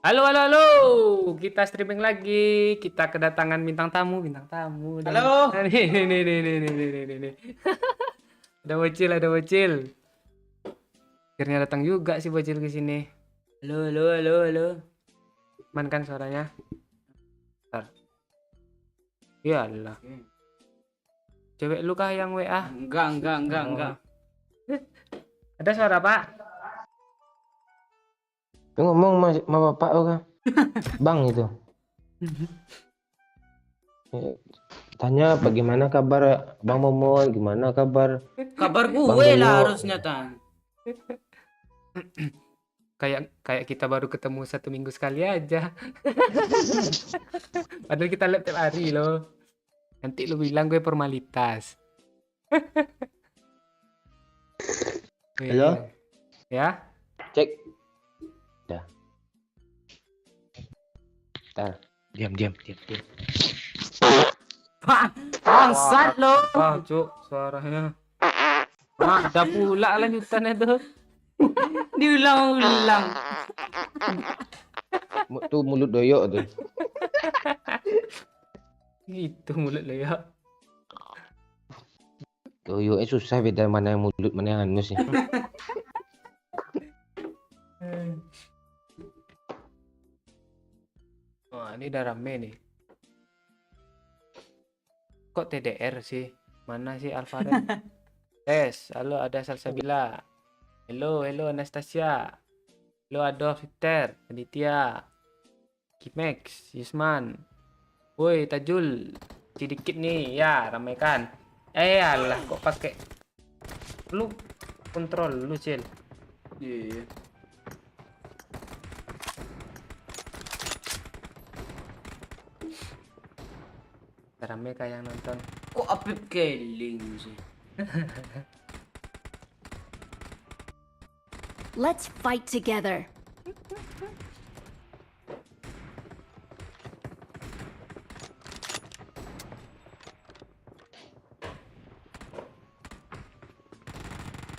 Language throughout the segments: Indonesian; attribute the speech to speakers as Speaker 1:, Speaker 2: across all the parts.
Speaker 1: Halo, halo, halo. Kita streaming lagi. Kita kedatangan bintang tamu, bintang tamu.
Speaker 2: Halo.
Speaker 1: Nih. Ada bocil, ada bocil. Akhirnya datang juga si bocil ke sini.
Speaker 2: Halo, halo, halo, halo.
Speaker 1: Man kan suaranya? Bentar. Iyalah. Cewek lu kah yang WA?
Speaker 2: Enggak.
Speaker 1: Ada suara, Pak?
Speaker 3: Lu ngomong sama bapak lu kan? Bang itu. Tanya bagaimana kabar Bang Momon, gimana kabar?
Speaker 2: Kabar
Speaker 3: Bang
Speaker 2: gue
Speaker 3: Doyo.
Speaker 2: lah harusnya tan.
Speaker 1: Kayak kita baru ketemu 1 minggu sekali aja. Padahal kita live tiap hari loh. Nanti lu bilang gue formalitas.
Speaker 3: Halo?
Speaker 1: Ya?
Speaker 3: Cek. Dah. Tar. Diam.
Speaker 2: Bangsat lo.
Speaker 1: Ah, cuk, suaranya. Ada pula lanjutannya tuh.
Speaker 2: Diulang-ulang.
Speaker 3: Tuh mulut doyok tuh.
Speaker 1: Gitu mulut lo ya.
Speaker 3: Doyoknya susah beda mana yang mulut mana yang anu sih.
Speaker 1: Wah, ini udah rame nih. Kok TDR sih? Mana sih Alvaren? Halo, ada Salsabila. Hello Anastasia. Hello Adolf Peter, Aditya, Kimex, Yusman. Woi, Tajul. Sedikit nih, ya, ramaikan. Alah, kok pakai lu kontrol lu, Cil.
Speaker 2: Iya.
Speaker 1: Rame kayak yang nonton.
Speaker 2: Kok Apip keling sih?
Speaker 4: Let's fight together.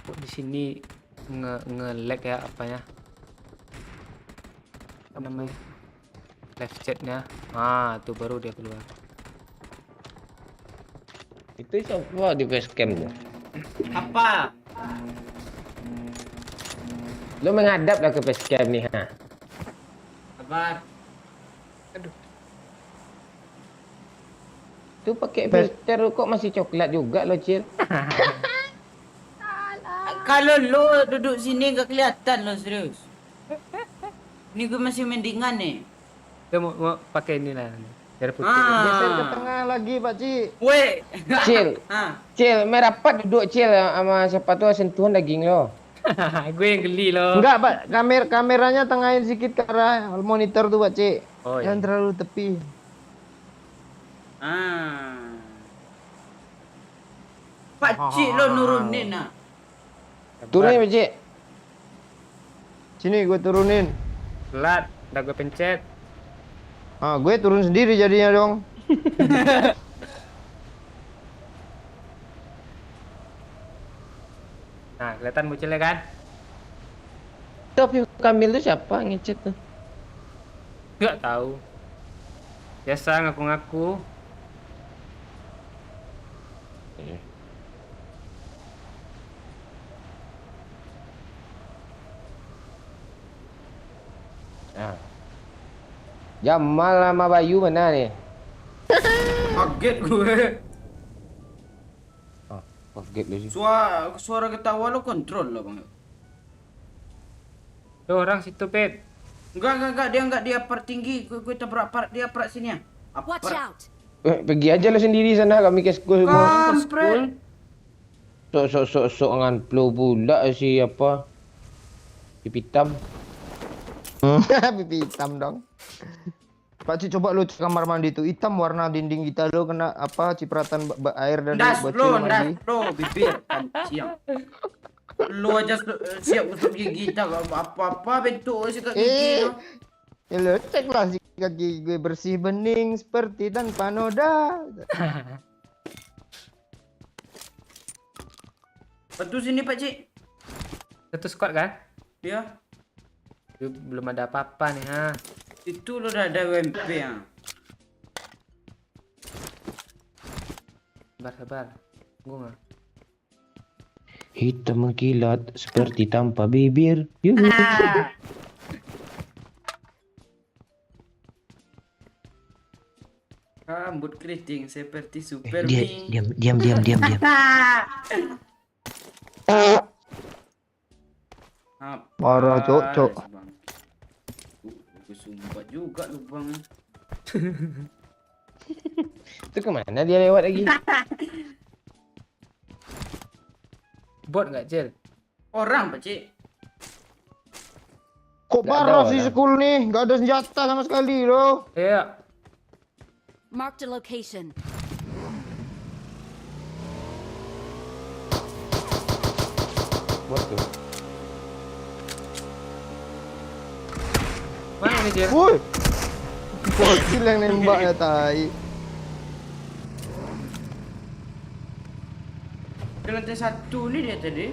Speaker 1: Kok di sini nge-lag ya apanya? Apa namanya? Live chatnya. Ah, tuh baru dia keluar.
Speaker 3: Itu siapa di facecam tuh?
Speaker 2: Apa?
Speaker 3: Lu menghadap lah ke facecam nih ha.
Speaker 2: Kabar.
Speaker 3: Tuh pakai filter lu kok masih coklat juga lo, Cil.
Speaker 2: Kalau lo duduk sini gak kelihatan lo serius. Ini gue masih mendingan nih.
Speaker 1: Dia mau pakai ini lah. Biar putih.
Speaker 5: Geser ke
Speaker 2: Ah.
Speaker 5: tengah lagi, Pak Ci.
Speaker 2: Weh.
Speaker 3: Cil,
Speaker 2: Ah.
Speaker 3: Cil, merapat duduk Cil sama siapa tuh sentuhan daging lo.
Speaker 1: Gue yang geli loh.
Speaker 5: Enggak, Pak. Kameranya tengahin sedikit ke arah monitor tuh, Pak Ci.
Speaker 1: Oh, iya.
Speaker 5: Jangan terlalu tepi.
Speaker 2: Pakcik lo nurunin ah.
Speaker 3: Turunin Pak Cik.
Speaker 5: Sini gue turunin.
Speaker 1: Telat, udah gue pencet.
Speaker 5: Ah, gue turun sendiri jadinya dong.
Speaker 1: Nah, kelihatan bocilnya kan?
Speaker 3: Tapi Kamil tuh siapa ngechat tuh?
Speaker 1: Gak tahu. Biasa ngaku-ngaku.
Speaker 3: Nah. Jamal sama Bayu mana nih?
Speaker 2: Kaget gue.
Speaker 3: Oh, kaget lu sih.
Speaker 2: Suara ketawa lo kontrol lo bang.
Speaker 1: Tuh orang situ, Pet.
Speaker 2: Enggak, dia enggak dia part tinggi. Gue tabrak part dia part sini ya.
Speaker 4: Watch out.
Speaker 3: Pergi aja lo sendiri sana kami ke school semua.
Speaker 2: Kampret.
Speaker 3: Sok nganplo pula si apa? Pipi hitam.
Speaker 5: Pipi hitam dong. Pak Ci, coba lu cek kamar mandi tuh hitam warna dinding kita lo kena apa cipratan air dari
Speaker 2: Das
Speaker 5: bocil mandi.
Speaker 2: lo bibir siang. Lo aja siap untuk gigi tak apa-apa bentuk sikat gigi lo.
Speaker 5: Ya lo cek lah sikat gigi gue bersih bening seperti tanpa noda.
Speaker 2: Betul sini Pak Cik.
Speaker 1: Satu squad kan?
Speaker 2: Ya.
Speaker 1: Belum ada apa-apa nih, ha.
Speaker 2: Itu lo udah ada UMP ya.
Speaker 1: Sabar. Tunggu nggak?
Speaker 3: Hitam mengkilat seperti tanpa bibir. Yuhu.
Speaker 2: Rambut keriting seperti
Speaker 3: Dia,
Speaker 2: Superman.
Speaker 3: diam.
Speaker 2: Apa?
Speaker 5: Parah, Cok.
Speaker 2: Bang. Gue sumbat juga lu bang.
Speaker 3: Itu kemana dia lewat lagi?
Speaker 1: Bot nggak, Cil?
Speaker 2: Orang pakcik.
Speaker 5: Kok
Speaker 3: Nggak ada
Speaker 5: parah sih
Speaker 3: orang.
Speaker 5: school nih? Nggak ada senjata sama sekali loh.
Speaker 1: Iya.
Speaker 4: Marked a location.
Speaker 3: Bot tuh.
Speaker 1: Mana nih, Cil?
Speaker 5: Woi. Bocil yang nembak ya tai.
Speaker 2: Di lantai 1 nih dia tadi.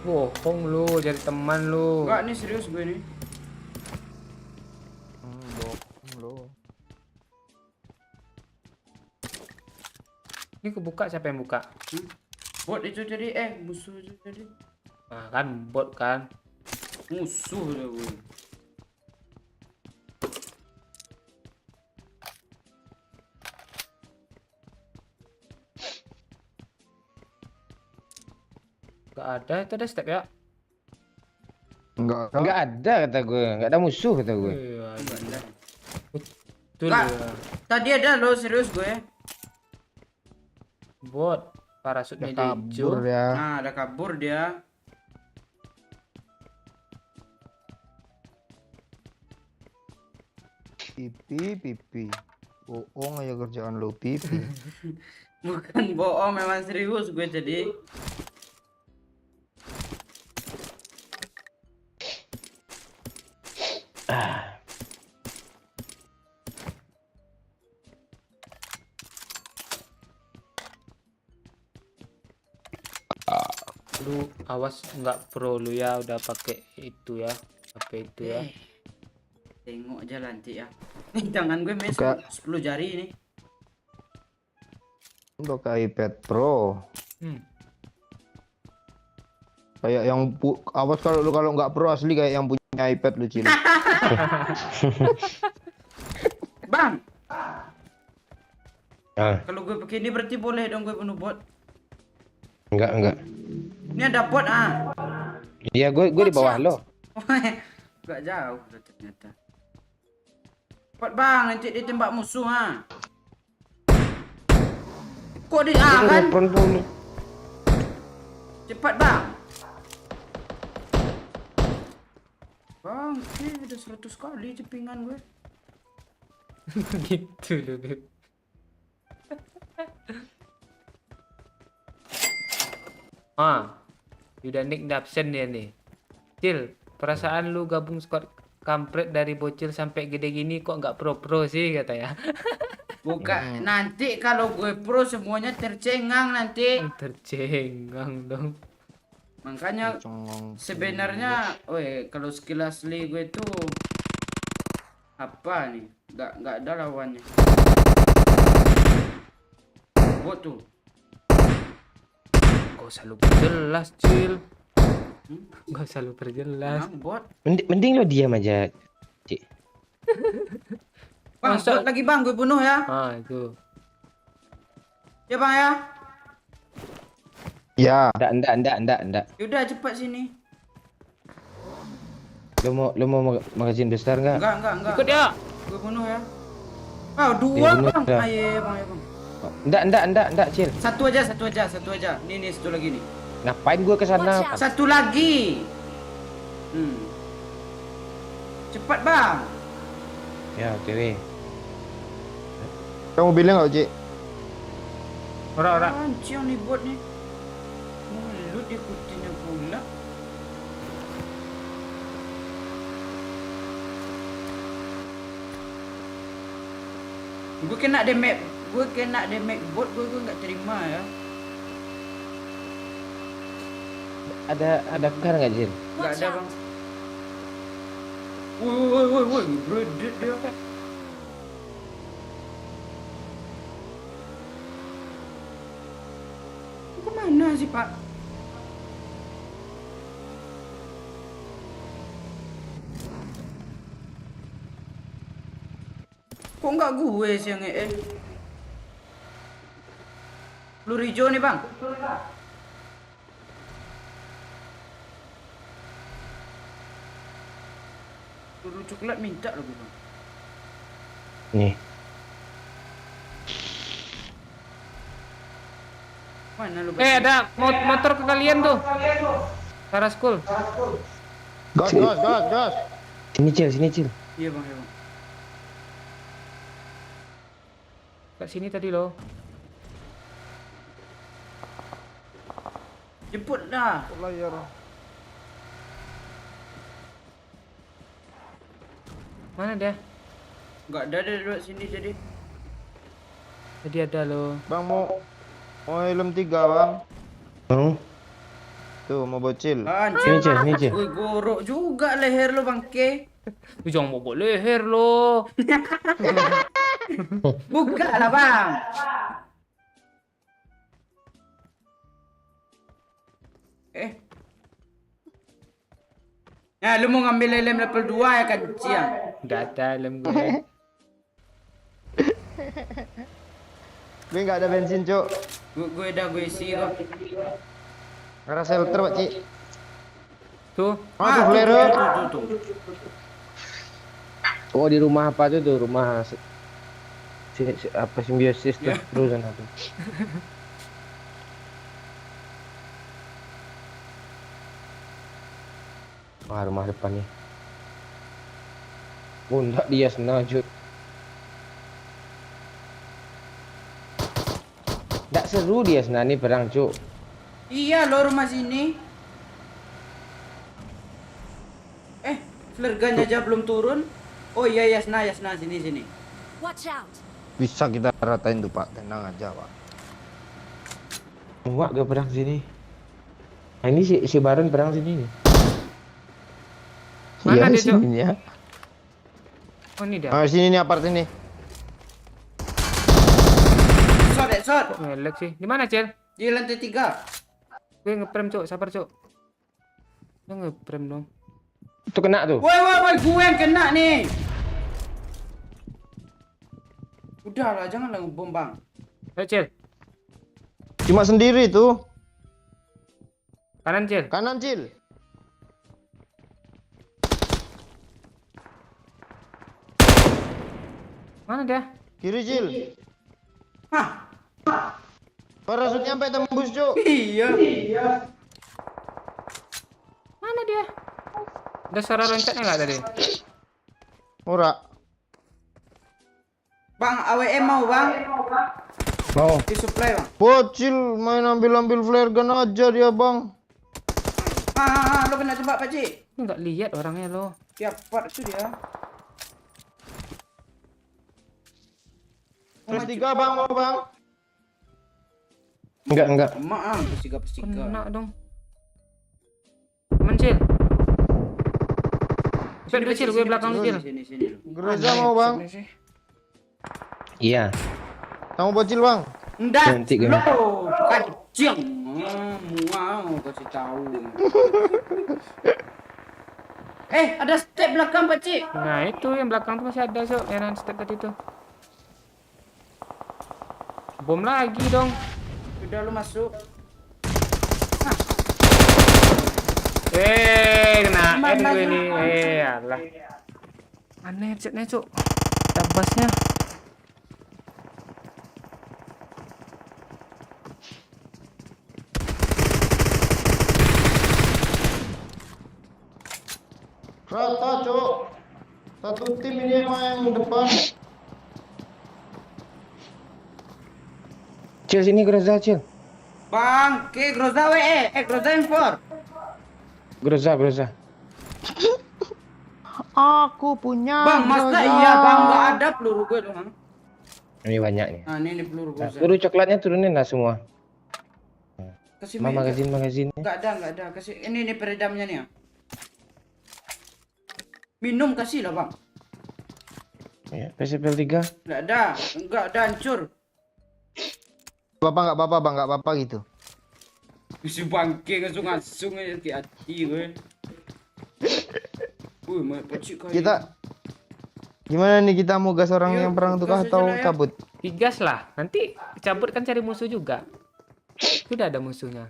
Speaker 1: Bohong lu, jadi teman lu.
Speaker 2: Enggak nih serius gue nih.
Speaker 5: Bohong loh.
Speaker 1: Ini kebuka, siapa yang buka?
Speaker 2: Bot itu tadi musuh itu tadi.
Speaker 1: Nah, kan bot kan.
Speaker 2: Musuh lah gue.
Speaker 1: Gak ada, itu ada step ya.
Speaker 5: Enggak ada.
Speaker 3: Enggak ada kata gue, enggak ada musuh kata gue.
Speaker 1: Iya,
Speaker 2: Enggak ada.
Speaker 1: betul
Speaker 2: Nggak.
Speaker 1: ya.
Speaker 2: Tadi ada lo serius gue.
Speaker 1: Bot, parasutnya
Speaker 5: Udah
Speaker 1: hijau.
Speaker 5: kabur ya.
Speaker 2: Nah, ada kabur dia.
Speaker 5: Pipi. Bohong aja kerjaan lo pipi.
Speaker 2: Bukan bohong, memang serius gue tadi.
Speaker 1: Lu awas nggak pro lu ya, udah pakai itu ya, HP itu ya.
Speaker 2: Tengok aja nanti ya. Nih tangan gue mes
Speaker 5: Buka.
Speaker 2: 10 jari ini.
Speaker 5: Udah ke iPad Pro.
Speaker 1: Hmm.
Speaker 5: Kayak yang awas kalau lu kalau nggak pro asli kayak yang punya iPad lu Cil.
Speaker 2: Bang,
Speaker 3: Ah,
Speaker 2: kalau gue pakai ini berarti boleh dong gue bunuh bot.
Speaker 3: enggak.
Speaker 2: Ini ada bot ah.
Speaker 3: Iya, gue di bawah lo.
Speaker 2: Gak jauh lah ternyata. Cepat bang, nanti dia tembak musuh ha. Kok dia kan?
Speaker 3: Pun.
Speaker 2: Cepat bang. Bang, ada 100 kali cepingan gue.
Speaker 1: Gitu lu, Beb. Udah nick absen dia nih. Cil, perasaan lu gabung squad kampret dari bocil sampai gede gini kok nggak pro sih katanya.
Speaker 2: Bukan, nanti kalau gue pro semuanya tercengang nanti.
Speaker 1: Tercengang dong.
Speaker 2: Makanya
Speaker 5: Congong.
Speaker 2: sebenarnya, kalau skill asli gue tuh apa nih? Nggak ada lawannya. Bot tuh.
Speaker 1: Gak usah lu perjelas, Cil. Gak usah lu perjelas.
Speaker 2: Emang bot.
Speaker 3: Mending lo diam aja. Cik.
Speaker 2: Bang,
Speaker 1: Masa-
Speaker 2: bot lagi bang, gue bunuh ya.
Speaker 1: Itu.
Speaker 2: Ya bang ya.
Speaker 5: Ya.
Speaker 3: Enggak.
Speaker 2: Yaudah cepat sini.
Speaker 3: Lo mau magazin besar enggak?
Speaker 2: Enggak.
Speaker 1: Ikut ya.
Speaker 2: Gue bunuh ya. Oh, dua
Speaker 3: Dia bunuh
Speaker 2: bang.
Speaker 3: dah.
Speaker 2: Ayo bang, ayo bang.
Speaker 3: Enggak, Cil.
Speaker 2: Satu aja. Nih, satu lagi nih.
Speaker 3: Ngapain gue ke sana?
Speaker 4: Watch out.
Speaker 2: Satu lagi. Cepat bang.
Speaker 3: Ya, oke.
Speaker 5: Kamu bilang nggak Cik?
Speaker 1: Ora.
Speaker 2: Ancing nih bot nih. Mulut ikutinnya pula. Gue kena damage bot, gue nggak terima ya.
Speaker 3: Ada kar enggak, Cil?
Speaker 2: Nggak
Speaker 4: Watch
Speaker 2: ada
Speaker 4: out.
Speaker 2: bang. Woi, woi, beredit dia. Kemana sih Pak? Kok nggak gue sih yang Peluru hijau nih bang. Peluru coklat minta loh bang.
Speaker 3: Nih.
Speaker 2: Mana lu?
Speaker 1: Ada motor ke kalian tuh. Sarah School.
Speaker 5: Gas.
Speaker 3: Sini Cil.
Speaker 2: Iya bang, iya bang.
Speaker 1: Ke sini tadi loh.
Speaker 2: Jemput dah.
Speaker 5: Layar.
Speaker 1: Mana dia?
Speaker 2: Nggak ada duduk sini tadi.
Speaker 1: Tadi ada loh.
Speaker 5: Bang mau helm 3 bang.
Speaker 3: Oh,
Speaker 5: Tuh mau bocil.
Speaker 3: sini Cil.
Speaker 2: Wih gorok juga leher lu bangke.
Speaker 1: Jangan bawa leher lo.
Speaker 2: Buka lah bang. Ya lu mau ngambil lem level 2 ya kan Ciang?
Speaker 1: Udah ada lem gue.
Speaker 5: Gue nggak ada bensin cuk.
Speaker 2: Gue isi kok.
Speaker 5: Karena shelter pak Ci.
Speaker 1: Tuh.
Speaker 5: Tuh flare.
Speaker 2: Tuh.
Speaker 3: Oh di rumah apa tuh rumah apa simbiosis tuh terus sana tuh. Wah rumah depannya. Oh enggak dia senang Cuk. Enggak seru dia senang nih perang Cuk.
Speaker 2: Iya lo rumah sini. Flare gun aja belum turun. Oh iya Yasna sini.
Speaker 4: Watch out!
Speaker 5: Bisa kita ratain tuh pak. Tenang aja pak.
Speaker 3: Muak gak perang sini. Nah ini si Baron perang sini nih.
Speaker 1: Mana dia, Cuk?
Speaker 5: sini ya.
Speaker 1: Oh ini dia.
Speaker 5: Sini nih apart ini.
Speaker 2: Shot.
Speaker 1: Kok ngelek sih? Di mana, Cel?
Speaker 2: Di lantai 3.
Speaker 1: Gue ngeprem, Cuk. Sabar, Cuk. Gue ngeprem dong.
Speaker 3: Itu kena tuh.
Speaker 2: Woi, gue yang kena nih. Udahlah, janganlah ngebom bang.
Speaker 1: Ayo, Cel.
Speaker 5: Cuma sendiri tuh.
Speaker 1: Kanan, Cel.
Speaker 5: Kanan Cil.
Speaker 1: Mana dia?
Speaker 5: Kiri Cil.
Speaker 2: Hah?
Speaker 5: Parasutnya sampai tembus cuk.
Speaker 2: Iya.
Speaker 1: Mana dia? Ada suara loncatnya nggak tadi?
Speaker 5: Ora.
Speaker 2: Bang, AWM mau bang?
Speaker 3: Mau.
Speaker 2: Di supply bang.
Speaker 5: Bocil main ambil flare gun aja dia bang.
Speaker 2: Lo kena tembak pakcik.
Speaker 1: Ini nggak lihat orangnya lo.
Speaker 2: Tiap part itu dia.
Speaker 5: Terus 3 bang mau bang.
Speaker 3: Enggak.
Speaker 2: Maaf, pesiga.
Speaker 1: Kena dong. Temen, Cil. Cil, Cil, gue belakang lu, Cil.
Speaker 2: Sini.
Speaker 5: Gereja mau bang.
Speaker 3: Iya.
Speaker 5: Kamu bocil bang.
Speaker 2: Ndak.
Speaker 3: Cantik kan?
Speaker 2: Lo kacang. Mau kasih tahu. Ada step belakang pakcik.
Speaker 1: Nah, itu yang belakang tuh masih ada, Cuk. Yang step tadi tuh. Bom lagi dong.
Speaker 2: Udah lu masuk.
Speaker 1: Kena
Speaker 2: Mana
Speaker 1: gue
Speaker 2: sih?
Speaker 1: ini. Alah. Aneh headsetnya, Cuk. Tabasnya.
Speaker 5: Rata cuk. Satu tim ini emang yang depan.
Speaker 3: Cil sini Groza Cil.
Speaker 2: Bang, ke Groza WE. Groza M4.
Speaker 3: Groza.
Speaker 5: Aku punya.
Speaker 2: Bang, masa
Speaker 5: Groza.
Speaker 2: iya bang nggak ada peluru gue tuh. Bang.
Speaker 3: Ini banyak nih.
Speaker 2: Nah, ini peluru
Speaker 3: Nah,
Speaker 2: Groza.
Speaker 3: peluru coklatnya turunin lah semua.
Speaker 2: Kasih
Speaker 3: Magazinnya.
Speaker 2: Nggak ada. Kasih ini peredamnya nih ya. Minum kasih lah bang.
Speaker 3: Ya, PSPL 3.
Speaker 2: Enggak ada hancur.
Speaker 5: Bapak nggak apa-apa gitu.
Speaker 2: Si bangke ngasung-ngasung aja ke hati gue. Pacik kau.
Speaker 5: Gimana nih kita mau gas orang
Speaker 2: Yuk,
Speaker 5: yang perang tuh kah
Speaker 2: gas aja
Speaker 5: atau
Speaker 2: lah ya.
Speaker 5: cabut?
Speaker 1: Digas lah. Nanti cabut kan cari musuh juga. Sudah ada musuhnya.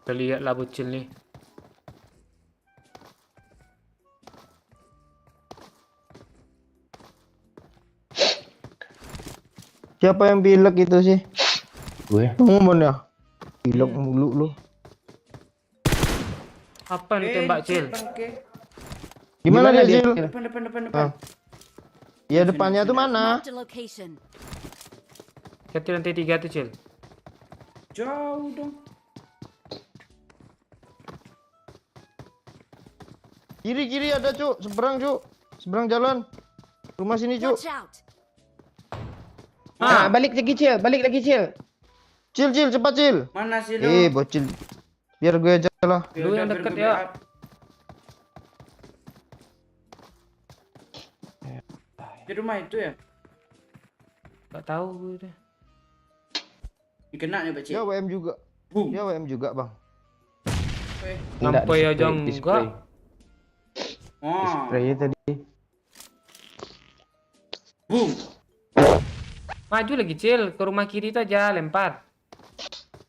Speaker 1: Kita lihatlah bocil nih.
Speaker 5: Siapa yang pilek itu sih?
Speaker 3: Gue.
Speaker 5: Ngomong ya. Pilek mulu lu.
Speaker 1: Apa nih tembak Cil?
Speaker 2: Bangke.
Speaker 5: Gimana dia,
Speaker 3: dia?
Speaker 5: Cil?
Speaker 2: Depan.
Speaker 5: Ah. Ya depannya tuh mana?
Speaker 4: Marked a location.
Speaker 1: Hati lantai 3 tuh Cil.
Speaker 2: Jauh dong.
Speaker 5: Kiri ada, Cuk. Seberang, Cuk. Seberang jalan. Rumah sini, Cuk.
Speaker 4: Watch out.
Speaker 3: Ah, balik lagi Cil.
Speaker 5: Cil, cepat, Cil.
Speaker 2: Mana sih lu?
Speaker 5: Bocil. Biar gue aja lah.
Speaker 1: Lu yang deket ya.
Speaker 2: Di rumah itu ya?
Speaker 1: Gak tahu gue deh.
Speaker 2: Dikena nih Pak Cik.
Speaker 5: Ya WM juga.
Speaker 2: Boom.
Speaker 5: Ya WM juga, Bang.
Speaker 1: Sampai aja enggak.
Speaker 2: Oh.
Speaker 3: Spray tadi.
Speaker 2: Boom.
Speaker 1: Maju lagi Cil, ke rumah kiri itu aja lempar.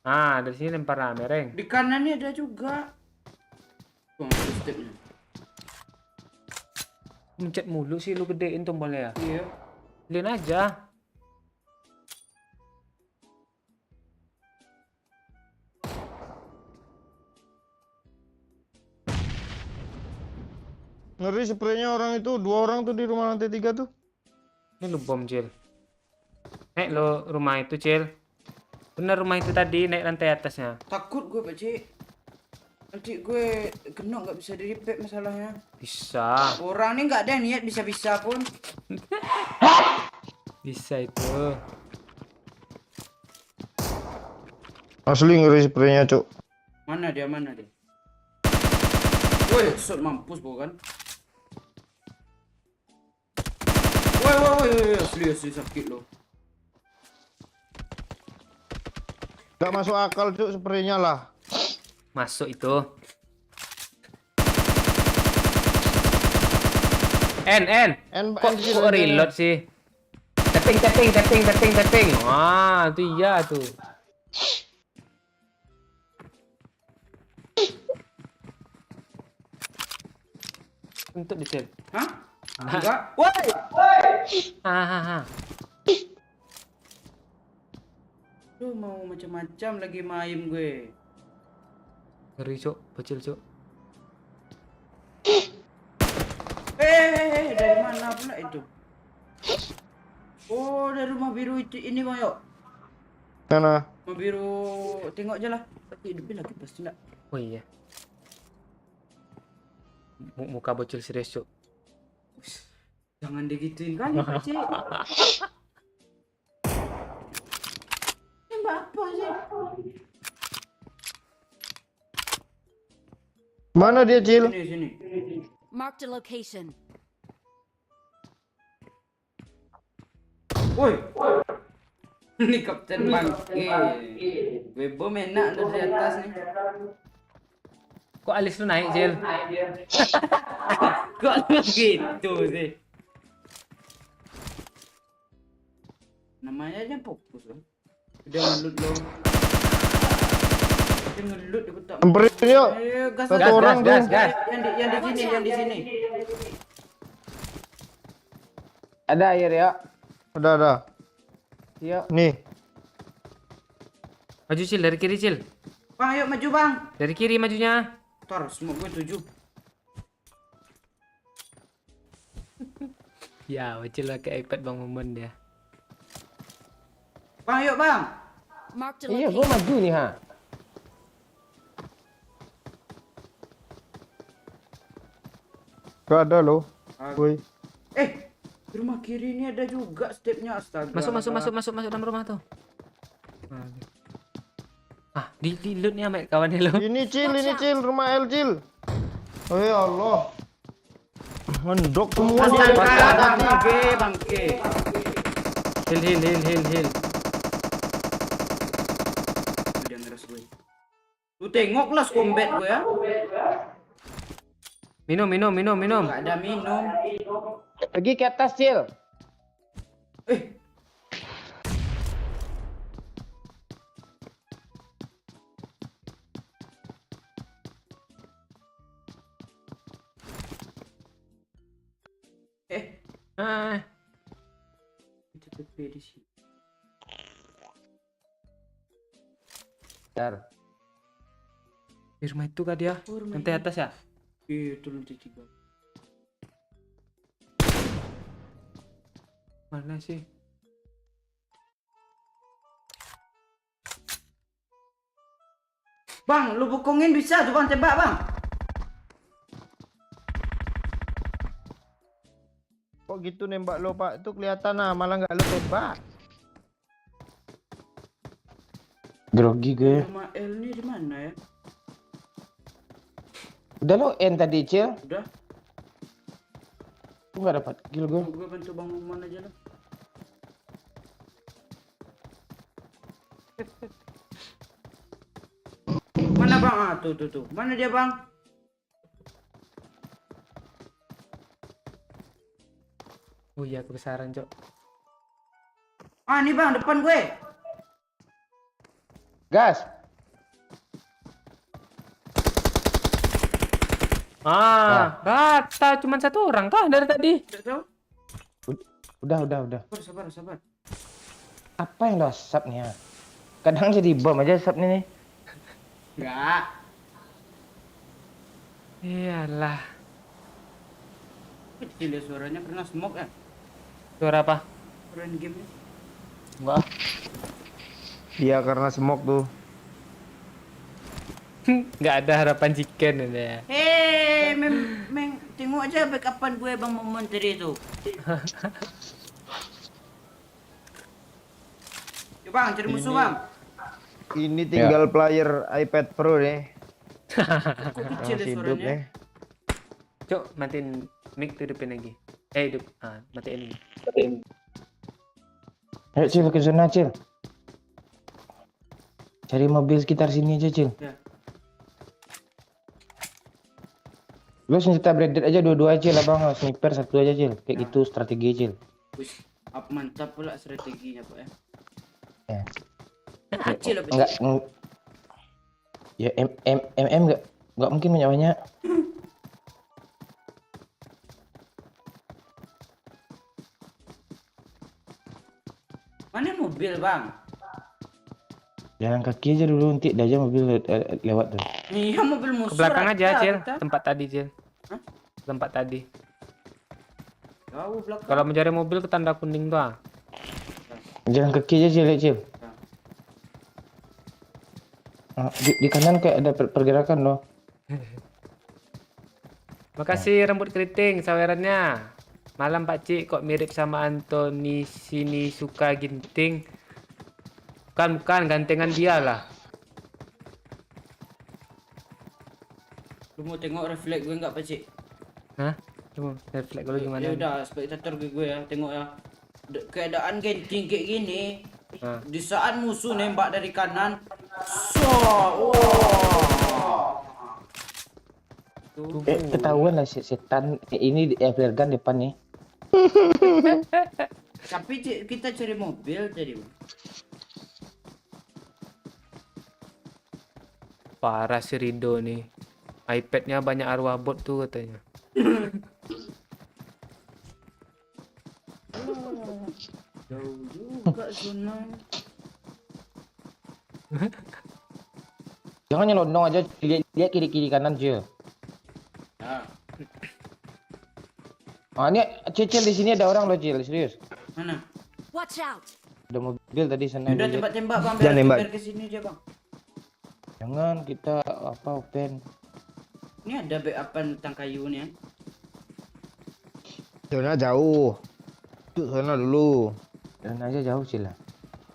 Speaker 1: Nah, dari sini lempar lah, mereng.
Speaker 2: Di kanannya ada juga. Bang, stepnya.
Speaker 1: Mencet mulu sih lu gedein tombolnya ya.
Speaker 2: Iya.
Speaker 1: Lin aja.
Speaker 5: Ngeri spraynya orang itu. 2 orang tuh di rumah lantai 3 tuh.
Speaker 1: Ini lu bom Cil. Naik lo rumah itu Cil. Bener rumah itu tadi, naik lantai atasnya.
Speaker 2: Takut gue Pak Cik. Nanti gue kena nggak bisa di repair masalahnya.
Speaker 1: Bisa.
Speaker 2: Orang nih nggak ada niat bisa-bisa pun.
Speaker 1: Bisa itu.
Speaker 5: Asli ngeri spraynya, Cuk.
Speaker 2: Mana dia? Woi, shot mampus bukan? Woi, asli sakit lo.
Speaker 5: Gak masuk akal, Cuk, spraynya lah.
Speaker 1: Masuk itu. N. Kok reload sih? Tapping. Wah, itu iya tuh. Untuk detail.
Speaker 2: Hah?
Speaker 1: Nah.
Speaker 2: Enggak. Woi.
Speaker 1: Hahaha.
Speaker 2: Lu mau macam-macam lagi main gue.
Speaker 1: Ngeri Cuk, kecil Cuk.
Speaker 2: Dari mana pula itu? Oh, dari rumah biru itu ini Bang Yok.
Speaker 5: Mana?
Speaker 2: Rumah biru, tengok aja lah. Tapi hidupin lagi pasti enggak.
Speaker 1: Oh iya. Muka bocil serius Cuk.
Speaker 2: Jangan digituin kan ya, Pak Cik. Tembak apa sih?
Speaker 5: Mana dia, Cil?
Speaker 2: Sini.
Speaker 4: Marked a location.
Speaker 2: Woi. Ini Kapten Bangke. Webo enak lu di atas nih.
Speaker 1: Kok alis lu naik, Cil?
Speaker 2: Kok lu gitu sih? Namanya aja fokus kan. Udah ngelut lo. Dia ngelut dia betak.
Speaker 5: Samperin yuk.
Speaker 2: Ayo gas
Speaker 5: Satu
Speaker 2: aja.
Speaker 5: orang tuh.
Speaker 1: gas.
Speaker 2: Yang di sini.
Speaker 3: Ada air ya.
Speaker 5: Ada.
Speaker 3: Iya.
Speaker 5: Nih.
Speaker 1: Maju Cil, dari kiri Cil.
Speaker 2: Bang, ayo maju bang.
Speaker 1: Dari kiri majunya.
Speaker 2: Tar, semua gue 7.
Speaker 1: Ya, bocil pakai iPad Bang Momen dia.
Speaker 2: Bang, ayo bang.
Speaker 4: Marked a
Speaker 3: Iya, gua
Speaker 4: location.
Speaker 3: maju nih ha.
Speaker 5: Gak ada loh. Woi.
Speaker 2: Di rumah kiri ini ada juga stepnya, astaga.
Speaker 1: Masuk dalam rumah tuh. Ah, di loot nih sama kawannya lo.
Speaker 5: Ini Cil, rumah El Cil. Oh ya Allah. Mendok semua dia.
Speaker 2: Bangke.
Speaker 1: Heal.
Speaker 2: Dia ngeras gue. Lu tengoklah combat gue ya.
Speaker 1: Minum.
Speaker 2: Gak ada minum.
Speaker 3: Pergi ke atas, Cil.
Speaker 2: Eh,
Speaker 1: Ah,
Speaker 2: itu tepi di sini.
Speaker 3: Bentar.
Speaker 1: di rumah itu kah dia? Lantai atas ya?
Speaker 2: Itu lantai 3.
Speaker 1: Mana sih?
Speaker 2: Bang, lu bokongin bisa tuh bang, tembak bang.
Speaker 5: Kok gitu nembak lo Pak? Itu kelihatan malah nggak lo tembak.
Speaker 3: Grogi gue.
Speaker 2: Rumah L ini di mana ya?
Speaker 3: Udah lo end tadi, Cil.
Speaker 2: Udah,
Speaker 3: Gue nggak dapat kill gue.
Speaker 2: gue bantu bang Luman aja lah. Mana bang? Ah, tuh. Mana dia bang?
Speaker 1: Oh iya, kebesaran, Cok.
Speaker 2: Ah, nih bang, depan gue.
Speaker 3: Gas.
Speaker 1: Rata cuma satu orang kah dari tadi?
Speaker 2: Tidak tahu.
Speaker 3: Udah.
Speaker 2: Sabar.
Speaker 3: Apa yang lo asapnya? Kadang jadi bom aja asapnya nih.
Speaker 2: Enggak.
Speaker 1: Iyalah.
Speaker 2: Kecil ya suaranya karena smoke ya.
Speaker 1: Suara apa?
Speaker 2: Suara game nya.
Speaker 1: Enggak.
Speaker 5: Iya karena smoke tuh.
Speaker 1: Nggak ada harapan chicken ini ya.
Speaker 2: Hei, meng, tengok aja backupan gue bang Momon tadi itu. Yuk bang, cari musuh bang.
Speaker 5: Ini tinggal player iPad Pro nih.
Speaker 2: Kok kecil ya
Speaker 5: Masih hidup
Speaker 2: suaranya?
Speaker 5: nih.
Speaker 1: Cok, matiin mic tuh hidupin lagi. Hidup. Matiin.
Speaker 3: Ayo, Cil, ke zona, Cil. Cari mobil sekitar sini aja, Cil.
Speaker 2: Ya.
Speaker 3: Lo senjata branded aja dua-dua aja lah bang, sniper satu aja Cil. Kayak gitu strategi Cil.
Speaker 2: Wih, mantap pula strateginya pak ya.
Speaker 3: Ya.
Speaker 2: Kecil apa?
Speaker 3: Enggak, ya enggak mungkin banyak.
Speaker 2: Mana mobil bang?
Speaker 3: Jalan kaki aja dulu, nanti ada aja mobil lewat tuh.
Speaker 2: Iya mobil musuh.
Speaker 1: Ke belakang aja,
Speaker 2: rata,
Speaker 1: Cil.
Speaker 2: kita.
Speaker 1: Tempat tadi, Cil.
Speaker 2: Hah?
Speaker 1: Tempat tadi.
Speaker 2: Jauh belakang.
Speaker 1: Kalau mencari mobil ke tanda kuning tuh.
Speaker 3: Jalan kaki aja Cil, ya, Cil. Di kanan kayak ada pergerakan loh.
Speaker 1: Makasih rambut keriting sawerannya. Malam Pak Cik kok mirip sama Anthony sini suka ginting. Bukan gantengan dia lah.
Speaker 2: Lu mau tengok refleks gue nggak pak cik?
Speaker 1: Hah? Tunggu, refleks dulu gimana?
Speaker 2: Ya udah, spektator gue ya, tengok ya. Keadaan genting kayak gini, di saat musuh nembak dari kanan,
Speaker 3: Ketahuan lah setan ini flare gun depan nih.
Speaker 2: Tapi kita cari mobil tadi bang.
Speaker 1: Parah si Rido nih. iPad-nya banyak arwah bot tuh katanya.
Speaker 2: Jauh juga zona.
Speaker 3: Jangan nyelonong aja, lihat kiri kanan Cil.
Speaker 2: Ya,
Speaker 3: Ini Cil di sini ada orang loh Cil, serius.
Speaker 2: mana?
Speaker 4: Watch out!
Speaker 3: Ada mobil tadi sana.
Speaker 2: Udah
Speaker 3: gua lihat.
Speaker 2: tembak bang,
Speaker 5: Jangan nembak.
Speaker 2: biar kesini aja bang.
Speaker 3: Jangan kita open.
Speaker 2: Ini ada backupan tentang kayu nih ya.
Speaker 5: Zona jauh. Itu zona dulu.
Speaker 3: Dan aja jauh Cil lah.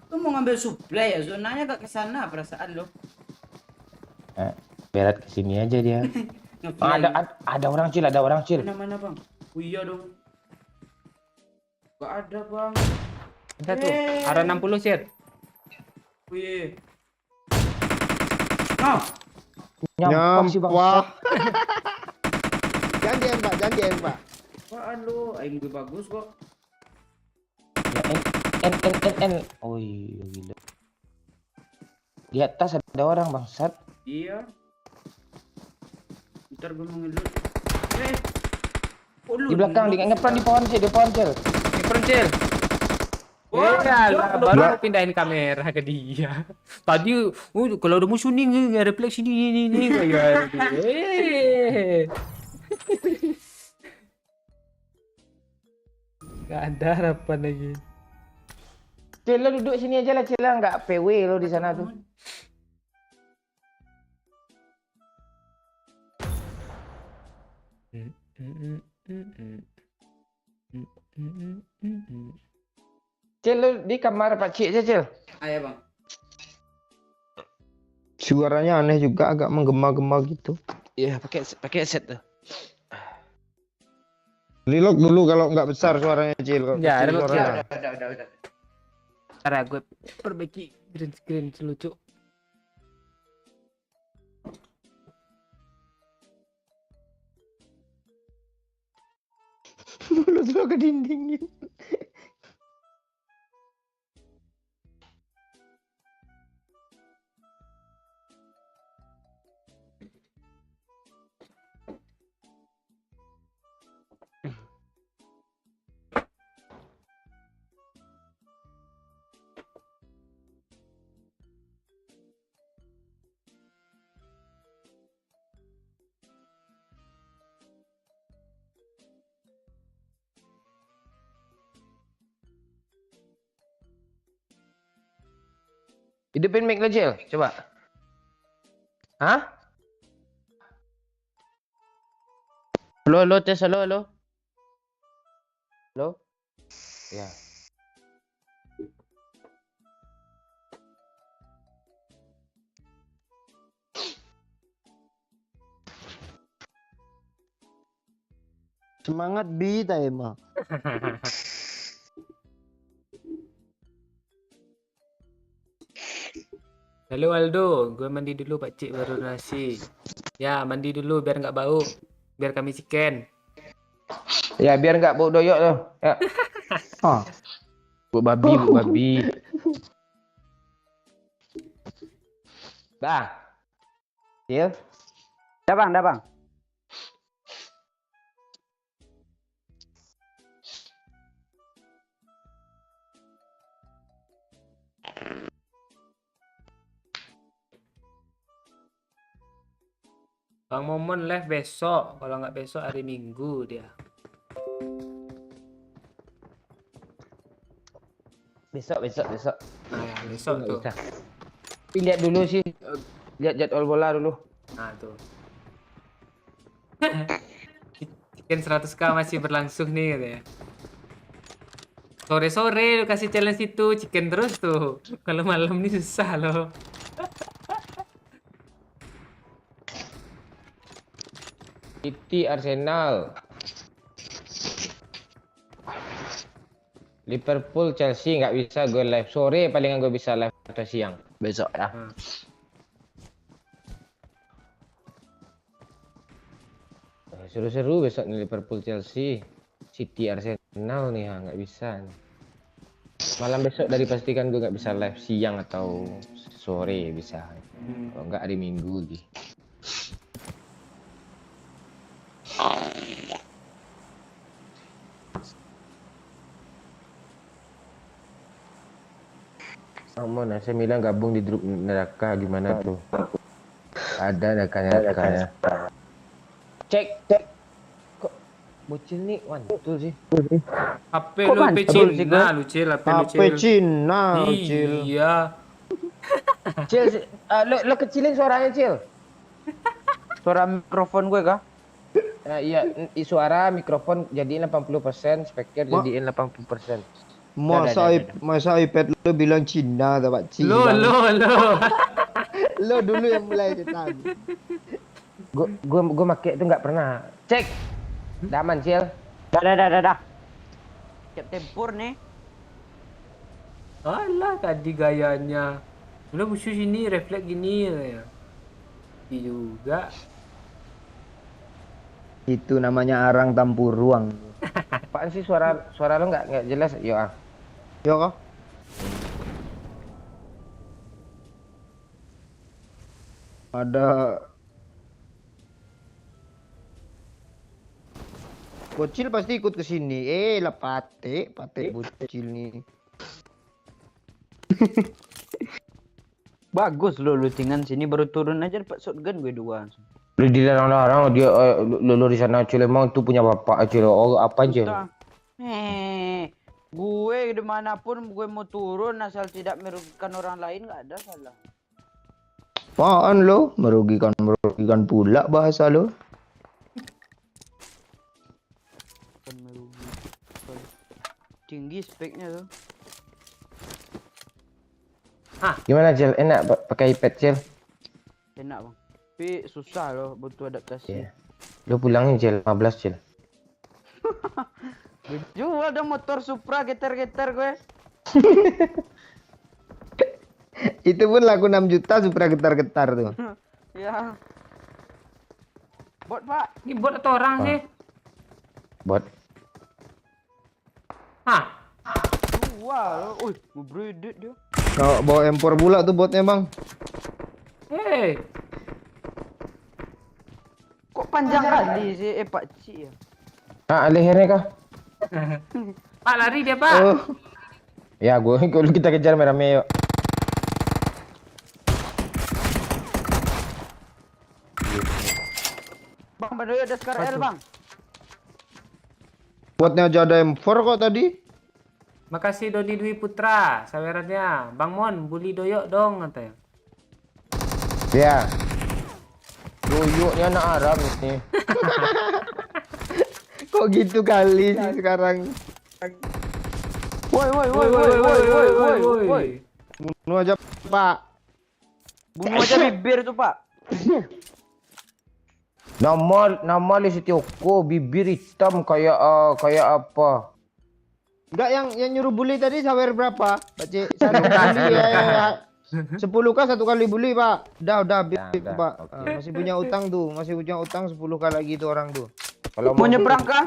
Speaker 2: Lu mau ngambil supply ya? Zonanya gak ke sana perasaan lo.
Speaker 3: Berat kesini aja dia.
Speaker 2: Ngefly.
Speaker 3: Ada orang Cil, ada orang Cil.
Speaker 2: Mana bang? Oh iya dong. Gak ada bang.
Speaker 1: Ada tuh. Ada 60 Cil.
Speaker 2: Wih. Nah,
Speaker 3: Nyampah sih
Speaker 5: Nyampah.
Speaker 3: bang.
Speaker 5: Janjian Pak, janjian Pak.
Speaker 2: apaan lu? Aing gue bagus kok.
Speaker 3: N. Oh iya gila. Di atas ada orang bangsat.
Speaker 2: Iya. Ntar gue mau ngelut. Oh, lu
Speaker 3: Di belakang, di ngepan di pohon Cil, di pohon Cil.
Speaker 1: Different Cil.
Speaker 2: Wah,
Speaker 1: Lah,
Speaker 2: lu-
Speaker 1: baru aku pindahin kamera ke dia. Tadi, kalau ada musuh nih, nggak refleks ini, kayak. Gak ada harapan lagi.
Speaker 3: Cil lo duduk sini aja lah Cil lah, nggak PW lo di sana tuh. Cil lo di kamar Pak Cik aja Cil.
Speaker 2: Ayo bang.
Speaker 5: Suaranya aneh juga, agak menggema-gema gitu.
Speaker 3: Iya pakai set tuh.
Speaker 5: Lilok dulu kalau nggak besar suaranya Cil. Kalau
Speaker 1: Ya,
Speaker 5: kecil
Speaker 1: relok,
Speaker 5: suaranya.
Speaker 2: Udah.
Speaker 1: Ntar gue perbaiki green screen lucu.
Speaker 5: Mulut lo ke dinding.
Speaker 3: Hidupin mic lo Cil, coba. Hah? Halo, tes halo. Halo? Ya.
Speaker 5: Semangat Bi Taima.
Speaker 1: Halo Aldo, gue mandi dulu Pakcik baru nasi. Ya, mandi dulu biar nggak bau. Biar kami chicken.
Speaker 3: Ya biar nggak bau doyok lo. Ya.
Speaker 5: Ah,
Speaker 3: Bu babi. Bang. Cil.
Speaker 6: Dah bang.
Speaker 1: Bang Momon live besok. Kalau nggak besok hari Minggu dia.
Speaker 3: Besok.
Speaker 1: Nah, ya, besok
Speaker 3: Nggak
Speaker 1: tuh.
Speaker 3: bisa. Tapi lihat dulu sih. Lihat jadwal bola dulu.
Speaker 1: Nah, tuh. Chicken 100k masih berlangsung nih katanya. Sore-sore lu kasih challenge itu chicken terus tuh. Kalau malam nih susah loh.
Speaker 3: City Arsenal. Liverpool Chelsea nggak bisa gue live sore, palingan gue bisa live atau siang besok ya.
Speaker 1: Hmm.
Speaker 3: Seru-seru besok nih Liverpool Chelsea, City Arsenal nih ya nggak bisa nih. Malam besok dari pastikan gue nggak bisa live siang atau sore bisa. Kalau nggak hari Minggu lagi. Mau AC Milan gabung di grup neraka gimana tuh? Ada neraka-nerakanya. Cek. Kok bocil nih mantul sih.
Speaker 1: HP
Speaker 3: Kok
Speaker 1: lu HP
Speaker 3: mantul sih,
Speaker 1: Cina
Speaker 3: Gon?
Speaker 1: lu Cil, HP lu
Speaker 5: HP
Speaker 1: Cil.
Speaker 5: Cina, Cil.
Speaker 1: Iya.
Speaker 3: Cil, lo kecilin suaranya Cil.
Speaker 6: Suara mikrofon gue kah?
Speaker 3: Iya, suara mikrofon jadiin 80%, speaker
Speaker 5: Ma-
Speaker 3: jadiin 80%.
Speaker 5: Masa iPad lo bilang Cina tak Pak Cik?
Speaker 1: Lo.
Speaker 5: Lo dulu yang mulai cetan.
Speaker 3: Gue make itu nggak pernah. Cek. Daman Cil.
Speaker 6: Dah. Siap tempur nih.
Speaker 1: Alah tadi gayanya. Udah musuh sini refleks gini ya. Juga.
Speaker 5: Itu namanya arang tampur ruang.
Speaker 3: Apaan sih suara lo nggak jelas? Yo ah.
Speaker 5: Yo kah? Ada bocil pasti ikut ke sini. Lah pate bocil nih.
Speaker 6: Bagus lo lootingan sini baru turun aja dapat shotgun gue 2.
Speaker 3: Lu dilarang-larang dia lu di sana Cil, emang itu punya bapak Cil. Oh apa Cil?
Speaker 6: Gue dimanapun gue mau turun asal tidak merugikan orang lain nggak ada salah.
Speaker 5: Apaan lo? Merugikan pula bahasa lo.
Speaker 6: Bukan merugikan. Tinggi speknya tuh.
Speaker 3: Gimana Cil? Enak pakai iPad Cil?
Speaker 6: Enak bang. Tapi susah loh, butuh adaptasi.
Speaker 3: Iya. Lu pulangin Cil, 15 Cil.
Speaker 6: Jual dong motor Supra getar-getar gue.
Speaker 5: Itu pun laku 6 juta Supra getar-getar tuh.
Speaker 6: Ya. Bot pak.
Speaker 1: Ini bot atau orang sih?
Speaker 3: Bot.
Speaker 1: Hah?
Speaker 6: Wah, ngebredit dia.
Speaker 5: Kalau bawa M4 pula tuh botnya bang.
Speaker 1: Hei.
Speaker 6: Kok panjang kali sih Pak Cik ya?
Speaker 3: Lehernya kah?
Speaker 1: Pak lari dia pak.
Speaker 5: Oh,
Speaker 3: Ya kalau kita kejar merah-merah yuk.
Speaker 6: Bang, Badoy ada Scar L bang.
Speaker 5: botnya aja ada M4 kok tadi.
Speaker 1: Makasih Doni Dwi Putra sawerannya. Bang Mon bully doyok dong katanya.
Speaker 3: Ya. Doyoknya anak Arab ini.
Speaker 5: Kok gitu kali sih sekarang.
Speaker 6: Woi.
Speaker 5: Bunuh aja pak.
Speaker 6: Bunuh aja bibir tuh pak.
Speaker 3: Nama Lisi Tioko, bibir hitam kayak apa?
Speaker 5: Enggak yang nyuruh bully tadi sawer berapa? Baca satu kali ya. 10k satu kali bully pak. Udah habis
Speaker 3: Udah,
Speaker 5: pak.
Speaker 3: oke.
Speaker 5: Masih punya utang tuh, masih punya utang 10k lagi tuh orang tuh.
Speaker 3: Kalau
Speaker 6: Mau nyebrang kah?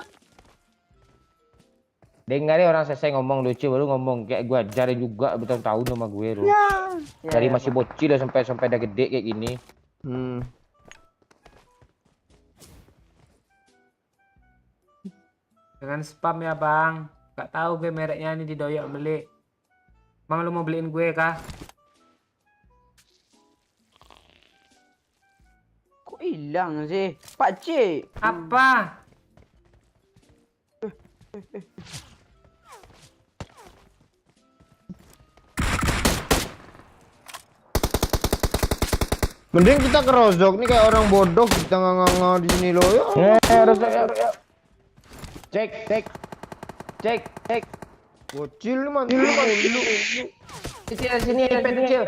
Speaker 3: dengarin orang selesai ngomong lucu baru ngomong kayak gue ajarin juga bertahun-tahun sama gue lu. Dari masih bocil sampai udah gede kayak gini.
Speaker 1: Jangan spam ya bang. Gak tahu gue mereknya ini didoyok beli. Bang lu mau beliin gue kah?
Speaker 6: Kok hilang sih? Pak Cik.
Speaker 1: Apa?
Speaker 5: Mending kita ke Rozok nih kayak orang bodoh kita nganga di sini loh ya.
Speaker 3: Harus ya. Cek.
Speaker 5: Bocil man.
Speaker 3: Kecil sini iPad kecil.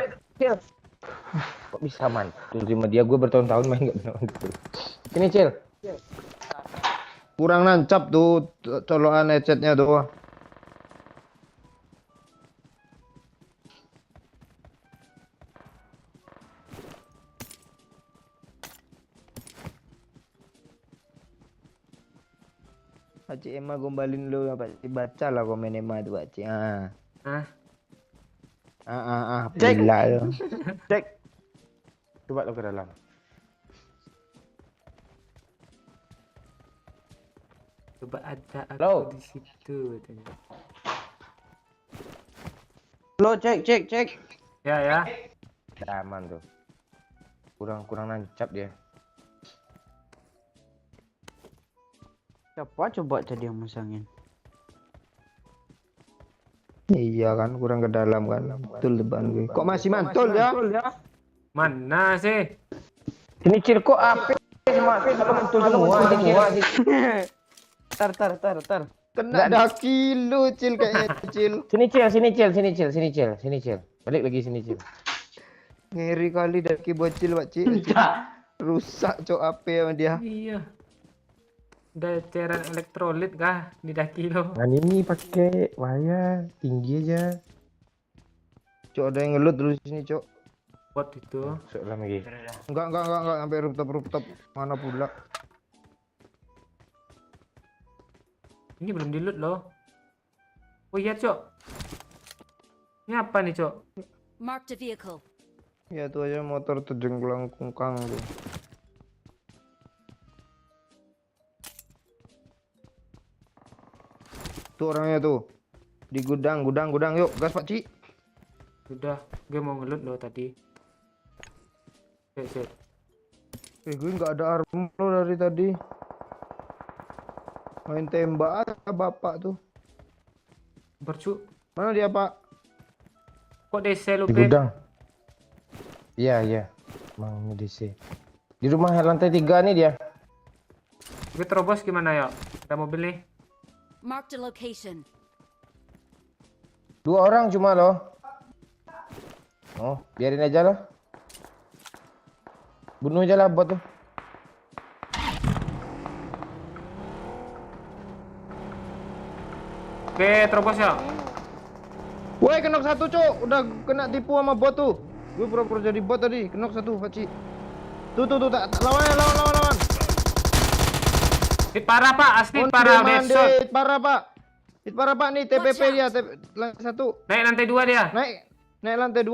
Speaker 3: Kok bisa mantul sama dia, gue bertahun-tahun main nggak pernah mantul. Sini Cil.
Speaker 5: Kurang nancap tuh colokan headsetnya tuh. Pakcik Emma gombalin lu Pakcik, baca lah komen Emma tuh Pakcik.
Speaker 1: Hah?
Speaker 5: Cek lah lu.
Speaker 3: Cek. Coba lo ke dalam.
Speaker 1: Coba ada aku
Speaker 3: Halo?
Speaker 1: di situ katanya.
Speaker 6: Lo cek.
Speaker 1: Ya.
Speaker 3: Aman tuh. Kurang nancap dia.
Speaker 6: Siapa coba tadi yang masangin?
Speaker 5: Iya kan kurang ke dalam kan. Betul depan gue. Kok masih mantul ya?
Speaker 1: Mana sih?
Speaker 3: Sini Cil kok apa? Sama mantul semua.
Speaker 6: Tar.
Speaker 5: Kena daki lu, Cil, kayaknya, Cil.
Speaker 3: Sini Cil, sini Cil, sini Cil, sini Cil, sini Cil. Balik lagi sini Cil.
Speaker 5: Ngeri kali daki bocil, Pak Cik. Rusak, Cok, AP sama dia.
Speaker 1: Iya. Udah cairan elektrolit kah di daki lo?
Speaker 3: Nah ini pakai wayar tinggi aja.
Speaker 5: Cok, ada yang ngelut dulu sini, Cok.
Speaker 1: Bot itu.
Speaker 3: Soalnya lagi.
Speaker 5: Enggak, sampai rooftop. Mana pula?
Speaker 1: Ini belum di loot loh. Oh iya, Cok. Ini apa nih, Cok?
Speaker 4: Marked a vehicle.
Speaker 5: Ya tuh aja motor terjengklang kungkang tuh. Tuh orangnya tuh. Di gudang. Yuk, gas Pak Cik.
Speaker 1: Udah, gue mau ngelut loh tadi. Set.
Speaker 5: Gue nggak ada armor dari tadi. Main tembak aja bapak tuh.
Speaker 1: Bercu.
Speaker 5: Mana dia, Pak?
Speaker 1: Kok DC lu,
Speaker 3: Di
Speaker 1: Beb?
Speaker 3: gudang. Iya. Mang ini DC. Di rumah lantai 3 nih dia.
Speaker 1: Gue terobos gimana ya? Ada mobil nih.
Speaker 4: Marked a location.
Speaker 3: 2 orang cuma loh. Oh, biarin aja loh. Bunuh aja lah bot tuh.
Speaker 1: Oke, terobos ya.
Speaker 5: Woi, kenok satu, Cok. Udah kena tipu sama bot tuh. Gue pura-pura jadi bot tadi. Kenok satu, Pak Cik. Tuh, tak lawan.
Speaker 1: Hit parah, Pak. Asli
Speaker 5: On
Speaker 1: parah,
Speaker 5: demand,
Speaker 1: Bedshot.
Speaker 5: hit parah, Pak. Hit parah, Pak. Nih, TPP
Speaker 4: Watch
Speaker 5: dia. Lantai 1.
Speaker 1: Naik lantai 2 dia.
Speaker 5: Naik lantai 2.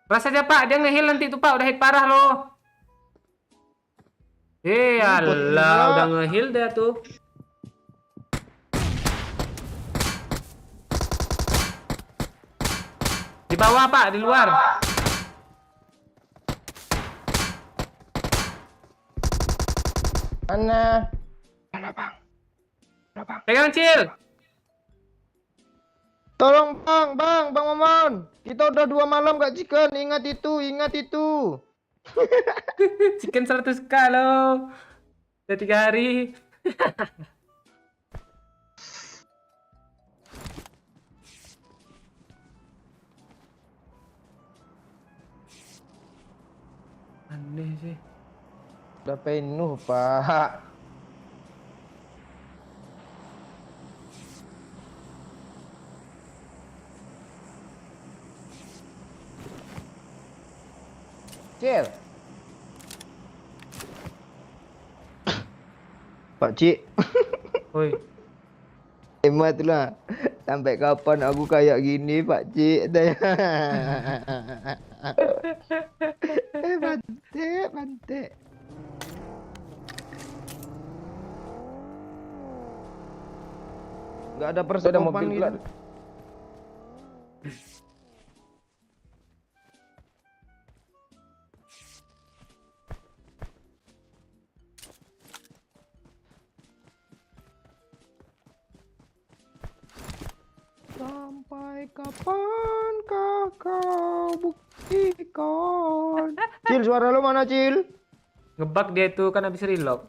Speaker 1: Rasa dia, Pak. Dia nge-heal nanti tuh, Pak. Udah hit parah loh. Alah, udah nge-heal dia tuh. Di bawah, Pak. Di luar.
Speaker 3: Mana?
Speaker 1: Pegang, Cil.
Speaker 5: Tolong, Bang Momon. Kita udah 2 malam gak chicken. Ingat itu.
Speaker 1: Chicken 100k loh. Udah 3 hari. Aneh sih.
Speaker 3: Udah penuh, Pak. Cil.
Speaker 5: Pak Cik.
Speaker 1: Woi.
Speaker 5: Hemat lah. Sampai kapan aku kayak gini, Pak Cik? Bante. Gak ada
Speaker 3: Ada
Speaker 5: persiapan
Speaker 3: mobil
Speaker 5: gitu.
Speaker 3: pula.
Speaker 5: Sampai kapankah kau buktikan? Cil, suara lu mana, Cil?
Speaker 1: Ngebug dia itu kan habis reload.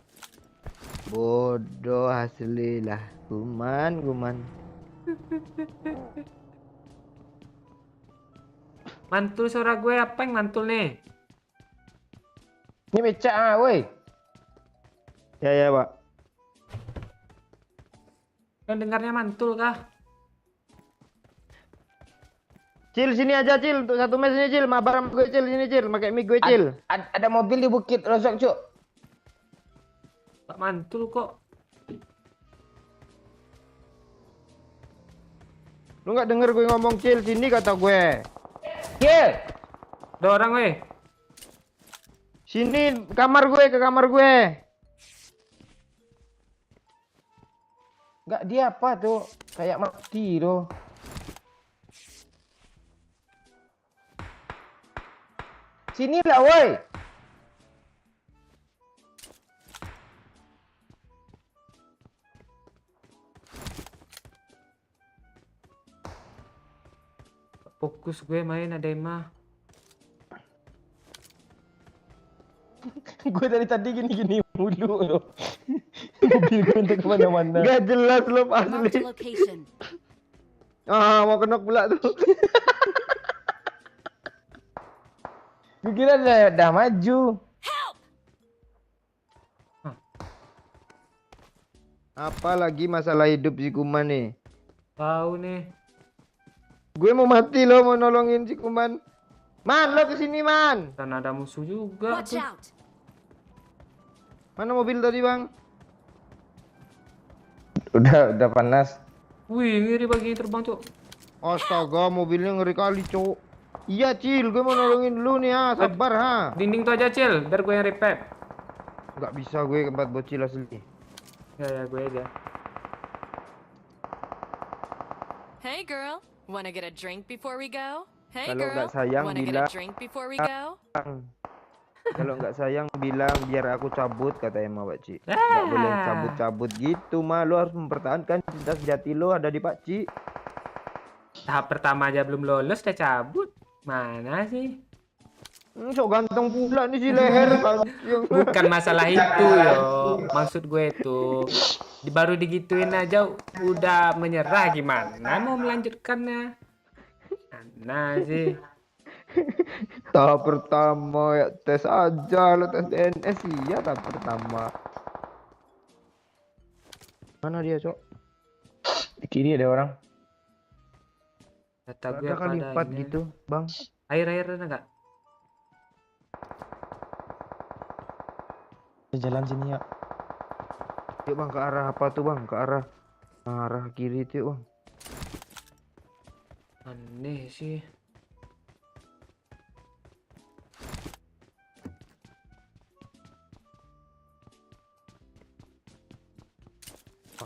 Speaker 5: Bodoh asli lah. Guman.
Speaker 1: Mantul suara gue, apa yang mantul nih?
Speaker 3: Ini becak woi.
Speaker 5: Ya, Pak.
Speaker 1: Kan dengarnya mantul kah?
Speaker 5: Cil, sini aja, Cil. Untuk 1 match ini, Cil. Mabar sama gue, Cil. Sini, Cil. Pakai mic gue, Cil.
Speaker 3: Ada mobil di Bukit Rozok, Cuk.
Speaker 1: Tak mantul kok.
Speaker 5: Lu nggak denger gue ngomong, Cil? Sini kata gue.
Speaker 3: Cil.
Speaker 1: Ada orang weh.
Speaker 5: Sini ke kamar gue.
Speaker 3: Enggak, dia apa tuh? Kayak mati tuh. Sinilah, woi.
Speaker 1: Fokus gue main ada Emma.
Speaker 3: Gue dari tadi gini-gini mulu loh. mobil gue untuk kemana-mana.
Speaker 5: Gak jelas lo
Speaker 4: Marked a
Speaker 5: asli.
Speaker 4: location.
Speaker 5: Ah, mau kenok pula tuh.
Speaker 3: Gue kira udah maju.
Speaker 5: Apalagi masalah hidup si Kuman nih.
Speaker 1: Tahu nih.
Speaker 5: Gue mau mati lo, mau nolongin si Kuman. Man, lo kesini man.
Speaker 1: Dan ada musuh juga
Speaker 4: Watch
Speaker 1: tuh.
Speaker 4: out.
Speaker 5: Mana mobil tadi bang?
Speaker 3: Udah panas.
Speaker 1: Wih, ngiri bagian terbang, Cok.
Speaker 5: Astaga, mobilnya ngeri kali cowok. Iya Cil, gue mau nolongin lu nih ha, sabar ha.
Speaker 1: Dinding tuh aja, Cil. Biar gue yang repair.
Speaker 5: Gak bisa gue tempat bocil asli.
Speaker 1: Ya, gue aja.
Speaker 7: Hey girl, wanna get a drink before we go? Hey
Speaker 5: Kalau
Speaker 7: girl,
Speaker 5: nggak sayang,
Speaker 7: wanna get a
Speaker 5: bilang.
Speaker 7: drink before we go?
Speaker 5: Kalau nggak sayang bilang biar aku cabut kata Emma Pak Ci. Nggak boleh cabut-cabut gitu mah, lu harus mempertahankan cinta sejati lo ada di Pak Ci.
Speaker 1: Tahap pertama aja belum lolos, udah cabut. Mana sih?
Speaker 5: Sok ganteng pula nih si leher.
Speaker 1: Bukan masalah itu, yo. Maksud gue tuh, baru digituin aja udah menyerah gimana mau melanjutkannya? Mana sih?
Speaker 5: Tahap pertama ya tes aja lo, tes DNS iya tahap pertama. Mana dia Cok?
Speaker 3: Di kiri ada orang.
Speaker 1: Kata gue
Speaker 5: Ada kali
Speaker 1: pada
Speaker 5: 4
Speaker 1: ini.
Speaker 5: gitu bang.
Speaker 1: Air ada nggak?
Speaker 3: Jalan sini ya.
Speaker 5: Yuk bang, ke arah apa tuh bang? Ke arah kiri itu bang.
Speaker 1: Aneh sih.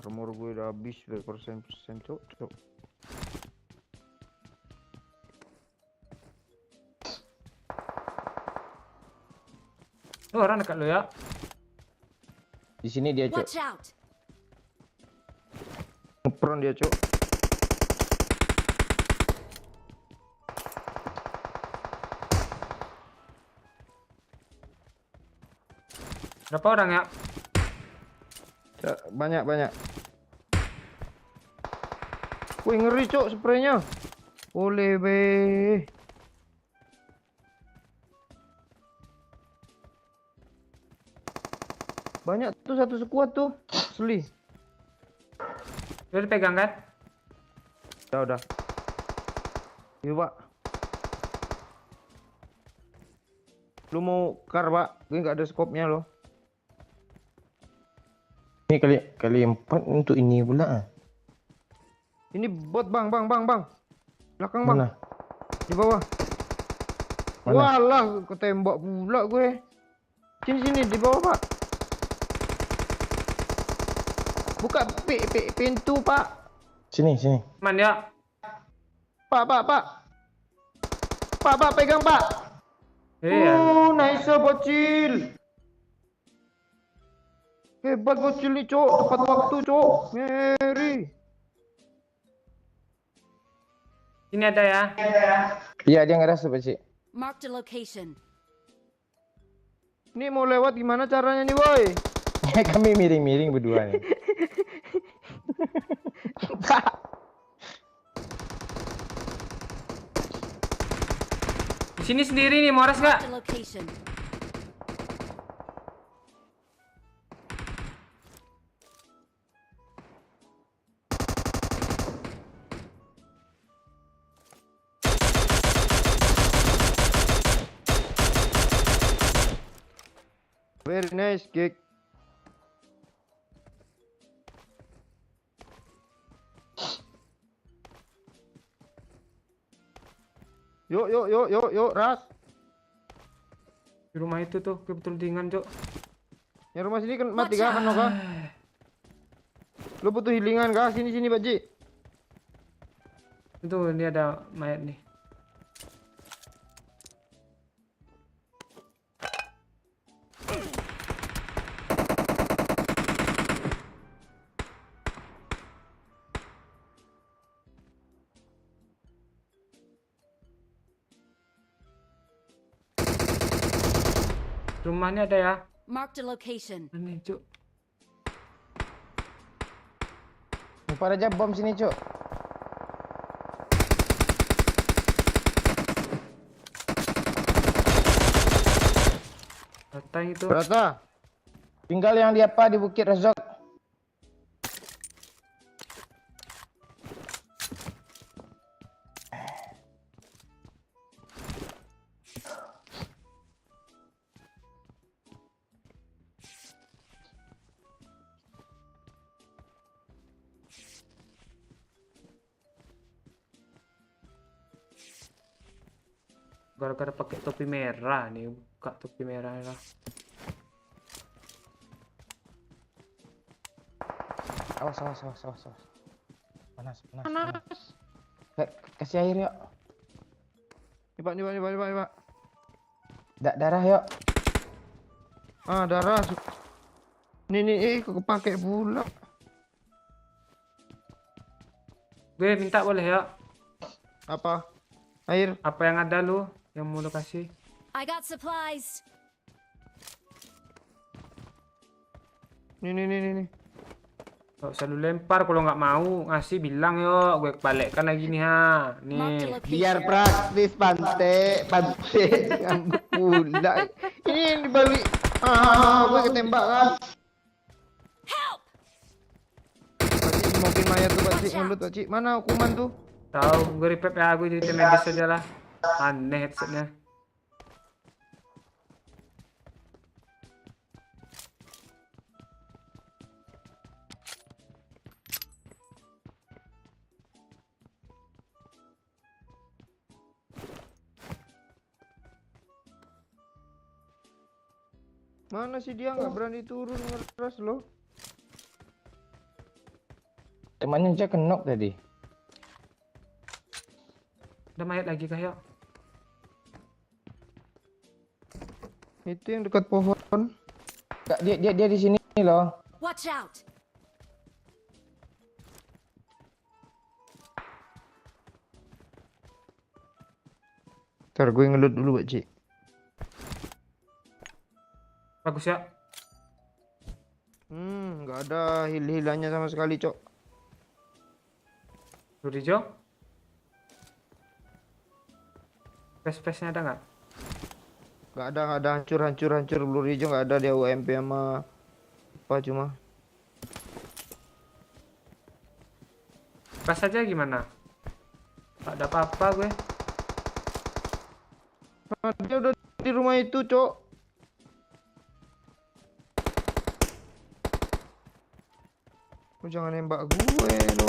Speaker 5: Armor gue udah habis berpersen Cok.
Speaker 1: Lu orang dekat lu ya?
Speaker 3: Di sini dia, Cok.
Speaker 4: Watch out.
Speaker 5: Ngepron dia Cok.
Speaker 1: Berapa orang ya?
Speaker 5: Banyak. Wih ngeri Cok spraynya. Oleh be. Banyak tuh, satu sekuat tuh. Asli.
Speaker 1: Lu pegang kan?
Speaker 5: Udah. Yuk Pak. Lu mau kar Pak? Gue nggak ada skopnya loh.
Speaker 3: Ini kali 4 untuk ini pula.
Speaker 5: Ini bot bang. Belakang bang.
Speaker 3: Mana?
Speaker 5: Di bawah.
Speaker 3: Mana?
Speaker 5: Walah, ketembak pula gue. Sini di bawah Pak. Buka pintu Pak.
Speaker 3: Sini.
Speaker 1: Man ya?
Speaker 5: Pak. Pak pegang Pak.
Speaker 1: Iya.
Speaker 5: Nice bocil. Hebat bocil nih Cok, tepat waktu Cok. Ngeri.
Speaker 1: Ini ada ya?
Speaker 3: Iya, dia ngeras tuh, Pak Cik.
Speaker 4: Marked a location.
Speaker 5: Ini mau lewat gimana caranya nih boy?
Speaker 3: Kami miring-miring berdua nih.
Speaker 1: Di sini sendiri nih, Moras nggak?
Speaker 4: Marked a location.
Speaker 5: Very nice kick. Yuk, Ras.
Speaker 1: Di rumah itu tuh, kebetul dingan, Cok.
Speaker 5: Yang rumah sini kan mati kah? Kan kah? Lu butuh healingan kah? Sini Pak Ji.
Speaker 1: Itu ini ada mayat nih. Rumahnya ada ya?
Speaker 4: Marked a location.
Speaker 1: Aneh, Cok.
Speaker 3: Lempar aja bom sini, Cuk.
Speaker 1: Datang itu.
Speaker 5: Berata.
Speaker 3: Tinggal yang di apa di Bukit Razak.
Speaker 1: Gara-gara pakai topi merah nih, buka topi merah lah.
Speaker 3: Awas. Panas. Kasih air yuk.
Speaker 5: Pak.
Speaker 3: Darah yuk.
Speaker 5: Ah, darah. Nih, kok kepake pula.
Speaker 1: Gue minta boleh ya?
Speaker 5: Apa? Air.
Speaker 1: Apa yang ada lu yang mau lu kasih?
Speaker 4: I got supplies.
Speaker 5: Nih.
Speaker 1: Gak usah lu lempar, kalau nggak mau ngasih bilang yuk, gue balikkan lagi nih ha.
Speaker 4: Marked a
Speaker 1: Nih.
Speaker 4: location.
Speaker 5: Biar praktis Pante ngambek pula. Ini yang dibalik. Gue ketembak kan. Pakcik, mungkin mayat tuh Pakcik, ngelut Pakcik. Mana hukuman tuh?
Speaker 1: Tahu, gue repair ya, gue jadi tim medis aja lah. Aneh headsetnya.
Speaker 5: Mana sih dia nggak berani turun ngeras loh.
Speaker 3: Temannya aja kenok tadi.
Speaker 1: Ada mayat lagi kah yuk?
Speaker 5: Itu yang dekat pohon.
Speaker 3: Kak, dia di sini loh.
Speaker 4: Watch out.
Speaker 5: Ntar gue ngelut dulu Pakcik.
Speaker 1: Bagus ya.
Speaker 5: Nggak ada hil-hilannya sama sekali, Cok.
Speaker 1: Peluru hijau. Space-nya ada nggak?
Speaker 5: Nggak ada hancur peluru hijau nggak ada, dia UMP sama apa cuma.
Speaker 1: Pas aja gimana? Tak ada apa-apa gue.
Speaker 5: Dia udah di rumah itu, Cok. Lu jangan nembak gue lo.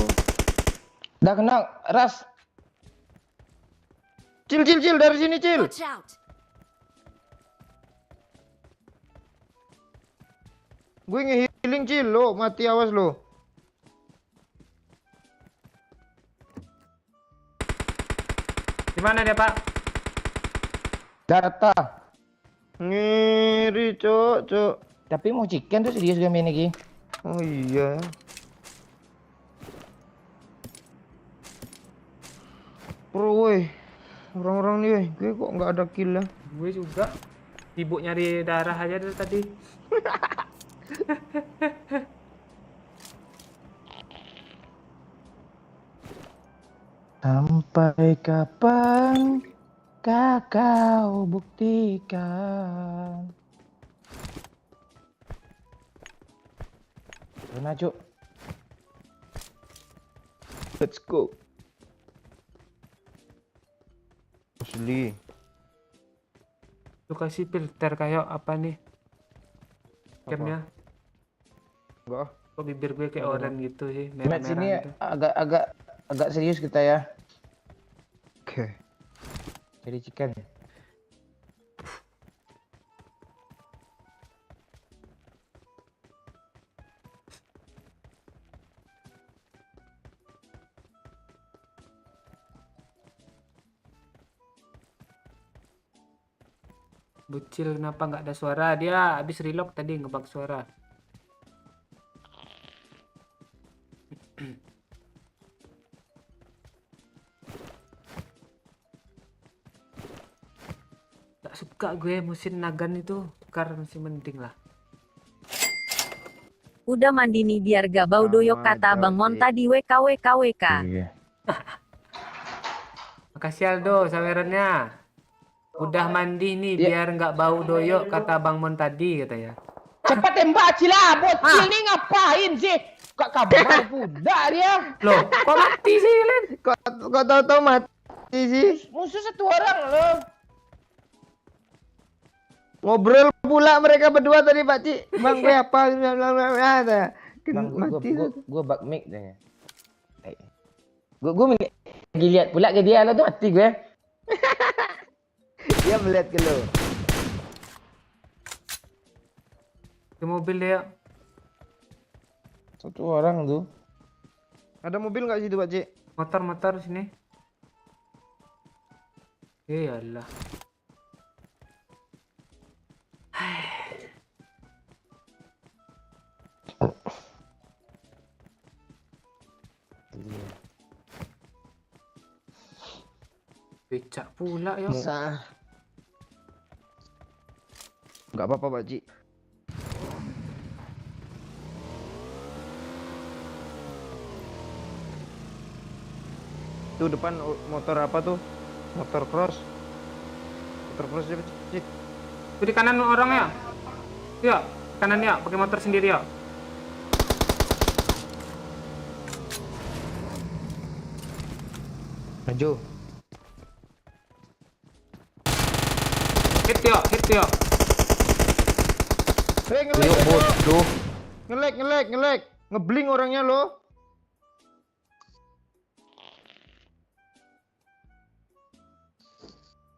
Speaker 3: Udah kenal, Ras.
Speaker 5: Cil dari sini, Cil.
Speaker 4: Watch out.
Speaker 5: Gue ngehealing, Cil. Lo mati, awas lo.
Speaker 1: Di mana dia, Pak?
Speaker 3: Data.
Speaker 5: Ngiri, Cok.
Speaker 3: Tapi mau chicken tuh serius gue main lagi.
Speaker 5: Oh iya. Pro woi. Orang-orang nih, woi. Gue kok nggak ada kill ya.
Speaker 1: Gue juga sibuk nyari darah aja dari tadi.
Speaker 3: Sampai kapan kau buktikan? Mana, Cuk?
Speaker 5: Let's go. Asli.
Speaker 1: Lu kasih filter kayak apa nih? Camnya.
Speaker 5: Enggak.
Speaker 1: Kok bibir gue kayak oranye gitu sih,
Speaker 3: Match ini
Speaker 1: merah-merah gitu.
Speaker 3: agak serius kita ya.
Speaker 5: Oke.
Speaker 3: Jadi chicken.
Speaker 1: Bucil kenapa nggak ada suara? Dia habis reload tadi ngebug suara. Gak suka gue musim nagan itu, kar masih mending lah.
Speaker 8: Udah mandi nih biar gak bau doyok kata
Speaker 5: Sama
Speaker 8: Bang
Speaker 5: aja,
Speaker 8: Monta di WKWKWK.
Speaker 3: Iya.
Speaker 1: Makasih Aldo sawerannya. Udah mandi nih
Speaker 3: Iya.
Speaker 1: biar nggak bau doyok kata Bang Mon tadi katanya.
Speaker 6: Cepat tembak Cila, bocil nih ngapain sih? Kok kabar budak dia?
Speaker 1: Loh, kok mati sih Len?
Speaker 5: Kok tahu-tahu mati sih?
Speaker 6: Musuh satu orang loh.
Speaker 5: Ngobrol pula mereka berdua tadi Pak Cik. Bang gue apa? Ada.
Speaker 3: Bang,
Speaker 5: Mati.
Speaker 3: gua bug mic dah. Gua lagi lihat pula ke dia lah tuh mati gue.
Speaker 5: Dia melihat ke lo.
Speaker 1: Ke mobil dia.
Speaker 3: Satu orang tuh.
Speaker 5: Ada mobil nggak situ Pak Cik?
Speaker 1: Motor sini. Allah. Becak pula ya.
Speaker 5: Nggak apa-apa Pak Cik. Tuh depan motor apa tuh? Motor cross. Motor cross dia Pak Cik.
Speaker 1: Tuh di kanan orang ya. Ya, kanan ya, pakai motor sendiri ya.
Speaker 5: Maju.
Speaker 1: Hit ya.
Speaker 5: Ngelek. Bodoh. Ngelek. Ngebling orangnya lo.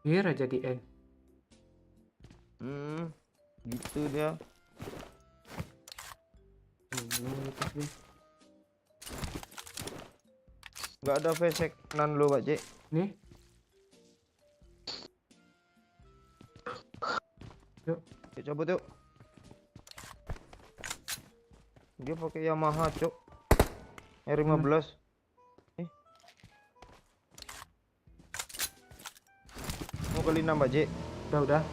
Speaker 1: Biar aja di end.
Speaker 5: Gitu dia. Nggak ada face kanan lo Pak Cik.
Speaker 1: Nih. Yuk.
Speaker 5: Yuk cabut yuk. Dia pakai Yamaha cok. R15. Mau kali 6 Pak Cik.
Speaker 1: Udah.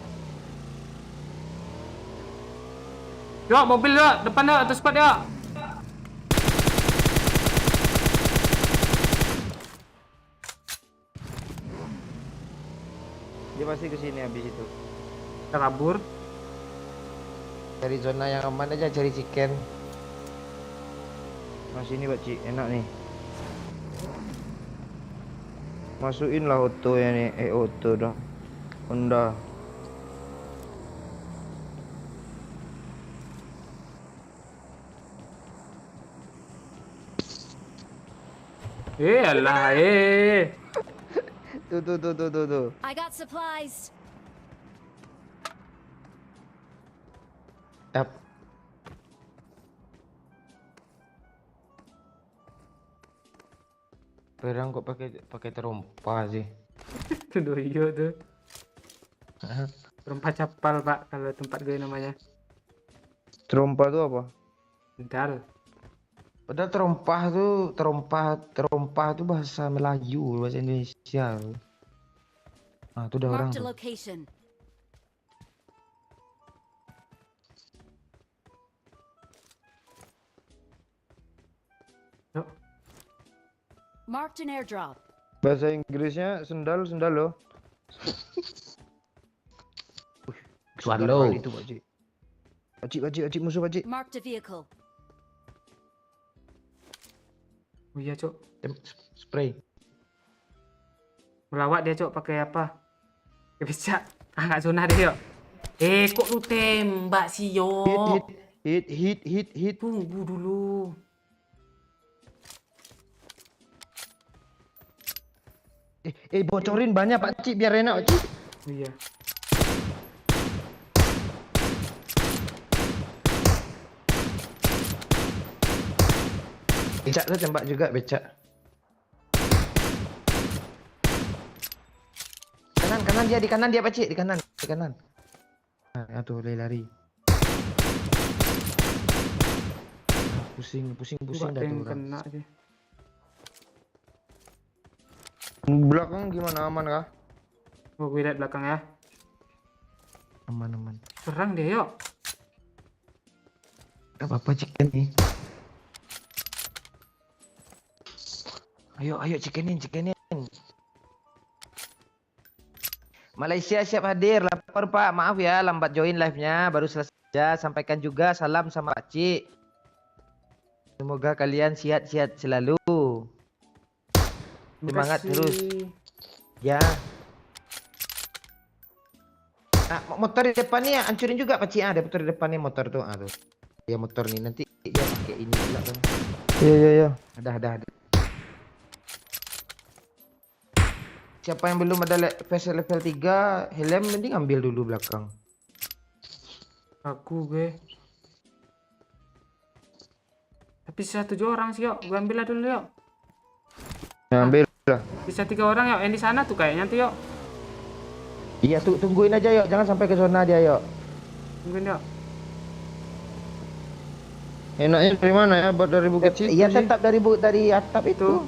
Speaker 1: Yuk, mobil yuk, depan yuk, atas spot yuk.
Speaker 5: Dia pasti kesini habis itu.
Speaker 1: Kita kabur.
Speaker 3: Cari zona yang aman aja, cari chicken.
Speaker 5: Nah sini Pak Cik, enak nih. Masukin lah auto ya nih, auto dah. Honda.
Speaker 1: Alah,
Speaker 5: Tuh.
Speaker 4: I got supplies.
Speaker 3: Tap. Perang kok pakai terompa sih.
Speaker 1: Itu doyo tuh. Perempat capal Pak, kalau tempat gue namanya.
Speaker 5: Trompa tuh apa?
Speaker 1: Bentar.
Speaker 3: Padahal terompah tuh bahasa Melayu, bahasa Indonesia. Nah, itu udah orang
Speaker 4: Marked a
Speaker 3: tuh.
Speaker 4: location.
Speaker 1: Yuk.
Speaker 4: Marked an airdrop.
Speaker 5: Bahasa Inggrisnya sendal loh.
Speaker 3: Swallow.
Speaker 5: Itu Pak Cik. Pak Cik musuh Pak Cik.
Speaker 4: Marked a vehicle.
Speaker 1: Oh iya, Cok.
Speaker 3: Spray.
Speaker 1: Melawak dia, Cok, pakai apa? Pakai becak. Enggak zona dia, Yuk. Kok lu tembak sih, yo?
Speaker 5: Hit.
Speaker 1: Tunggu dulu.
Speaker 5: Bocorin banyak Pak Cik biar enak Pak Cik.
Speaker 1: Oh iya.
Speaker 3: Becak tuh tembak juga becak. Kanan dia, di kanan dia Pak Cik, di kanan. Nah, tuh lari. Nah, pusing
Speaker 1: Gua
Speaker 3: dah
Speaker 1: yang
Speaker 3: tuh orang.
Speaker 1: kena aja.
Speaker 5: Belakang gimana aman kah?
Speaker 1: Oh, gue lihat belakang ya.
Speaker 3: Aman.
Speaker 1: Serang dia, yuk.
Speaker 5: Gak apa-apa chicken nih. Ayo chickenin. Malaysia siap hadir. Lapor Pak, maaf ya lambat join live-nya, baru selesai. Sampaikan juga salam sama Pak Cik. Semoga kalian sehat-sehat selalu. Semangat
Speaker 1: Makasih.
Speaker 5: terus. Ya. Nah, motor di depan nih hancurin juga Pak Cik. Ada motor di depan nih motor tuh. Tuh. Ya motor nih nanti ya pakai ini pula kan. Iya. Ada. Siapa yang belum ada versi level 3 helm mending ambil dulu belakang.
Speaker 1: Aku gue. Tapi sisa 7 orang sih, yuk. Gue ambil lah dulu, yuk.
Speaker 5: Ambil lah.
Speaker 1: Sisa 3 orang, yuk. Yang di sana tuh kayaknya tuh, yuk.
Speaker 5: Iya tuh tungguin aja yuk, jangan sampai ke zona dia yuk.
Speaker 1: Tungguin, yuk.
Speaker 3: Enaknya dari mana ya? Buat dari Bukit Situ
Speaker 5: Iya
Speaker 3: sih.
Speaker 5: tetap dari atap itu.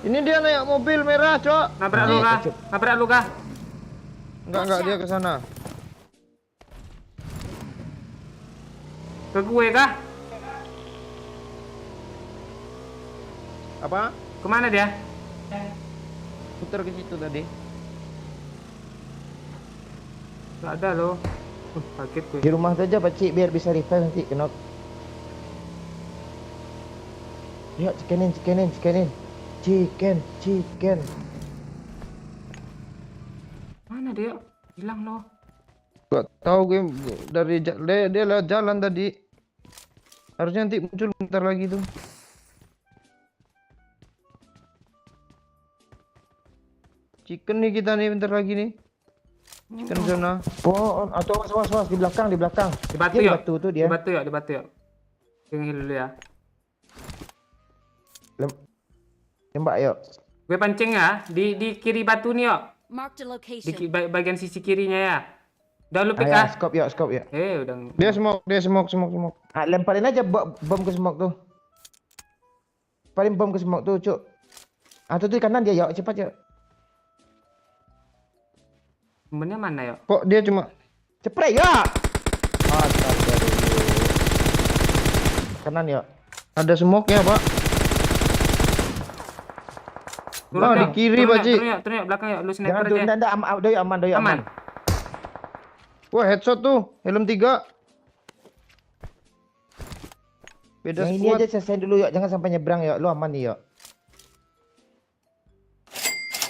Speaker 3: Ini dia naik mobil merah, Cok.
Speaker 1: Nabrak lu kah? Nabrak lu kah?
Speaker 3: Enggak dia ke sana.
Speaker 1: Ke gue kah?
Speaker 3: Apa?
Speaker 1: Kemana dia?
Speaker 3: Putar ke situ tadi.
Speaker 1: Gak ada loh. Kaget gue.
Speaker 5: Di rumah saja Pak Cik biar bisa revive nanti kena. Yuk chickenin. Chicken.
Speaker 1: Mana dia? Hilang loh.
Speaker 3: Gak tahu gue dari dia lewat jalan tadi. Harusnya nanti muncul bentar lagi tuh. Chicken nih kita nih bentar lagi nih. Chicken zona.
Speaker 5: Oh, atau awas di belakang.
Speaker 1: Di batu,
Speaker 5: Dia di
Speaker 1: yuk.
Speaker 5: batu tuh dia.
Speaker 1: Di batu, yuk. Tinggal dulu ya.
Speaker 5: Tembak yuk.
Speaker 1: Gue pancing ya. Di kiri batu nih, yuk.
Speaker 4: Marked a
Speaker 1: Di
Speaker 4: location.
Speaker 1: bagian sisi kirinya ya. Udah lu pick
Speaker 5: Ayo,
Speaker 1: ah.
Speaker 5: scope yuk.
Speaker 1: Udah.
Speaker 3: Dia smoke.
Speaker 5: Ah, lemparin aja bom ke smoke tuh. Lemparin bom ke smoke tuh, Cuk. Tuh di kanan dia yuk, cepat yuk.
Speaker 1: Temennya mana, yuk?
Speaker 3: Kok dia cuma
Speaker 5: Spray ya. Kanan yuk.
Speaker 3: ada smoke-nya, Pak?
Speaker 1: Turun,
Speaker 3: di
Speaker 1: yuk.
Speaker 3: kiri,
Speaker 1: Turun,
Speaker 3: Pak
Speaker 1: yuk.
Speaker 3: Cik.
Speaker 1: Turun, yuk. Belakang, yuk. Lu
Speaker 5: Jangan
Speaker 1: sniper
Speaker 5: turun,
Speaker 1: aja.
Speaker 5: enggak, aman.
Speaker 1: Aman.
Speaker 3: Wah, headshot tuh. Helm 3. Beda
Speaker 5: Yang ini
Speaker 3: squad.
Speaker 5: aja selesai dulu yuk, jangan sampai nyebrang yuk. Lu aman nih yuk.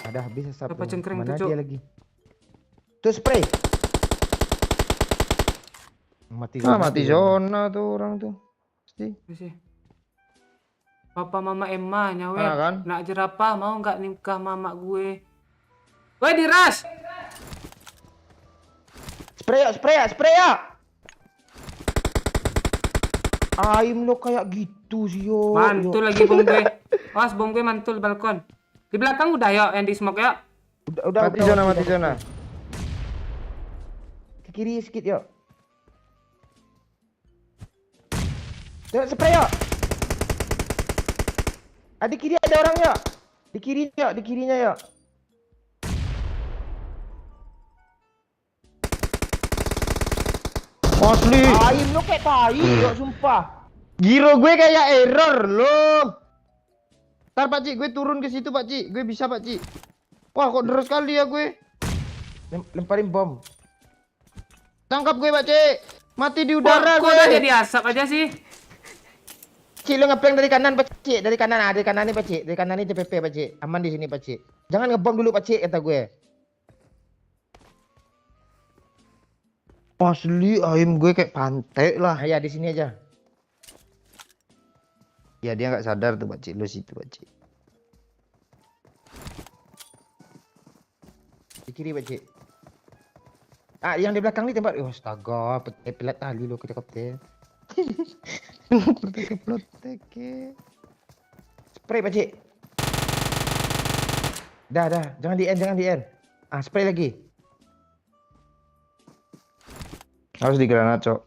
Speaker 5: Ada habis asap.
Speaker 1: Apa
Speaker 5: tuh.
Speaker 1: cengkring
Speaker 5: Mana
Speaker 1: tuh, Cuk?
Speaker 5: dia lagi? Tuh spray.
Speaker 3: Mati zona tuh orang tuh. Pasti.
Speaker 1: Sih. Papa mama Emma nyawe.
Speaker 3: Ah, kan?
Speaker 1: Nak jerapah mau nggak nikah mama gue? Woi diras.
Speaker 5: Spray ya. Aim lo kayak gitu sih yo.
Speaker 1: Mantul lagi bom gue. Awas bom gue mantul balkon. Di belakang udah yuk yang di smoke yuk.
Speaker 5: Udah.
Speaker 3: Mati zona.
Speaker 5: Ke kiri sedikit yuk. Jangan spray yuk. Di kiri ada orang yuk. Di kirinya yuk.
Speaker 3: Asli.
Speaker 5: Aim lo kayak tai yuk sumpah.
Speaker 3: Giro gue kayak error loh. Ntar Pak Cik, gue turun ke situ Pak Cik. Gue bisa Pak Cik. Wah kok deres kali ya gue.
Speaker 5: Lemparin bom.
Speaker 3: Tangkap gue Pak Cik. Mati di udara
Speaker 1: Kok
Speaker 3: gue.
Speaker 1: udah jadi asap aja sih?
Speaker 5: Cik lo ngeprank dari kanan Pak Cik. Dari kanan nih Pak Cik. Dari kanan ini TPP Pak Cik. Aman di sini Pak Cik. Jangan ngebom dulu Pak Cik kata gue.
Speaker 3: Asli aim gue kayak pantai lah.
Speaker 5: Ya di sini aja.
Speaker 3: Ya dia nggak sadar tuh Pak Cik. Lu situ Pak Cik.
Speaker 5: Di kiri Pak Cik. Yang di belakang nih tembak. Oh astaga, pelat tali lo ketek.
Speaker 3: Keploteke.
Speaker 5: Spray Pak Cik. Dah. Jangan di end. Spray lagi.
Speaker 3: Harus di granat, Cok.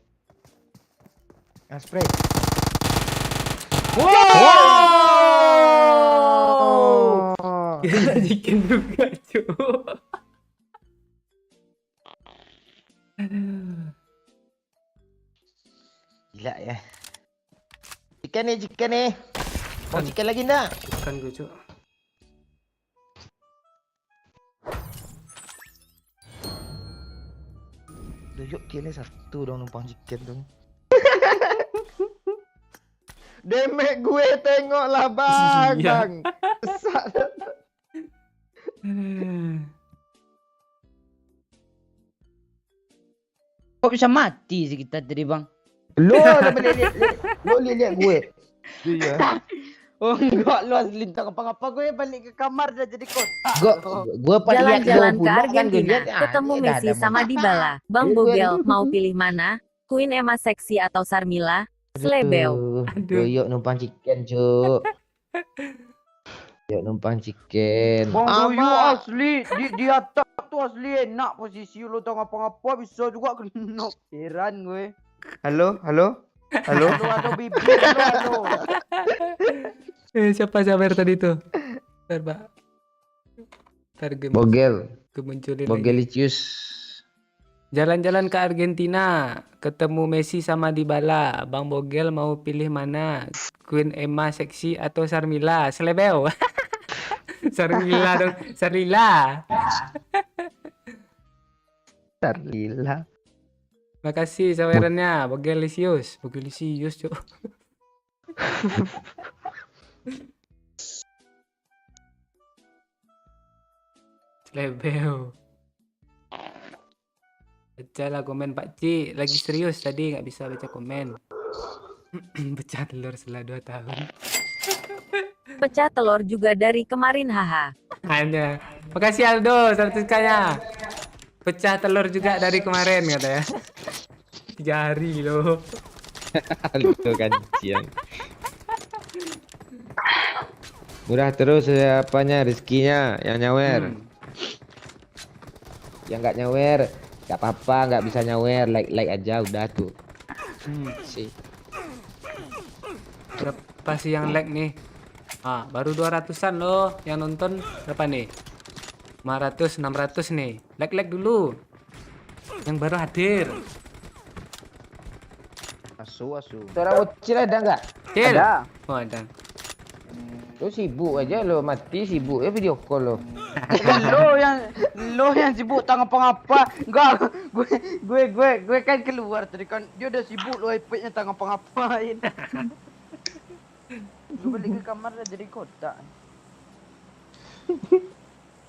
Speaker 5: Spray.
Speaker 1: Wow. Kita bikin juga cuy.
Speaker 5: Gila ya. Chicken nih. Mau chicken lagi enggak?
Speaker 1: Bukan gue, Cuk.
Speaker 5: Doyok kira satu dong numpang chicken dong.
Speaker 6: Demek gue tengoklah bang,
Speaker 1: Iya.
Speaker 6: bang. Besar.
Speaker 9: Kok bisa mati sih kita tadi bang?
Speaker 6: Lo dah lihat. Lo lihat gue. Iya.
Speaker 9: Oh enggak, lu asli tak apa-apa gue balik ke kamar dah jadi kotak.
Speaker 5: Gua
Speaker 8: Jalan-jalan ke
Speaker 5: pula kan
Speaker 8: Argentina, ketemu
Speaker 5: dah
Speaker 8: Messi
Speaker 5: ada
Speaker 8: sama Dybala. Bang
Speaker 5: Iya,
Speaker 8: Bogel
Speaker 5: aduh.
Speaker 8: mau pilih mana? Queen Emma seksi atau Sarmila? Slebeo.
Speaker 1: Aduh.
Speaker 5: Doyok numpang chicken, Cuk. Doyok numpang chicken.
Speaker 9: Bang
Speaker 6: Ama.
Speaker 9: Doyo asli di atas tu asli enak posisi lu tak ngapa-ngapa bisa juga kena. Heran gue.
Speaker 6: Halo.
Speaker 9: Lu ada bibir lu.
Speaker 1: Siapa sabar tadi tuh? Ntar, Pak. Ntar gue munculin lagi.
Speaker 5: Bogelicius.
Speaker 1: Jalan-jalan ke Argentina, ketemu Messi sama Dybala. Bang Bogel mau pilih mana? Queen Emma seksi atau Sarmila? Slebeo. Sarmila dong, Sarmila.
Speaker 6: Tarlila.
Speaker 1: Makasih sawerannya, Bogelicius, Cuk. Slebeo. Bacalah komen Pak Ci, lagi serius tadi nggak bisa baca komen. Pecah telur setelah 2 tahun.
Speaker 8: Pecah telur juga dari kemarin haha.
Speaker 1: Hanya. Makasih Aldo, 100k-nya. Pecah telur juga dari kemarin katanya. 3 hari loh.
Speaker 3: Aldo kan siang. Murah terus apanya rezekinya yang nyawer. Yang nggak nyawer nggak apa-apa, nggak bisa nyawer, like aja udah tuh. Sih.
Speaker 1: Berapa sih yang like nih? Ah, baru 200-an loh yang nonton. Berapa nih? 500, 600 nih. Like dulu. Yang baru hadir.
Speaker 6: Asu.
Speaker 5: Suara bocil ada enggak?
Speaker 1: Cil.
Speaker 9: Ada.
Speaker 1: Oh, ada.
Speaker 5: Lu sibuk aja lo, mati sibuk ya video call lo.
Speaker 9: Lo yang sibuk tak ngapa-ngapa. Enggak, gue kan keluar tadi kan dia udah sibuk lo iPadnya tak ngapa-ngapain. Gue balik ke kamar dah jadi kotak.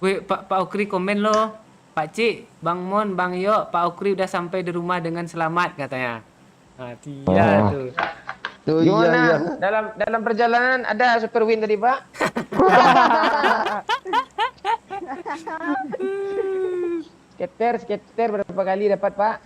Speaker 1: Wih, Pak Okri komen loh. Pak Cik, Bang Mon, Bang Yo, Pak Okri udah sampai di rumah dengan selamat katanya. Nah, dia tuh.
Speaker 6: Tuh
Speaker 5: Gimana?
Speaker 6: iya.
Speaker 5: Dalam perjalanan ada super win tadi, Pak? Skater berapa kali dapat, Pak?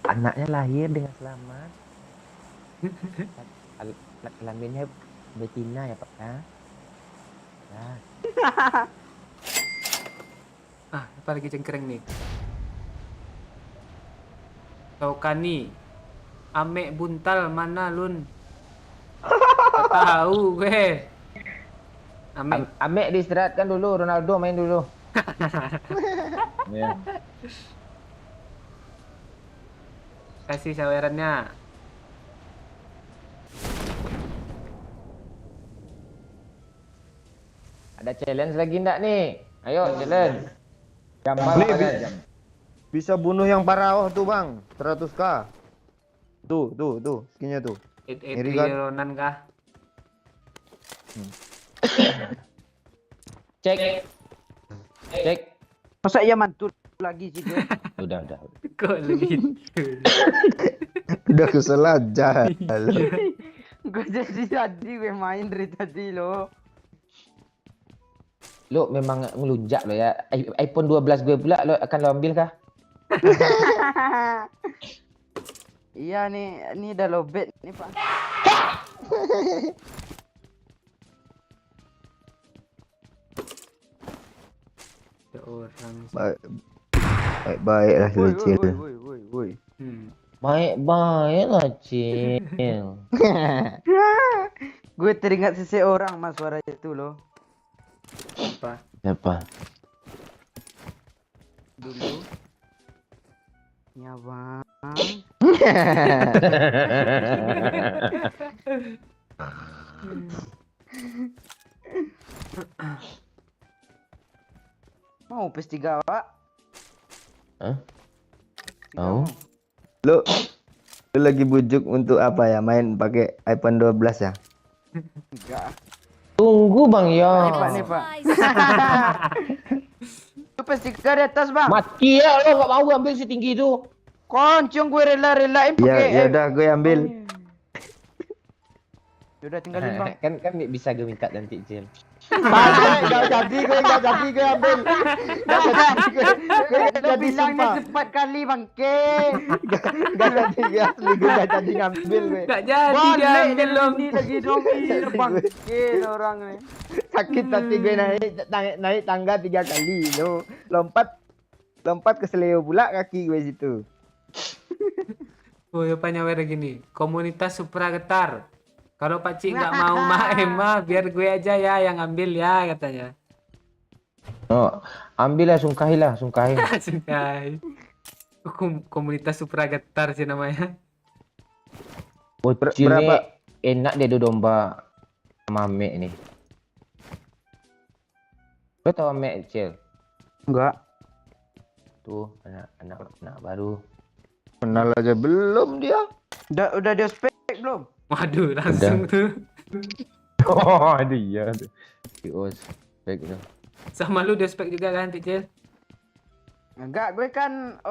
Speaker 5: Anaknya lahir dengan selamat. Kelaminnya betina ya, Pak? Ya? Nah.
Speaker 1: Ah, apa lagi cengkering nih? Taukani. Ame buntal mana lun? Tak tahu gue.
Speaker 5: Ame diistirahatkan dulu, Ronaldo main dulu.
Speaker 3: Ya.
Speaker 1: Kasih sawerannya.
Speaker 5: Ada challenge lagi enggak nih? Ayo challenge.
Speaker 3: Gampang
Speaker 6: Nih,
Speaker 3: aja.
Speaker 6: Bisa bunuh yang parah tuh bang. 100k. Tuh, skinnya tuh. Ngeri kan?
Speaker 1: Ronan kah?
Speaker 5: Cek.
Speaker 9: Masa iya mantul lagi sih gue.
Speaker 3: Udah.
Speaker 1: Kok begitu?
Speaker 6: Udah kesel aja.
Speaker 9: Gue jadi gue main dari tadi lo.
Speaker 5: Lo memang ngelunjak lo ya. iPhone 12 gue pula lo akan lo ambil kah?
Speaker 9: Iya nih, ini udah lobet nih Pak.
Speaker 1: Ada orang.
Speaker 6: Baik lah
Speaker 9: Woi,
Speaker 6: kecil.
Speaker 9: woi.
Speaker 1: Hmm.
Speaker 5: Baik lah, Cil.
Speaker 9: Gue teringat seseorang mas suara itu loh.
Speaker 1: Apa?
Speaker 3: Siapa?
Speaker 9: Dulu. Ya bang. Mau PS3 pak?
Speaker 3: Hah? Tahu?
Speaker 6: Lu lagi bujuk untuk apa ya? Main pakai iPhone 12 ya?
Speaker 9: Enggak.
Speaker 3: Tunggu bang ya.
Speaker 9: Nih, Pak.
Speaker 4: Supplies.
Speaker 9: Itu PS3 di atas bang.
Speaker 3: Mati ya lo nggak mau ambil setinggi itu.
Speaker 9: Koncong gue rela-relain
Speaker 6: Ya,
Speaker 9: pakai.
Speaker 6: ya udah gue ambil.
Speaker 9: Udah tinggalin bang.
Speaker 3: kan bisa gue minta nanti Cil.
Speaker 6: Enggak jadi gue ambil. Enggak
Speaker 9: Lo
Speaker 6: jadi
Speaker 9: bilangnya
Speaker 6: sumpah.
Speaker 9: 4 kali bangke.
Speaker 6: Enggak jadi gue asli gue enggak jadi ngambil gue.
Speaker 1: Gak jadi dia
Speaker 9: Balik
Speaker 1: ambil lo.
Speaker 9: ini lagi dong. Bangke orang nih.
Speaker 6: Sakit hati gue naik tangga 3 kali lo. Lompat ke seleo pula kaki gue situ.
Speaker 1: Oh, ya panyawer gini. Komunitas Supra Getar. Kalau Pak Cik nggak mau main mah, biar gue aja ya yang ambil ya katanya.
Speaker 3: Oh, ambil lah sungkahi.
Speaker 1: Sungkai. Komunitas Supra Getar sih namanya.
Speaker 3: Bocil
Speaker 6: Berapa?
Speaker 3: nih enak dia adu domba sama Mek nih. Lo tau Mek Cil?
Speaker 9: Enggak.
Speaker 3: Tuh anak baru.
Speaker 6: Kenal aja belum dia.
Speaker 9: Udah dia spek belum?
Speaker 1: Waduh, langsung tuh.
Speaker 3: Oh dia tuh. Dios baik tuh.
Speaker 1: Sama lu udah spek juga kan, Cil?
Speaker 9: Enggak, gue kan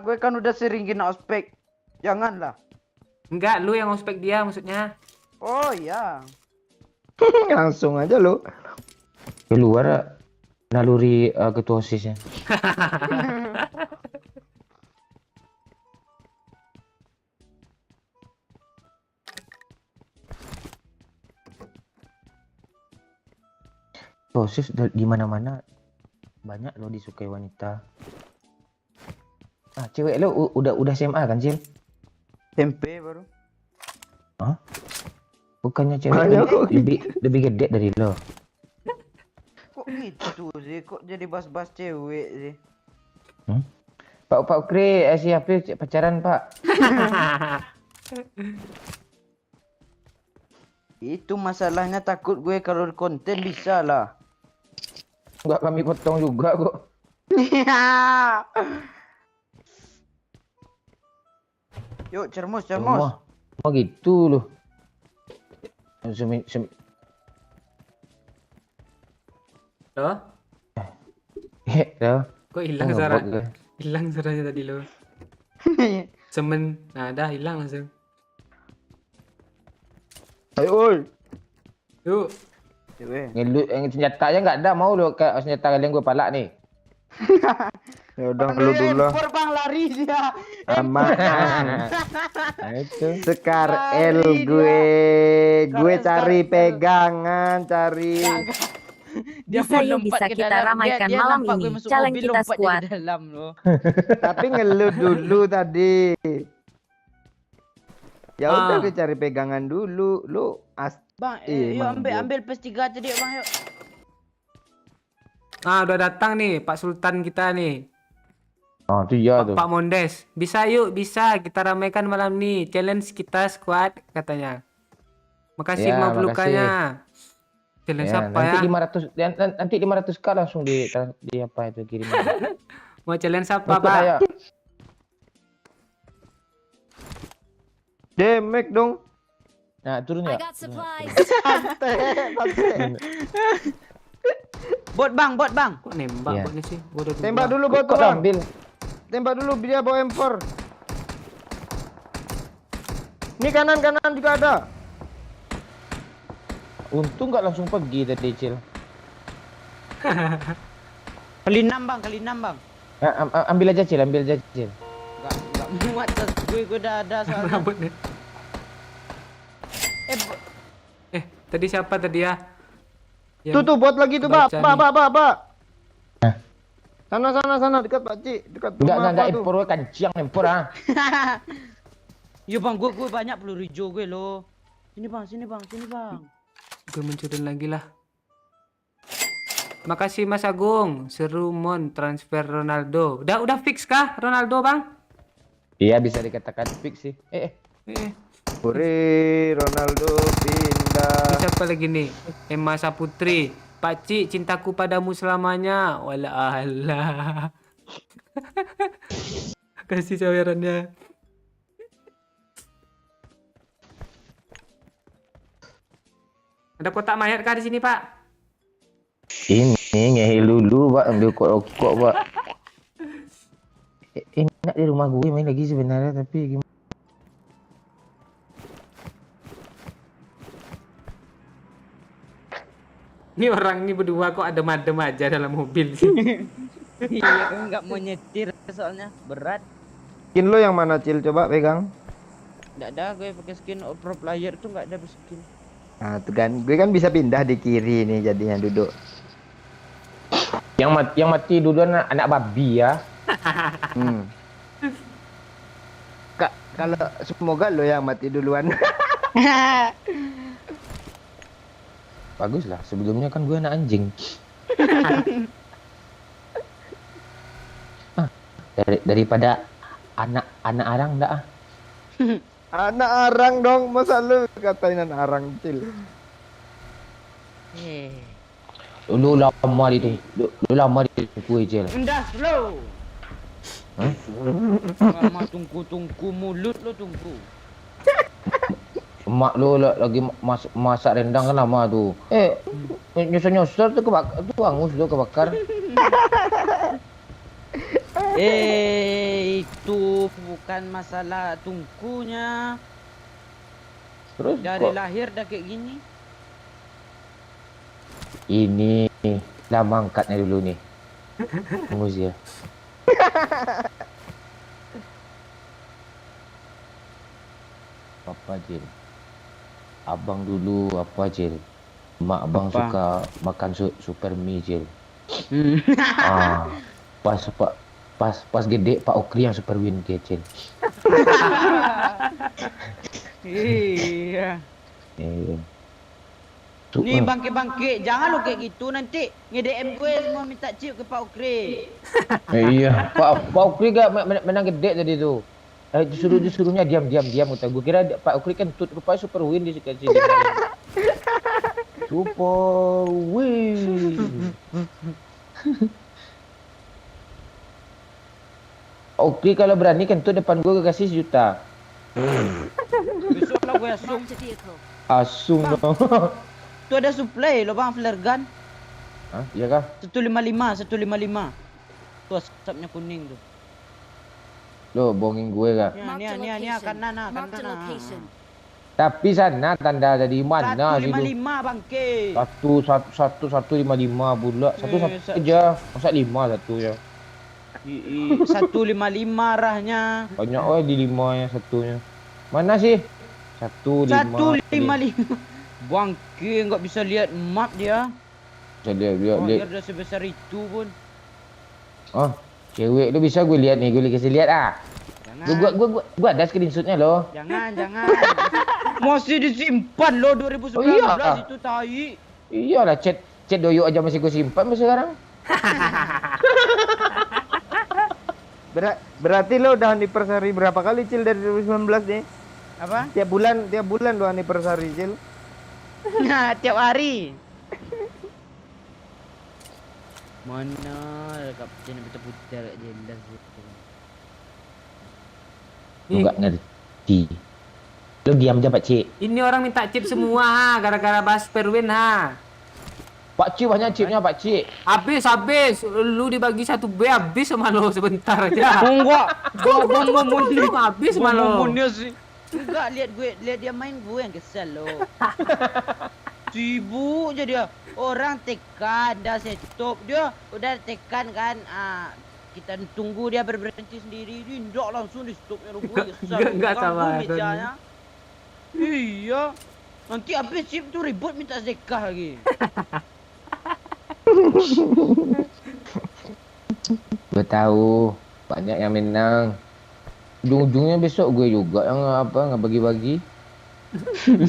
Speaker 9: gue kan udah sering kena ospek. Janganlah.
Speaker 1: Enggak, lu yang ospek dia maksudnya.
Speaker 9: Oh iya.
Speaker 6: Langsung aja lo.
Speaker 3: Keluar naluri ketua OSISnya. OSIS di mana-mana banyak lo disukai wanita. Ah, cewek lo udah SMA kan, Cil?
Speaker 9: SMP baru.
Speaker 3: Hah? Bukannya cewek
Speaker 6: Banyak kok.
Speaker 3: lebih gede dari lo.
Speaker 9: Kok gitu sih? Kok jadi bahas-bahas cewek sih?
Speaker 3: Pak Ukri, si Hafiz pacaran, Pak.
Speaker 9: Itu masalahnya takut gue kalau konten bisa lah.
Speaker 3: Enggak kami potong juga kok.
Speaker 9: Yuk cermus.
Speaker 3: Oh gitu loh.
Speaker 1: Loh?
Speaker 3: Loh.
Speaker 1: Kok hilang suara? Hilang suaranya tadi lo. Semen. Nah, dah hilang langsung.
Speaker 6: Ayo oi.
Speaker 1: Yuk.
Speaker 9: Cewek.
Speaker 3: Ngelut senjatanya enggak ada mau lo kayak senjata kalian gue palak nih.
Speaker 6: Ya udah lu dulu lah.
Speaker 9: Bang lari dia.
Speaker 6: Aman.
Speaker 3: Nah itu.
Speaker 6: Sekar L gue cari pegangan, cari.
Speaker 8: Bisa yuk, bisa kita ramaikan malam ini. Challenge kita squad.
Speaker 9: Dalam loh.
Speaker 6: Tapi ngeluh dulu tadi. Ya udah
Speaker 1: Ah.
Speaker 6: gue cari pegangan dulu. Lu
Speaker 9: Bang,
Speaker 6: Iya,
Speaker 9: yuk
Speaker 6: emang
Speaker 9: ambil PS3 tadi bang yuk.
Speaker 1: Ah, udah datang nih Pak Sultan kita nih.
Speaker 3: Oh, itu iya tuh.
Speaker 1: Pak Mondes. Bisa yuk, bisa. Kita ramaikan malam nih. Challenge kita squad katanya. Makasih
Speaker 3: Ya,
Speaker 1: mau pelukannya. Challenge
Speaker 3: Ya,
Speaker 1: apa
Speaker 3: nanti
Speaker 1: ya?
Speaker 3: 500 nanti 500k langsung di apa itu kirim.
Speaker 1: Mau challenge apa,
Speaker 3: Ikut
Speaker 1: Pak?
Speaker 3: aja.
Speaker 6: demek dong.
Speaker 3: Nah, turun
Speaker 4: I
Speaker 3: ya.
Speaker 4: got supplies.
Speaker 9: Bot bang.
Speaker 1: Kok nembak
Speaker 3: Iya.
Speaker 1: botnya sih? Gua udah
Speaker 6: Tembak
Speaker 1: dua.
Speaker 6: dulu bot
Speaker 3: Kok
Speaker 6: bang.
Speaker 3: ambil?
Speaker 6: Tembak dulu dia bawa M4. Ini kanan juga ada.
Speaker 3: Untung nggak langsung pergi tadi, Cil.
Speaker 9: Kali 6 bang.
Speaker 3: Ambil aja, Cil.
Speaker 9: Enggak muat gue udah ada soalnya.
Speaker 1: Rambutnya. Tadi siapa tadi ya?
Speaker 6: Tuh bot lagi tuh, Pak.
Speaker 1: baca
Speaker 6: Pak. Sana dekat Pak Cik, dekat rumah
Speaker 3: Enggak
Speaker 6: apa tuh.
Speaker 3: impor kancing impor ah.
Speaker 9: Yo bang, gue banyak peluru hijau gue loh. Sini bang, sini bang, sini bang.
Speaker 1: Gue munculin lagi lah. Makasih Mas Agung. Seru mon transfer Ronaldo. Udah fix kah Ronaldo bang?
Speaker 3: Iya bisa dikatakan fix sih.
Speaker 6: Hore, Ronaldo pindah.
Speaker 1: Siapa lagi nih? Emma Saputri. Pakcik, cintaku padamu selamanya. Wala Allah. Kasih sawerannya. Ada kotak mayat kah di sini, Pak?
Speaker 3: Ini ngehil dulu pak, ambil rokok pak. Enak di rumah gue main lagi sebenarnya tapi gimana?
Speaker 1: Ini orang ini berdua kok adem-adem aja dalam mobil sih.
Speaker 9: Iya, nggak mau nyetir soalnya berat.
Speaker 6: Skin lo yang mana Cil? Coba pegang.
Speaker 9: Nggak ada, gue pakai skin pro player tuh nggak ada skin.
Speaker 6: Nah tuh kan, gue kan bisa pindah di kiri nih jadinya duduk.
Speaker 3: Yang mati duluan anak babi ya.
Speaker 6: Kak, kalau semoga lo yang mati duluan.
Speaker 3: Bagus lah, sebelumnya kan gue anak anjing. Daripada anak arang enggak ah.
Speaker 6: Anak arang dong, masa lu katain anak arang Cil.
Speaker 3: Lu lama di kue Cil.
Speaker 9: Udah slow.
Speaker 3: Hah?
Speaker 9: Lama tunggu mulut lo tunggu.
Speaker 3: Emak lu lagi masak rendang kan lama tuh. Nyosor tuh kebakar, tuh angus tuh kebakar.
Speaker 9: Itu bukan masalah tungkunya.
Speaker 3: Terus
Speaker 9: Dari
Speaker 3: kok
Speaker 9: lahir dah kayak gini.
Speaker 3: ini lama angkatnya dulu nih. Angus ya. Apa Cil? Abang dulu apa Cil? Mak abang
Speaker 9: Apa?
Speaker 3: suka makan super mie Cil. Pas gede Pak Okri yang super win Cil.
Speaker 9: Iya. Nih bangke-bangke, jangan lo kayak gitu nanti nge-DM gue semua minta chip ke Pak Ukri.
Speaker 3: Iya, Pak Okri gak menang gede tadi tuh. Disuruhnya diam kata gue kira Pak Okri kan rupanya super win di sini. Super win. Pak Okri kalau berani kan tuh depan gue kasih 1 juta.
Speaker 9: Besok lah gue asum.
Speaker 4: Marked a vehicle.
Speaker 3: Asung dong.
Speaker 9: Tuh ada supply lo bang flare gun.
Speaker 3: Hah? Iya kah?
Speaker 9: 155. Tuh asapnya kuning tuh.
Speaker 3: Lo bohongin gue kah?
Speaker 9: Nih kanan
Speaker 4: Marked a location.
Speaker 3: Tapi sana tanda ada di mana situ?
Speaker 9: 155 bangke.
Speaker 3: 155 pula. Satu aja. Masa 5 satu ya.
Speaker 9: 155 arahnya.
Speaker 3: Banyak di 5 ya satunya. Mana sih?
Speaker 9: 155. Bangke nggak bisa lihat map dia.
Speaker 3: Bisa lihat.
Speaker 9: Dia udah sebesar itu pun.
Speaker 3: Oh, cewek lu bisa gue lihat nih, gue kasih lihat ah.
Speaker 9: Jangan.
Speaker 3: Gua ada screenshotnya loh.
Speaker 9: Jangan. Masih disimpan loh 2019
Speaker 3: Oh, iya.
Speaker 9: itu tai.
Speaker 3: Iyalah chat doyo aja masih gue simpan sekarang.
Speaker 6: Berarti lo udah anniversary berapa kali Cil dari 2019 nih?
Speaker 9: Apa?
Speaker 6: Tiap bulan lo anniversary Cil.
Speaker 9: Nah, tiap hari. Mana kapten putar kat jelas itu.
Speaker 3: Lu gak ngerti. Lu diam aja Pak Cik.
Speaker 1: Ini orang minta chip semua ha, gara-gara bahas Perwin ha.
Speaker 3: Pak Cik banyak chipnya Pak Cik.
Speaker 1: Habis. Lu dibagi 1B habis sama lo sebentar aja.
Speaker 9: Enggak.
Speaker 1: Bom habis sama lo.
Speaker 9: sih. Enggak, lihat dia main gue yang kesel loh. Sibuk aja dia. Orang tekan dah stop dia udah tekan kan. Kita tunggu dia berhenti sendiri. Dia ndak langsung di stopnya lo gue kesel.
Speaker 1: Enggak sama.
Speaker 9: Mejanya. Iya. Nanti habis chip tuh ribut minta sedekah lagi.
Speaker 3: Gue tahu banyak yang menang. Ujung-ujungnya besok gue juga yang ngebagi-bagi.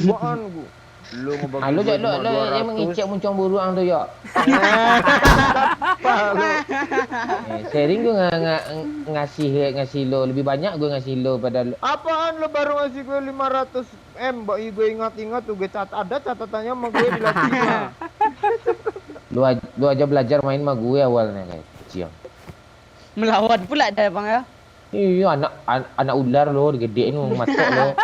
Speaker 6: Buan gua. Lu ngebagi
Speaker 3: Lo
Speaker 6: gua
Speaker 3: lo
Speaker 6: cuma
Speaker 3: lo yang
Speaker 6: 200.
Speaker 3: mengicap muncung buruang tu yo.
Speaker 6: Apa lu?
Speaker 3: Sharing gue ngasih lo lebih banyak gue ngasih lo pada lo.
Speaker 6: Apaan lu baru ngasih gue 500 M, mbak gue ingat-ingat tuh gue ada catatannya sama gue di Latina.
Speaker 3: Lu aja belajar main sama gue awalnya kayak kecil.
Speaker 9: Melawan pula dah bang ya.
Speaker 3: Iya anak ular lo digedein mau masuk lo.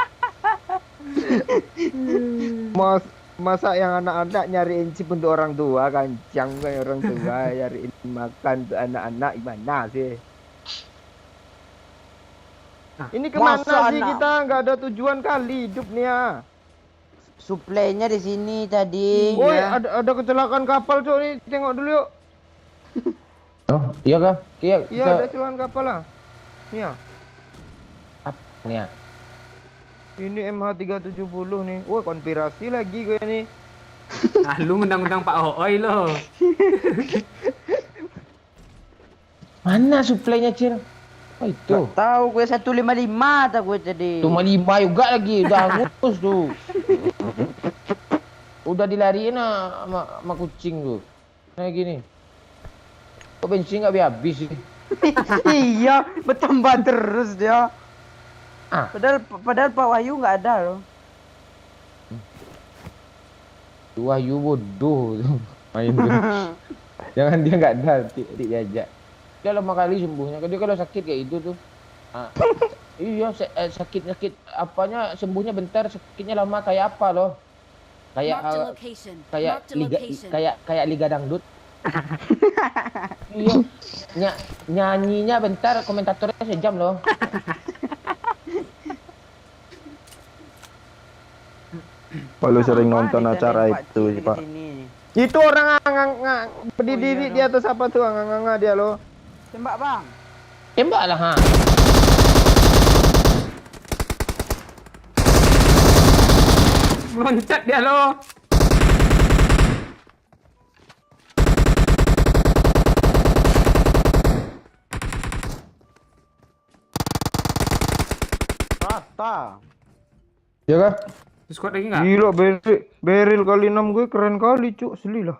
Speaker 6: Masa yang anak-anak nyariin chip untuk orang tua, kancang kayak orang tua nyariin makan untuk anak-anak gimana sih? Ini kemana
Speaker 9: Masa
Speaker 6: sih
Speaker 9: anak-
Speaker 6: kita nggak ada tujuan kali hidup nih ya?
Speaker 9: Suplainya di sini tadi.
Speaker 6: Woi ada kecelakaan kapal cok nih, tengok dulu yuk.
Speaker 3: Oh iya kah? Iya
Speaker 6: Iya ada kecelakaan kapal lah. Nih ya.
Speaker 3: nih ya.
Speaker 6: Ini MH370 nih. Wah, konspirasi lagi gue nih.
Speaker 1: Ah, lu undang-undang Pak Hooi lo.
Speaker 3: Mana suplainya Cil? Oh itu.
Speaker 9: Tahu gue 155 tak gue tadi.
Speaker 3: Cuma 5 juga lagi, udah hangus tuh. Udah dilariin sama kucing tuh. Kayak gini. Kok bensin nggak habis sih?
Speaker 9: Iya, bertambah terus dia.
Speaker 3: Ah.
Speaker 9: Padahal Pak Wahyu nggak ada loh.
Speaker 3: Wahyu bodoh tuh main tuh. Jangan dia nggak ada diajak. Dia lama kali sembuhnya. Dia kalau sakit kayak itu tuh. Ah, iya sakit apanya sembuhnya bentar, sakitnya lama kayak apa loh? Kayak
Speaker 4: Marked a location.
Speaker 3: kayak
Speaker 4: Marked a
Speaker 3: liga
Speaker 4: location.
Speaker 3: kayak liga dangdut. Iya. Nyanyinya bentar, komentatornya sejam loh.
Speaker 6: Kalau sering nonton acara itu sih, Pak. Itu orang berdiri di atas apa tuh? Nganga dia loh.
Speaker 9: Tembak bang.
Speaker 3: Tembaklah ha.
Speaker 1: Loncat dia lo.
Speaker 9: Rata.
Speaker 6: Ya kah?
Speaker 1: Squad lagi nggak?
Speaker 6: Gila, beril kali 6 gue keren kali, cuk. Asli lah.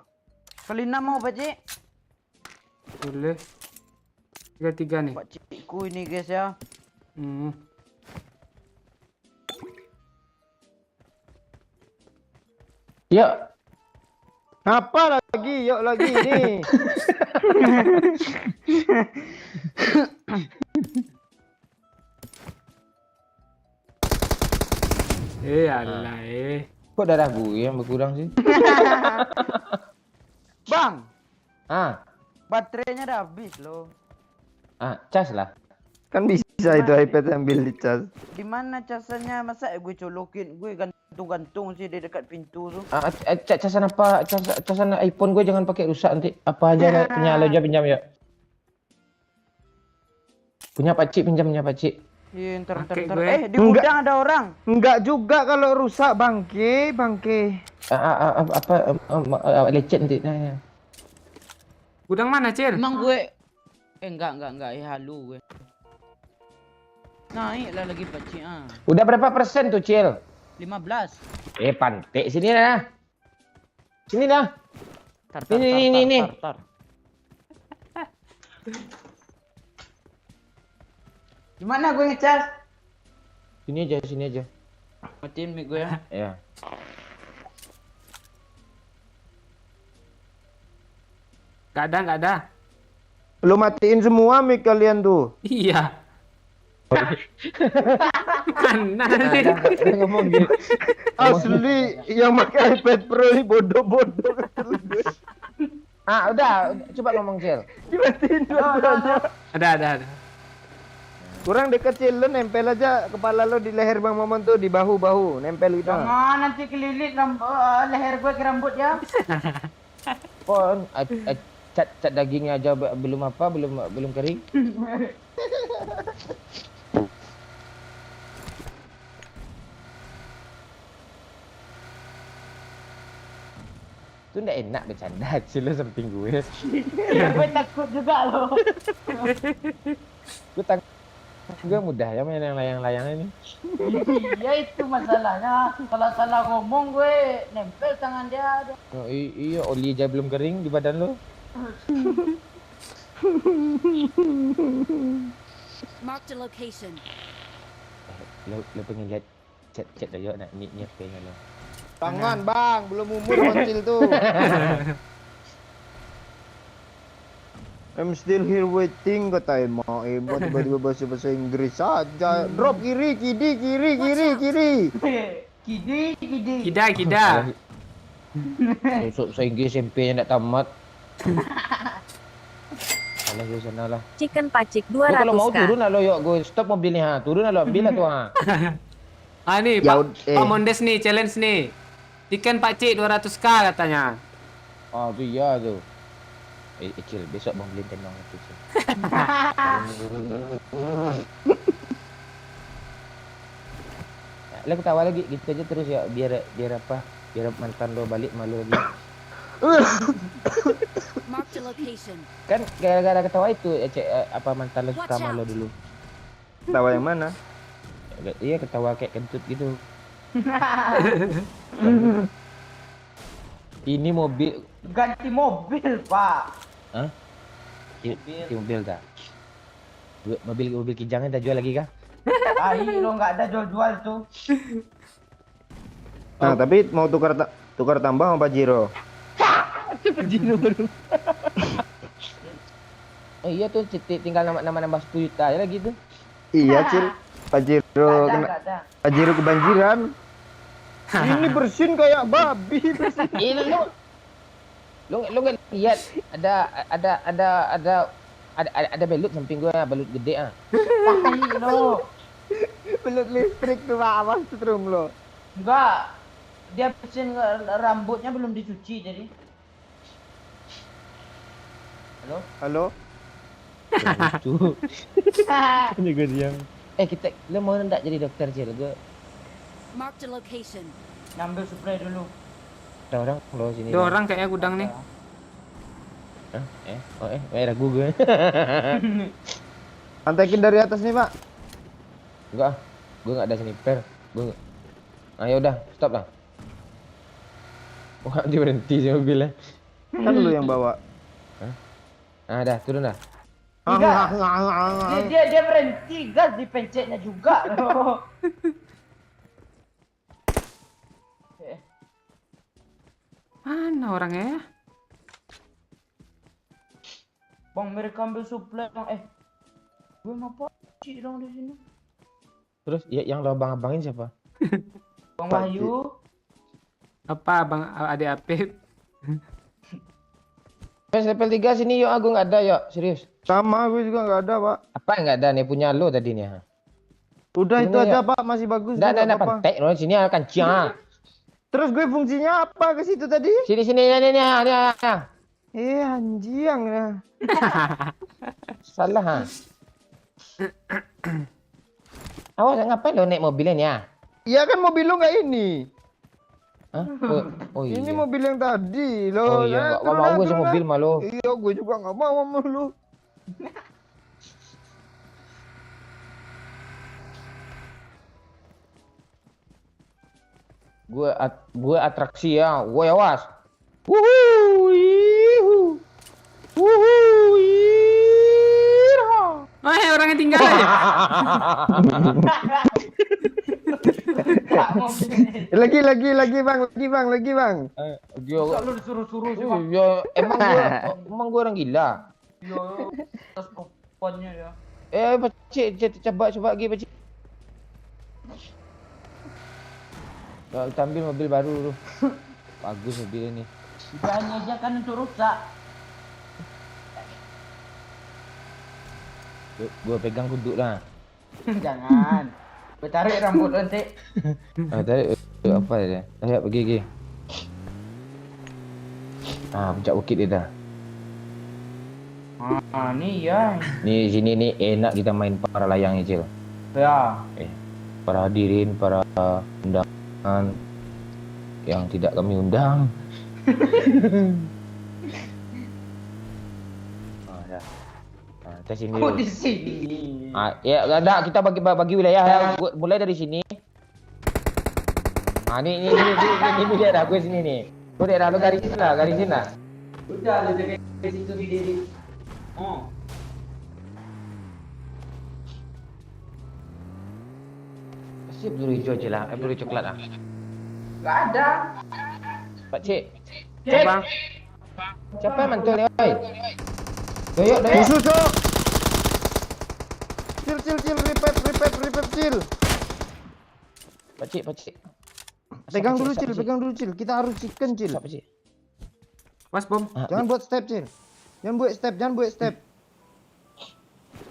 Speaker 9: Kali 6 mau Pak Cik.
Speaker 1: Boleh. 3-3 nih.
Speaker 9: Pak Cikku ini guys ya.
Speaker 1: Hmm.
Speaker 3: Yuk.
Speaker 6: Apa lagi? Yuk lagi nih.
Speaker 1: Alah
Speaker 3: Kok darah gue yang berkurang sih?
Speaker 9: Bang,
Speaker 3: Ah,
Speaker 9: baterainya udah habis loh.
Speaker 3: cas lah.
Speaker 6: Kan bisa itu iPad ambil dicas.
Speaker 9: Di mana casannya? Masa gue colokin, gue gantung-gantung sih di dekat pintu tuh.
Speaker 3: Casan apa? Casan iPhone gue jangan pakai rusak nanti. Apa aja lah, punya lo aja pinjam ya. Punya Pakcik pinjamnya Pakcik.
Speaker 9: Iya, ntar.
Speaker 1: Pakai gue.
Speaker 9: Di gudang ada orang.
Speaker 6: Enggak juga kalau rusak bangke.
Speaker 3: Lecet nanti. Nah.
Speaker 1: Gudang mana, Cil?
Speaker 9: Emang gue enggak, halu gue. Naiklah lagi Pak Cik
Speaker 3: Udah berapa persen tuh Cil?
Speaker 9: 15.
Speaker 3: Pantek sini dah. Sini dah. Ini.
Speaker 9: Tar. Gimana gue ngecas?
Speaker 3: Sini aja.
Speaker 9: Matiin mic gue ya.
Speaker 3: Ya.
Speaker 1: Nggak ada.
Speaker 6: Lu matiin semua mic kalian tuh.
Speaker 1: Iya. Mana sih?
Speaker 3: Udah ngomong gitu.
Speaker 6: Asli yang pakai iPad Pro ini bodoh-bodoh.
Speaker 3: Udah, coba ngomong Cil.
Speaker 6: Dimatiin dua-duanya.
Speaker 1: Ada.
Speaker 6: Kurang dekat Cil, lu nempel aja kepala lo di leher Bang Maman tuh, di bahu-bahu, nempel gitu.
Speaker 9: Jangan nanti kelilit leher gue ke rambut ya.
Speaker 3: Oh, cat dagingnya aja belum kering. Itu nggak enak bercanda Cil samping gue.
Speaker 9: Gue takut juga loh.
Speaker 3: Gue Gue mudah ya main yang layang-layang ini.
Speaker 9: Iya itu masalahnya. Kalau salah ngomong gue nempel tangan dia.
Speaker 3: Oh, iya, oli aja belum kering di badan lo.
Speaker 4: Marked a location.
Speaker 3: Lo pengen lihat chat aja nak niat kayaknya lo.
Speaker 6: Tangan bang, belum umur bocil tuh. I'm still here waiting kata Emma. Emma tiba-tiba bahasa Inggris saja. Drop kiri.
Speaker 1: Kida.
Speaker 3: So Inggris SMP-nya nak tamat. Alah di sana lah.
Speaker 8: Chicken pacik
Speaker 3: Gua kalau mau
Speaker 8: 200k.
Speaker 3: turun lah lo yuk, gue stop mobilnya ha. Turun lah lo, ambil lah tuh ha.
Speaker 1: Ah nih,
Speaker 6: Ya
Speaker 1: Pak Mondes nih, challenge nih. Chicken pakcik 200k katanya.
Speaker 3: Ah tu iya tu. Cil, besok bang beli tenang itu Cil. Lah ketawa lagi gitu aja terus ya biar apa? Biar mantan lo balik malu lagi.
Speaker 4: Marked a location.
Speaker 3: Kan gara-gara ketawa itu apa mantan lo suka
Speaker 4: Watch
Speaker 3: sama lo
Speaker 4: out.
Speaker 3: dulu.
Speaker 6: Tawa yang mana?
Speaker 3: Iya ketawa kayak kentut gitu. Ini mobil.
Speaker 9: Ganti mobil, Pak.
Speaker 3: Hah? Ganti mobil dah. Mobil kijangnya dah jual lagi kah?
Speaker 9: Lo nggak ada jual-jual tuh.
Speaker 6: Nah, tapi mau tukar tambah sama Pajero.
Speaker 3: Oh iya tuh tinggal nambah 10 juta aja lagi tuh.
Speaker 6: Iya, Cil. Pajero
Speaker 9: Nggak ada.
Speaker 6: Pajero kebanjiran. Ini bersin kayak babi.
Speaker 3: Ini lu nggak lihat ada belut samping gua, belut gede ah.
Speaker 9: Lo.
Speaker 6: Belut listrik tuh Pak, Abang setrum lo.
Speaker 9: Enggak. Dia bersihin rambutnya belum dicuci jadi.
Speaker 6: Halo?
Speaker 3: Lucu. Juga diam. Kita lu mau enggak jadi dokter Cil? Gua
Speaker 4: Marked a location.
Speaker 9: Ngambil spray dulu.
Speaker 3: ada orang lo sini.
Speaker 1: Ada orang kayaknya gudang nih.
Speaker 3: Ragu gue.
Speaker 6: Antekin dari atas nih, Pak.
Speaker 3: Enggak, gue nggak ada sniper. Ayo udah, stop lah. Wah, dia berhenti sih mobilnya.
Speaker 6: Kan lu yang bawa.
Speaker 3: Ah, dah, turun dah.
Speaker 9: Dia berhenti, gas dipencetnya juga.
Speaker 1: Mana orangnya ya?
Speaker 9: Bang, mereka ambil suplai bang. Gue ngapa cik dong di sini?
Speaker 3: Terus ya, yang lo abang-abangin siapa?
Speaker 9: Bang Wahyu.
Speaker 1: Apa Bang Adik Apip?
Speaker 3: Level 3 sini yuk, aku nggak ada yuk, serius.
Speaker 6: Sama, gue juga nggak ada, Pak.
Speaker 3: Apa yang nggak ada nih punya lo tadi nih?
Speaker 6: Udah
Speaker 3: Sini
Speaker 6: itu aja,
Speaker 3: yuk.
Speaker 6: Pak, masih bagus.
Speaker 3: Nggak pentek lo sini akan cia.
Speaker 6: Terus gue fungsinya apa ke situ tadi?
Speaker 3: Sini nih.
Speaker 6: Anjing ya.
Speaker 3: Salah ha. Awas ngapain lo naik mobilnya nih ya?
Speaker 6: Iya kan mobil lo nggak ini.
Speaker 3: Hah? Oh iya.
Speaker 6: Ini mobil yang tadi lo.
Speaker 3: Oh iya, nggak mau gue semobil malu.
Speaker 6: Iya, gue juga nggak mau sama lu.
Speaker 3: Gue atraksi ya, gue awas. Wuhu,
Speaker 1: Orangnya tinggal aja.
Speaker 6: Lagi bang.
Speaker 9: Lu disuruh-suruh sih bang.
Speaker 3: Ya, emang gue orang gila.
Speaker 9: Yo, terus koponnya ya.
Speaker 3: Pakcik, coba lagi pakcik. Kita ambil mobil baru tuh. Bagus mobil ini.
Speaker 9: Jangan aja kan untuk rusak.
Speaker 3: Gue pegang kuduk lah.
Speaker 9: Jangan. Gue tarik rambut nanti.
Speaker 3: Tadi apa dia? Ayo pergi. Puncak bukit dia dah.
Speaker 9: Nih ya.
Speaker 3: Nih sini nih enak kita main para layang Cil.
Speaker 9: Ya.
Speaker 3: Para hadirin, para undangan yang tidak kami undang. Tes sini.
Speaker 9: Kok
Speaker 3: dulu.
Speaker 9: di sini?
Speaker 3: Ya enggak, kita bagi wilayah ya. Mulai dari sini. Ini daerah gue sini nih. Gue daerah lu garisin lah.
Speaker 9: Udah lu jaga di situ di diri. Oh.
Speaker 3: Pasti peluru hijau aja lah, peluru coklat lah.
Speaker 9: Gak ada.
Speaker 3: Pak Cik.
Speaker 1: Cek bang.
Speaker 3: Siapa yang mantul ni, oi? Doyok.
Speaker 6: Musuh, Cok. Cil, revive, Cil.
Speaker 3: Pak Cik.
Speaker 6: Pegang dulu, Cil. Kita harus chicken, Cil.
Speaker 3: Pak Cik.
Speaker 1: Was bom.
Speaker 6: Jangan buat step, Cil. Jangan buat step.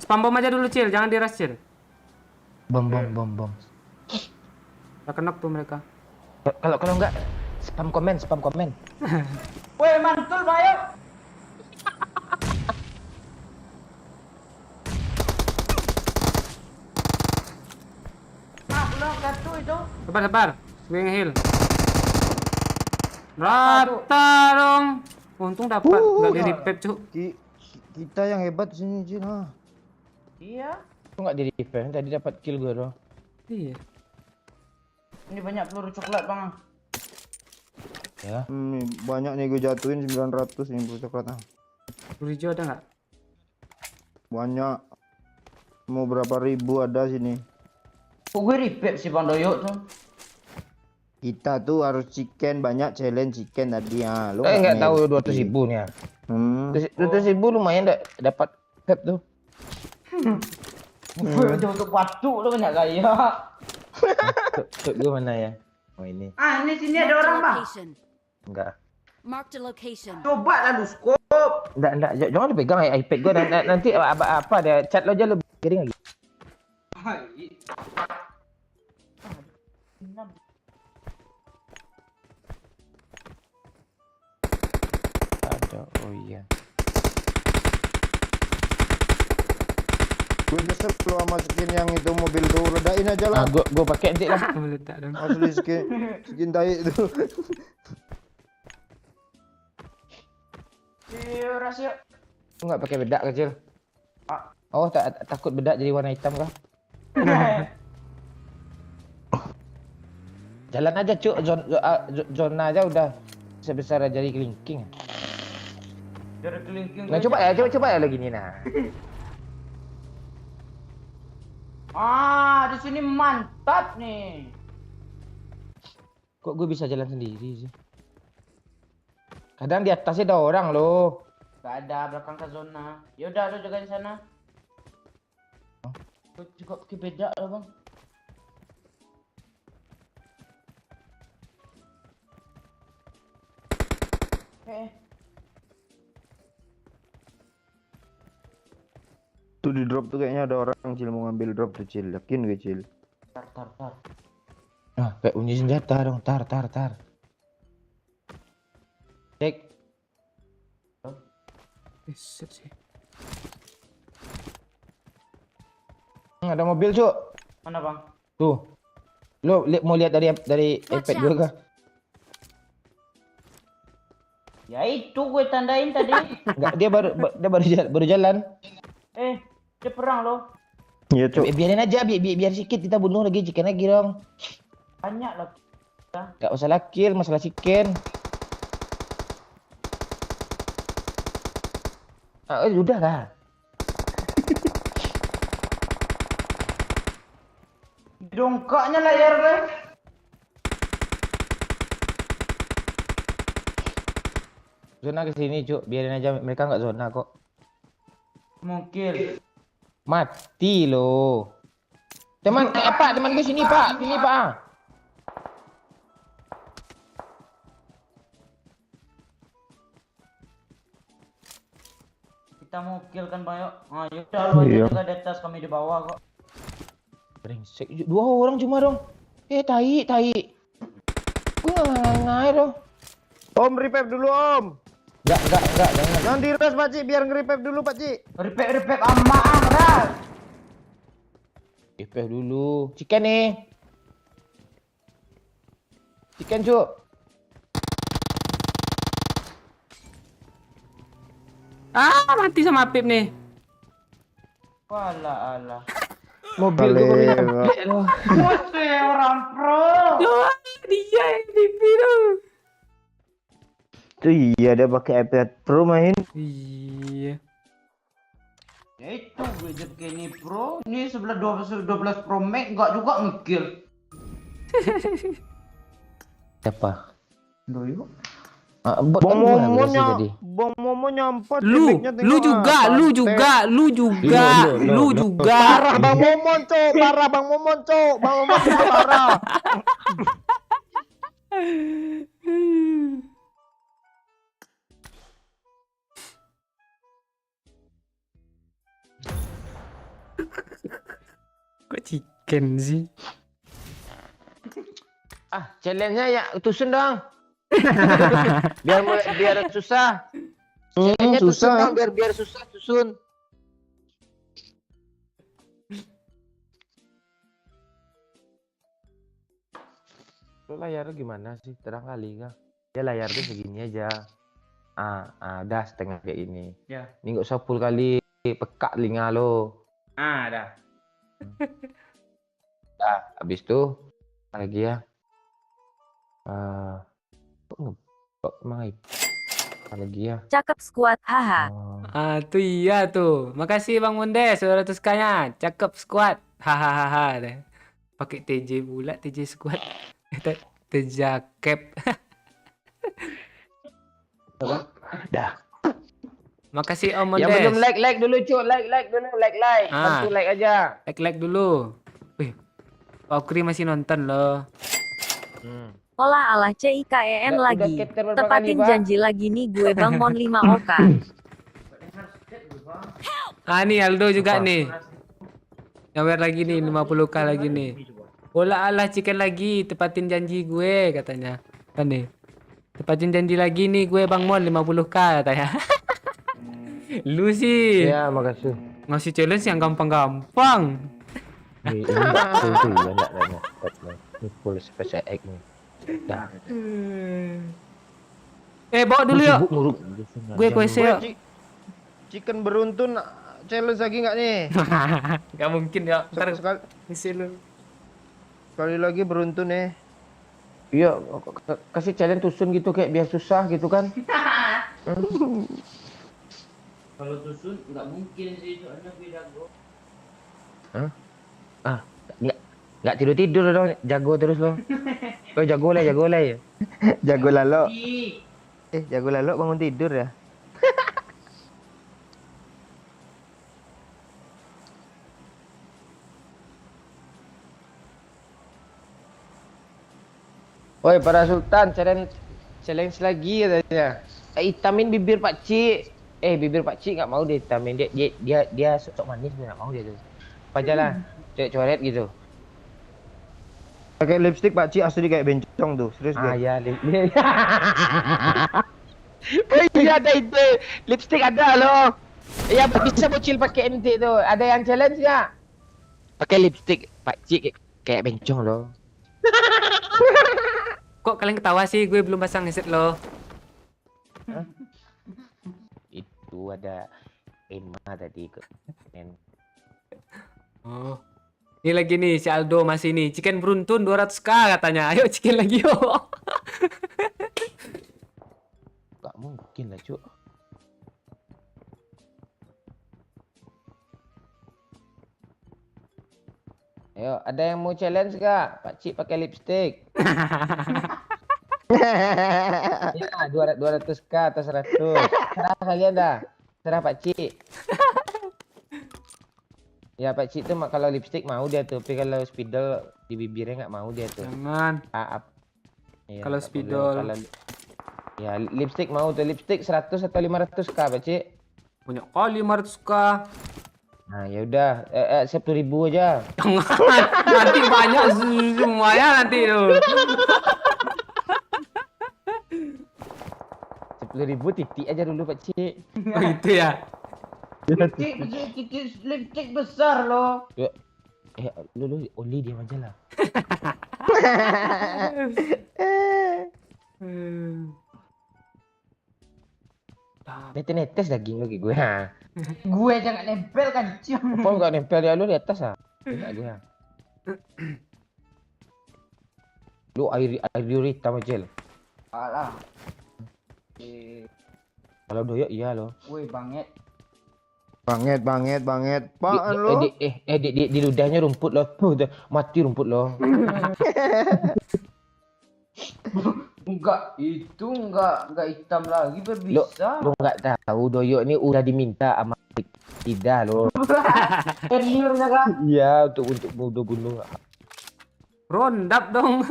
Speaker 1: Spam bom aja dulu Cil, jangan diras Cil.
Speaker 5: Bom.
Speaker 1: Tak kenok tuh mereka.
Speaker 3: Kalau enggak spam komen.
Speaker 9: Woi, mantul bayo. Belum kartu itu.
Speaker 1: Sabar. Swing heal. Rata dong. Untung dapat, enggak di revive cuk.
Speaker 6: Kita yang hebat sini, Cil.
Speaker 9: Iya.
Speaker 3: Kok enggak di revive? Tadi dapat kill gue doang.
Speaker 1: Iya.
Speaker 9: Ini banyak peluru coklat, Bang.
Speaker 3: Ya.
Speaker 6: Banyak nih gue jatuhin 900 nih peluru coklat.
Speaker 1: Peluru hijau ada enggak?
Speaker 6: Banyak. Mau berapa ribu ada sini.
Speaker 9: Kok gue repair sih Bang Doyok tuh?
Speaker 6: Kita tuh harus chicken, banyak challenge chicken tadi ya. Lu
Speaker 3: Enggak tahu
Speaker 6: ngerti.
Speaker 3: 200.000 nih ya. 200.000
Speaker 6: Oh.
Speaker 3: lumayan dapat pep tuh.
Speaker 9: Untuk batu lu banyak gaya.
Speaker 3: Tuh gue mana ya? Oh ini.
Speaker 9: Ini sini ada
Speaker 4: Marked a
Speaker 9: orang, Bang.
Speaker 4: location.
Speaker 3: Enggak.
Speaker 4: Marked a location.
Speaker 9: Coba lalu scope.
Speaker 3: Enggak, jangan dipegang iPad gue nanti apa ada chat lo aja lo kirim lagi. Ada, oh iya.
Speaker 6: Gue nyesel lu sama skin yang itu mobil tuh, ledain aja lah.
Speaker 3: Gue pakai nanti lah.
Speaker 1: Meledak dong.
Speaker 6: Asli skin tai itu.
Speaker 9: Rasio.
Speaker 3: Enggak pakai bedak kecil. Oh, takut bedak jadi warna hitam kah? Jalan aja cuk, zona aja udah sebesar jari kelingking.
Speaker 9: Jari kelingking.
Speaker 3: Nah coba ya lagi nih nah.
Speaker 9: Di sini mantap nih.
Speaker 3: Kok gue bisa jalan sendiri sih? Kadang di atasnya ada orang loh.
Speaker 9: Gak ada belakang ke zona. Ya udah lu jaga di sana. Gue juga pakai beda lah, Bang.
Speaker 6: Tuh di drop tuh kayaknya ada orang Cil mau ngambil drop tuh Cil. Yakin gue Cil.
Speaker 9: Tar.
Speaker 3: Nah, kayak bunyi senjata dong. Tar. Cek.
Speaker 1: Set sih.
Speaker 3: Ada mobil cuk.
Speaker 9: Mana, Bang?
Speaker 3: Tuh. Lo mau lihat dari
Speaker 4: Watch
Speaker 3: iPad gue
Speaker 4: out.
Speaker 3: kah?
Speaker 9: Ya itu gue tandain tadi.
Speaker 3: Enggak, dia baru jalan.
Speaker 9: Dia perang loh.
Speaker 6: Iya Cuk.
Speaker 3: Biarin aja, biar sikit kita bunuh lagi chicken lagi dong.
Speaker 9: Banyak lah.
Speaker 3: Enggak masalah kill, masalah chicken. Udah lah.
Speaker 9: Dongkaknya layar gue.
Speaker 3: Zona ke sini, Cuk. Biarin aja mereka enggak zona kok.
Speaker 9: Mungkin.
Speaker 3: Mati loh. Teman gue sini, Pak. Sini, Pak.
Speaker 9: Kita mau kill kan, Bang? Yaudah lu aja jaga di atas, kami di bawah kok.
Speaker 3: Brengsek. 2 orang cuma dong. Tai. Gue ngai dong.
Speaker 6: Om revive dulu Om.
Speaker 3: Enggak, jangan.
Speaker 6: Jangan diras Pak Cik, biar nge-revive dulu Pak Cik.
Speaker 9: Repair aman, Ras.
Speaker 3: Repair dulu. Chicken nih. Chicken, Cuk.
Speaker 1: Mati sama Apip nih.
Speaker 9: Alah.
Speaker 3: Mobil gue baru nyampe loh.
Speaker 2: Putih orang pro.
Speaker 1: Dia yang pipi tuh.
Speaker 6: Tuh iya dia pakai iPad Pro main.
Speaker 1: Iya.
Speaker 2: Ya itu gadget kayak ini pro. Ini sebelah 12 Pro Max enggak juga ngekill.
Speaker 3: Siapa?
Speaker 2: Doyo.
Speaker 3: Bot
Speaker 6: Bang
Speaker 3: kan gua
Speaker 6: Momo
Speaker 3: berhasil tadi.
Speaker 6: Bang Momo nyampat.
Speaker 1: Lu juga.
Speaker 3: Lu.
Speaker 6: Parah Bang Momon, Cok. Parah Bang Momon, Cok. Bang Momon juga parah.
Speaker 1: Kok chicken sih?
Speaker 3: Challenge-nya ya tusun dong. biar susah. Challenge-nya tusun
Speaker 6: susah.
Speaker 3: dong, biar susah tusun. Lu layarnya gimana sih? Terang kali kah? Ya layarnya segini aja. Udah setengah kayak ini.
Speaker 2: Ya.
Speaker 3: Ini nggak usah full kali, peka telinga lo.
Speaker 2: Dah.
Speaker 3: Nah, habis itu apa lagi ya? Kok ngebok emang apa lagi ya?
Speaker 8: Cakep squad, haha.
Speaker 1: Tuh iya tuh. Makasih Bang Mondes 200k-nya. Cakep squad. Hahaha deh. Pakai TJ pula, TJ squad. Tejakep.
Speaker 3: Dah.
Speaker 1: Makasih Om
Speaker 3: Yang
Speaker 1: Mondes.
Speaker 3: belum like dulu cuy, like dulu, like. Bantu like aja.
Speaker 1: Like dulu. Wih. Pak Ukri masih nonton loh.
Speaker 8: Olah alah CIKEN
Speaker 3: Udah
Speaker 8: lagi.
Speaker 3: capture berapa
Speaker 8: Tepatin
Speaker 3: kali, Pak?
Speaker 8: janji lagi nih gue Bang Mon 5 Oka.
Speaker 1: Nih Aldo juga nih. Nyawer lagi nih 50k lagi nih. Olah alah chicken lagi, tepatin janji gue katanya. Kan nih. Tepatin janji lagi nih gue Bang Mon 50k katanya. Lu sih.
Speaker 3: Ya, makasih.
Speaker 1: Ngasih challenge yang gampang-gampang.
Speaker 3: Ini enggak full tuh, enggak. Ini full special egg nih. Dah.
Speaker 1: Bawa dulu yuk.
Speaker 3: Muruk.
Speaker 1: Gue kuese yuk.
Speaker 6: Chicken beruntun challenge lagi nggak nih?
Speaker 1: Gak mungkin ya. Ntar
Speaker 6: Sekali,
Speaker 1: isi lu.
Speaker 6: sekali lagi beruntun nih.
Speaker 3: Iya, kasih challenge tusun gitu kayak biar susah gitu kan.
Speaker 9: Kalau tusun nggak mungkin sih soalnya beda bro.
Speaker 3: Enggak tidur dong, jago terus lo. Kau jago lah ya.
Speaker 6: Jago lalo. Jago lalo bangun tidur ya.
Speaker 3: Woi, para sultan, challenge lagi katanya. Hitamin bibir Pak Cik. Bibir Pak Cik nggak mau dihitamin. Dia sok manis nggak mau dia tuh. Apa aja lah, coret gitu.
Speaker 6: Pakai lipstick Pak Ci asli kayak bencong tuh. Serius gue.
Speaker 3: Ya, iya ada itu. Lipstick ada loh. Ya bisa bocil pakai MT tuh. Ada yang challenge nggak? Pakai lipstick Pak Cik kayak bencong loh.
Speaker 1: Kok kalian ketawa sih? Gue belum pasang headset lo.
Speaker 3: Itu ada Emma tadi ikut.
Speaker 1: Oh. Ini lagi nih si Aldo masih nih. Chicken beruntun 200k katanya. Ayo chicken lagi yuk.
Speaker 3: Gak mungkin lah, Cuk. Ayo, ada yang mau challenge gak? Pak Cik pakai lipstick. Ya, 200k atau 100. Serah kalian dah. Serah Pak Cik. Ya Pak Cik tuh kalau lipstick mau dia tuh, tapi kalau spidol di bibirnya nggak mau dia tuh.
Speaker 1: Jangan.
Speaker 3: Ya,
Speaker 1: Kalau spidol.
Speaker 3: Ya lipstick mau tuh, lipstick 100 atau 500k Pak Cik.
Speaker 1: Banyak kali 500k.
Speaker 3: Nah ya udah, 10.000 aja.
Speaker 1: Jangan. Nanti banyak semuanya nanti tuh.
Speaker 3: 10.000 titik aja dulu Pak Cik.
Speaker 1: Oh itu ya.
Speaker 9: Lipstick besar loh.
Speaker 3: Lu Oli diam aja lah. Netes daging lagi gue. Ha.
Speaker 9: Gue jangan nempel kan, Ciang.
Speaker 3: Apa enggak nempel dia lu di atas ah? Enggak gue. Lu air hitam aja.
Speaker 9: Alah.
Speaker 3: Kalau doyok iya loh.
Speaker 9: Woi, banget.
Speaker 6: Banget. Apaan lo?
Speaker 3: Di ludahnya rumput loh. Tuh, mati rumput loh.
Speaker 9: Enggak, itu enggak hitam lagi berbisa.
Speaker 3: Lu enggak tahu doyok ini udah diminta sama tidak loh.
Speaker 9: Seriusnya kah?
Speaker 3: Iya, untuk bunuh.
Speaker 1: Rondap dong.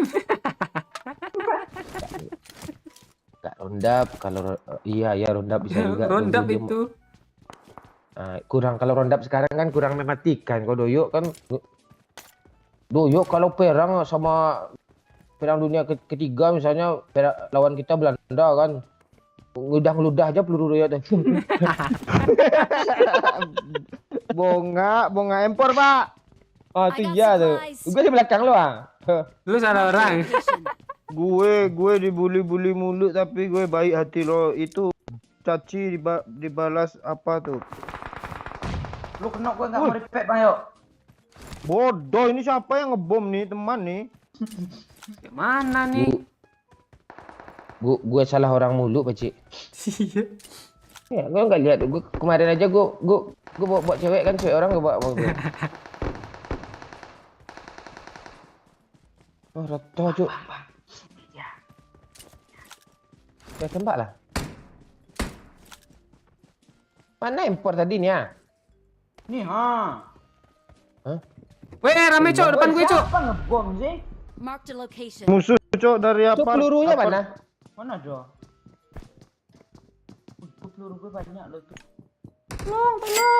Speaker 3: Enggak rondap kalau iya rondap bisa juga.
Speaker 1: Rondap
Speaker 3: Dia-
Speaker 1: itu.
Speaker 3: kurang kalau rondap sekarang kan kurang mematikan. Kalau doyok kan kalau perang sama perang dunia ketiga misalnya lawan kita Belanda kan ngeludah aja peluru doyok tuh.
Speaker 6: Bunga empor, Pak.
Speaker 3: Oh
Speaker 4: I
Speaker 3: itu
Speaker 4: got
Speaker 3: iya tuh.
Speaker 4: supplies.
Speaker 3: Gue di belakang lo ah.
Speaker 1: Lu salah orang.
Speaker 4: Location.
Speaker 6: Gue dibully mulu tapi gue baik hati lo. Itu caci dibalas apa tuh?
Speaker 9: Lu kena gue enggak mau repet, Bang, yuk.
Speaker 6: Bodoh, ini siapa yang ngebom nih, teman nih?
Speaker 1: Mana nih?
Speaker 3: Gue salah orang mulu Pak Cik. Ya, gue nggak lihat. Gue kemarin aja gue bawa cewek kan, cewek orang gue bawa gue. Oh, roto Cuk. Ya tembak lah. Mana impor tadi nih ya?
Speaker 9: Nih, ha.
Speaker 1: Weh, rame cok depan gue cok.
Speaker 9: Siapa ngebom sih?
Speaker 4: Marked a location.
Speaker 6: Musuh cok dari
Speaker 3: Itu
Speaker 6: apa?
Speaker 3: pelurunya mana?
Speaker 9: Mana ada? Peluru gue banyak loh tuh.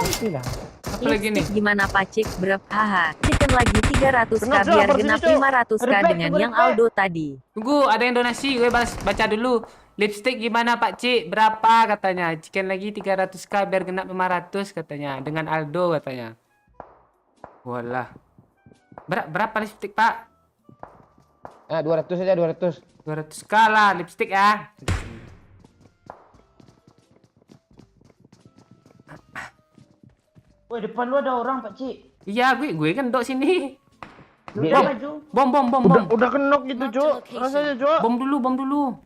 Speaker 3: Itulah.
Speaker 1: Apa lagi nih?
Speaker 8: Gimana Pacik brep haha. Chicken lagi 300k
Speaker 6: Kenapa,
Speaker 8: biar
Speaker 6: Cok?
Speaker 8: genap
Speaker 6: Persini, Cok.
Speaker 8: 500k
Speaker 9: Repet,
Speaker 8: dengan
Speaker 9: tunggu,
Speaker 8: yang
Speaker 9: repet.
Speaker 8: Aldo tadi.
Speaker 1: Tunggu, ada yang donasi. Gue baca dulu. Lipstick gimana Pak Cik? Berapa katanya? Chicken lagi 300k biar genap 500 katanya. Dengan Aldo katanya. Walah. Berapa lipstick Pak?
Speaker 3: 200 aja 200.
Speaker 1: 200k lah lipstick ya.
Speaker 9: Woi, depan lu ada orang, Pak Cik.
Speaker 1: Iya, gue kan dok sini.
Speaker 9: Lu
Speaker 3: Dia-
Speaker 9: udah maju.
Speaker 1: Bom.
Speaker 6: Udah kenok gitu
Speaker 4: Marked
Speaker 6: cok.
Speaker 4: location.
Speaker 6: Rasanya cok.
Speaker 1: Bom dulu.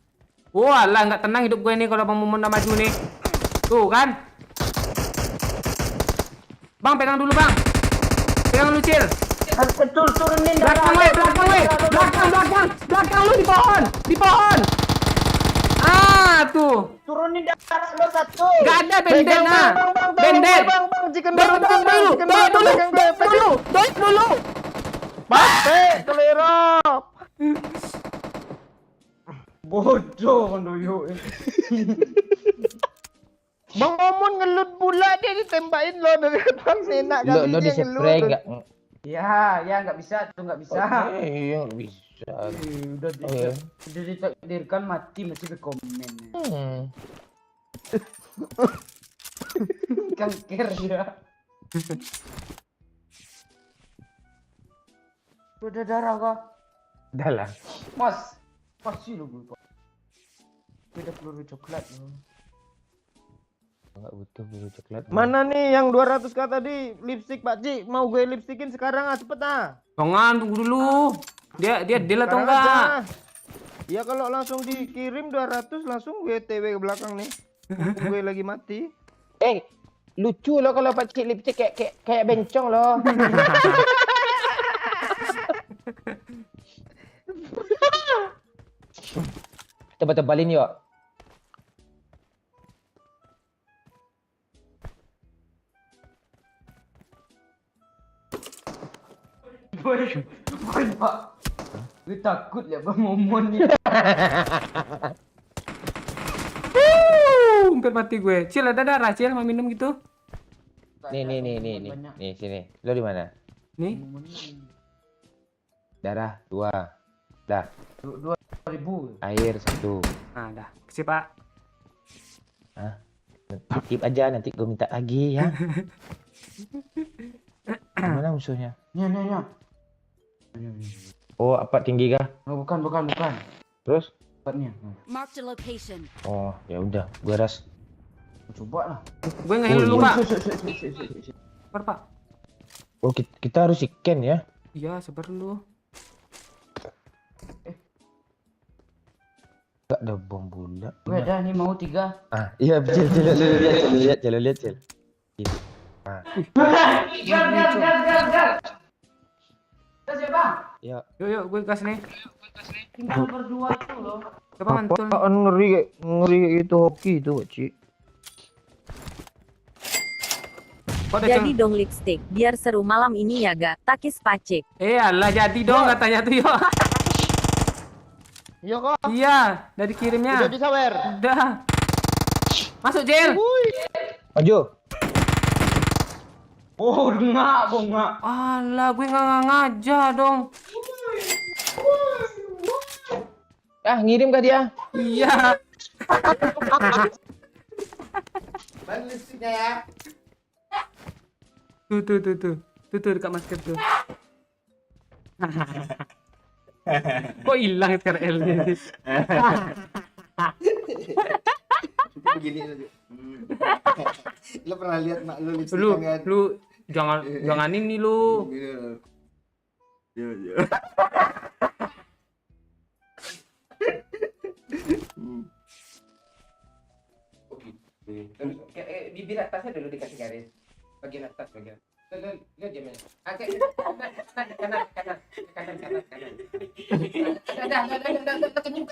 Speaker 1: Walah, nggak tenang hidup gue nih kalau Bang Momon udah maju nih. Tuh kan. Bang, pegang dulu Bang. Pegang dulu Cil.
Speaker 9: Turunin
Speaker 1: Belakang weh. Belakang lu di pohon. Ah, tuh.
Speaker 9: Turunin darah lo satu.
Speaker 1: Gak ada benden ah. Benden.
Speaker 6: Bang, chicken
Speaker 1: Doyok dulu.
Speaker 6: Bape, kelero.
Speaker 9: Bodoh kan doyok.
Speaker 6: Bang Momon ngelut pula, dia ditembakin lo dari atas, enak kali
Speaker 3: Lo di
Speaker 6: dia
Speaker 3: spray
Speaker 6: ngelut.
Speaker 3: enggak?
Speaker 9: Ya, nggak bisa tuh, nggak bisa.
Speaker 3: Iya, nggak bisa.
Speaker 9: Udah
Speaker 3: Oke.
Speaker 9: udah ditakdirkan mati masih berkomen. Kanker dia. Udah darah kah?
Speaker 3: Udah lah.
Speaker 9: Mas, pasti lu gue. Beda peluru coklat lo.
Speaker 3: Enggak butuh biru coklat.
Speaker 6: Mana nih yang 200k tadi lipstick Pak Cik? Mau gue lipstickin sekarang ah, cepet ah.
Speaker 1: Tongan tunggu dulu. Dia deal atau
Speaker 6: Sekarang
Speaker 1: enggak?
Speaker 6: aja. Ya kalau langsung dikirim 200 langsung gue TW ke belakang nih. Mumpung gue lagi mati.
Speaker 3: Lucu loh kalau pakai lipstick kayak bencong loh. Tebal-tebalin yuk.
Speaker 9: Boy, Pak. Gue takut lihat Bang Momon nih.
Speaker 1: Hampir mati gue. Cil ada darah Cil mau minum gitu.
Speaker 3: Nih. Nih sini. Lo di mana?
Speaker 1: Nih.
Speaker 3: Darah 2. Dah.
Speaker 9: 2000.
Speaker 3: Air 1.
Speaker 1: Nah, dah. Kasih Pak.
Speaker 3: Titip aja nanti gue minta lagi ya. Mana musuhnya?
Speaker 9: Nih.
Speaker 3: Oh, apa tinggi kah?
Speaker 9: Oh, bukan.
Speaker 3: Terus?
Speaker 9: Tempatnya.
Speaker 4: Marked a location.
Speaker 3: Oh, ya udah, gua ras.
Speaker 9: Coba lah.
Speaker 1: Gue nge-heal dulu, Pak.
Speaker 3: Iya.
Speaker 1: Sabar, Pak.
Speaker 3: Oh, kita harus scan ya.
Speaker 1: Iya, sabar dulu.
Speaker 3: Gak ada bom bulat.
Speaker 9: Gue ada nih mau 3.
Speaker 3: Ah, iya, Cil, lihat, Cil. Ah,
Speaker 9: Gas ya bang.
Speaker 3: ya.
Speaker 1: Yuk, gue gas nih.
Speaker 9: Tinggal berdua itu loh.
Speaker 1: Coba mantul.
Speaker 6: Apaan ngeri kayak gitu hoki itu, Cik.
Speaker 1: Kok ada
Speaker 8: Jadi dong lipstick, biar seru malam ini ya ga, takis pacik.
Speaker 1: alah jadi dong katanya tuh yuk.
Speaker 6: Iya kok.
Speaker 1: Iya, dari kirimnya.
Speaker 6: Udah disawer.
Speaker 1: Udah. Masuk, Jil.
Speaker 3: Maju.
Speaker 9: Oh enggak.
Speaker 1: Alah, gue nggak ngajak dong.
Speaker 3: Ah, ngirim kah dia?
Speaker 1: Iya.
Speaker 2: Bang listriknya ya.
Speaker 1: Tuh dekat masker tuh. Kok hilang sekarang L-nya?
Speaker 2: Begini aja. Lo pernah lihat mak lu lipstick kan?
Speaker 1: Lu jangan ini lu.
Speaker 2: Begini lo. Yo.
Speaker 3: Bibir atasnya dulu dikasih garis. Bagian atas bagian. Lihat jamnya. Oke. Kanan. Ada. Kenyum.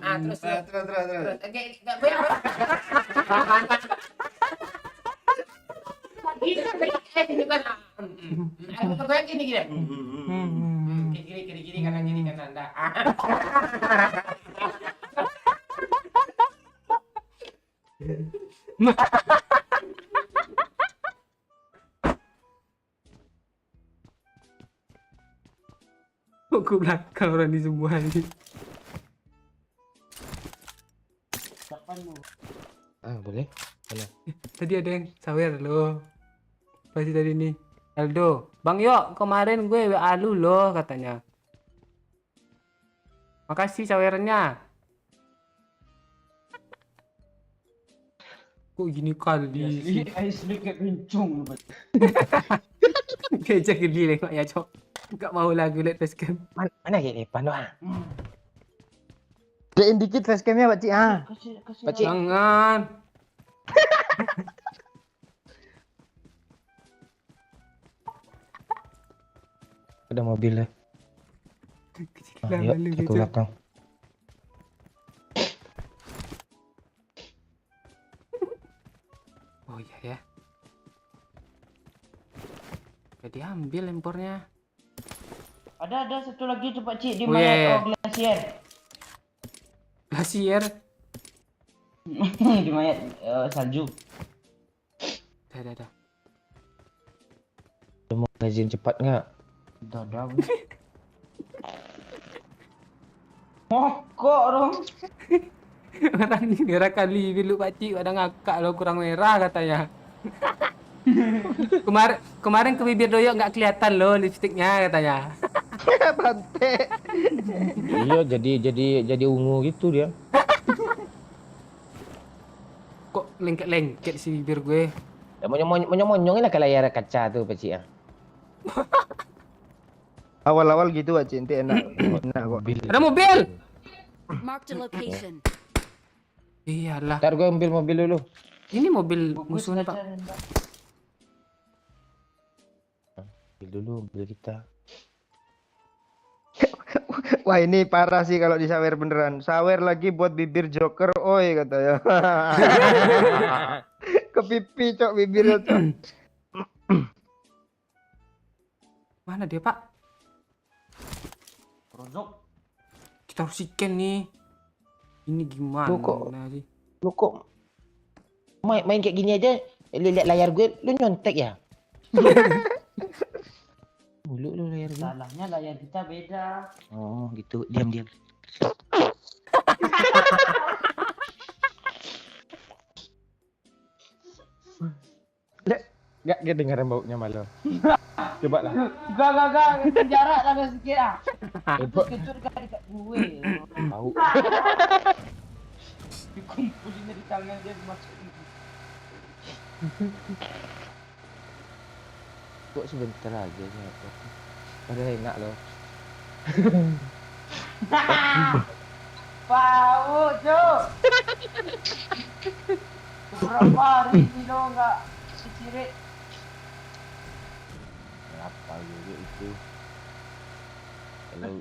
Speaker 3: Ah, terus. Oke, enggak boleh. Ini kan. Aku kayak gini. Kiri kanan. Dah.
Speaker 1: Kok ke belakang orang di semua ini.
Speaker 3: Ah, boleh. Mana?
Speaker 1: Tadi ada yang sawer loh. Pasti tadi nih. Aldo, Bang Yo, kemarin gue WA lu loh katanya. Makasih sawerannya. Kok gini kali?
Speaker 9: Asli kayak kencung.
Speaker 1: Kejak geli nengok ya, Cok. Enggak mau lagu lihat facecam.
Speaker 3: Mana kayak depan doang?
Speaker 6: Gedein dikit facecamnya, Pak Cik. Ah.
Speaker 3: Pak Cik.
Speaker 1: Jangan.
Speaker 3: Ada mobil ya. Ah, yuk, cek ke belakang.
Speaker 1: Oh iya ya. Jadi ambil lempornya.
Speaker 9: Ada satu lagi tuh Pak Cik di
Speaker 1: Oh, iya.
Speaker 9: glasier.
Speaker 1: Glasier.
Speaker 9: Di mayat salju.
Speaker 1: Dah.
Speaker 3: Mau magazin cepat nggak?
Speaker 9: Dah. Mokok dong.
Speaker 1: Orang ini merah kali bilu pakcik pada ngakak lo kurang merah katanya. Kemarin ke bibir doyok nggak kelihatan lo lipstiknya katanya.
Speaker 6: Bante.
Speaker 3: Iya, jadi ungu gitu dia.
Speaker 1: Kok lengket-lengket si bibir gue.
Speaker 3: Ya, monyong-monyongin lah ke layar kaca tuh Pak Cik ya.
Speaker 6: Awal-awal gitu, Pak Cik. Nanti enak kok.
Speaker 1: Ada mobil.
Speaker 4: Marked a location.
Speaker 1: Iyalah.
Speaker 3: Ntar gue ambil mobil dulu.
Speaker 1: Ini mobil musuhnya Pak.
Speaker 3: Ambil dulu mobil kita.
Speaker 6: Wah, ini parah sih kalau disawer beneran. Sawer lagi buat bibir Joker, oi katanya. Ke pipi, Cok, bibirnya, Cok.
Speaker 1: Mana dia Pak?
Speaker 9: Rozok.
Speaker 1: Kita harus scan nih. Ini gimana sih?
Speaker 3: Lu kok main kayak gini aja, lihat layar gue, lu nyontek ya? Mulu lu layar gue.
Speaker 9: Salahnya layar kita beda.
Speaker 3: Oh, gitu. Diam. Gak kedengaran baunya malu. Coba lah.
Speaker 9: Gak, jarak lah sedikit ah. Kecut kan dekat gue.
Speaker 3: Bau.
Speaker 9: Dikumpulin di tangan dia dimasukin.
Speaker 3: Kok sebentar aja sih. Padahal enak loh.
Speaker 9: Bau, Cuk. Berapa hari ini lo nggak dicirit?
Speaker 3: Apa juga itu? Kalau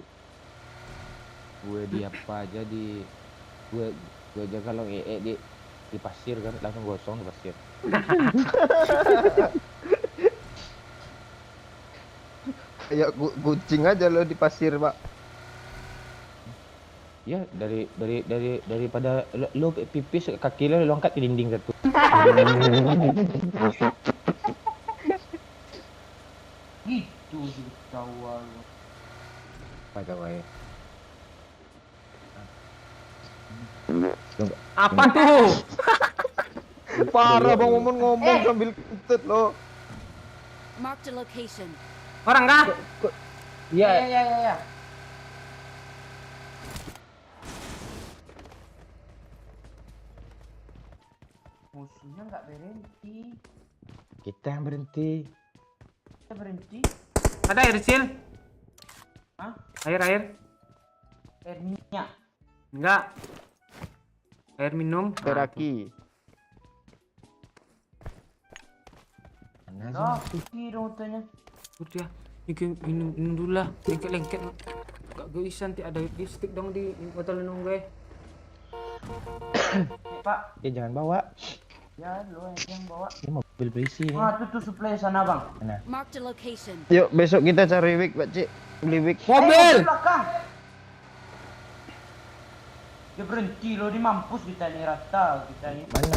Speaker 3: gue di apa aja di gue aja kalau di pasir kan langsung gosong di pasir.
Speaker 6: Kayak kucing aja lo di pasir, Pak.
Speaker 3: Ya daripada lo pipis kaki lo longkat di dinding satu.
Speaker 9: Gitu sih ketawa lo.
Speaker 3: Apa ya?
Speaker 1: Apa tuh?
Speaker 6: Parah Bang Momon ngomong sambil kentut lo.
Speaker 4: Marked a location.
Speaker 1: Orang kah?
Speaker 3: Iya.
Speaker 9: Ya. Musuhnya nggak berhenti.
Speaker 3: Kita yang berhenti.
Speaker 9: Kita berhenti.
Speaker 1: Ada air sil?
Speaker 9: Hah?
Speaker 1: Air.
Speaker 9: Air minyak.
Speaker 1: Enggak. Air minum.
Speaker 6: Teraki.
Speaker 9: Oh, kiri rutenya.
Speaker 1: Udah. Minum dulu lah. Lengket. Gak bisa nanti ada di stick dong di botol minum gue.
Speaker 9: Pak,
Speaker 3: Ya jangan bawa.
Speaker 9: ya lo yang bawa.
Speaker 3: Ini mobil berisi nih.
Speaker 9: Ah, tuh supply sana, Bang.
Speaker 4: Marked a location.
Speaker 6: Yuk besok kita cari wig, Pak Cik. Beli wig.
Speaker 1: Mobil.
Speaker 9: Belakang. Dia berhenti lo, di mampus kita nih rata kita nih.
Speaker 3: Mana?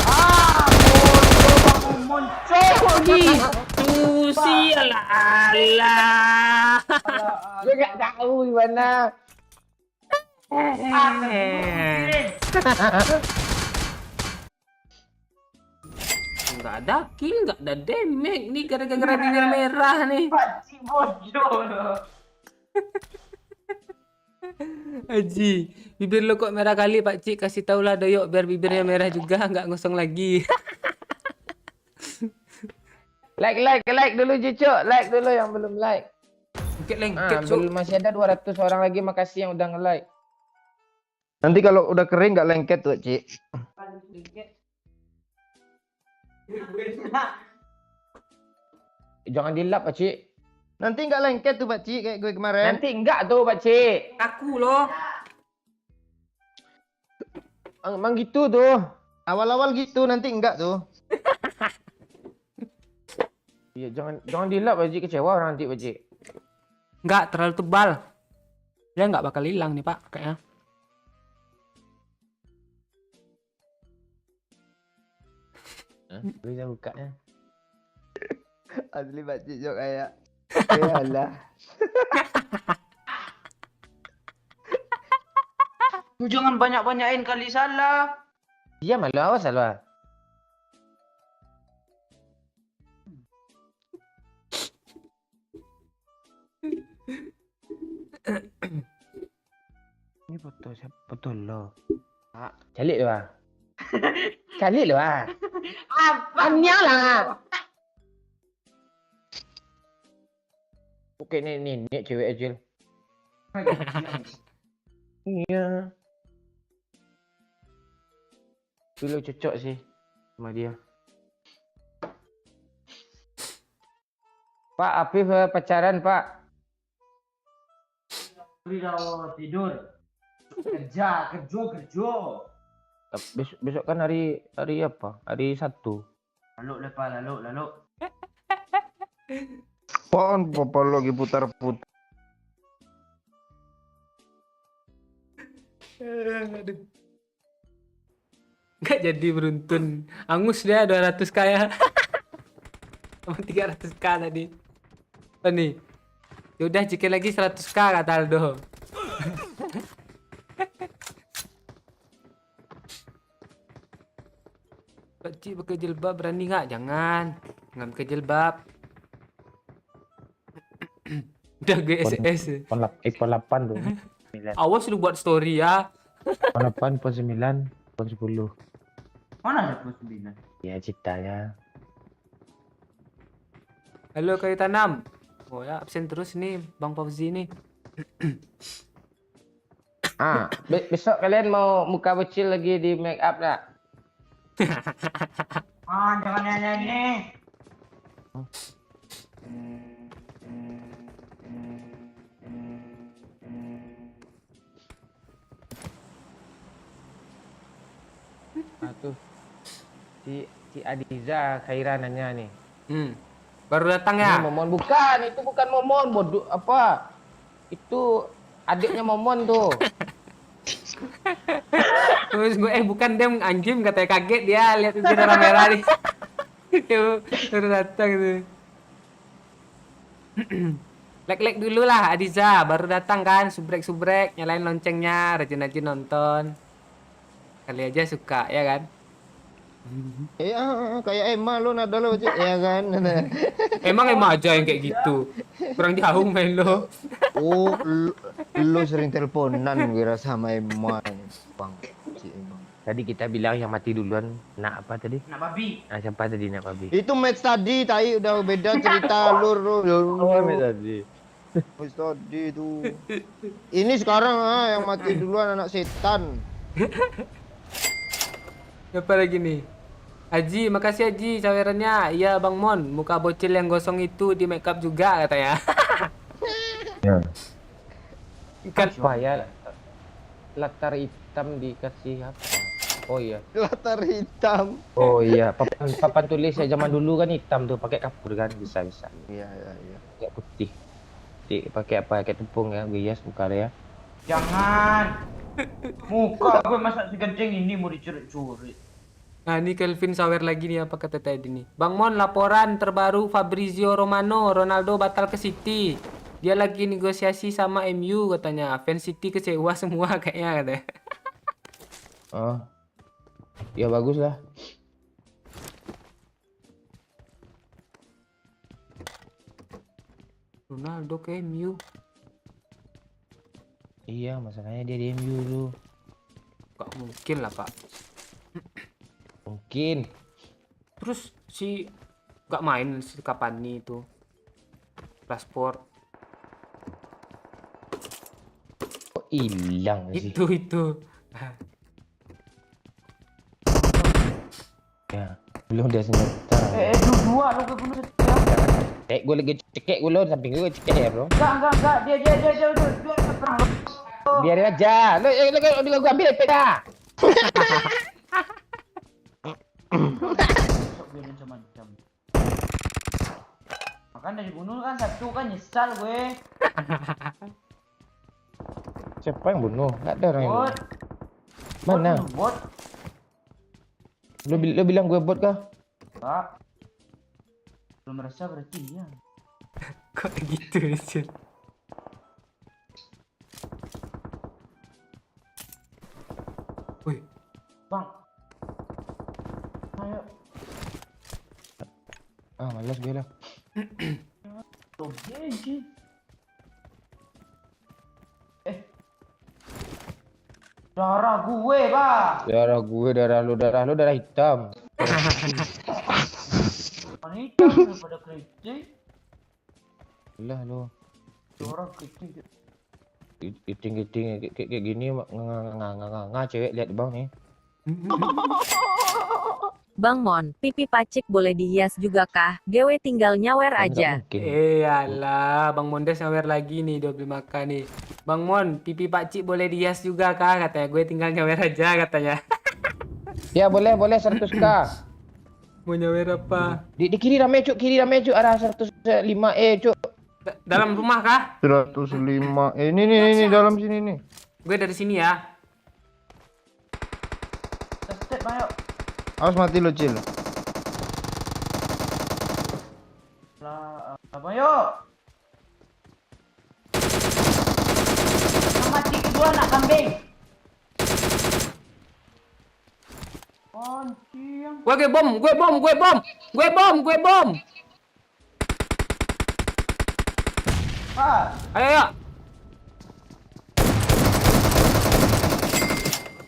Speaker 9: Ah, bodoh Bang muncul.
Speaker 1: Gitu sih ala.
Speaker 3: Gue nggak tahu di mana.
Speaker 1: Nggak ada kill, nggak ada damage nih gara-gara bibir merah nih.
Speaker 9: Pakcik bodoh lo.
Speaker 1: Haji, bibir lo kok merah kali Pak Cik, kasih tau lah doyok biar bibirnya merah juga nggak ngosong lagi.
Speaker 3: Like dulu Cicuk. Like dulu yang belum like.
Speaker 1: Lengket Cuk.
Speaker 3: Masih ada 200 orang lagi, makasih yang udah nge-like.
Speaker 6: Nanti kalau udah kering nggak lengket tuh, Cik.
Speaker 3: Jangan dilap, Pak Cik.
Speaker 6: Nanti nggak lengket tuh, Pak Cik, kayak gue kemarin.
Speaker 3: Nanti enggak tuh, Pak Cik.
Speaker 1: Aku loh.
Speaker 3: Emang gitu tuh.
Speaker 6: Awal-awal gitu, nanti enggak tuh.
Speaker 3: Iya, jangan dilap, Pak Cik. Kecewa orang nanti, Pak Cik.
Speaker 1: Nggak terlalu tebal. Dia nggak bakal hilang nih Pak kayaknya.
Speaker 3: Bisa bukanya.
Speaker 6: Asli Pak Cik jok kayak. Ya Allah.
Speaker 9: Lu jangan banyak-banyakin kali salah.
Speaker 3: Iya, malu awas lah. Ini foto siapa? Foto lo. Calik lo ah. Calik lo ah.
Speaker 9: Apa?
Speaker 3: Lah. Oke, ini cewek aja. Iya. Dulu cocok sih sama dia. Pak, Afif pacaran, Pak.
Speaker 9: Udah tidur. Kerja.
Speaker 3: Besok kan hari apa? Hari Sabtu.
Speaker 9: Lalu.
Speaker 6: Pohon papa lagi putar-putar.
Speaker 1: Nggak jadi beruntun. Angus dia 200k ya. Sama 300k tadi. Oh nih. Yaudah cikir lagi 100k kata Aldo. Pak Cik pakai jilbab berani nggak? Jangan pakai jilbab. Udah GSS.
Speaker 3: IPhone 8 tuh.
Speaker 1: Awas lu buat story ya.
Speaker 3: Pon 8, pon 9, pon 10.
Speaker 2: Mana ada pos 9?
Speaker 3: Ya ceritanya.
Speaker 1: Halo kayu tanam. Oh ya absen terus nih Bang Fauzi nih.
Speaker 3: Besok kalian mau muka bocil lagi di make up nggak?
Speaker 2: Jangan nyanyi.
Speaker 3: Tuh si Adiza Khaira nanya nih.
Speaker 1: Baru datang ya?
Speaker 3: Ini Momon bukan, itu bukan Momon, bodoh apa? Itu adiknya Momon tuh.
Speaker 1: Terus gue bukan dia anjing katanya kaget dia lihat itu merah-merah nih. Itu baru datang tuh. Like dulu lah Adiza, baru datang kan, subrek nyalain loncengnya, rajin-rajin nonton. Kali aja suka ya kan?
Speaker 6: Kayak Emma lo nada lo ya kan.
Speaker 1: Emang aja yang kayak gitu. Kurang jauh main lo.
Speaker 6: Oh, lo sering teleponan kira sama Emma. Bang.
Speaker 3: Tadi kita bilang yang mati duluan, nak apa tadi?
Speaker 2: Nak babi.
Speaker 3: Nah, siapa tadi nak babi?
Speaker 6: Itu match tadi, tai udah beda cerita lur.
Speaker 3: Tadi.
Speaker 6: Match tadi tuh. Ini sekarang yang mati duluan anak setan.
Speaker 1: Apa lagi nih? Haji, makasih Haji cawerannya. Iya Bang Mon, muka bocil yang gosong itu di make up juga katanya.
Speaker 3: Ya.
Speaker 1: Kan
Speaker 3: Apa ya? Latar hitam dikasih apa? Oh iya.
Speaker 6: Latar hitam.
Speaker 3: Oh iya, papan tulis ya zaman dulu kan hitam tuh, pakai kapur kan bisa.
Speaker 6: Iya.
Speaker 3: Pakai putih. Pakai apa? Pakai tepung ya, bias muka ya.
Speaker 2: Jangan. Muka gue masa si kencing ini mau dicuri-curi.
Speaker 1: nah ini Kelvin sawer lagi nih apa kata tadi nih. Bang Mon, laporan terbaru Fabrizio Romano, Ronaldo batal ke City. Dia lagi negosiasi sama MU katanya. Fans City kecewa semua kayaknya katanya.
Speaker 3: Oh. Ya bagus lah.
Speaker 1: Ronaldo ke MU.
Speaker 3: Iya, masalahnya dia di MU tuh.
Speaker 1: Gak mungkin lah Pak.
Speaker 3: Mungkin.
Speaker 1: Terus si gak main si Cavani itu. Rashford.
Speaker 3: Kok hilang sih?
Speaker 1: Itu.
Speaker 3: Ya, belum dia senjata.
Speaker 2: Dua lo gue bunuh setiap.
Speaker 3: Gue lagi cekek gue lo, samping gue cekek ya bro.
Speaker 2: Enggak. Dia udah perang lo.
Speaker 3: Biarin aja. Lo gue ambil IP dah.
Speaker 2: Macam-macam. Makan dari bunuh kan satu kan nyesal gue.
Speaker 3: Siapa yang bunuh? Gak ada orang yang
Speaker 2: Bot.
Speaker 3: bunuh. Mana?
Speaker 2: Bot.
Speaker 3: Lo bilang gue bot kah?
Speaker 2: Enggak. Belum merasa berarti iya.
Speaker 1: Kok gitu sih? Wih,
Speaker 2: Bang. Ayo.
Speaker 3: Malas gue lah.
Speaker 2: Tuh, GG. Darah gue, Bang.
Speaker 3: Darah gue, darah lo darah hitam.
Speaker 2: Wanita daripada kritik.
Speaker 3: Lah lo.
Speaker 2: Darah kritik.
Speaker 3: Giting kayak gini cewek lihat bang nih.
Speaker 8: Bang Mon, pipi pacik boleh dihias juga kah? Dewe tinggal nyawer aja.
Speaker 1: Iyalah, Bang Mondes nyawer lagi nih 25k nih. Bang Mon, pipi pakcik boleh dihias juga kah? Katanya gue tinggal nyawer aja katanya.
Speaker 3: Ya boleh 100k.
Speaker 1: Mau nyawer apa?
Speaker 3: Di kiri rame cuk, arah 105 cuk.
Speaker 1: Dalam rumah kah?
Speaker 6: 105. Ini dalam sini nih.
Speaker 1: Gue dari sini ya.
Speaker 2: Step, ayo.
Speaker 6: Awas mati lo, Cil.
Speaker 2: Lah, apa yuk? Mati kedua nak kambing. Anjing.
Speaker 1: Gue bom. Ayo.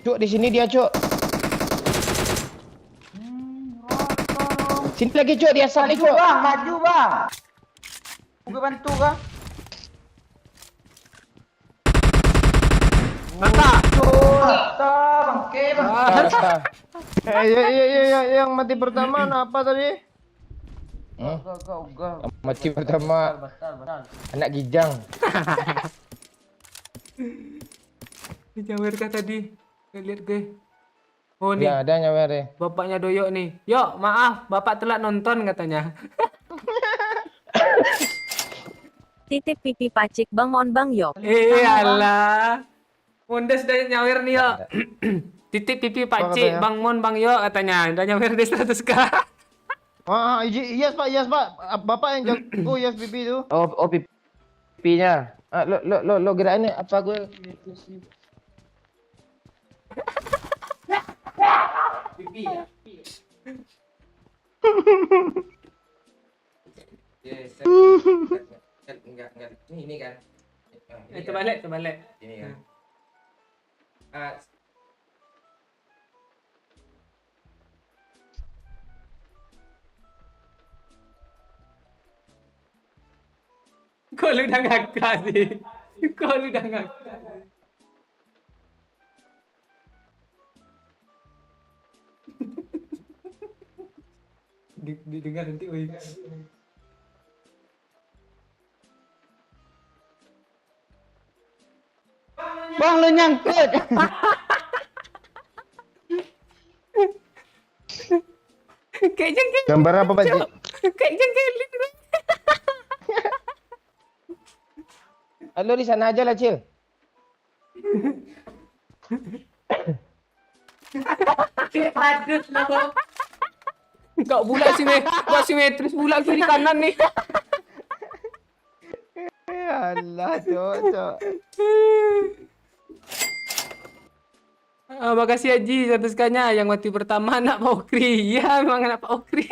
Speaker 3: Cuk, di sini dia, Cuk. Sini lagi, Cuk, dia asal, Cuk.
Speaker 9: Bang, maju bang. Gue bantu kah?
Speaker 1: Mata.
Speaker 9: Bangke bang.
Speaker 6: Yang mati pertama apa tadi?
Speaker 9: Gak.
Speaker 3: Mati pertama
Speaker 9: Betul.
Speaker 3: anak Gijang.
Speaker 1: Nyawer kah tadi? Lihat gue. Oh nih,
Speaker 3: Ya, ada nyawer deh.
Speaker 1: bapaknya Doyok nih. Yok, maaf, bapak telat nonton katanya.
Speaker 8: Titip pipi pacik Bang Mon Bang Yok.
Speaker 1: Alah. Mundes udah nyawer nih, Yok. Titip pipi pakcik,
Speaker 6: katanya?
Speaker 1: Bang Mon, Bang Yok katanya. Udah nyawer di 100k.
Speaker 6: Yes pak. Bapak yang jago yes pipi itu.
Speaker 3: Oh, pipinya. Lo gerakannya apa gue?
Speaker 2: Pipi ya. Yes. Enggak. Ini kan.
Speaker 1: Terbalik.
Speaker 2: Ini kan.
Speaker 1: Kok lu udah ngakak sih? Kok lu udah ngakak? Didengar nanti, woi.
Speaker 9: Bang lu nyangkut.
Speaker 1: Kayak jengkel.
Speaker 6: Gambar apa pak?
Speaker 1: Kayak jengkelin.
Speaker 3: Lo di sana aja lah, Cil.
Speaker 1: Padet lo. Kau bulat sih, kau simetris bulat kiri kanan nih.
Speaker 6: Alah, cok.
Speaker 1: Makasih Haji 100k-nya yang mati pertama anak Pak Okri. Ya, memang anak Pak Okri.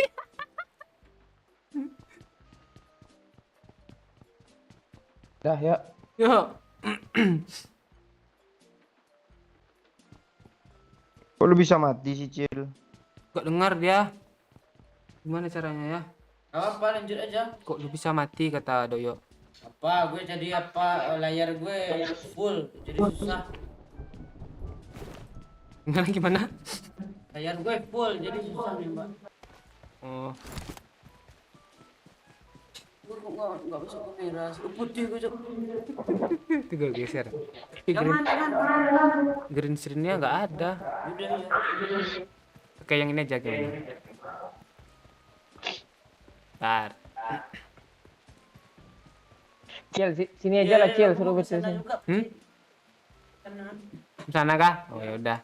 Speaker 3: Dah, ya.
Speaker 1: Yuk.
Speaker 6: Kok lu bisa mati sih Cil?
Speaker 1: Gak dengar dia. Gimana caranya ya?
Speaker 2: Apa lanjut aja.
Speaker 1: Kok lu bisa mati kata Doyo?
Speaker 2: Apa gue jadi apa layar gue full jadi susah.
Speaker 1: Gimana?
Speaker 2: Layar gue full jadi susah nih, Mbak.
Speaker 1: Oh.
Speaker 2: Gue kok enggak bisa kamera. Putih gue, Cok.
Speaker 1: Itu gue geser. Tapi
Speaker 2: Jangan.
Speaker 1: green screen-nya nggak ada.
Speaker 2: Udah ya.
Speaker 1: Oke, yang ini aja kayaknya. Bentar.
Speaker 3: Cil, sini aja lah, Cil. Suruh
Speaker 2: betul.
Speaker 3: betul.
Speaker 1: Sana kah? Oh ya udah.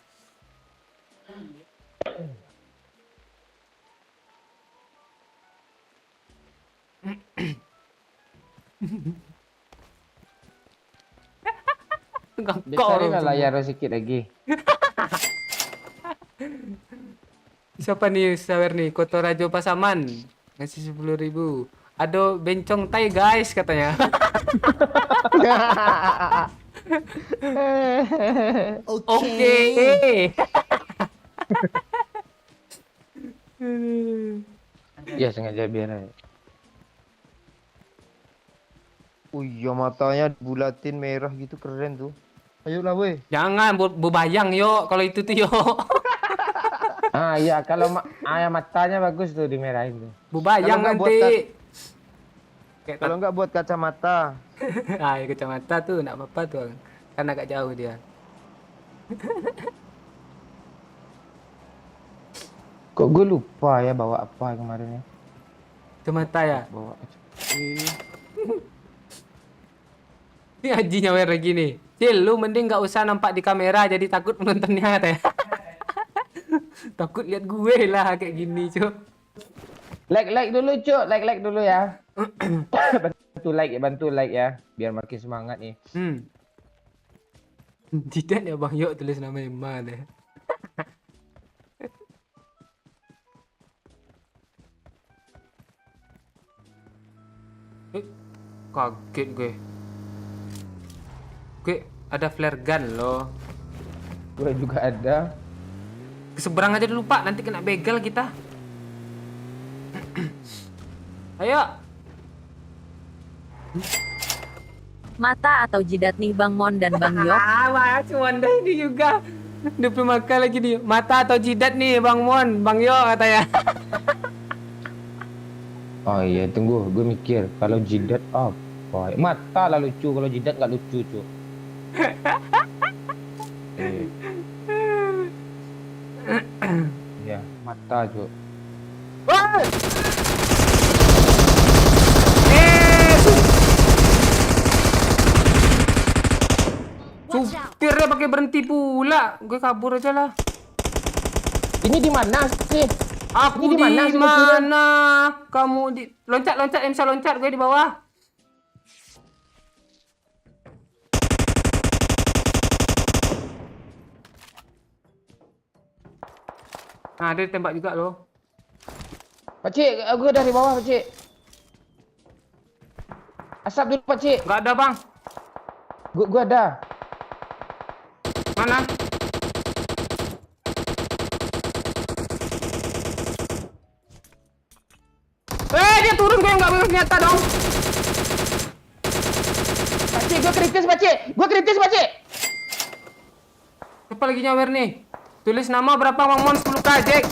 Speaker 3: Besarin lah layar lo sedikit lagi.
Speaker 1: Siapa nih sawer nih? Kotorajo Pasaman ngasih 10.000. Aduh bencong tai guys katanya. Oke.
Speaker 3: Ya sengaja biar aja.
Speaker 6: Oh iya matanya bulatin merah gitu keren tuh. Ayolah weh.
Speaker 1: Jangan berbayang yo kalau itu tuh yo.
Speaker 3: Ah iya, kalau matanya bagus tuh dimerahin tuh.
Speaker 1: Berbayang
Speaker 6: Kalau nggak buat
Speaker 1: nanti. Kayak
Speaker 6: Kalau enggak buat kacamata.
Speaker 1: ah, ya, kacamata tuh enggak apa-apa tuh. Karena agak jauh dia.
Speaker 3: Kok gue lupa ya bawa apa kemarin ya?
Speaker 1: Kacamata ya.
Speaker 3: Bawa.
Speaker 1: Ini Haji nyawer lagi nih. Cil, lu mending nggak usah nampak di kamera jadi takut penontonnya katanya. Takut lihat gue lah kayak gini, Cuk.
Speaker 3: Like dulu, Cuk. Like dulu ya. bantu like ya, biar makin semangat nih.
Speaker 1: Tidak ya Bang Yok tulis nama Emma deh. Kaget gue. Gue ada flare gun loh.
Speaker 3: Gue juga ada.
Speaker 1: Keseberang aja dulu Pak, nanti kena begal kita. Ayo.
Speaker 8: Mata atau jidat nih Bang Mon dan Bang Yok?
Speaker 1: Wah, cuma ini juga. 25 kali lagi nih. Mata atau jidat nih Bang Mon, Bang Yo katanya.
Speaker 3: Oh iya, tunggu, gue mikir kalau jidat apa? Mata lah lucu, kalau jidat nggak lucu, Cuk. Ya, mata, Cuk.
Speaker 1: Wah!
Speaker 4: Watch out!
Speaker 1: Supirnya pakai berhenti pula. Gue kabur aja lah.
Speaker 3: Ini di mana sih?
Speaker 1: Aku
Speaker 3: Ini
Speaker 1: di
Speaker 3: mana sih supirnya?
Speaker 1: mana? Kamu di loncat yang bisa loncat, gue di bawah. Nah, dia tembak juga loh.
Speaker 3: Pakcik, gue dari bawah, Pakcik. Asap dulu, Pakcik.
Speaker 1: Gak ada bang.
Speaker 3: Gue ada.
Speaker 1: Mana? Dia turun, gue nggak boleh nyata dong.
Speaker 3: Pakcik, gue kritis, Pakcik. Gue kritis, Pakcik.
Speaker 1: Siapa lagi nyawer nih? Tulis nama berapa Bang Mon 10k Jack.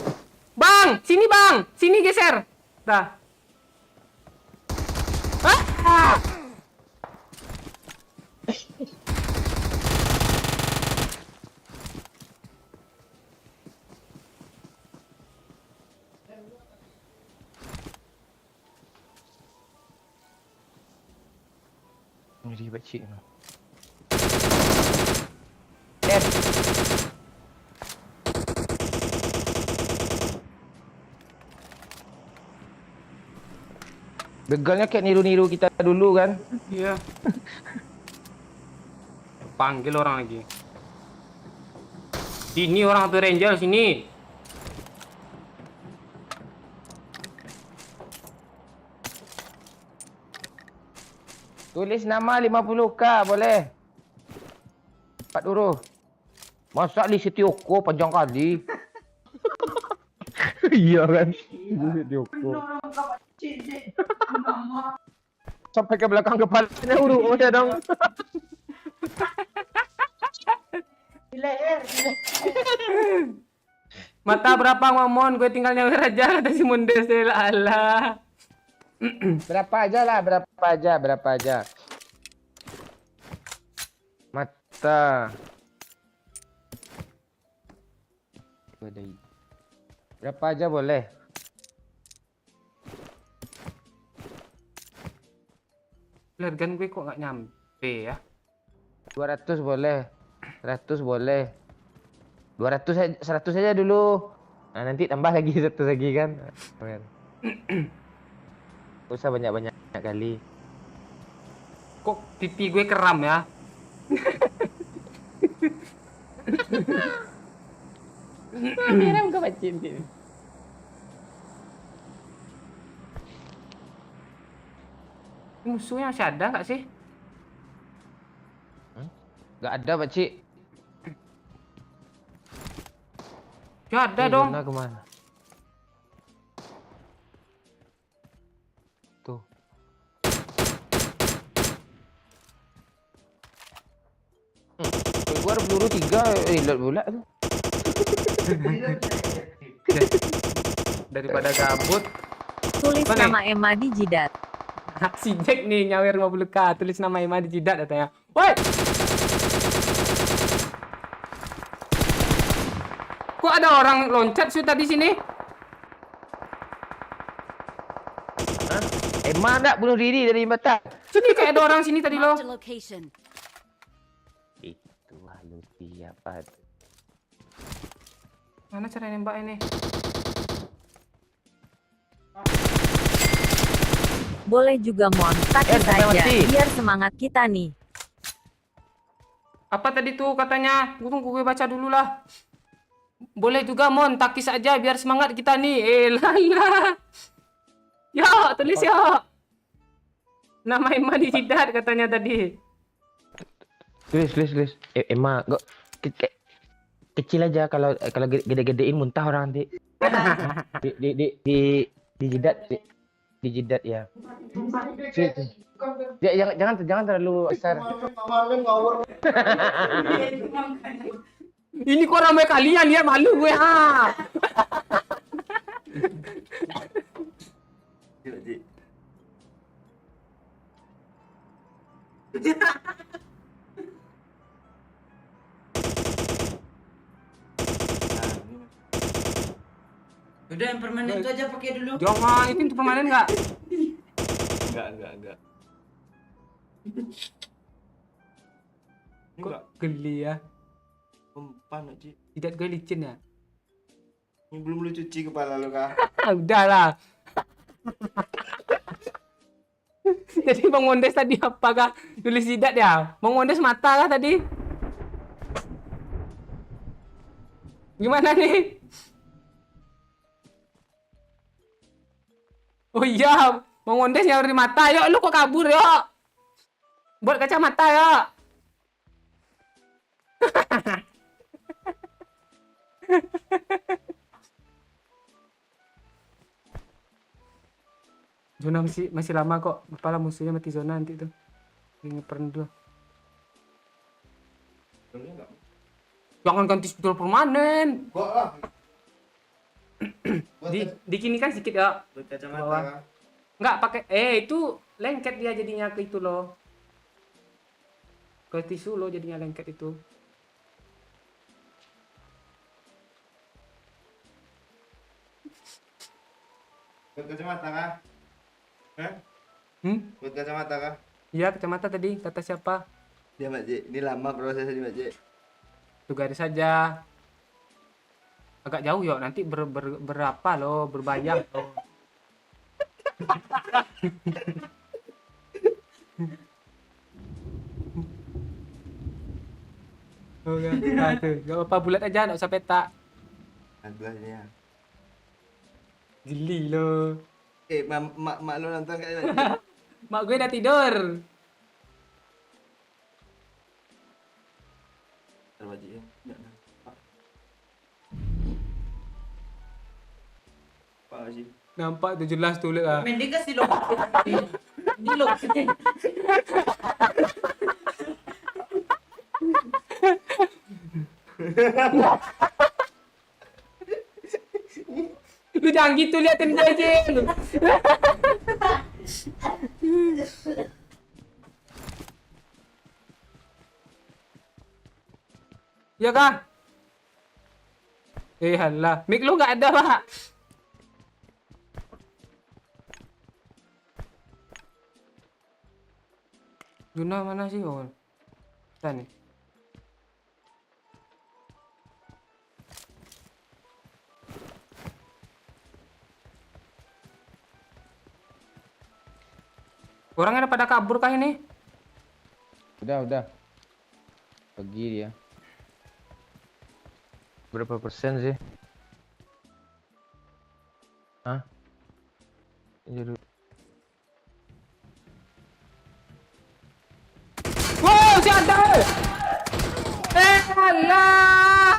Speaker 1: Bang, sini bang. Sini geser. Dah. Ah!
Speaker 3: Ini Pakcik. Begalnya kayak niru-niru kita dulu kan.
Speaker 1: Iya. Panggil orang lagi. Sini orang tuh ranger sini.
Speaker 3: Tulis nama 50k boleh. 4 huruf. Masa di Setioko panjang kali. Iya kan. Di Setioko. Sampai ke belakang kepalanya hurufnya dong.
Speaker 1: Mata berapa Mamon? Gue tinggal nyawer aja kata si Mundes. Alah.
Speaker 3: Berapa aja. Mata. Berapa aja boleh.
Speaker 1: Lergan gue kok nggak nyampe ya?
Speaker 3: 200 boleh. 100 boleh. 200 100 aja dulu. Nah, nanti tambah lagi 100 lagi kan. Gak usah banyak-banyak kali.
Speaker 1: Kok pipi gue keram ya?
Speaker 3: Kiram ke Pakcik nanti.
Speaker 1: Musuhnya masih ada nggak sih?
Speaker 3: Gak ada Pakcik.
Speaker 1: Ya ada dong.
Speaker 3: Zona kemana? Tuh. Keluar peluru 3 reload pula tuh.
Speaker 1: Daripada gabut.
Speaker 8: Tulis
Speaker 1: Mana?
Speaker 8: nama Emma di jidat.
Speaker 1: Si Jack nih nyawer 50k. Tulis nama Emma di jidat katanya. Woi! Kok ada orang loncat sih tadi sini?
Speaker 3: Hah? Emang nak bunuh diri dari mata?
Speaker 1: Sini kayak ada orang sini tadi loh.
Speaker 4: Marked a location.
Speaker 3: Itu halus siapa tuh?
Speaker 1: Mana cara nembak ini?
Speaker 8: Boleh juga Mon, takis
Speaker 3: sampai
Speaker 8: aja,
Speaker 3: mati.
Speaker 8: biar semangat kita nih.
Speaker 1: Apa tadi tuh katanya? Tunggu gue baca dulu lah. Boleh juga Mon, takis aja biar semangat kita nih. Lala. Yo, tulis yo. Nama Emma di jidat katanya tadi.
Speaker 3: Tulis. Emma,
Speaker 5: kecil aja kalau gede-gedein muntah orang nanti. Di jidat ya. Ya, jangan terlalu besar.
Speaker 1: Ini kok ramai kalian lihat malu gue ha.
Speaker 2: Udah yang permanen itu aja pakai dulu.
Speaker 1: Jangan, itu untuk permanen enggak?
Speaker 10: Enggak.
Speaker 1: Kok geli ya?
Speaker 10: Umpan Cik.
Speaker 1: Tidak gue licin ya?
Speaker 10: Ini belum lu cuci kepala lu kah?
Speaker 1: Udahlah. Jadi Bang Mondes tadi apakah tulis jidat ya? Bang Mondes mata kah tadi? Gimana nih? Oh iya, Bang Mondes nyari mata. Yuk, lu kok kabur yuk? Buat kacamata yuk. Zona masih lama kok. Kepala musuhnya mati zona nanti tuh. Ini peran dulu. Jangan ganti spidol permanen.
Speaker 10: Kok lah.
Speaker 1: Di kini kan sedikit ya.
Speaker 10: Buat
Speaker 1: Bawah.
Speaker 10: kacamata.
Speaker 1: Enggak pakai itu lengket dia jadinya ke itu loh. Ke tisu loh jadinya lengket itu.
Speaker 10: Buat kacamata kah? Hah? Buat kacamata kah?
Speaker 1: Iya, kacamata tadi kata siapa?
Speaker 10: Dia Mak Cik. Ini lama prosesnya Mak Cik.
Speaker 1: Tuh garis saja. Agak jauh yuk, nanti berapa loh, berbayang loh. Oh ya, tuh. Gak apa-apa bulat aja, enggak usah petak.
Speaker 10: Agaknya.
Speaker 1: Geli loh.
Speaker 10: Mak lu nonton kali Mak Cik?
Speaker 1: Mak gue udah tidur.
Speaker 10: Ntar Mak Cik ya. Nggak nampak. Nampak nggak sih?
Speaker 1: Nampak tuh jelas tuh lihat lah.
Speaker 2: Mending kasih lo. Ini lo.
Speaker 1: Lu jangan gitu liatin gue aja lu. Ya kah? Halah, mic lu nggak ada pak. Guna mana sih oh? Kita nih. Orangnya pada kabur kah ini?
Speaker 3: Udah. Pergi dia. Berapa persen sih? Hah? Jadi
Speaker 1: wow, si ada. Alah.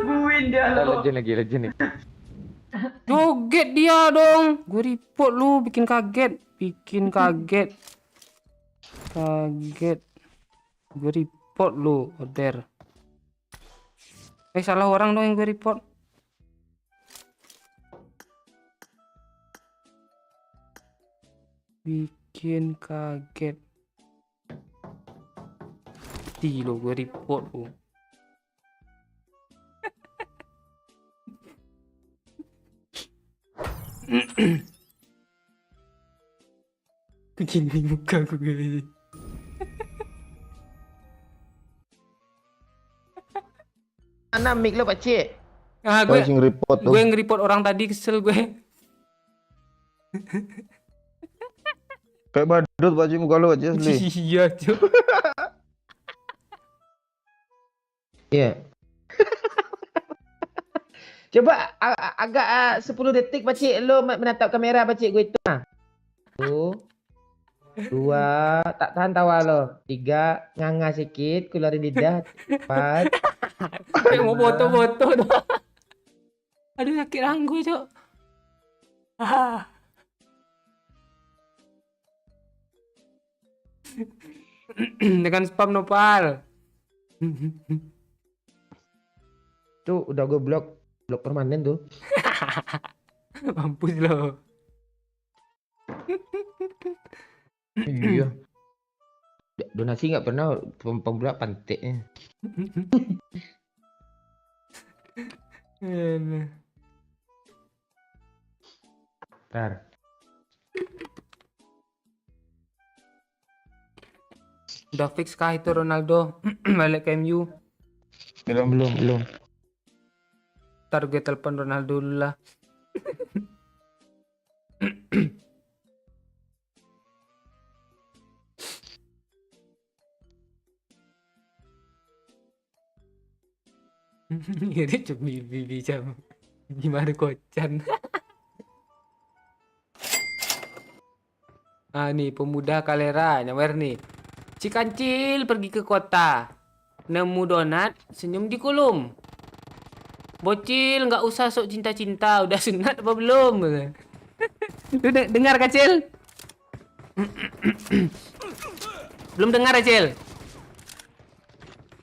Speaker 5: Buin dia lo.
Speaker 3: legend nih.
Speaker 1: Joget dia dong. Gue report lu bikin kaget. Kaget. Gue report lu, order. Salah orang dong yang gue report. Bikin kaget. Di lo gue report lu. Begini muka gue.
Speaker 5: Mana mic lo Pak Cik?
Speaker 1: Ah, gue
Speaker 6: report
Speaker 1: gue nge-report orang tadi kesel gue.
Speaker 6: Kayak badut Pak Cik muka lu aja asli.
Speaker 1: Iya, Cuk.
Speaker 5: Iya. Coba agak 10 detik Pak Cik lo menatap kamera Pak Cik gue itu. 1 2 tak tahan tawa lo. 3 nganga sikit keluarin lidah. 4
Speaker 1: Kayak mau foto-foto dah. Aduh sakit ranggu cok. Dengan spam nopal.
Speaker 3: Tuh udah gue blok permanen tuh.
Speaker 1: Mampus lo.
Speaker 3: Iya. Donasi nggak pernah pemula panteknya. Ntar.
Speaker 1: Udah fix kah itu Ronaldo balik ke MU?
Speaker 3: Belum.
Speaker 1: Ntar gue telepon Ronaldo dulu lah. Ini cuma bibi jam gimana kocan. Ah nih pemuda Kalera nyawer nih. Si kancil pergi ke kota. Nemu donat, senyum di kolom. Bocil nggak usah sok cinta-cinta, udah sunat apa belum? Lu dengar kacil? Belum dengar kacil?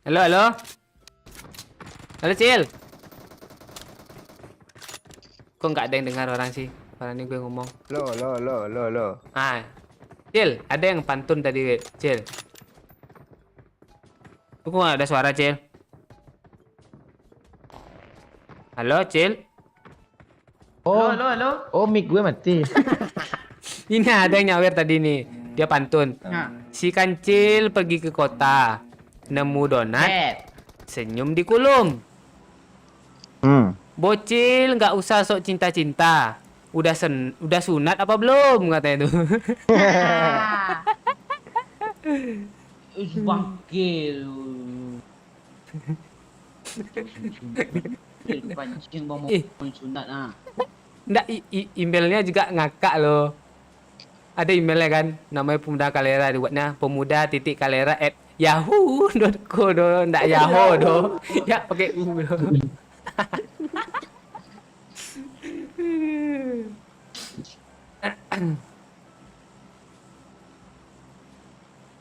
Speaker 1: Halo. Halo Cil. Kok nggak ada yang dengar orang sih? Karena ini gue ngomong.
Speaker 6: Lo.
Speaker 1: Ah, Cil, ada yang pantun tadi, Cil. Kok nggak ada suara, Cil? Halo, Cil.
Speaker 5: Halo.
Speaker 3: Oh, mic gue mati.
Speaker 1: Ini ada yang nyawer tadi nih. Dia pantun. Si kancil pergi ke kota, nemu donat, senyum di kulum. Bocil nggak usah sok cinta-cinta. Udah sunat apa belum katanya itu.
Speaker 9: Bangke lu. Pancing mau sunat ah.
Speaker 1: Nggak, emailnya juga ngakak loh. Ada emailnya kan, namanya Pemuda Kalera, dibuatnya pemuda-kalera@yahoo.co do, ndak Yahoo do. Ya pakai U do.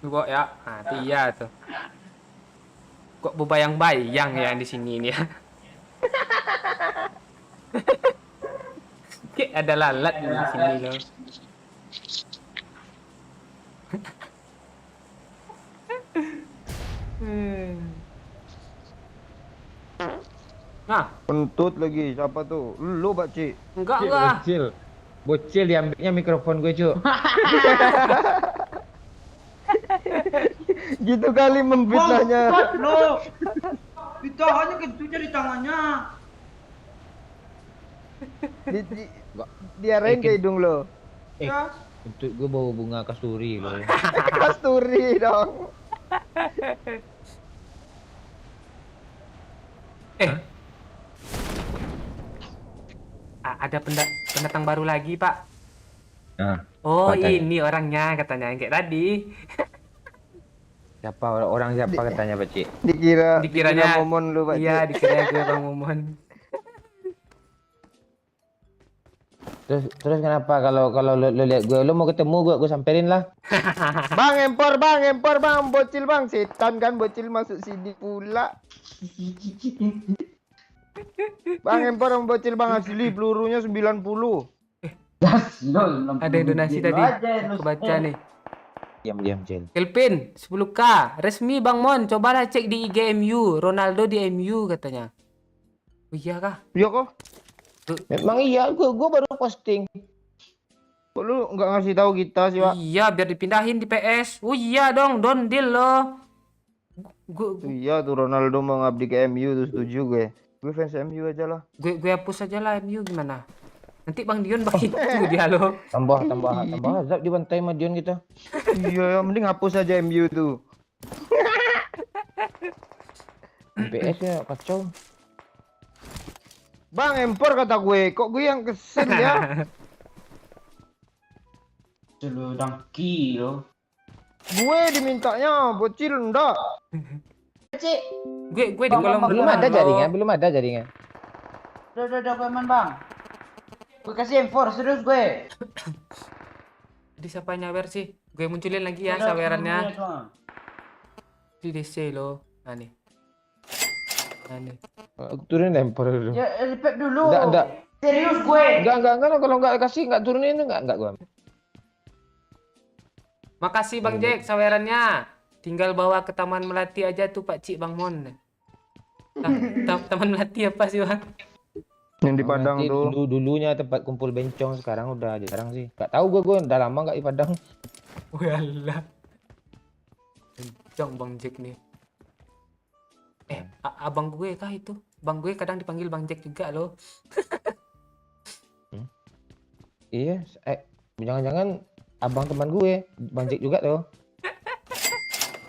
Speaker 1: Kok ya, iya tuh. Kok berbayang-bayang ya di sini ini ya. Kayak ada lalat di sini loh. Nah,
Speaker 6: Kentut lagi siapa tuh? Lu Pak Cik.
Speaker 1: enggak.
Speaker 3: Bocil diambilnya mikrofon gue, Cuk.
Speaker 6: Gitu kali memfitnahnya.
Speaker 2: Lo. Ditahannya kentutnya di tangannya.
Speaker 6: Diarahin ke hidung lo.
Speaker 3: Untuk gue bawa bunga kasturi loh.
Speaker 6: Kasturi dong.
Speaker 1: Ada pendatang baru lagi, Pak.
Speaker 3: Nah,
Speaker 1: Oh,
Speaker 3: apa tadi?
Speaker 1: ini orangnya katanya yang kayak tadi.
Speaker 3: Siapa orang siapa katanya, Pak Cik?
Speaker 1: Dikiranya
Speaker 6: Momon lu Pak
Speaker 1: Iya,
Speaker 6: Cik.
Speaker 1: dikira gue Bang Momon.
Speaker 3: Terus kenapa kalau lu lihat gue, lu mau ketemu gue samperin lah.
Speaker 6: Bang, empor bang, bocil bang, setan kan bocil masuk sini pula. Bang, empor bang, bocil bang asli pelurunya 90.
Speaker 1: Ada yang donasi tadi. Kebaca nih.
Speaker 3: Diam, Cil.
Speaker 1: Kelvin 10k resmi Bang Mon, cobalah cek di IG MU, Ronaldo di MU katanya. Oh iya kah?
Speaker 6: Iya kok.
Speaker 3: Memang iya, gue baru posting.
Speaker 6: Kok lu nggak ngasih tahu kita sih, Pak?
Speaker 1: Iya, biar dipindahin di PS. Oh iya dong, don deal loh.
Speaker 6: Iya tuh Ronaldo mau ngabdi ke MU tuh setuju gue. Gue fans MU aja lah.
Speaker 1: Gue hapus aja lah MU gimana? Nanti Bang Dion begitu dia loh.
Speaker 3: Tambah azab dibantai sama Dion kita.
Speaker 6: Iya, mending hapus aja MU tuh.
Speaker 3: PS ya kacau.
Speaker 6: Bang, empor kata gue. Kok gue yang kesel ya?
Speaker 2: Selo dangki lo.
Speaker 6: Gue dimintanya, bocil enggak.
Speaker 9: Cik.
Speaker 1: Gue di kolom
Speaker 3: Belum ada jaringan, belum ada jaringan.
Speaker 9: Udah, gue aman bang. Gue kasih M4, serius gue.
Speaker 1: Jadi siapa nyawer sih? Gue munculin lagi ya
Speaker 9: Udah,
Speaker 1: sawerannya.
Speaker 9: Bang.
Speaker 1: Di DC lo. Nah nih.
Speaker 3: Aku turunin lempar dulu.
Speaker 9: Ya, repack dulu.
Speaker 3: Enggak.
Speaker 9: Serius gue.
Speaker 3: Enggak, kalau enggak kasih enggak turunin itu enggak gua.
Speaker 1: Makasih Bang Jack sawerannya. Tinggal bawa ke Taman Melati aja tuh Pak Cik Bang Mon. Taman Melati apa sih Bang?
Speaker 6: Yang di Padang
Speaker 3: Nanti
Speaker 6: tuh.
Speaker 3: Dulunya tempat kumpul bencong, sekarang udah jarang sih. Enggak tahu gua udah lama enggak di Padang.
Speaker 1: Walah. Bencong Bang Jack nih. Abang gue kah itu? Bang gue kadang dipanggil Bang Jack juga loh.
Speaker 3: Iya, jangan-jangan abang teman gue, Bang Jack juga tuh.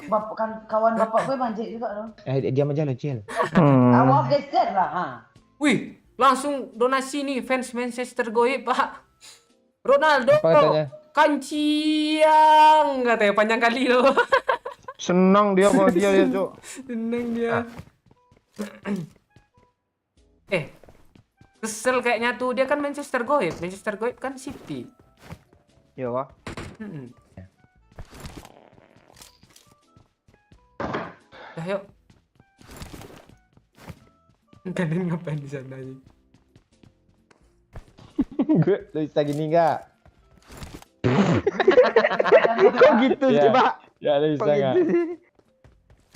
Speaker 9: Bapak kan kawan bapak gue manjik juga loh.
Speaker 3: Diam aja lo, Cil.
Speaker 9: Awak geser lah. Ha.
Speaker 1: Wih, langsung donasi nih fans Manchester gue Pak. Ronaldo.
Speaker 3: Apa katanya?
Speaker 1: Kanciang katanya panjang kali loh.
Speaker 6: Senang dia sama dia ya, Cok.
Speaker 1: Seneng dia. Kesel kayaknya tuh dia kan Manchester Goib kan City.
Speaker 6: Ya, Wah.
Speaker 1: Dah yuk. Kalian ngapain di sana nih?
Speaker 3: Gue lu bisa gini enggak?
Speaker 6: Kok gitu sih, Pak?
Speaker 3: Ya lu bisa
Speaker 6: Kok
Speaker 3: enggak?
Speaker 6: gitu sih?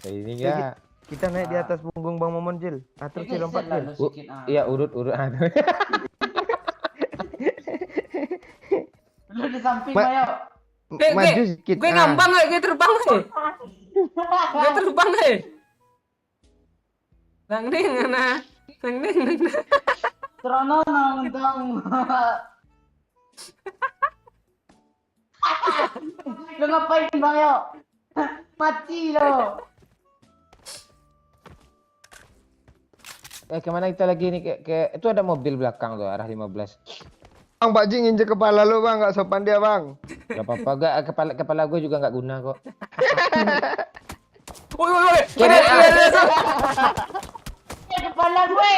Speaker 3: Kayak ini enggak?
Speaker 6: Kita naik di atas punggung Bang Momon, Jil. Atur Cil lompat, Cil.
Speaker 3: Iya, urut.
Speaker 9: Lu di samping
Speaker 6: Ma-
Speaker 9: Mayo.
Speaker 6: Maju sedikit.
Speaker 1: Gue ngambang gue terbang Gue terbang Nang ning nah.
Speaker 9: Terono nang. Lu ngapain Mayo? Mati lo.
Speaker 3: Kemana kita lagi nih? Ke itu ada mobil belakang tuh, arah 15.
Speaker 6: Bang, Pak Ji nginjek kepala lu, Bang. Nggak sopan dia, Bang.
Speaker 3: Gak apa-apa, kepala gue juga nggak guna kok.
Speaker 1: Woi.
Speaker 9: Kepala gue,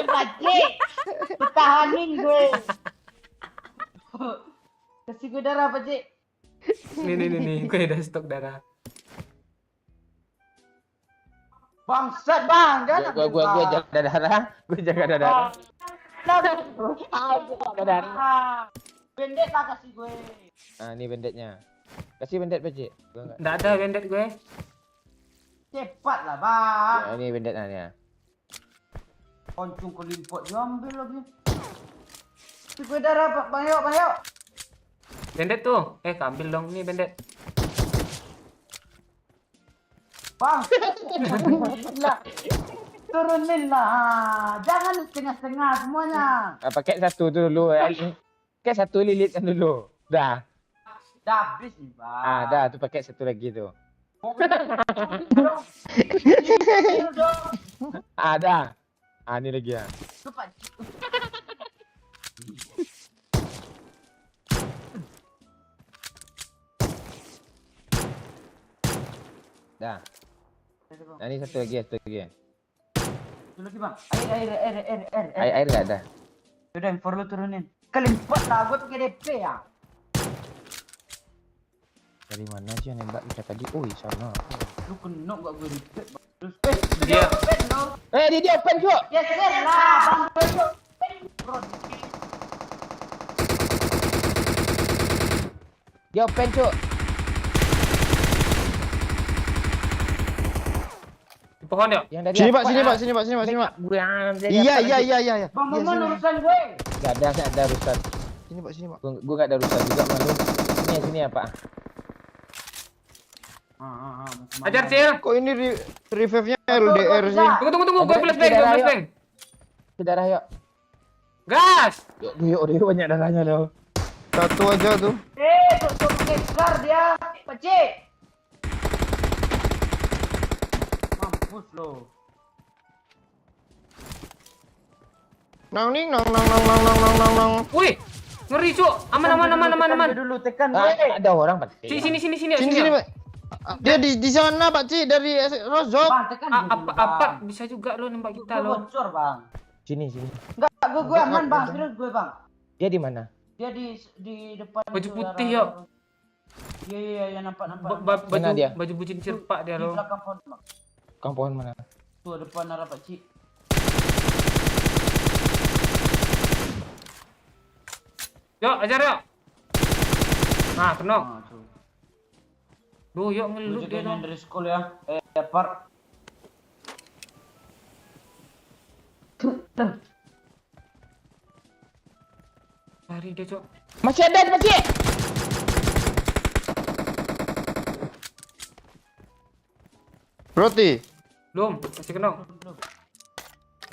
Speaker 9: Pakcik. Pertahanin gue. Kasih gue darah, Pakcik.
Speaker 1: Nih, gue udah stok darah.
Speaker 9: Bangsat, Bang. Jangan
Speaker 3: Gue jaga darah. Gue jaga darah.
Speaker 9: Bendet lah kasih gue.
Speaker 3: Nah, ini bendetnya. Kasih bendet, Pak Cik.
Speaker 1: Nggak ada bendet gue.
Speaker 9: Cepat lah, Bang.
Speaker 3: Ya, ini bendetnya ya.
Speaker 9: Koncung kelimpot diambil lagi. Kasih gue darah, Pak. Bang Yo.
Speaker 1: Bendet tuh. Ambil dong nih bendet.
Speaker 9: Bang. Turunin lah. Jangan setengah-setengah semuanya.
Speaker 3: Pakai satu tu dulu. Pakai satu lilitkan dulu. Dah.
Speaker 9: Dah habis nih, Bang.
Speaker 3: Dah. Tu pakai satu lagi tu. Dah. Ni lagi ya. Dah. Nah, ini satu lagi.
Speaker 9: Dulu lagi, Bang. Air.
Speaker 3: Air enggak ada.
Speaker 9: Udah, info lu turunin. Kelimpot lah, gue pakai DP ya.
Speaker 3: Dari mana sih yang nembak kita tadi? Oh, di sana.
Speaker 9: Lu kena gak gue repeat, Bang. Terus,
Speaker 1: Dia.
Speaker 9: open lo.
Speaker 3: Dia open, Cuk.
Speaker 9: Yes lah, Bang. Bro,
Speaker 3: Dia open, Cuk.
Speaker 1: Di pohon yuk.
Speaker 3: Yang dari
Speaker 6: Sini,
Speaker 3: apa?
Speaker 6: Pak. Sini, Pak. Iya.
Speaker 9: Bang Momon urusan gue.
Speaker 3: Enggak ada urusan.
Speaker 6: Sini, Pak.
Speaker 3: Gua enggak ada urusan juga sama lu. Sini ya, Pak.
Speaker 1: Ajar Cil.
Speaker 6: Kok ini revive-nya LDR sih?
Speaker 1: Tunggu. Gue flashbang.
Speaker 3: Ke darah yuk.
Speaker 1: Gas.
Speaker 3: Yuk, banyak darahnya loh.
Speaker 6: Satu aja tuh.
Speaker 9: Tuh pakai scar dia. Pakcik. Mampus lo.
Speaker 6: Nang.
Speaker 1: Wih, ngeri Cuk. Aman.
Speaker 9: Dulu tekan
Speaker 3: Ah,
Speaker 9: gue.
Speaker 3: ada orang, Pak.
Speaker 1: Sini.
Speaker 6: Sini, Pak. Dia di sana Pak Cik dari Rozok.
Speaker 9: Bang, tekan dulu,
Speaker 1: Apa
Speaker 9: Bang.
Speaker 1: bisa juga lo nembak
Speaker 9: Gue
Speaker 1: kita lo.
Speaker 9: bocor, Bang.
Speaker 3: Sini.
Speaker 9: Enggak, gue aman, Bang. Serius gue, Bang.
Speaker 3: Dia di mana?
Speaker 9: Dia di depan
Speaker 1: Baju
Speaker 9: itu,
Speaker 1: putih,
Speaker 9: arah-
Speaker 1: yuk.
Speaker 9: Iya, yang nampak.
Speaker 3: Mana dia?
Speaker 1: Baju bucin cirpak dia
Speaker 9: Di
Speaker 1: lo.
Speaker 9: belakang pohon, Bang.
Speaker 3: Kang pohon mana?
Speaker 9: Tuh depan arah Pak Cik.
Speaker 1: Yuk, ajar yuk. Nah, kena.
Speaker 9: Ah, tuh.
Speaker 1: Duh, yuk
Speaker 9: Lu
Speaker 1: ngelut dia
Speaker 9: jagain yang
Speaker 1: lo.
Speaker 9: dari sekolah ya. Par.
Speaker 1: Cari dia, Cok.
Speaker 5: Masih ada Pak Cik.
Speaker 6: Roti.
Speaker 1: Belum, masih kena.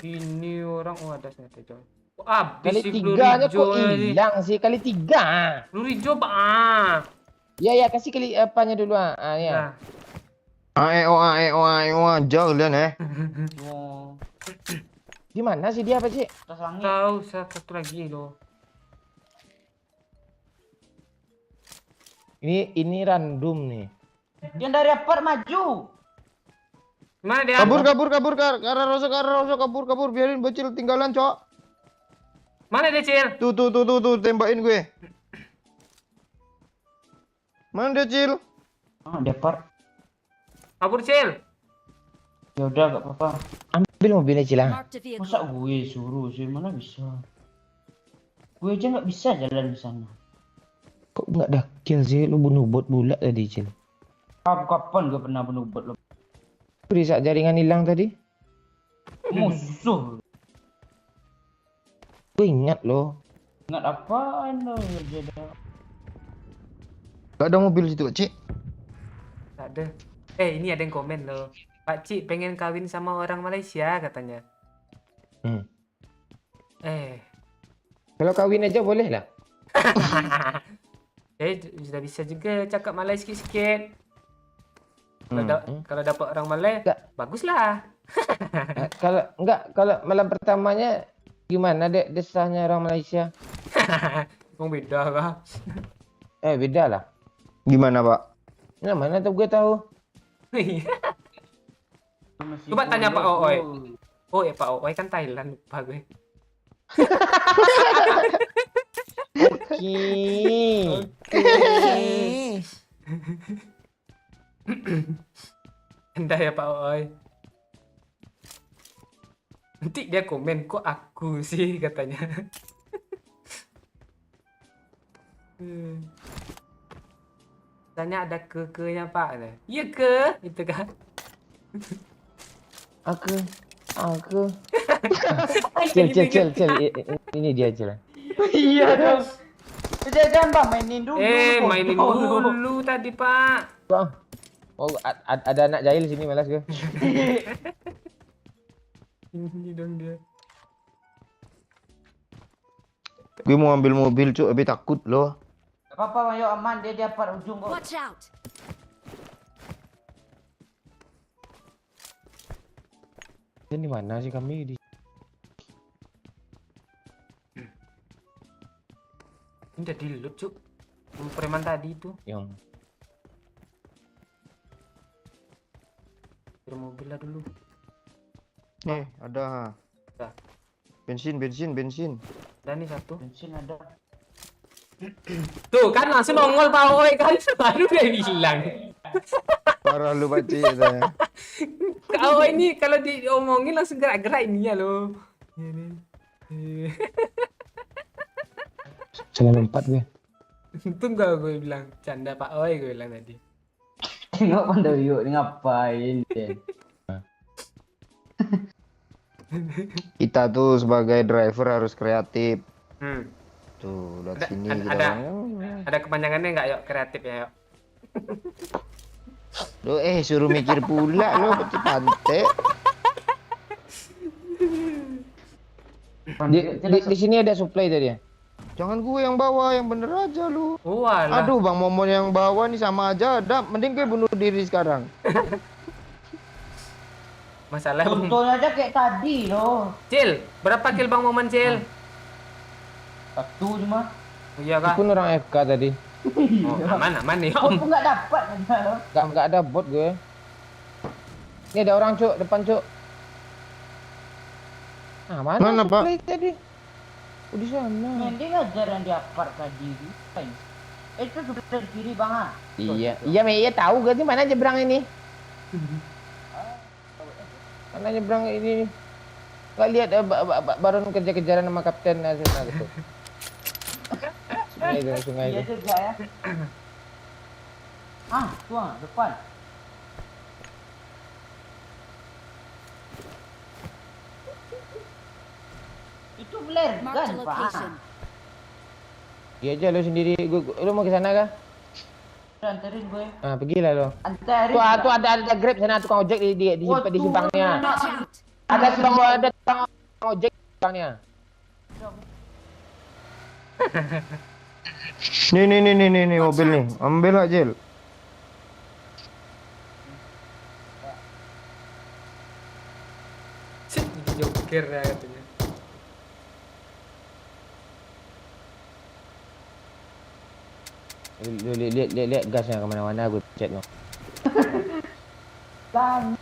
Speaker 1: Ini orang ada ternyata, Cok. Oh, habis
Speaker 5: Kali
Speaker 1: si
Speaker 5: 3 aja kok
Speaker 1: Blue Ridge.
Speaker 5: hilang sih, kali 3.
Speaker 1: Blue Ridge, Pak.
Speaker 5: Ya, kasih kali apanya dulu ah. Ya.
Speaker 1: Nah.
Speaker 6: Aeo aja kalian
Speaker 9: Oh,
Speaker 5: Di mana sih dia Pak Cik?
Speaker 9: atas langit.
Speaker 1: Tahu satu lagi lo.
Speaker 5: Ini random nih.
Speaker 9: Yang dari Par maju.
Speaker 1: Mana dia?
Speaker 6: Kabur ke arah Rozok kabur biarin bocil tinggalan, Cok.
Speaker 1: Mana dia, Cil?
Speaker 6: Tuh tembakin gue. Mana dia, Cil?
Speaker 9: Ah, dia Par.
Speaker 1: Kabur, Cil.
Speaker 9: Ya udah, gak apa-apa.
Speaker 5: Ambil mobilnya Cilang.
Speaker 4: Marked a vehicle.
Speaker 9: Masa gue suruh sih, mana bisa? Gue aja nggak bisa jalan di sana.
Speaker 5: Kok nggak ada kill sih? Lu bunuh bot bulat tadi Cil.
Speaker 9: Kapan gue pernah bunuh bot lo?
Speaker 5: Bisa jaringan hilang tadi?
Speaker 9: Musuh.
Speaker 5: Gue ingat loh.
Speaker 9: Ingat apaan lo? Jadi
Speaker 6: Gak ada mobil situ, Pak Cik.
Speaker 1: Tak ada. Ini ada yang komen loh. Pak Cik pengen kawin sama orang Malaysia katanya.
Speaker 5: Kalau kawin aja boleh lah.
Speaker 1: Sudah bisa juga cakap Malay sikit-sikit. Kalau dapat orang Malay, baguslah.
Speaker 5: Kalau malam pertamanya gimana dek desahnya orang Malaysia?
Speaker 1: Emang beda kah?
Speaker 5: Beda lah.
Speaker 6: Gimana, Pak?
Speaker 5: Nah, mana tuh gue tahu.
Speaker 1: Coba tanya Pak Ooi. Oh ya Pak Ooi kan Thailand, lupa gue. Anda ya Pak Ooi. Nanti dia komen kok aku sih katanya. Tanya ada ke-nya Pak. Iya ke? Gitu kan.
Speaker 5: Aku. Cil. Ini dia Cil.
Speaker 9: iya dong. Jangan Bang, mainin dulu.
Speaker 1: Mainin dulu tadi Pak.
Speaker 5: Bang. Oh, ada anak jahil sini malas gue.
Speaker 1: Ini dong dia.
Speaker 6: Gue mau ambil mobil, Cuk, tapi takut loh.
Speaker 9: Gak apa-apa Bang, yuk aman. Dia di apar ujung kok.
Speaker 4: Watch out.
Speaker 5: Ini mana sih kami di?
Speaker 1: Ini udah di-loot Cuk. Preman tadi itu.
Speaker 5: Yang
Speaker 1: Mobil lah dulu.
Speaker 6: Nih, ada.
Speaker 1: Ada.
Speaker 6: Bensin.
Speaker 1: Dan nih satu.
Speaker 9: Bensin ada.
Speaker 1: Tuh kan langsung nongol Pak Ooi kan. Baru dia bilang.
Speaker 6: Parah lu, Pak Cik.
Speaker 1: Pak Ooi ini kalau diomongin langsung gerak-gerak ini ya loh.
Speaker 5: salah lompat gue.
Speaker 1: Tunggu gue bilang. Canda Pak Ooi gue bilang tadi.
Speaker 9: Tengok Pandau yuk, ini ngapain dia?
Speaker 6: Kita tuh sebagai driver harus kreatif.
Speaker 1: Hmm.
Speaker 6: Tuh, lihat
Speaker 1: Ada-
Speaker 6: sini
Speaker 1: ada-
Speaker 6: kita.
Speaker 1: ada. Ada kepanjangannya nggak yuk kreatif ya yuk?
Speaker 6: Lo suruh mikir pula lo, Pak Pantai.
Speaker 5: Di sini ada supply tadi ya.
Speaker 6: Jangan gue yang bawa, yang bener aja lu.
Speaker 1: Walah.
Speaker 6: Aduh, Bang Momon yang bawa nih sama aja. Mending gue bunuh diri sekarang.
Speaker 1: Masalah
Speaker 9: Contohnya aja kayak tadi loh.
Speaker 1: Cil, berapa kill Bang Momen Cil?
Speaker 9: Satu cuma.
Speaker 1: Iya kah?
Speaker 5: Pun orang FK tadi.
Speaker 1: Oh, aman nih
Speaker 9: Bot
Speaker 1: Om.
Speaker 9: pun nggak dapat.
Speaker 3: Nggak ada bot gue. Ini ada orang cuk depan cuk. Ah mana?
Speaker 6: Mana, Pak?
Speaker 3: supply tadi? Oh di sana.
Speaker 9: Nanti ngajar yang diapar tadi. Itu sebelah kiri bang ah.
Speaker 3: Iya iya tahu gak sih mana nyebrang ini? Mana nyebrang ini? Gak lihat baru kejar-kejaran sama kapten Arsenal gitu. Sungai
Speaker 9: Iya
Speaker 3: itu.
Speaker 9: juga ya. Ah, tuang depan. Itu flare
Speaker 4: Marked
Speaker 9: gun,
Speaker 4: a location.
Speaker 9: Pak.
Speaker 3: Iya aja lo sendiri. Lu mau ke sana kah?
Speaker 9: Anterin gue.
Speaker 3: Ah pergilah lo.
Speaker 9: Anterin.
Speaker 3: Tuh ada Grab sana tukang ojek di simpangnya.
Speaker 4: Watch out!
Speaker 3: Ada tukang ojek di simpangnya.
Speaker 6: Nih mobil nih. Ambil aja, Jel.
Speaker 1: Joker ya katanya.
Speaker 3: Lu lihat gasnya kemana-mana gue chat lo.
Speaker 9: Dan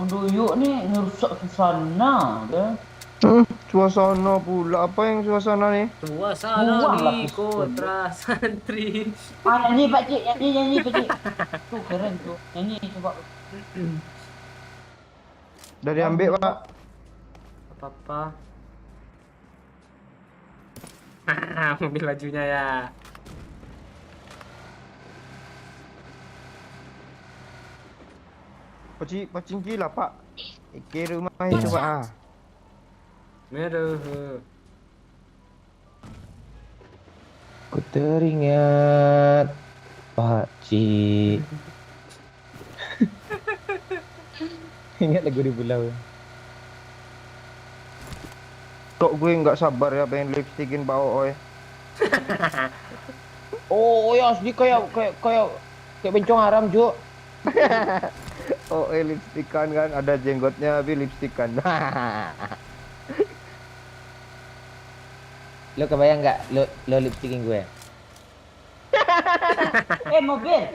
Speaker 9: Duyuk nih ngerusak suasana dia.
Speaker 6: Suasana pula. Apa yang suasana nih?
Speaker 1: Suasana
Speaker 9: Buang lah
Speaker 1: di
Speaker 9: pistol.
Speaker 1: Kotra Santri.
Speaker 9: Ah, nyanyi Pak Cik, nyanyi Pak Cik. Tuh keren tuh. Nyanyi coba.
Speaker 6: Udah diambil, Pak.
Speaker 1: Apa-apa. Mobil lajunya ya.
Speaker 6: Pacing gila, Pak. Iki rumah ini coba ah.
Speaker 1: Meruh.
Speaker 3: Ku teringat Pak Ci. Ingat lagu di pulau.
Speaker 6: Kok gue nggak sabar ya pengen lipstikin Pak Ooi.
Speaker 3: Oh ya sedih kayak bencong haram Ju.
Speaker 6: Ooi lipstikan kan ada jenggotnya tapi lipstikan.
Speaker 3: Lo kebayang nggak lo lipstikin gue?
Speaker 9: Mobil.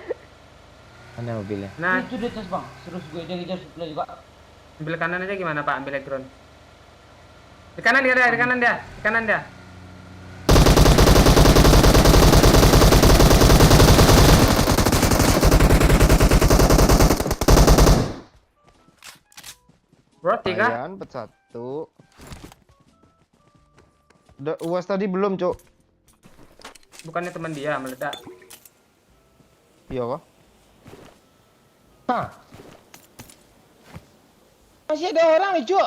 Speaker 3: Mana mobilnya?
Speaker 1: Nah,
Speaker 9: Itu di atas bang. Terus gue dia ngejar sebelah juga.
Speaker 1: ambil kanan aja gimana Pak? Ambil background. Di kanan dia, di kanan dia, di kanan dia. Roti kah?
Speaker 6: Ayan, pet satu. Uas tadi belum, Cuk.
Speaker 1: Bukannya teman dia meledak.
Speaker 6: Iya kah?
Speaker 3: Hah? Masih ada orang nih Cu.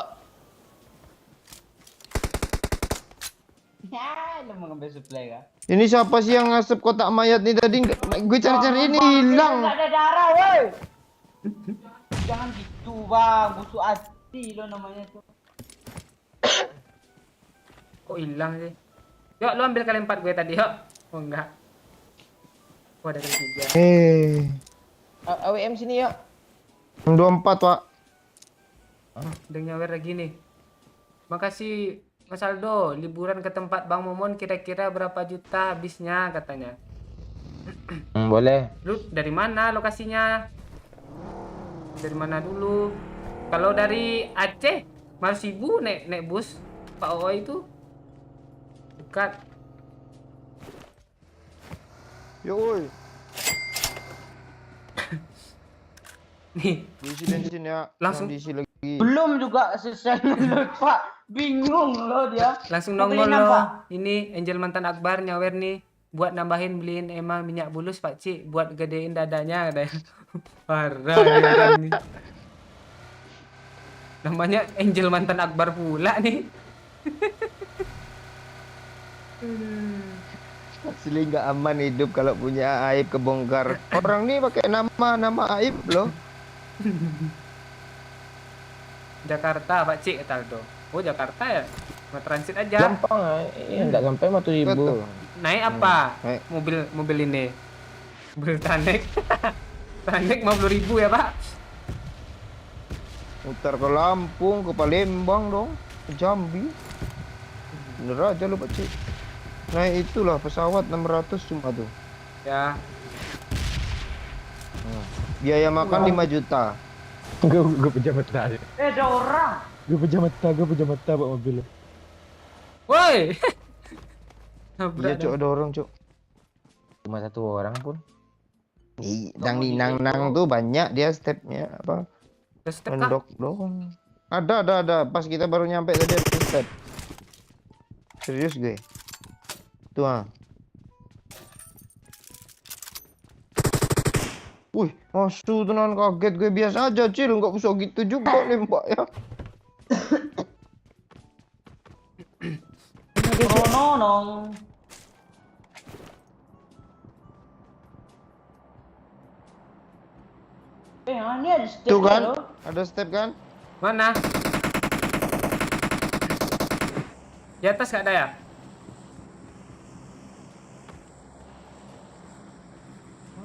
Speaker 9: Ya, lu mau ngambil supply kah?
Speaker 6: Ini siapa sih yang ngasep kotak mayat nih tadi? Gue cari-cari ini hilang.
Speaker 9: Nggak ada darah, woi. Jangan gitu bang, busuk hati lo namanya tuh.
Speaker 1: Kok hilang sih? Yuk, lu ambil kali 4 gue tadi, yuk. Oh enggak. Oh, ada kali 3.
Speaker 3: AWM sini ya.
Speaker 6: 24, Pak.
Speaker 1: Udah nyawer lagi nih. Makasih Mas Aldo, liburan ke tempat Bang Momon kira-kira berapa juta habisnya katanya.
Speaker 3: Boleh.
Speaker 1: Lu dari mana lokasinya? Dari mana dulu? Kalau dari Aceh, Marsibu naik bus Pak Ooi itu dekat.
Speaker 6: Yo, woi.
Speaker 1: Nih,
Speaker 6: Diisi bensin ya.
Speaker 1: Langsung.
Speaker 6: Diisi lagi.
Speaker 9: Belum juga selesai ngeload pak. Bingung lo dia.
Speaker 1: langsung
Speaker 9: Mau
Speaker 1: nongol
Speaker 9: beliin apa?
Speaker 1: loh. Ini Angel mantan Akbar nyawer nih. Buat nambahin beliin emang minyak bulus Pak Ci, buat gedein dadanya katanya. Parah ya ini. Namanya Angel mantan Akbar pula nih.
Speaker 6: Asli nggak aman hidup kalau punya aib kebongkar. Orang nih pakai nama aib loh.
Speaker 1: Jakarta Pak Ci kata Aldo. Oh Jakarta ya? Mau transit aja.
Speaker 3: Gampang ya. Enggak sampai 1.000.
Speaker 6: Betul.
Speaker 1: Naik apa?
Speaker 6: Naik.
Speaker 1: Mobil ini. Mobil Tanek. Tanek 50.000 ya Pak?
Speaker 6: Mutar ke Lampung, ke Palembang dong. Ke Jambi. Bener aja lu, Pak Cik. Naik itulah pesawat 600 cuma tuh.
Speaker 1: Ya.
Speaker 6: Biaya makan 5 juta.
Speaker 3: Gue pejam mata aja.
Speaker 9: Ada orang.
Speaker 3: Gue pejam mata bawa mobil.
Speaker 1: Woi.
Speaker 6: Iya, Cok, ada orang, Cok.
Speaker 3: Cuma satu orang pun.
Speaker 6: Dang di nang tuh banyak dia stepnya apa?
Speaker 1: Step kah?
Speaker 6: Mendok doang. Ada. Pas kita baru nyampe tadi ada step. Serius gue. Tuh ah. Wih, asu tenan kaget gue biasa aja, Cil, nggak bisa gitu juga nembak ya.
Speaker 9: Nonong. Ini ada step
Speaker 6: Tuh kan,
Speaker 9: loh.
Speaker 6: ada step kan?
Speaker 1: Mana? Di atas gak ada ya?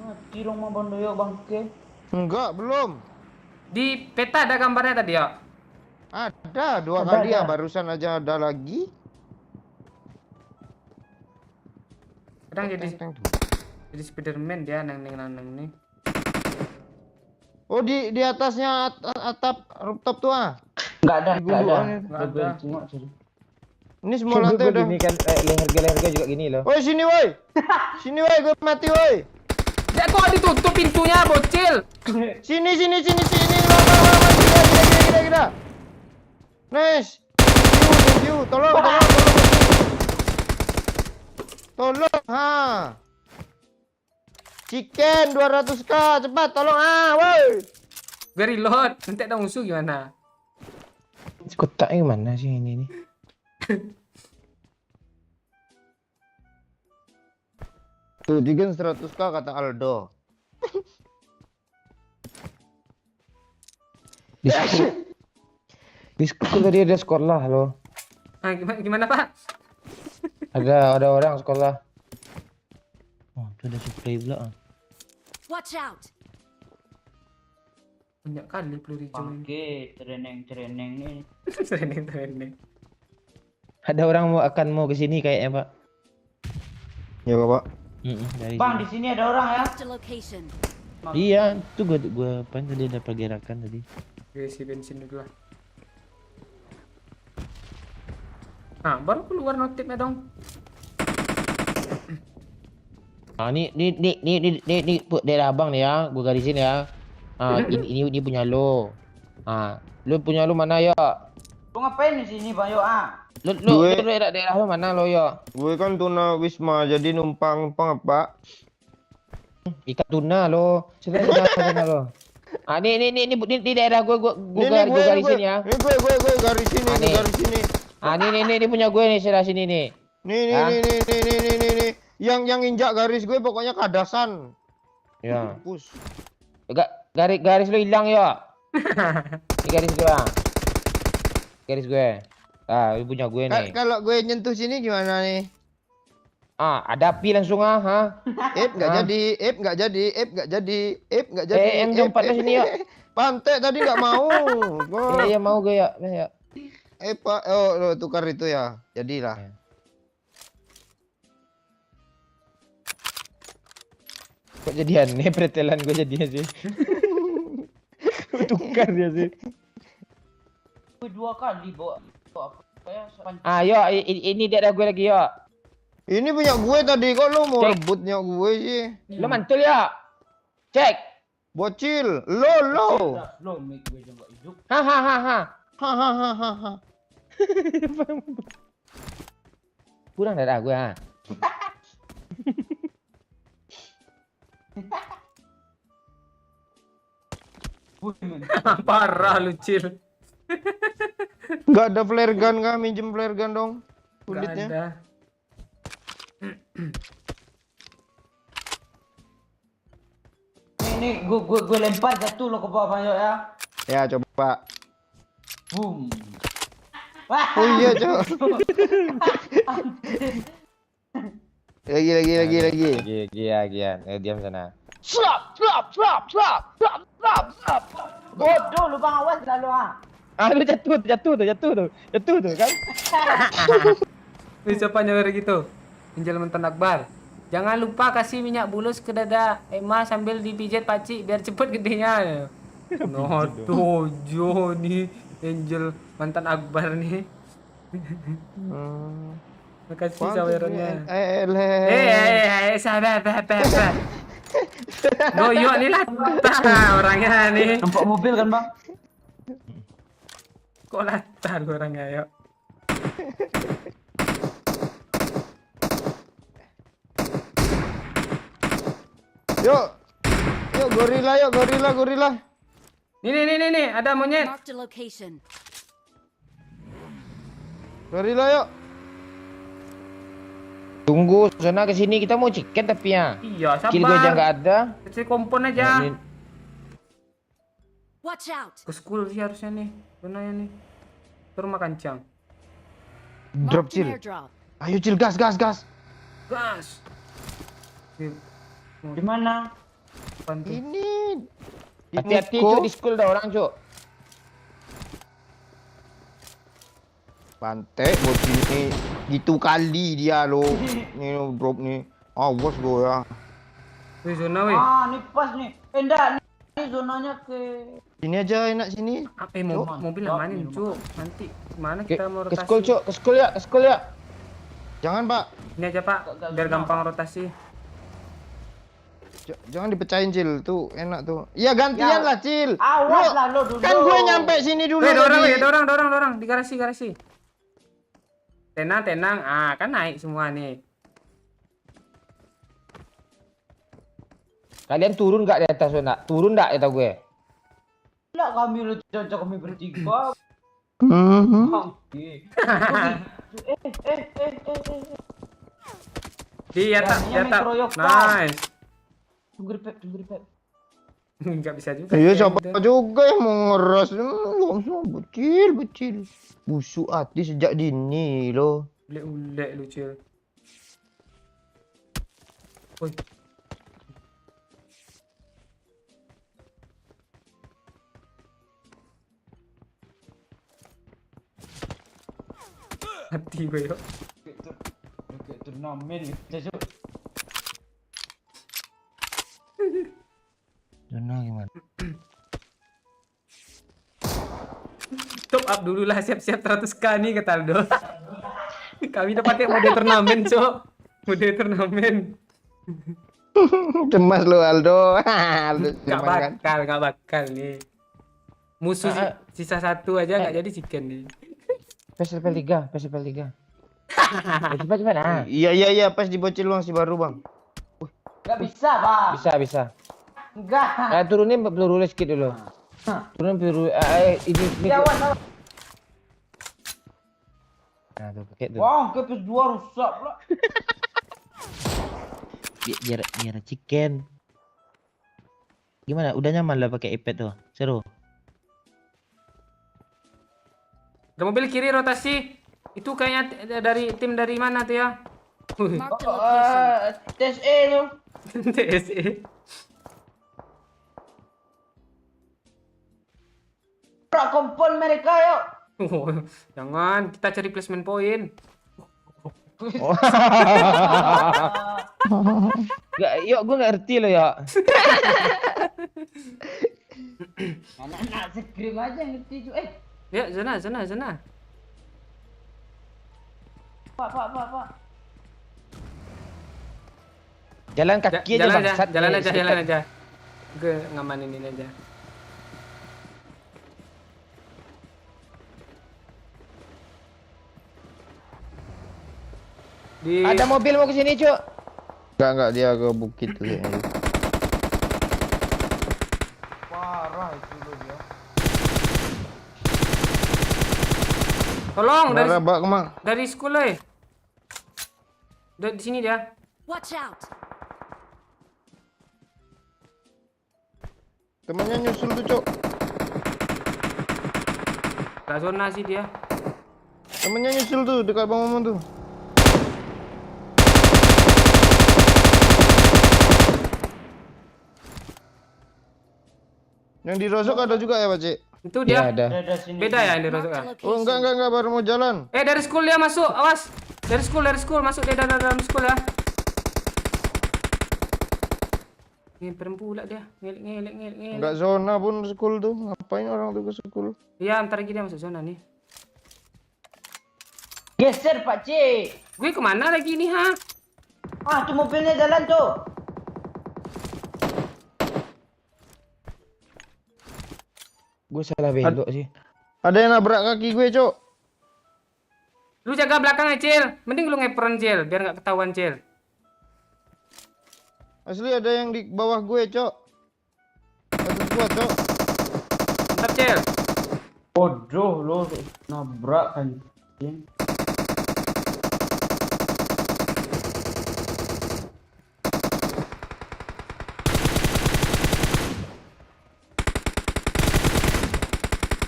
Speaker 9: Mati dong mah bandoyo bangke.
Speaker 6: Enggak, belum.
Speaker 1: Di peta ada gambarnya tadi ya?
Speaker 6: Ada 2
Speaker 9: Ada,
Speaker 6: kali ya,
Speaker 9: ada.
Speaker 6: barusan aja ada lagi.
Speaker 1: Kadang
Speaker 6: Teng.
Speaker 1: jadi Spiderman dia nang nih.
Speaker 6: Oh, di atasnya atap rooftop tuh ah.
Speaker 9: Enggak ada,
Speaker 6: Di gundukan itu.
Speaker 1: Nggak ada.
Speaker 9: Tengok sini.
Speaker 6: Ini semua lantai udah.
Speaker 3: Gini kan leher juga gini loh.
Speaker 6: Woi, sini woi. Sini woi, gue mati woi.
Speaker 1: Ya kok ditutup pintunya, bocil?
Speaker 6: Sini. Gila. Nice. Thank you. Tolong. Tolong, ha. Chicken 200k, cepat tolong woi.
Speaker 1: Gue reload, nanti ada musuh gimana?
Speaker 3: Kotaknya mana sih ini nih?
Speaker 6: Tuh, Chicken 100k kata Aldo.
Speaker 3: Di sekolah tadi ada sekolah loh.
Speaker 1: Ah, gimana Pak?
Speaker 3: Ada orang sekolah. Oh, itu ada supply pula.
Speaker 4: Watch out!
Speaker 1: Banyak kali peluru hijau ini.
Speaker 9: Bangke, treneng nih.
Speaker 1: Training.
Speaker 3: Ada orang mau ke sini kayaknya, Pak.
Speaker 6: Ya, Bapak.
Speaker 3: Dari
Speaker 9: Bang, di sini ada orang ya.
Speaker 4: Marked a location.
Speaker 3: Iya, itu gua apa tadi ada pergerakan tadi.
Speaker 1: Gue isi bensin dulu lah. Nah, baru keluar notifnya dong.
Speaker 3: Ah, ini daerah abang nih ya, gua garisin ya. Ah, ini punya lo. Ah, lo punya lo mana ya?
Speaker 9: Lu ngapain di sini, Bang Yo?
Speaker 3: Lo daerah lo mana lo ya?
Speaker 6: Gue kan tuna Wisma, jadi numpang apa?
Speaker 3: Ikan tuna lo. Sana lo. Ah, ini daerah gua garisin ya.
Speaker 6: Ini gue garisin
Speaker 3: Ah,
Speaker 6: nih,
Speaker 3: nih.
Speaker 6: garis sini.
Speaker 3: Ah, ini punya gue nih, sebelah sini nih.
Speaker 6: Nih. Yang injak garis gue pokoknya kadasan.
Speaker 3: Ya.
Speaker 6: Push.
Speaker 3: Garis lo hilang ya. Ini garis gue. Garis gue. Ah, ini punya gue nih.
Speaker 6: Kalau gue nyentuh sini gimana nih?
Speaker 3: Ah, ada api langsung ha.
Speaker 6: Nggak jadi.
Speaker 3: Yang jemputnya sini ya.
Speaker 6: Pantai tadi nggak mau.
Speaker 3: Iya mau gue ya.
Speaker 6: Pak, tukar itu ya. Jadilah.
Speaker 3: Ya. Kok jadian nih pretelan gue jadinya sih. Tukar dia sih.
Speaker 9: Gue 2 kali bawa apa ya?
Speaker 3: Ah, yo ini daerah gue lagi yo.
Speaker 6: Ini punya gue tadi, kok lo mau
Speaker 3: Cek.
Speaker 6: rebutnya gue sih?
Speaker 3: Lo mantul ya. Cek.
Speaker 6: Bocil, lo.
Speaker 9: Lo mic gue juga hidup.
Speaker 3: Ha.
Speaker 6: Hahaha.
Speaker 3: Kurang daerah gue ha.
Speaker 1: Parah lu, Cil.
Speaker 6: Nggak ada flare gun kah? Minjem flare gun dong.
Speaker 1: Nggak
Speaker 6: Kulitnya.
Speaker 1: ada.
Speaker 9: Ini gue lempar jatuh lo ke bawah, Bang Yo ya.
Speaker 6: Ya, coba.
Speaker 9: Boom.
Speaker 6: Oh iya, Cok. Lagi.
Speaker 3: Diam sana.
Speaker 9: Slap. Bodoh lu Bang, awas lah lu ah.
Speaker 3: Ah, lu jatuh tuh kan.
Speaker 1: Wih, siapa nyewer gitu? Angel mantan Akbar. Jangan lupa kasih minyak bulus ke dada Emma sambil dipijat pakcik biar cepet gedenya. No, tujuh nih Angel mantan Akbar nih. Makasih sawerannya. Sabar. Doyo nih lah orangnya nih.
Speaker 9: Nampak mobil kan bang?
Speaker 1: Kok latar orangnya yuk.
Speaker 6: Yuk gorila.
Speaker 1: Nih, ada monyet.
Speaker 4: Marked a location.
Speaker 6: Gorila yuk.
Speaker 3: Tunggu, Zona ke sini kita mau chicken tapi ya.
Speaker 1: Iya, sabar.
Speaker 3: Kill gue aja nggak ada.
Speaker 1: Kecil kompon aja.
Speaker 3: Ini-
Speaker 4: Watch out.
Speaker 1: Ke school sih harusnya nih. Zonanya nih. Ke rumah kancang.
Speaker 6: Drop
Speaker 4: Marked an
Speaker 6: Cil.
Speaker 4: airdrop.
Speaker 6: Ayo Cil, gas.
Speaker 1: Gas.
Speaker 9: Di mana?
Speaker 1: Bantu.
Speaker 6: Ini.
Speaker 3: Hati-hati
Speaker 6: Muko.
Speaker 3: cuk di school ada orang cuk.
Speaker 6: Pantek bocil ni. Gitu kali dia lo. Ni drop ni. Awas lo ya.
Speaker 1: Wih, zona wih.
Speaker 9: Nih pas nih. Enggak, nih zonanya ke...
Speaker 6: Sini aja enak sini.
Speaker 1: Mobil yang mana nih, Cuk? Nanti mana
Speaker 3: Ke,
Speaker 1: kita mau
Speaker 3: ke
Speaker 1: rotasi?
Speaker 3: school cuk, ke school ya.
Speaker 6: Jangan Pak.
Speaker 1: Ini aja, Pak. Biar gampang rotasi.
Speaker 6: Jangan dipecahin Cil. Tuh enak tuh. Iya gantian lah Cil.
Speaker 9: Awas lah lo dulu.
Speaker 6: Kan gue nyampe sini dulu.
Speaker 1: Wih,
Speaker 6: tadi.
Speaker 1: dorang. Di garasi. Tenang. Ah, kan naik semua nih.
Speaker 3: Kalian turun nggak di atas Zona? Turun nggak kata gue?
Speaker 9: Enggak, kami lu cocok kami bertiga.
Speaker 6: Mhm.
Speaker 1: Di atas.
Speaker 9: Keroyokan.
Speaker 1: Nice.
Speaker 9: Tunggu Pep.
Speaker 1: Enggak bisa juga.
Speaker 6: Iya
Speaker 1: sih,
Speaker 6: siapa
Speaker 1: udah.
Speaker 6: juga yang mau ngeras. Langsung bocil. Busuk hati sejak dini lo.
Speaker 1: Ulek lu, Cil. Woi. Hati gue yuk.
Speaker 9: Turnamen gitu.
Speaker 6: Zona gimana?
Speaker 1: Top up dulu lah, siap-siap 100k nih kata Aldo. Kami dapatnya mode turnamen, Cok. Mode turnamen.
Speaker 6: Cemas lo Aldo. Aldo
Speaker 1: Gak
Speaker 6: cemas kan.
Speaker 1: bakal nih. Musuh sisa satu aja nggak jadi chicken nih.
Speaker 3: PSPL 3. Cepat. Nah.
Speaker 6: Iya pas dibocil lu masih baru bang.
Speaker 9: Enggak bisa, Bang.
Speaker 3: Bisa.
Speaker 9: Enggak.
Speaker 3: Turunin peluru sedikit dulu. Turunin peluru ini.
Speaker 9: Ya, awas.
Speaker 3: Nah, tuh pakai tuh.
Speaker 9: Wah, ke PS2 rusak pula.
Speaker 3: Biar chicken. Gimana? Udah nyaman lah pakai iPad tuh. Seru.
Speaker 1: Ada mobil kiri rotasi. Itu kayaknya dari tim dari mana tuh ya?
Speaker 4: Marked a location.
Speaker 9: Tes E lu.
Speaker 1: TSE.
Speaker 9: Prak kompon mereka yuk.
Speaker 1: Oh, jangan, kita cari placement point.
Speaker 3: Yuk, gue ngerti lo ya.
Speaker 9: Anak-anak sekrim aja ngerti cu.
Speaker 1: Ya, zona.
Speaker 9: Pak.
Speaker 3: Jalan kaki aja bangsat.
Speaker 1: Jalan aja. Gue ngamanin ini aja.
Speaker 3: Ada mobil mau ke sini, Cuk.
Speaker 6: Enggak dia ke bukit tuh kayaknya.
Speaker 9: Parah itu lu dia.
Speaker 1: Tolong
Speaker 6: dari
Speaker 1: dari school Di sini dia.
Speaker 4: Watch out.
Speaker 6: Temennya nyusul tuh Cok.
Speaker 1: Gak zona sih dia.
Speaker 6: Temennya nyusul tuh dekat Bang Momon tuh. Yang di Rosok ada juga ya, Pak Cik?
Speaker 1: Itu dia.
Speaker 3: Ada.
Speaker 9: Ada sini.
Speaker 1: Beda ya yang di Rosok ya?
Speaker 4: Marked a
Speaker 6: Oh,
Speaker 4: location.
Speaker 6: enggak baru mau jalan.
Speaker 1: Dari school dia masuk, awas. Dari school, masuk dia dalam school ya. Ngemper pula dia, ngelek.
Speaker 6: Enggak zona pun school tuh. Ngapain orang tuh ke school?
Speaker 1: Iya, bentar lagi dia masuk zona nih.
Speaker 9: Geser Pak Cik.
Speaker 1: Gue kemana lagi nih, ha?
Speaker 9: Ah, tuh mobilnya jalan tuh.
Speaker 3: Gue salah belok sih.
Speaker 6: Ada yang nabrak kaki gue, Cok.
Speaker 1: Lu jaga belakangnya, Cil. Mending lu ngepron, Cil, biar nggak ketahuan, Cil.
Speaker 6: Asli ada yang di bawah gue, Cok. Atas gua, Cok.
Speaker 1: Bentar, Cil.
Speaker 2: Bodoh lo nabrak anjing.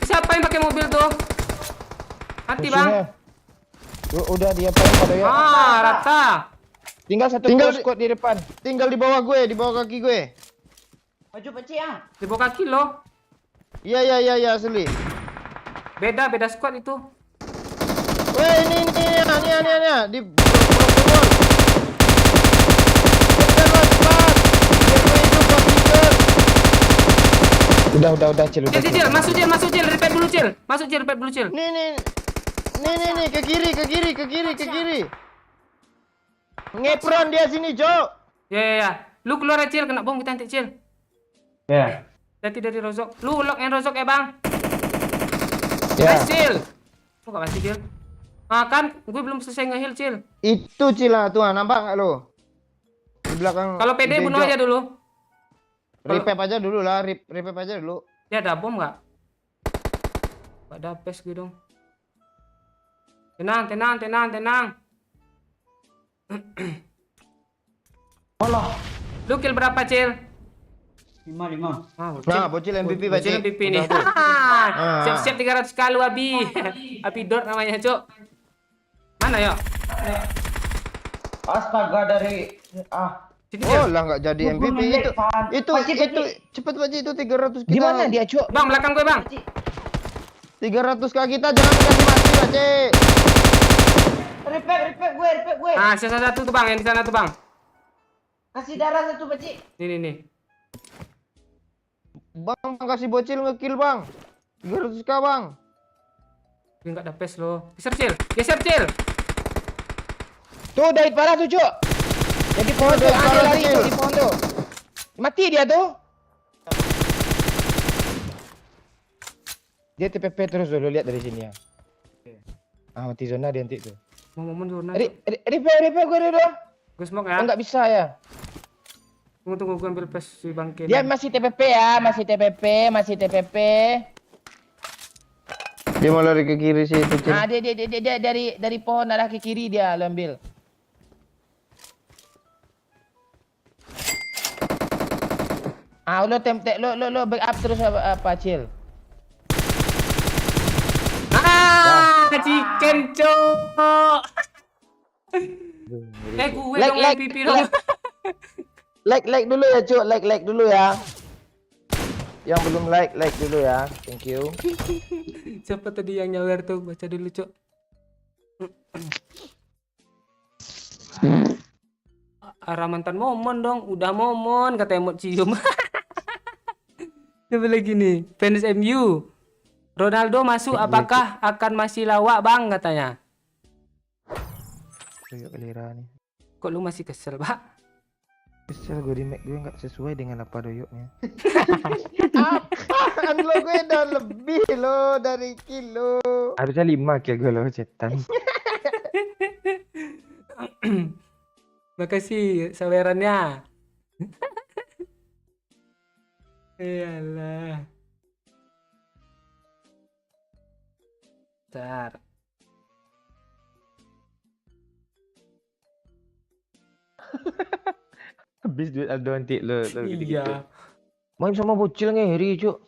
Speaker 1: Siapa yang pakai mobil tuh? Mati, Bang.
Speaker 3: Udah dia paling pada ya.
Speaker 1: Ah, rata.
Speaker 3: Tinggal satu squad di depan.
Speaker 6: Tinggal di bawah gue, di bawah kaki gue.
Speaker 9: Maju Pak Cik ah.
Speaker 1: Di bawah kaki lo.
Speaker 6: Iya, asli.
Speaker 1: Beda squad itu.
Speaker 6: Weh, ini di
Speaker 3: Udah, Cil.
Speaker 1: Cil, masuk Cil, repair dulu, Cil. Masuk Cil, repair dulu, Cil.
Speaker 6: Nih, ke kiri. Ngepron dia sini, Cok.
Speaker 1: Ya. Lu keluar ya, Cil, kena bom kita nanti, Cil.
Speaker 2: Ya.
Speaker 1: Hati dari Rozok. Lu lock and Rozok ya, Bang.
Speaker 3: Ya.
Speaker 1: Nice, Cil. Kok gak masih, Cil? Ah, kan gue belum selesai nge-heal, Cil.
Speaker 6: Itu Cila tuh, nampak nggak lo? Di belakang.
Speaker 1: Kalau PD bunuh aja dulu.
Speaker 6: Repep aja dulu lah, repep aja dulu.
Speaker 1: Dia ada bom nggak? Gak ada pes gue dong. Tenang.
Speaker 2: Allah.
Speaker 1: Lu kill berapa, Cil?
Speaker 2: 5.
Speaker 6: Nah, bocil MVP Pak
Speaker 1: Bocil
Speaker 6: Cik.
Speaker 1: MVP nih. Siap-siap 300 kali, Abi. Abi dot namanya, Cok. Mana ya?
Speaker 2: Astaga dari
Speaker 1: Sini,
Speaker 6: Oh
Speaker 1: Cil.
Speaker 6: lah nggak jadi MVP itu cepet Pak Cik, itu 300 kita.
Speaker 3: Di mana dia, Cuk?
Speaker 1: Bang, belakang gue, Bang.
Speaker 6: 300 kaki kita jangan dikasih mati Pak Cik.
Speaker 9: Repair gue.
Speaker 1: Nah, sisa satu tuh, Bang, yang di sana tuh, Bang.
Speaker 9: Kasih darah satu Pak Cik.
Speaker 1: Nih.
Speaker 6: Bang kasih bocil ngekill Bang. 300k Bang.
Speaker 1: Gue nggak ada pes lo. Geser, Cil.
Speaker 3: Tuh, David parah tuh, Cuk. Jadi pohon tuh, ada lari tuh di pohon tuh. Mati dia tuh. Dia TPP terus dulu, lihat dari sini ya. Mati zona dia nanti tuh.
Speaker 1: Mau zona.
Speaker 3: Repair gue dulu.
Speaker 1: Gue smoke ya.
Speaker 3: Enggak bisa ya.
Speaker 1: Tunggu gue ambil pes si bangke.
Speaker 3: Dia masih TPP ya, masih TPP.
Speaker 6: Dia mau lari ke kiri sih itu Cil.
Speaker 3: Nah, dia dari pohon arah ke kiri dia lo ambil. Lo backup terus apa, Cil?
Speaker 1: Chicken, Cok. Gue dong MVP dong.
Speaker 3: Like dulu ya, Cuk. Like dulu ya. Yang belum like dulu ya. Thank you.
Speaker 1: Siapa tadi yang nyawer tuh? Baca dulu, Cok. Arah mantan momon dong. Udah momon kata emot cium. Coba lagi nih. Fans MU. Ronaldo masuk apakah akan masih lawak, Bang, katanya.
Speaker 6: Doyok kelira nih.
Speaker 1: Kok lu masih kesel, Pak?
Speaker 6: Kesel gue di mic gue nggak sesuai dengan apa doyoknya. Apaan lo, gue udah lebih lo dari kilo.
Speaker 3: Harusnya 5 kill gue lo, cetan.
Speaker 1: Makasih sawerannya. Iyalah. Bentar.
Speaker 3: Habis duit Aldo nanti lo gitu.
Speaker 1: Iya.
Speaker 3: Main sama bocil ngeri, Cuk.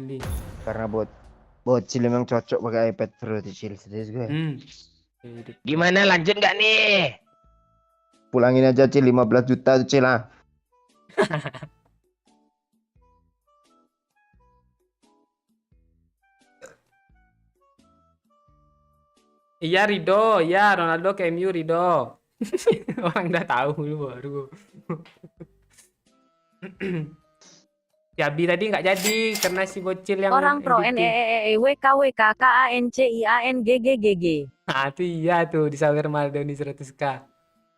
Speaker 1: Beli.
Speaker 6: Karena bocil memang cocok pakai iPad Pro Cil, serius gue.
Speaker 3: Gimana, lanjut nggak nih?
Speaker 6: Pulangin aja Cil, 15 juta tuh Cil ah.
Speaker 1: Iya Rido, ya Ronaldo ke MU Rido. Orang udah tahu lu baru. Jabi tadi nggak jadi karena si bocil yang
Speaker 8: Orang pro
Speaker 1: MVP.
Speaker 8: NEEWKWKKANCIANGGGG.
Speaker 1: Nah, itu iya tuh disawer Maldoni 100k.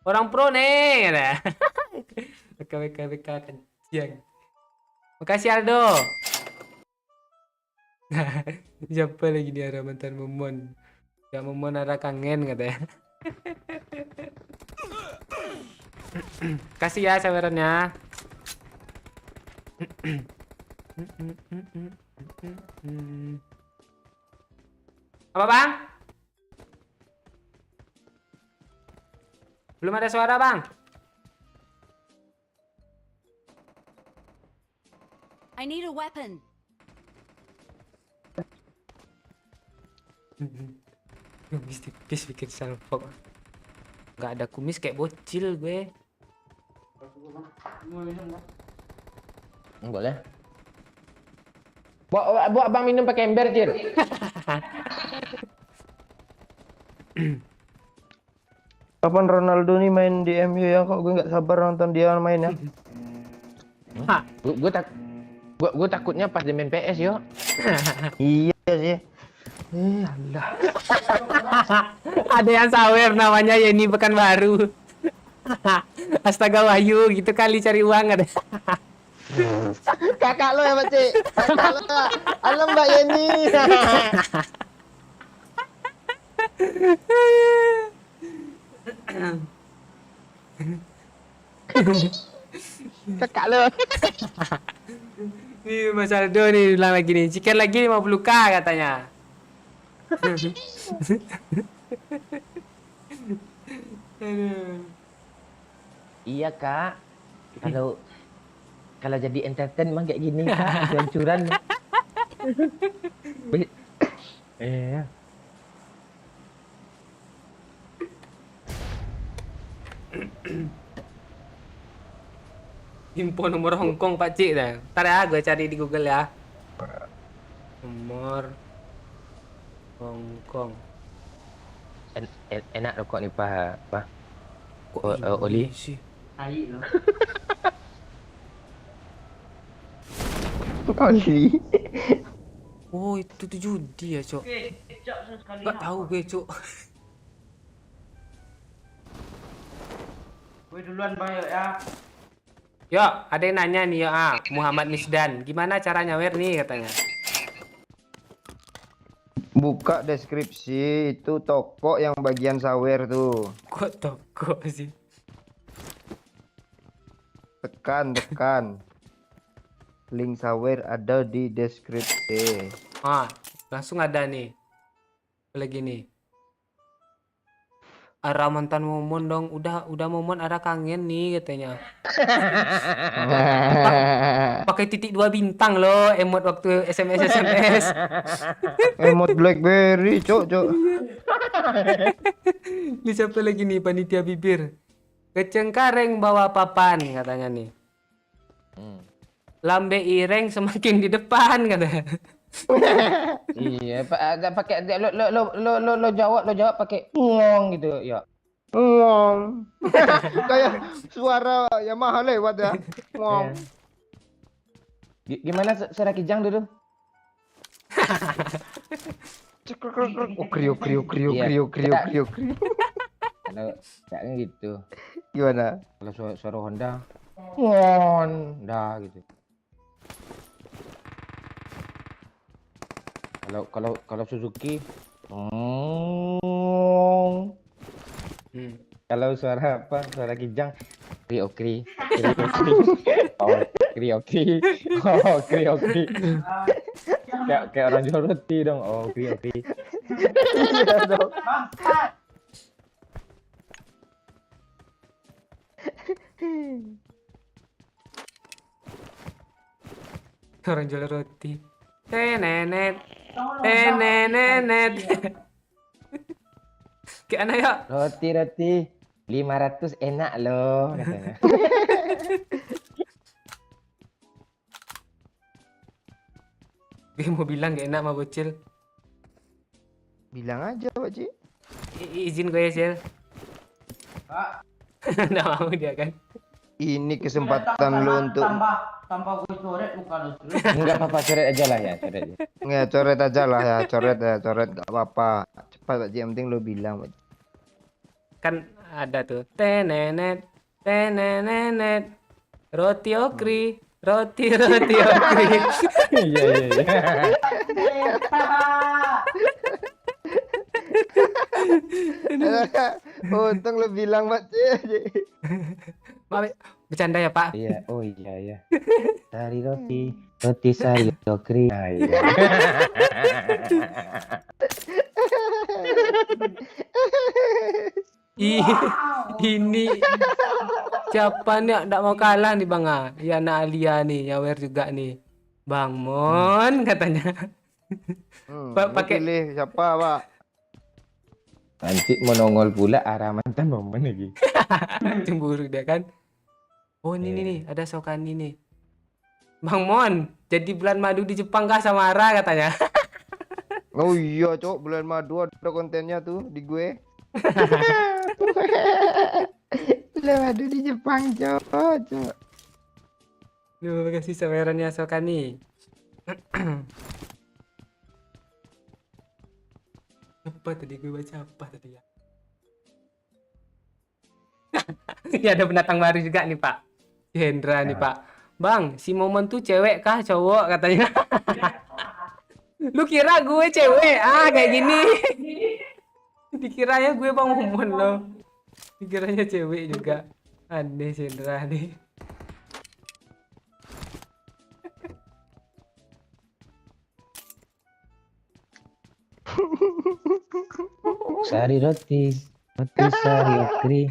Speaker 1: Orang pro nih, nah. WKWKWK kenciang. Makasih Aldo. Siapa lagi di arah mantan Momon? Ya Momon ada kangen katanya. Kasih ya sawerannya. Apa bang? Belum ada suara bang.
Speaker 4: I need a weapon.
Speaker 1: Kumis tipis bikin salfok. Gak ada kumis kayak bocil gue.
Speaker 3: Boleh. Buat abang minum pakai ember, Cir.
Speaker 6: Kapan Ronaldo nih main di MU ya? Kok gue nggak sabar nonton dia main ya?
Speaker 3: Gue takutnya pas dia main PS yo.
Speaker 6: Iya sih. Allah.
Speaker 1: Ada yang sawer namanya Yeni Pekanbaru. Astaga Wahyu gitu kali cari uang ada.
Speaker 6: Kakak lo ya, Pak Cik. Kakak lo. Halo Mbak Yeni. Kakak lo.
Speaker 1: Nih Mas Aldo nih bilang lagi nih. Ciker lagi 50k katanya.
Speaker 3: Iya kak. Kalau jadi entertain emang kayak gini kak, curan-curan. Iya.
Speaker 1: Info nomor Hongkong Pak Cik dah. Ntar ya gue cari di Google ya. Nomor Hongkong.
Speaker 3: Enak rokok nih Pak.
Speaker 1: Kok
Speaker 3: Oli.
Speaker 1: sih?
Speaker 9: Tai lo.
Speaker 6: Oli.
Speaker 1: Oh itu tuh judi ya cok. Gak tahu gue cok.
Speaker 9: Gue duluan Bang yuk ya.
Speaker 1: Yo, ada yang nanya nih yo, Muhammad Misdan, gimana cara nyawer nih katanya?
Speaker 6: Buka deskripsi itu toko yang bagian sawer tuh.
Speaker 1: Kok toko sih?
Speaker 6: Tekan. Link sawer ada di deskripsi.
Speaker 1: Langsung ada nih. Lagi nih. Arah mantan Momon dong, udah Momon ada kangen nih katanya. Pakai titik 2 bintang loh, emot waktu SMS.
Speaker 6: Emot BlackBerry, cok.
Speaker 1: Ini siapa lagi nih panitia bibir? Kecengkareng bawa papan katanya nih. Lambe ireng semakin di depan katanya.
Speaker 3: Iya, pakai lo jawab pakai ngong gitu ya.
Speaker 6: Ngong. Kayak suara Yamaha lewat ya. Ngong.
Speaker 3: Gimana suara Kijang dulu?
Speaker 6: Oh, kriuk.
Speaker 3: Kalau kayak gitu.
Speaker 6: Gimana?
Speaker 3: Kalau suara Honda ngon dah gitu. Kalau Suzuki kalau suara apa? Suara Kijang kri. Oh, kri. Kayak orang jual roti dong. Oh, kri.
Speaker 6: Iya dong.
Speaker 1: Orang jual roti. Nenet. Kayak anak ya.
Speaker 3: Roti 500 enak loh katanya.
Speaker 1: Gue mau bilang gak enak sama bocil.
Speaker 6: Bilang aja, Pak Cik.
Speaker 1: izin gue ya, Sil.
Speaker 2: Pak.
Speaker 1: Nggak mau dia kan.
Speaker 6: Ini kesempatan lu untuk
Speaker 2: tambah gue coret muka lu terus.
Speaker 3: Enggak apa-apa, coret aja lah ya, coret aja.
Speaker 6: nggak coret aja lah ya, coret nggak apa-apa. Cepat aja, yang penting lu bilang.
Speaker 1: Kan ada tuh tenenet roti okri roti okri.
Speaker 3: Iya.
Speaker 6: Untung lu bilang Pak C.
Speaker 1: Maaf, bercanda ya Pak.
Speaker 3: Iya, oh iya. Sari roti sari okri. Nah, iya.
Speaker 1: Ini siapa nih nggak mau kalah nih Bang ah. Ya anak Alia nih, nyawer juga nih. Bang Mon katanya. Pakai
Speaker 6: pilih siapa Pak?
Speaker 3: Nanti menongol pula arah mantan momen lagi.
Speaker 1: cemburu dia kan. Oh ini nih ada Sokani nih. Bang Mon, jadi bulan madu di Jepang kah sama Ara katanya.
Speaker 6: Oh iya cok, bulan madu ada kontennya tuh di gue. Bulan madu di Jepang cok.
Speaker 1: Duh, kasih sawerannya Sokani. Apa tadi gue baca apa tadi ya? Ini ada pendatang baru juga nih Pak. Hendra nih Pak. Bang, si Momon tuh cewek kah cowok katanya? Lu kira gue cewek? Ah kayak gini. Dikiranya gue Bang Momon loh. Dikiranya cewek juga. Aneh si Hendra nih.
Speaker 3: Sari roti sari okri.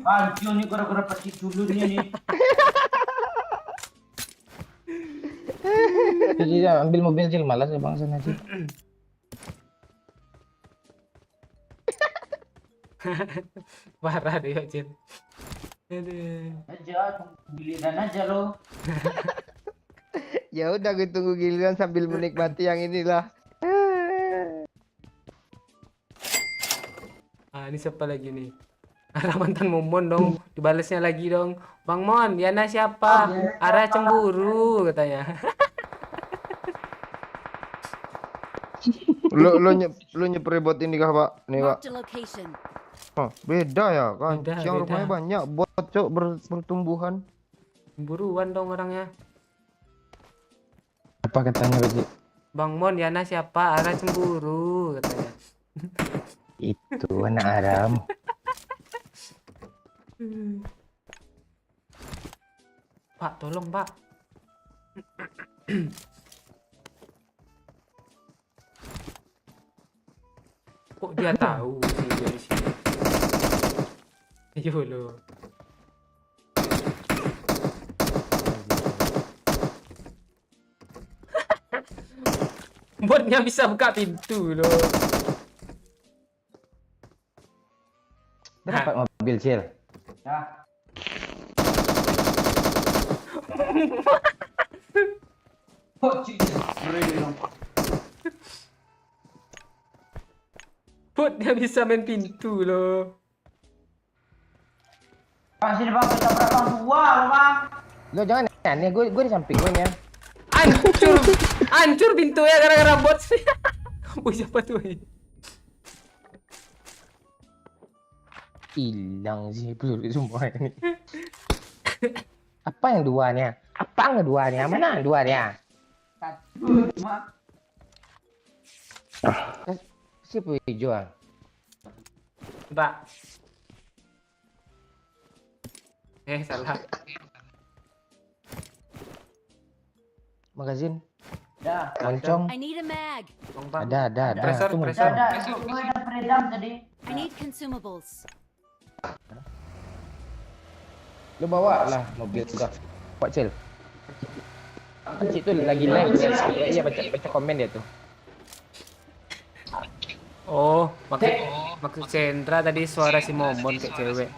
Speaker 2: Anjir nih gara-gara pasti dulu nih.
Speaker 3: Jadi ambil mobil Cil, malas ya bang sana Cil.
Speaker 1: Parah deh Cil. Aduh.
Speaker 2: Aja giliran aja lo.
Speaker 6: Ya udah gue tunggu giliran sambil menikmati yang inilah.
Speaker 1: Ah ini siapa lagi nih? Ara mantan Momon dong, dibalasnya lagi dong. Bang Mon, Yana siapa? Ara cemburu katanya.
Speaker 6: Lu nyeper bot ini kah Pak? Nih Pak.
Speaker 4: Marked a location.
Speaker 6: Oh, beda ya kan.
Speaker 1: Beda,
Speaker 6: Yang
Speaker 1: beda.
Speaker 6: rumahnya banyak bot cok bertumbuhan.
Speaker 1: Cemburuan dong orangnya.
Speaker 3: Apa katanya Bang?
Speaker 1: Bang Mon, Yana siapa? Ara cemburu katanya.
Speaker 3: Itu anak Aram.
Speaker 1: Pak, tolong Pak. Kok dia tahu sih dia di sini? Ayo lo. Botnya bisa buka pintu loh.
Speaker 3: Dapat mobil Cil.
Speaker 2: Ya. Oh, cik.
Speaker 1: Botnya bisa main pintu loh.
Speaker 2: Bang sini bang, kita berapa dua lo bang?
Speaker 3: Lo jangan aneh, gue di samping gue ya.
Speaker 1: Hancur pintunya gara-gara bot. Wih siapa tuh?
Speaker 3: Hilang sih peluru semua ini. Apa yang duanya? Apa yang duanya? Mana yang duanya? Siapa hijau?
Speaker 1: Mbak. Salah.
Speaker 3: Magazin?
Speaker 2: Ya.
Speaker 3: Moncong?
Speaker 4: I need a mag.
Speaker 3: Ada.
Speaker 1: Presor,
Speaker 3: Tunggu.
Speaker 1: presor.
Speaker 2: Ada, gue ada peredam tadi.
Speaker 4: I need consumables.
Speaker 3: Lo bawa lah mobil juga. Pak Cil. Cik tu lagi live. Iya baca komen dia tuh.
Speaker 1: Oh, maksud Cendra tadi suara si Momon kayak cewek.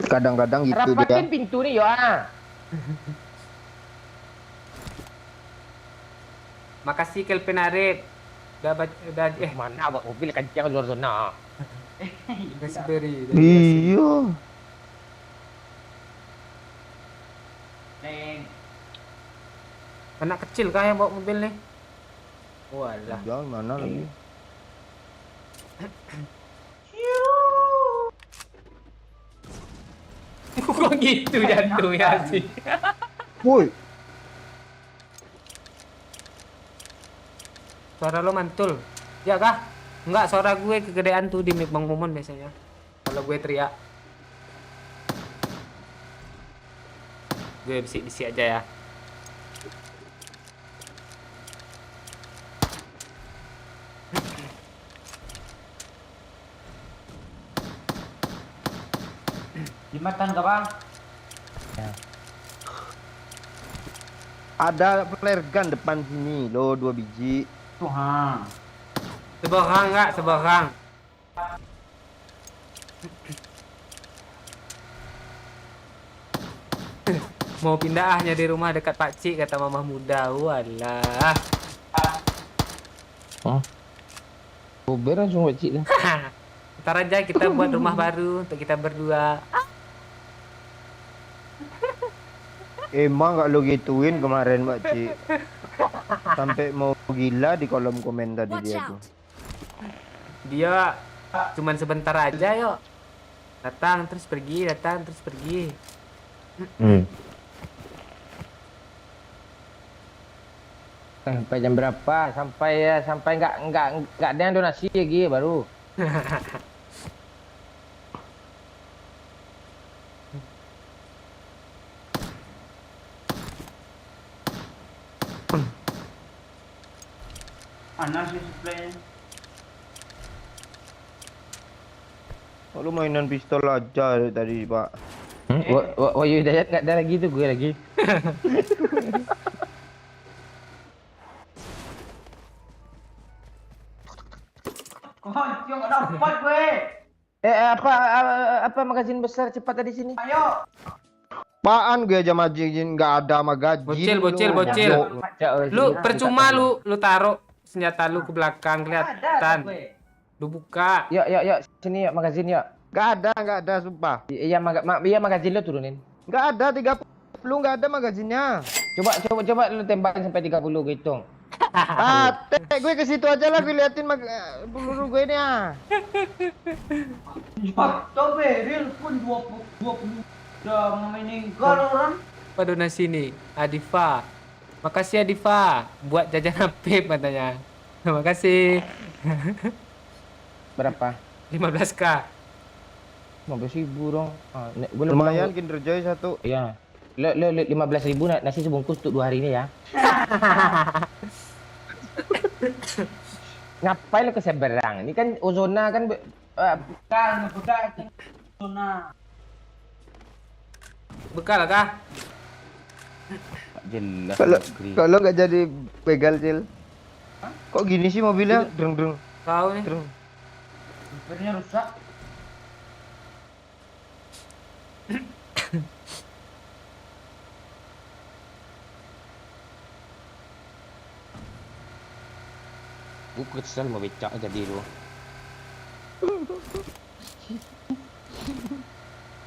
Speaker 6: Kadang-kadang gitu dia.
Speaker 3: Rapatin pintu nih ya.
Speaker 1: Makasih Kelvin Arif. Udah
Speaker 3: Mana bawa mobil kencang luar zona.
Speaker 1: kasih beri.
Speaker 6: Iya.
Speaker 1: Anak kecil kah yang bawa mobil nih? Walah.
Speaker 6: Jangan mana lagi.
Speaker 1: Kok gitu jatuh ya sih?
Speaker 6: Woi,
Speaker 1: Suara lo mantul. Ya kah? Enggak, suara gue kegedean tuh di mic Bang Momon biasanya. Kalau gue teriak. Gue bisik-bisik aja ya.
Speaker 9: Jembatan ke bang?
Speaker 6: ada flare gun depan sini lo 2 biji.
Speaker 9: Tuhan.
Speaker 1: Seberang enggak? Seberang. Mau pindah ahnya di rumah dekat Pakcik kata mamah muda. Walah.
Speaker 3: Uber langsung wajib dah.
Speaker 1: Ntar aja kita buat rumah baru untuk kita berdua.
Speaker 6: Emang gak lo gituin kemarin Mbak Cik. Sampai mau gila di kolom komen tadi
Speaker 4: Watch
Speaker 6: dia
Speaker 4: out.
Speaker 6: tuh.
Speaker 1: Dia cuman sebentar aja yuk. Datang terus pergi, datang terus pergi.
Speaker 3: Sampai jam berapa? Sampai nggak ada yang donasi lagi baru.
Speaker 9: Panas nih supply.
Speaker 6: Oh, lu mainan pistol aja tadi Pak.
Speaker 3: Wahyu Hidayat nggak ada lagi tuh gue lagi.
Speaker 9: Kocok dapat gue.
Speaker 3: Apa magazin besar cepat tadi sini?
Speaker 9: Ayo.
Speaker 6: Apaan gue aja majin nggak ada magazin.
Speaker 1: Bocil,
Speaker 6: lu.
Speaker 1: bocil, bocil. Lu
Speaker 3: Iya,
Speaker 1: percuma lu taruh senjata lu ke belakang
Speaker 9: Ada
Speaker 1: kelihatan.
Speaker 9: gue.
Speaker 1: Lu buka.
Speaker 3: Yuk, sini yuk magazin yuk.
Speaker 6: Nggak ada sumpah.
Speaker 3: Iya magazin lo turunin.
Speaker 6: Nggak ada 30 nggak ada magazinnya.
Speaker 3: Coba lu tembakin sampai 30 gue hitung.
Speaker 6: Gue ke situ aja lah gue liatin peluru gue ini ah.
Speaker 9: Coba real pun 20 udah meninggal orang.
Speaker 1: Apa donasi nih? Adifa. Makasih Adifa buat jajan Apip katanya. Terima kasih.
Speaker 3: Berapa?
Speaker 1: 15k.
Speaker 3: 15.000 dong.
Speaker 6: Lumayan Kinder Joy 1.
Speaker 3: Iya. Lo 15.000 nasi sebungkus untuk 2 hari ini ya. Ngapain lo ke seberang? Ini kan Ozona kan
Speaker 9: Bukan zona.
Speaker 1: Bekal kah?
Speaker 3: jelas.
Speaker 6: Kalau nggak jadi begal Cil. Kok gini sih mobilnya? Dreng.
Speaker 1: Tahu nih.
Speaker 6: Dreng.
Speaker 9: Bumpernya rusak.
Speaker 3: Gue kesel mau becak jadi lu.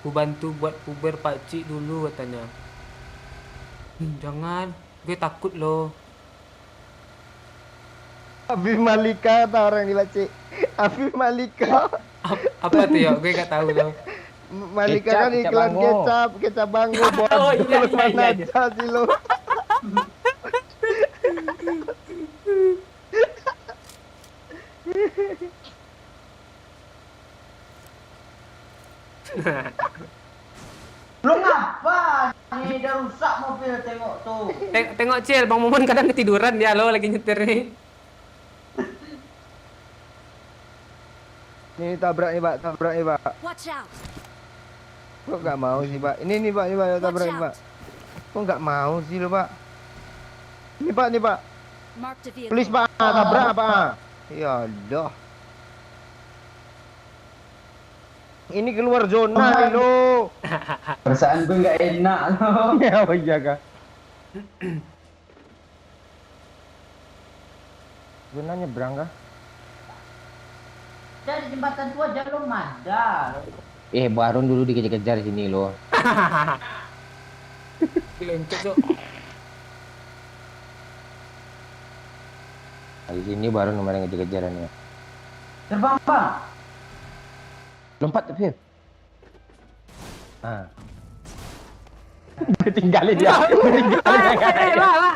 Speaker 1: Ku bantu buat puber Pakcik dulu katanya. Jangan, gue takut loh.
Speaker 6: Afif Malika tau orang ini Cik. Afif Malika.
Speaker 1: Apa tuh ya? Gue gak tahu loh.
Speaker 6: Malika
Speaker 3: Kecap,
Speaker 6: kan
Speaker 3: kecap
Speaker 6: iklan
Speaker 3: Bango.
Speaker 6: kecap Bango buat
Speaker 1: Oh, iya,
Speaker 6: mana
Speaker 1: iya.
Speaker 6: aja sih lo.
Speaker 9: Lu ngapa? Ini udah rusak mobil, tengok tuh.
Speaker 1: Tengok Cil, Bang Momon kadang ketiduran dia lo lagi nyetir nih.
Speaker 6: Ini tabrak nih Pak,
Speaker 4: Watch out.
Speaker 6: Kok nggak mau sih Pak? Ini Pak, tabrak nih Pak. Kok nggak mau sih lo Pak? Ini Pak.
Speaker 4: Marked a vehicle.
Speaker 6: Please Pak, tabrak Pak. Ya Allah. Ini keluar zona ini lo.
Speaker 9: Perasaan gue nggak enak loh.
Speaker 6: Ya, oh iya kah? Zona nyebrang kah?
Speaker 9: Dari jembatan tua aja lo ada.
Speaker 3: Baron dulu dikejar-kejar sini loh.
Speaker 1: Dilencet tuh.
Speaker 3: Di sini Baron kemarin ngejar-kejarannya.
Speaker 9: Terbang bang.
Speaker 3: Lompat tuh, Fir. Ah.
Speaker 6: Tinggalin dia.
Speaker 1: Lah.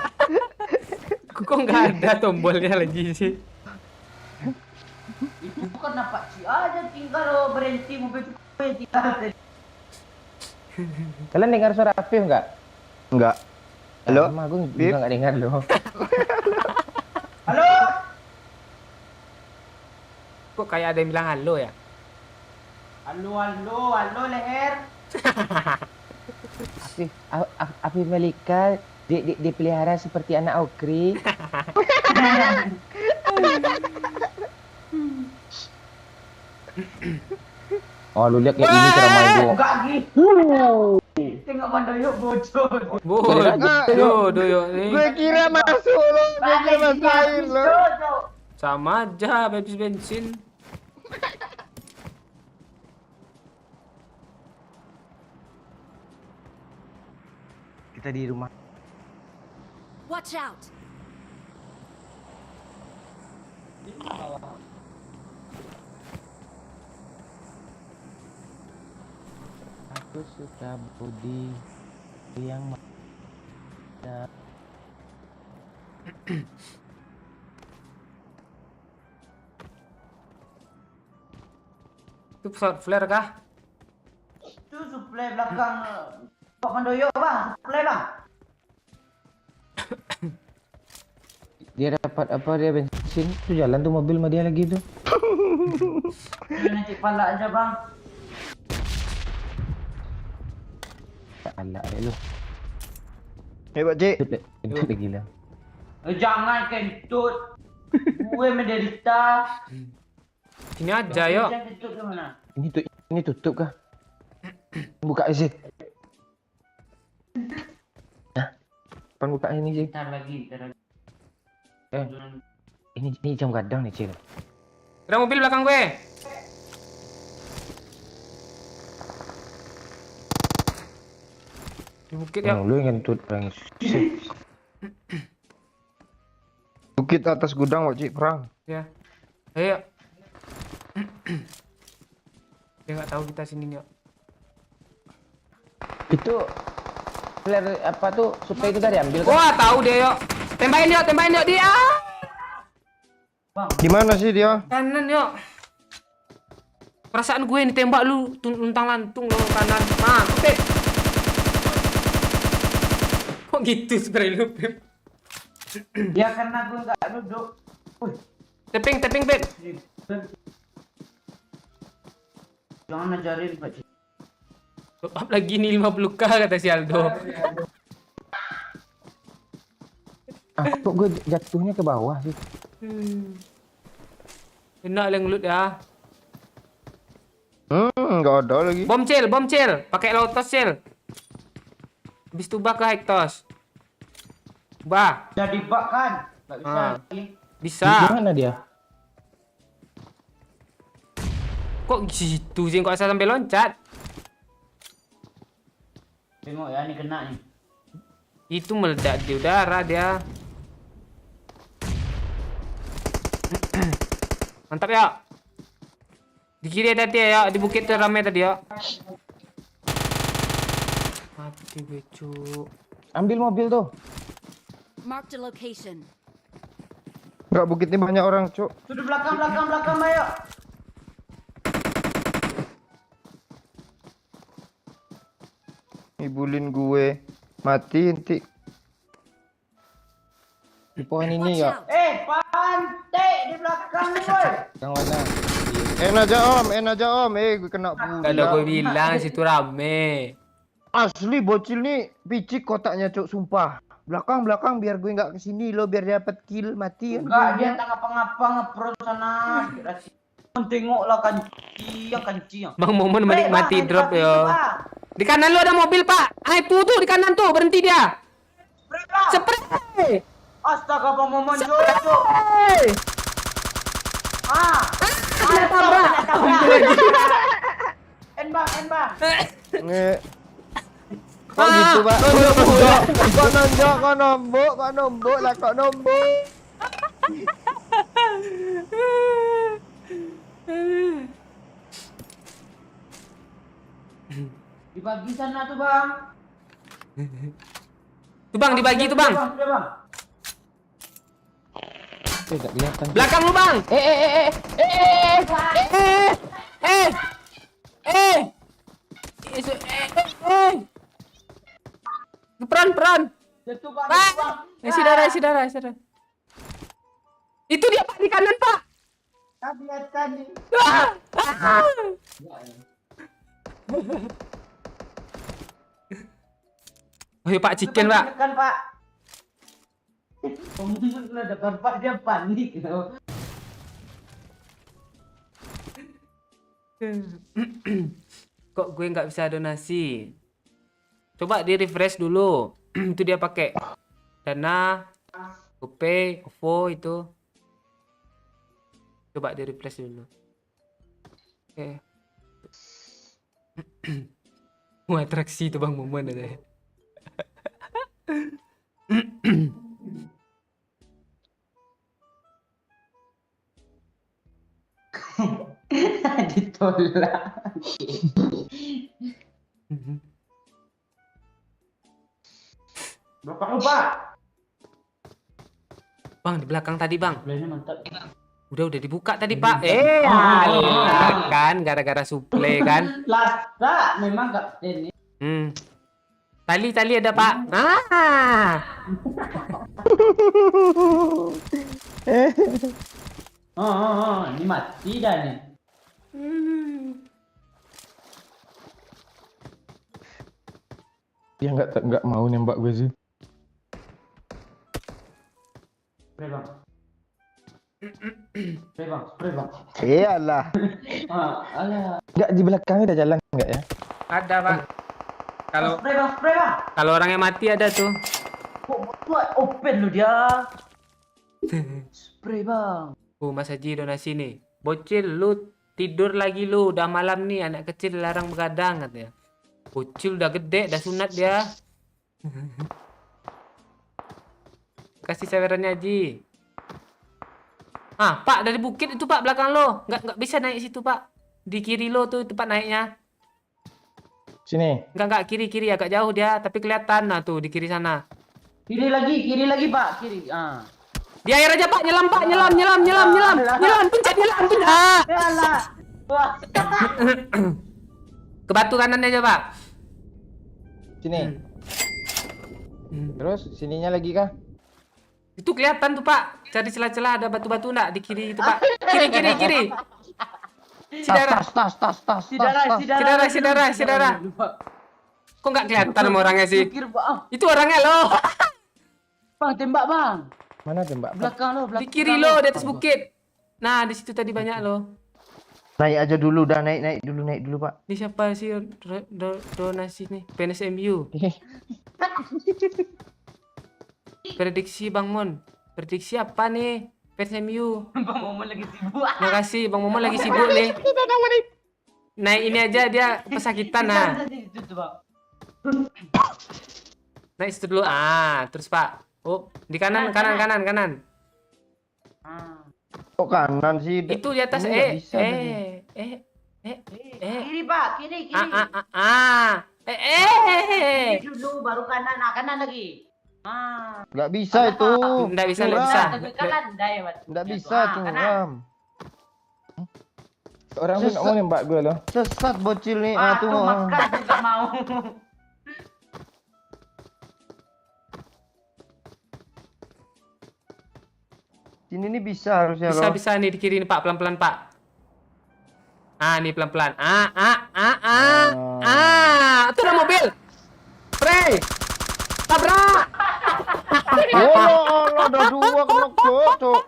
Speaker 1: Kok nggak ada tombolnya lagi sih?
Speaker 9: Itu bukan Pak Ci aja tinggal lo berhenti mobil gue tinggal.
Speaker 3: Kalian dengar suara Afif nggak?
Speaker 6: Enggak. Halo?
Speaker 3: Sama gue
Speaker 6: Fif?
Speaker 3: juga nggak dengar loh.
Speaker 9: Halo.
Speaker 1: Kok kayak ada yang bilang halo ya?
Speaker 9: Halo leher.
Speaker 3: Afif Malika dipelihara seperti anak Okri. Oh, lu lihat kayak ini ceramah itu.
Speaker 9: Enggak gitu. Tengok Bandoyo bocor.
Speaker 1: Doyo nih.
Speaker 6: Gue kira masuk lo, gue kira masukin lo.
Speaker 1: Sama aja habis bensin.
Speaker 5: Kita di rumah.
Speaker 4: Watch out!
Speaker 3: Aku suka Budi yang
Speaker 1: Itu pesawat flare kah?
Speaker 9: Itu suplai belakang Pak Bandoyo bang. Suplai bang.
Speaker 3: dia dapat apa dia bensin tuh jalan tuh mobil sama dia lagi tuh.
Speaker 9: Nanti pala aja bang.
Speaker 3: Alah lu.
Speaker 6: Pak Cik.
Speaker 3: Itu lagi gila.
Speaker 9: Jangan kentut. Gue menderita.
Speaker 1: Sini aja yuk.
Speaker 9: Jangan kentut ke mana?
Speaker 3: Ini tutup kah? Buka sih. Nah, pan buka ini sih.
Speaker 9: Ntar lagi.
Speaker 3: Ini jam gadang nih, Cil.
Speaker 1: Ada mobil belakang gue. Di bukit ya.
Speaker 3: Lu yang ngentut orang.
Speaker 6: Bukit atas gudang Pak Cik perang.
Speaker 1: Ya. Ayo. Dia nggak tahu kita sini yuk.
Speaker 3: Itu flare apa tuh supaya itu tadi ambil kan?
Speaker 1: Wah, tahu dia yuk. Tembakin yuk dia.
Speaker 6: Di mana sih dia?
Speaker 1: Kanan yuk. Perasaan gue ini tembak lu luntang lantung lo kanan. Nah, Pip. Kok gitu spray lu, Pip?
Speaker 9: Ya karena gue nggak duduk.
Speaker 1: Teping, Pip.
Speaker 9: Jangan ajarin Pak Cik.
Speaker 1: Top up lagi nih 50k kata si Aldo.
Speaker 3: Kok gue jatuhnya ke bawah sih?
Speaker 1: Enak yang loot ya.
Speaker 6: Enggak ada lagi.
Speaker 1: Bom cil. Pakai lotus cil. Habis itu bak ke high toss. Bah.
Speaker 9: Jadi bak kan? Nggak bisa
Speaker 1: Ah.
Speaker 9: lagi.
Speaker 1: Bisa.
Speaker 3: Di mana dia?
Speaker 1: Kok gitu sih? Kok saya sampai loncat?
Speaker 9: Tengok ya, ini kena nih.
Speaker 1: Itu meledak di udara dia. Mantap ya. Di kiri ada dia ya. Di bukit tuh ramai tadi ya. Mati gue cu.
Speaker 3: Ambil mobil tuh.
Speaker 4: Mark the location.
Speaker 6: Enggak, bukit ini banyak orang, Cuk.
Speaker 9: Sudah belakang, ayo.
Speaker 6: Ngibulin gue. Mati nanti.
Speaker 3: Di pohon ini
Speaker 4: Watch
Speaker 3: ya.
Speaker 4: out!
Speaker 9: Pantai di belakang nih, boy.
Speaker 3: Yang mana?
Speaker 6: En aja om. Gue kena
Speaker 1: Kalau gue bilang situ rame.
Speaker 6: Asli bocil nih picik kotaknya, Cuk, sumpah. Belakang biar gue nggak kesini lo, biar dia dapat kill mati.
Speaker 9: Enggak, dia tak ngapa-ngapa nge-pro sana. Tengoklah kan. Kancing.
Speaker 1: Bang Momon menikmati
Speaker 9: Bang,
Speaker 1: drop
Speaker 9: handphone
Speaker 1: yo.
Speaker 9: itu, Bang.
Speaker 1: Di kanan lu ada mobil, Pak. Itu tuh di kanan tuh, berhenti dia.
Speaker 9: Spray, Bang.
Speaker 1: Spray.
Speaker 9: Astaga, Bang Momon cuk.
Speaker 1: Spray.
Speaker 9: Ada
Speaker 1: tabrak.
Speaker 9: En Bang.
Speaker 6: Kok gitu, Pak? Kok nonjok, kok nombok lah, kok nombok.
Speaker 9: Dibagi sana tuh, Bang.
Speaker 1: Tuh Bang, dibagi tuh Bang.
Speaker 9: Sudah, Bang.
Speaker 3: Tidak kelihatan.
Speaker 1: Belakang lu Bang. Peran.
Speaker 9: Jatuh, Bang.
Speaker 1: Pak.
Speaker 9: Jatuh, Bang.
Speaker 1: Isi darah. Itu dia Pak di kanan Pak.
Speaker 9: Kelihatan nih.
Speaker 1: Ayo Pak, chicken Pak.
Speaker 9: Kan, Pak. Pembunuh sudah depan Pak, dia panik.
Speaker 1: Kok gue nggak bisa donasi? Coba di refresh dulu. Itu dia pakai Dana, GoPay, OVO itu. Coba di refresh dulu. Oke. Wah, atraksi itu Bang Momen ada ya.
Speaker 9: Ditolak. Bapak lupa.
Speaker 1: Bang, di belakang tadi Bang.
Speaker 9: Suplainya mantap.
Speaker 1: Udah dibuka tadi Pak. Kan gara-gara suplai kan.
Speaker 9: Lasta memang kapten.
Speaker 1: Tali ada Pak.
Speaker 9: Ini mati dah nih.
Speaker 3: Dia nggak mau nembak gue sih.
Speaker 9: Spray, Bang. Spray, Bang.
Speaker 6: Iyalah.
Speaker 9: Alah.
Speaker 3: Nggak di belakangnya ada jalan nggak ya?
Speaker 1: Ada Bang.
Speaker 9: Spray, Bang.
Speaker 1: Kalau orangnya mati ada tuh.
Speaker 9: Kok open lu dia. Spray, Bang.
Speaker 1: Mas Haji donasi nih. Bocil lu tidur lagi lu, udah malam nih, anak kecil dilarang begadang katanya. Bocil udah gede, udah sunat dia. Kasih sawerannya Haji. Pak dari bukit itu Pak belakang lo. Nggak bisa naik situ Pak. Di kiri lo tuh tempat naiknya.
Speaker 3: Sini.
Speaker 1: Enggak kiri agak jauh dia, tapi kelihatan nah tuh di kiri sana.
Speaker 9: Kiri lagi Pak, kiri.
Speaker 1: Di air aja Pak, nyelam Pak, nyelam. Pencet nyelam.
Speaker 9: Alah. Wah.
Speaker 1: Ke batu kanan aja Pak.
Speaker 3: Sini. Terus sininya lagi kah?
Speaker 1: Itu kelihatan tuh Pak. Cari celah-celah ada batu-batu enggak di kiri itu Pak. Kiri. Sidara. Kok nggak kelihatan sama orangnya sih? Itu orangnya loh.
Speaker 9: Bang, tembak Bang.
Speaker 3: Mana tembak?
Speaker 9: Belakang lo,
Speaker 1: Di kiri lo, di atas bukit. Nah, di situ tadi banyak lo.
Speaker 6: Naik aja dulu, dah naik dulu Pak.
Speaker 1: Ini siapa sih donasi nih? PNSMU. Prediksi Bang Mon. Prediksi apa nih? PNSMU.
Speaker 9: Bang Momon lagi sibuk.
Speaker 1: Makasih Bang Momon lagi sibuk nih. Naik ini aja dia pesakitan nah. Naik situ dulu. Terus Pak. Oh, di kanan.
Speaker 6: Kok kanan sih?
Speaker 1: Itu di atas
Speaker 6: Ini nggak bisa
Speaker 9: Kiri Pak, kiri. Kiri dulu baru kanan, kanan lagi.
Speaker 6: Nggak bisa itu.
Speaker 1: Nggak bisa.
Speaker 9: Kanan, daya, Pak.
Speaker 6: Nggak bisa curam.
Speaker 3: Orang tuh nggak mau nembak gue loh.
Speaker 6: Sesat bocil nih.
Speaker 9: Tuh makan juga mau.
Speaker 6: Sini nih bisa harusnya loh.
Speaker 1: Bisa nih di kiri nih Pak, pelan-pelan Pak. Nih pelan-pelan. Itu ada mobil. Spray. Tabrak.
Speaker 6: Allah, ada dua kena cok.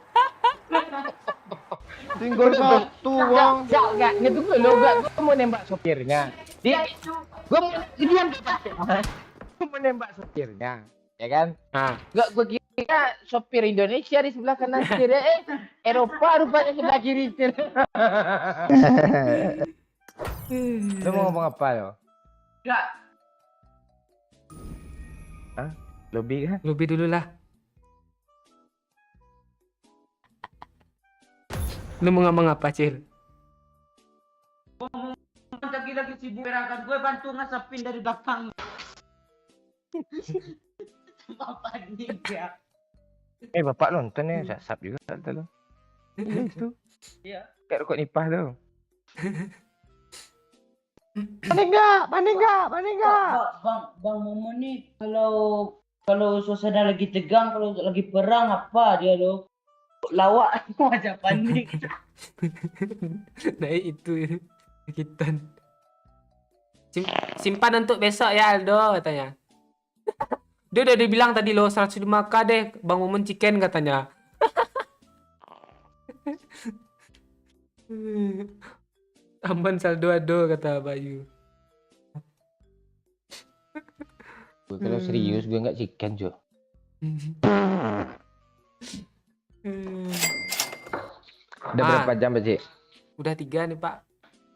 Speaker 6: Tinggal satu bang.
Speaker 3: Enggak, ini tunggu lo, gua mau nembak sopirnya. Gua mau nembak sopirnya, ya kan?
Speaker 1: Ah,
Speaker 3: Gua kira sopir Indonesia di sebelah kanan kiri, Eropa rupanya sebelah kiri. Lo mau ngomong apa lo?
Speaker 9: Enggak.
Speaker 3: Lobby kan?
Speaker 1: lobby dulu lah. Lu mau ngomong apa, Cil?
Speaker 9: Lagi sibuk berangkat gue bantu ngasapin dari belakang. Sama panik ya.
Speaker 3: Bapak nonton ya, sap juga kata lo. Itu.
Speaker 9: Iya.
Speaker 3: Kayak rokok nipah tuh.
Speaker 6: Panik enggak?
Speaker 9: Bang Momo nih kalau suasana lagi tegang, kalau lagi perang apa dia lo? Lawak aja panik.
Speaker 1: Nah itu sakitan. Simpan untuk besok ya Aldo katanya. Dia udah dibilang tadi lo 105k deh Bang Momon chicken katanya. Aman saldo ado kata Bayu.
Speaker 3: Kalau serius gue nggak chicken Jo. Udah berapa jam Pak Cik?
Speaker 1: Udah 3 nih Pak.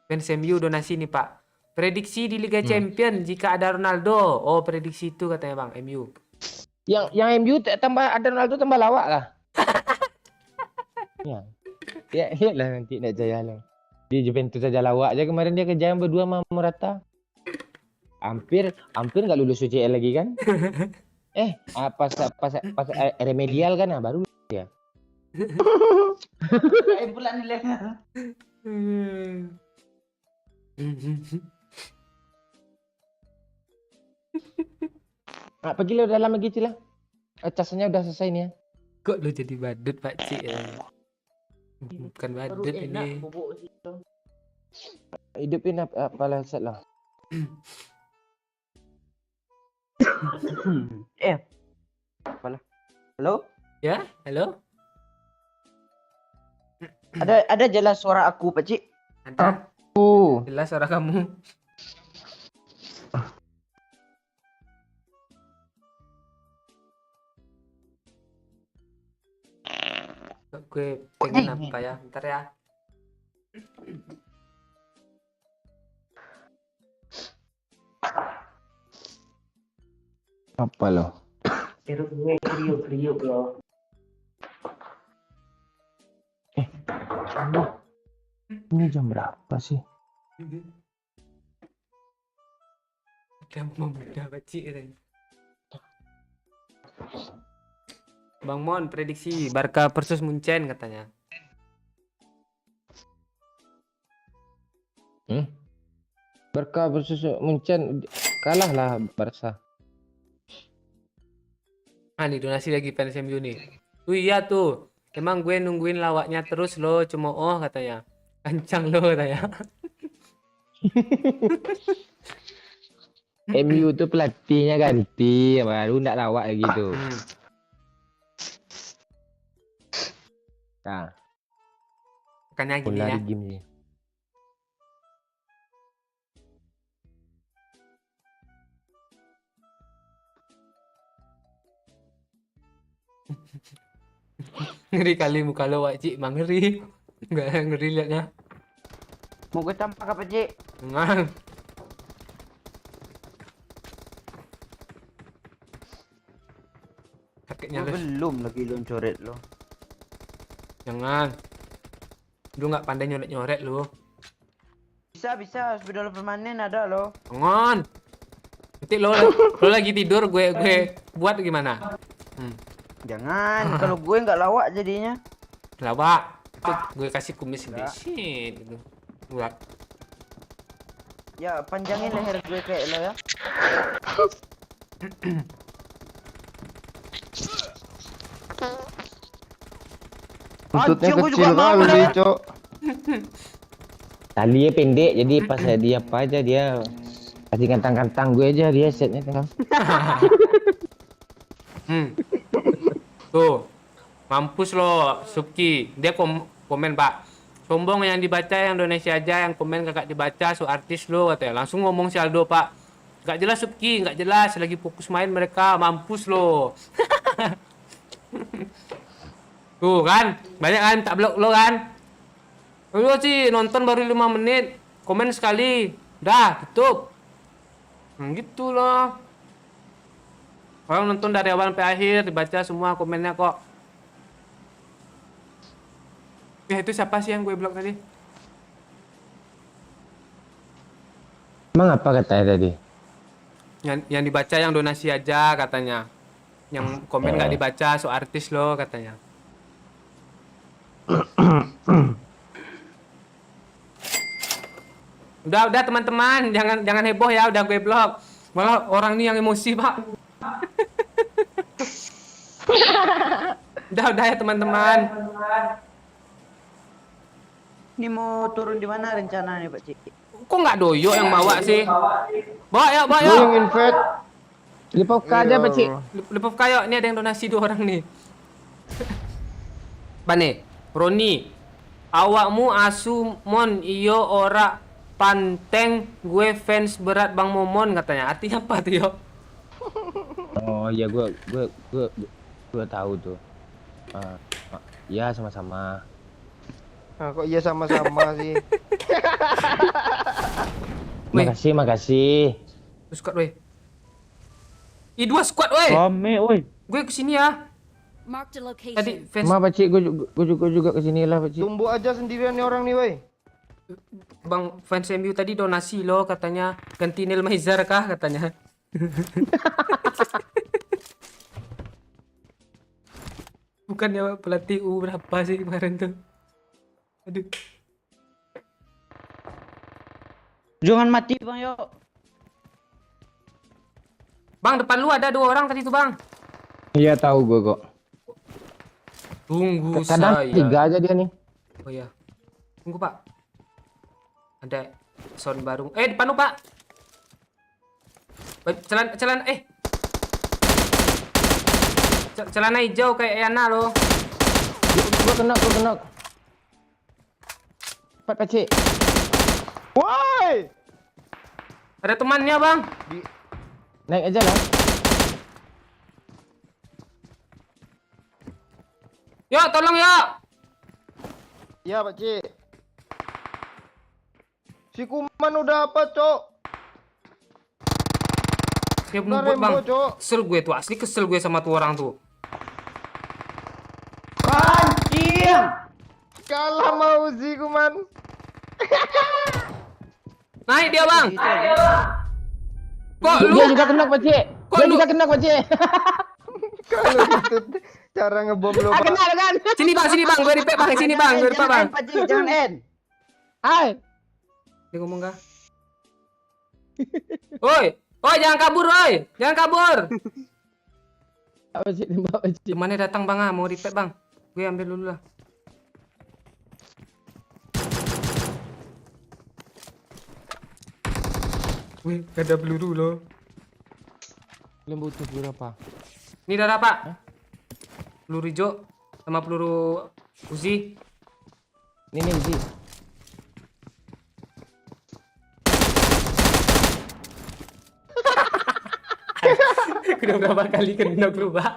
Speaker 1: Fans MU donasi nih Pak. Prediksi di Liga Champion jika ada Ronaldo. Oh prediksi itu katanya Bang MU.
Speaker 3: Yang MU tambah ada Ronaldo tambah lawak lah. Ya lah nanti nak jaya lah. Di Juventus saja lawak aja kemarin dia kejayaan berdua sama Morata. Hampir nggak lulus UCL lagi kan? Pas remedial kan baru ya.
Speaker 9: Bulan nilai.
Speaker 3: Pergi lo dalam lagi Cila. Casanya udah selesai nih ya.
Speaker 1: Kok lo jadi badut Pak Cik ya? Bukan badut ini.
Speaker 3: Hidupin apalah set lah.
Speaker 9: Apalah. Halo?
Speaker 1: Ya, halo?
Speaker 9: Ada jelas suara aku, Pak Cik?
Speaker 1: Ada. Jelas suara kamu. Gue pengen apa ya? Bentar ya.
Speaker 3: Apa lo?
Speaker 9: Perut gue kriuk loh.
Speaker 3: Ini jam berapa sih?
Speaker 1: Udah mau muda Pak Cik katanya. Bang Mon prediksi Barca versus Munchen katanya.
Speaker 3: Barca versus Munchen kalah lah Barca.
Speaker 1: Nih donasi lagi fans MU nih. Iya tuh. Emang gue nungguin lawaknya terus lo cemooh katanya. Kencang lo katanya.
Speaker 3: MU tuh pelatihnya ganti, baru ndak lawak lagi tuh. Nah,
Speaker 1: Makanya gini ya.
Speaker 3: game nih.
Speaker 1: Ngeri kali muka lo Wak Cik, emang ngeri. Enggak ngeri liatnya.
Speaker 9: Mau gue tampak apa, Cik?
Speaker 1: Enggak. Kakeknya lo.
Speaker 9: Belum lagi lo coret lo.
Speaker 1: Jangan. Lu nggak pandai nyoret-nyoret lu.
Speaker 9: Bisa sepeda permanen ada lo.
Speaker 1: Jangan. Nanti lo lagi tidur gue buat gimana?
Speaker 9: Jangan, kalau gue nggak lawak jadinya.
Speaker 1: Lawak. Itu gue kasih kumis gede shit gitu. Buat.
Speaker 9: Ya panjangin leher gue kayak lo ya.
Speaker 6: Buntutnya
Speaker 9: Anjing, gua
Speaker 6: kecil
Speaker 9: juga mau
Speaker 6: kali,
Speaker 9: lah.
Speaker 6: Cok.
Speaker 3: Talinya pendek, jadi pas dia apa aja dia kasih kantang-kantang gue aja dia setnya kan.
Speaker 1: Tuh. Mampus lo, Subki. Dia komen, Pak. Sombong yang dibaca yang donasi aja, yang komen kakak dibaca, so artis lo katanya. Langsung ngomong si Aldo, Pak. Gak jelas Subki, gak jelas. Lagi fokus main mereka, mampus lo. Tuh kan, banyak kan tak blok lo kan. Lo sih nonton baru 5 menit, komen sekali, dah tutup. Gitu loh. Orang nonton dari awal sampai akhir, dibaca semua komennya kok. Ya itu siapa sih yang gue blok tadi?
Speaker 3: Emang apa katanya tadi?
Speaker 1: Yang dibaca yang donasi aja katanya. Yang komen nggak dibaca, so artis lo katanya. Udah teman-teman, jangan heboh ya, udah gue blok. Malah orang ini yang emosi, Pak. Udah ya teman-teman.
Speaker 9: Ini mau turun di mana rencananya Pak Cik?
Speaker 1: Kok nggak Doyo yang bawa sih? Bawa yuk.
Speaker 6: Lu yang invite.
Speaker 3: Lipovka aja, Pak Cik.
Speaker 1: Lipovka yuk, ini ada yang donasi 2 orang nih. Bane, Roni, awakmu asu mon iyo ora panteng gue fans berat Bang Momon katanya. Artinya apa tuh yo?
Speaker 3: Oh iya, gue tahu tuh. Ya sama-sama.
Speaker 6: Nah, kok iya sama-sama sih.
Speaker 3: Makasih.
Speaker 1: Squad weh. 2 squad weh.
Speaker 3: Rame, woi.
Speaker 1: Gue kesini ya.
Speaker 4: Mark the location.
Speaker 1: Tadi fans
Speaker 3: Ma, Pak Cik, gue juga kesini lah, Pak Cik.
Speaker 6: Tumbuh aja sendirian nih orang nih, woi.
Speaker 1: Bang fans MU tadi donasi lo katanya, ganti Neil Maizar kah katanya. Bukan ya pelatih U berapa sih kemarin tuh. Aduh.
Speaker 9: Jangan mati Bang yo.
Speaker 1: Bang depan lu ada 2 orang tadi tuh Bang.
Speaker 3: Iya tahu gue kok.
Speaker 1: Tunggu
Speaker 3: Kadang
Speaker 1: saya.
Speaker 3: 3 aja dia nih.
Speaker 1: Oh iya. Tunggu Pak. Ada sound baru. Depan lu Pak. Celana celana hijau kayak Yana lo.
Speaker 3: Gue kena. Pak Cik.
Speaker 6: Woi!
Speaker 1: Ada temannya Bang.
Speaker 3: Naik aja lah.
Speaker 1: Yuk tolong yuk.
Speaker 6: Ya, Pak Cik. Si Kuman udah apa, Cok?
Speaker 1: Siap
Speaker 6: Udah
Speaker 1: ngebut Bang.
Speaker 6: rembo, Cok.
Speaker 1: Kesel gue tuh, asli kesel gue sama tuh orang tuh.
Speaker 9: Anjing.
Speaker 6: Kalah mau si Kuman.
Speaker 1: Naik dia Bang. Kok lu
Speaker 3: Dia juga kena, Pak Cik.
Speaker 1: Kok
Speaker 3: Dia
Speaker 1: lu-
Speaker 3: juga kena, Pak Cik.
Speaker 6: Kalau gitu cara ngebom lo, Pak.
Speaker 3: Kena kan?
Speaker 1: sini Bang, gue repack Bang, sini Bang, gue repack Bang.
Speaker 9: Pak Cik, jangan end.
Speaker 3: Hai.
Speaker 1: Dia ngomong kah? Oi, jangan kabur, oi. Jangan kabur.
Speaker 3: Pak Cik, tembak Pak Cik.
Speaker 1: Temannya datang Bang, mau repack Bang. Gue ambil dulu lah. Wih, gak ada peluru loh.
Speaker 3: Belum butuh berapa?
Speaker 1: Ini darah Pak. Peluru hijau sama peluru Uzi.
Speaker 3: Ini Uzi.
Speaker 1: Udah berapa kali kena berubah.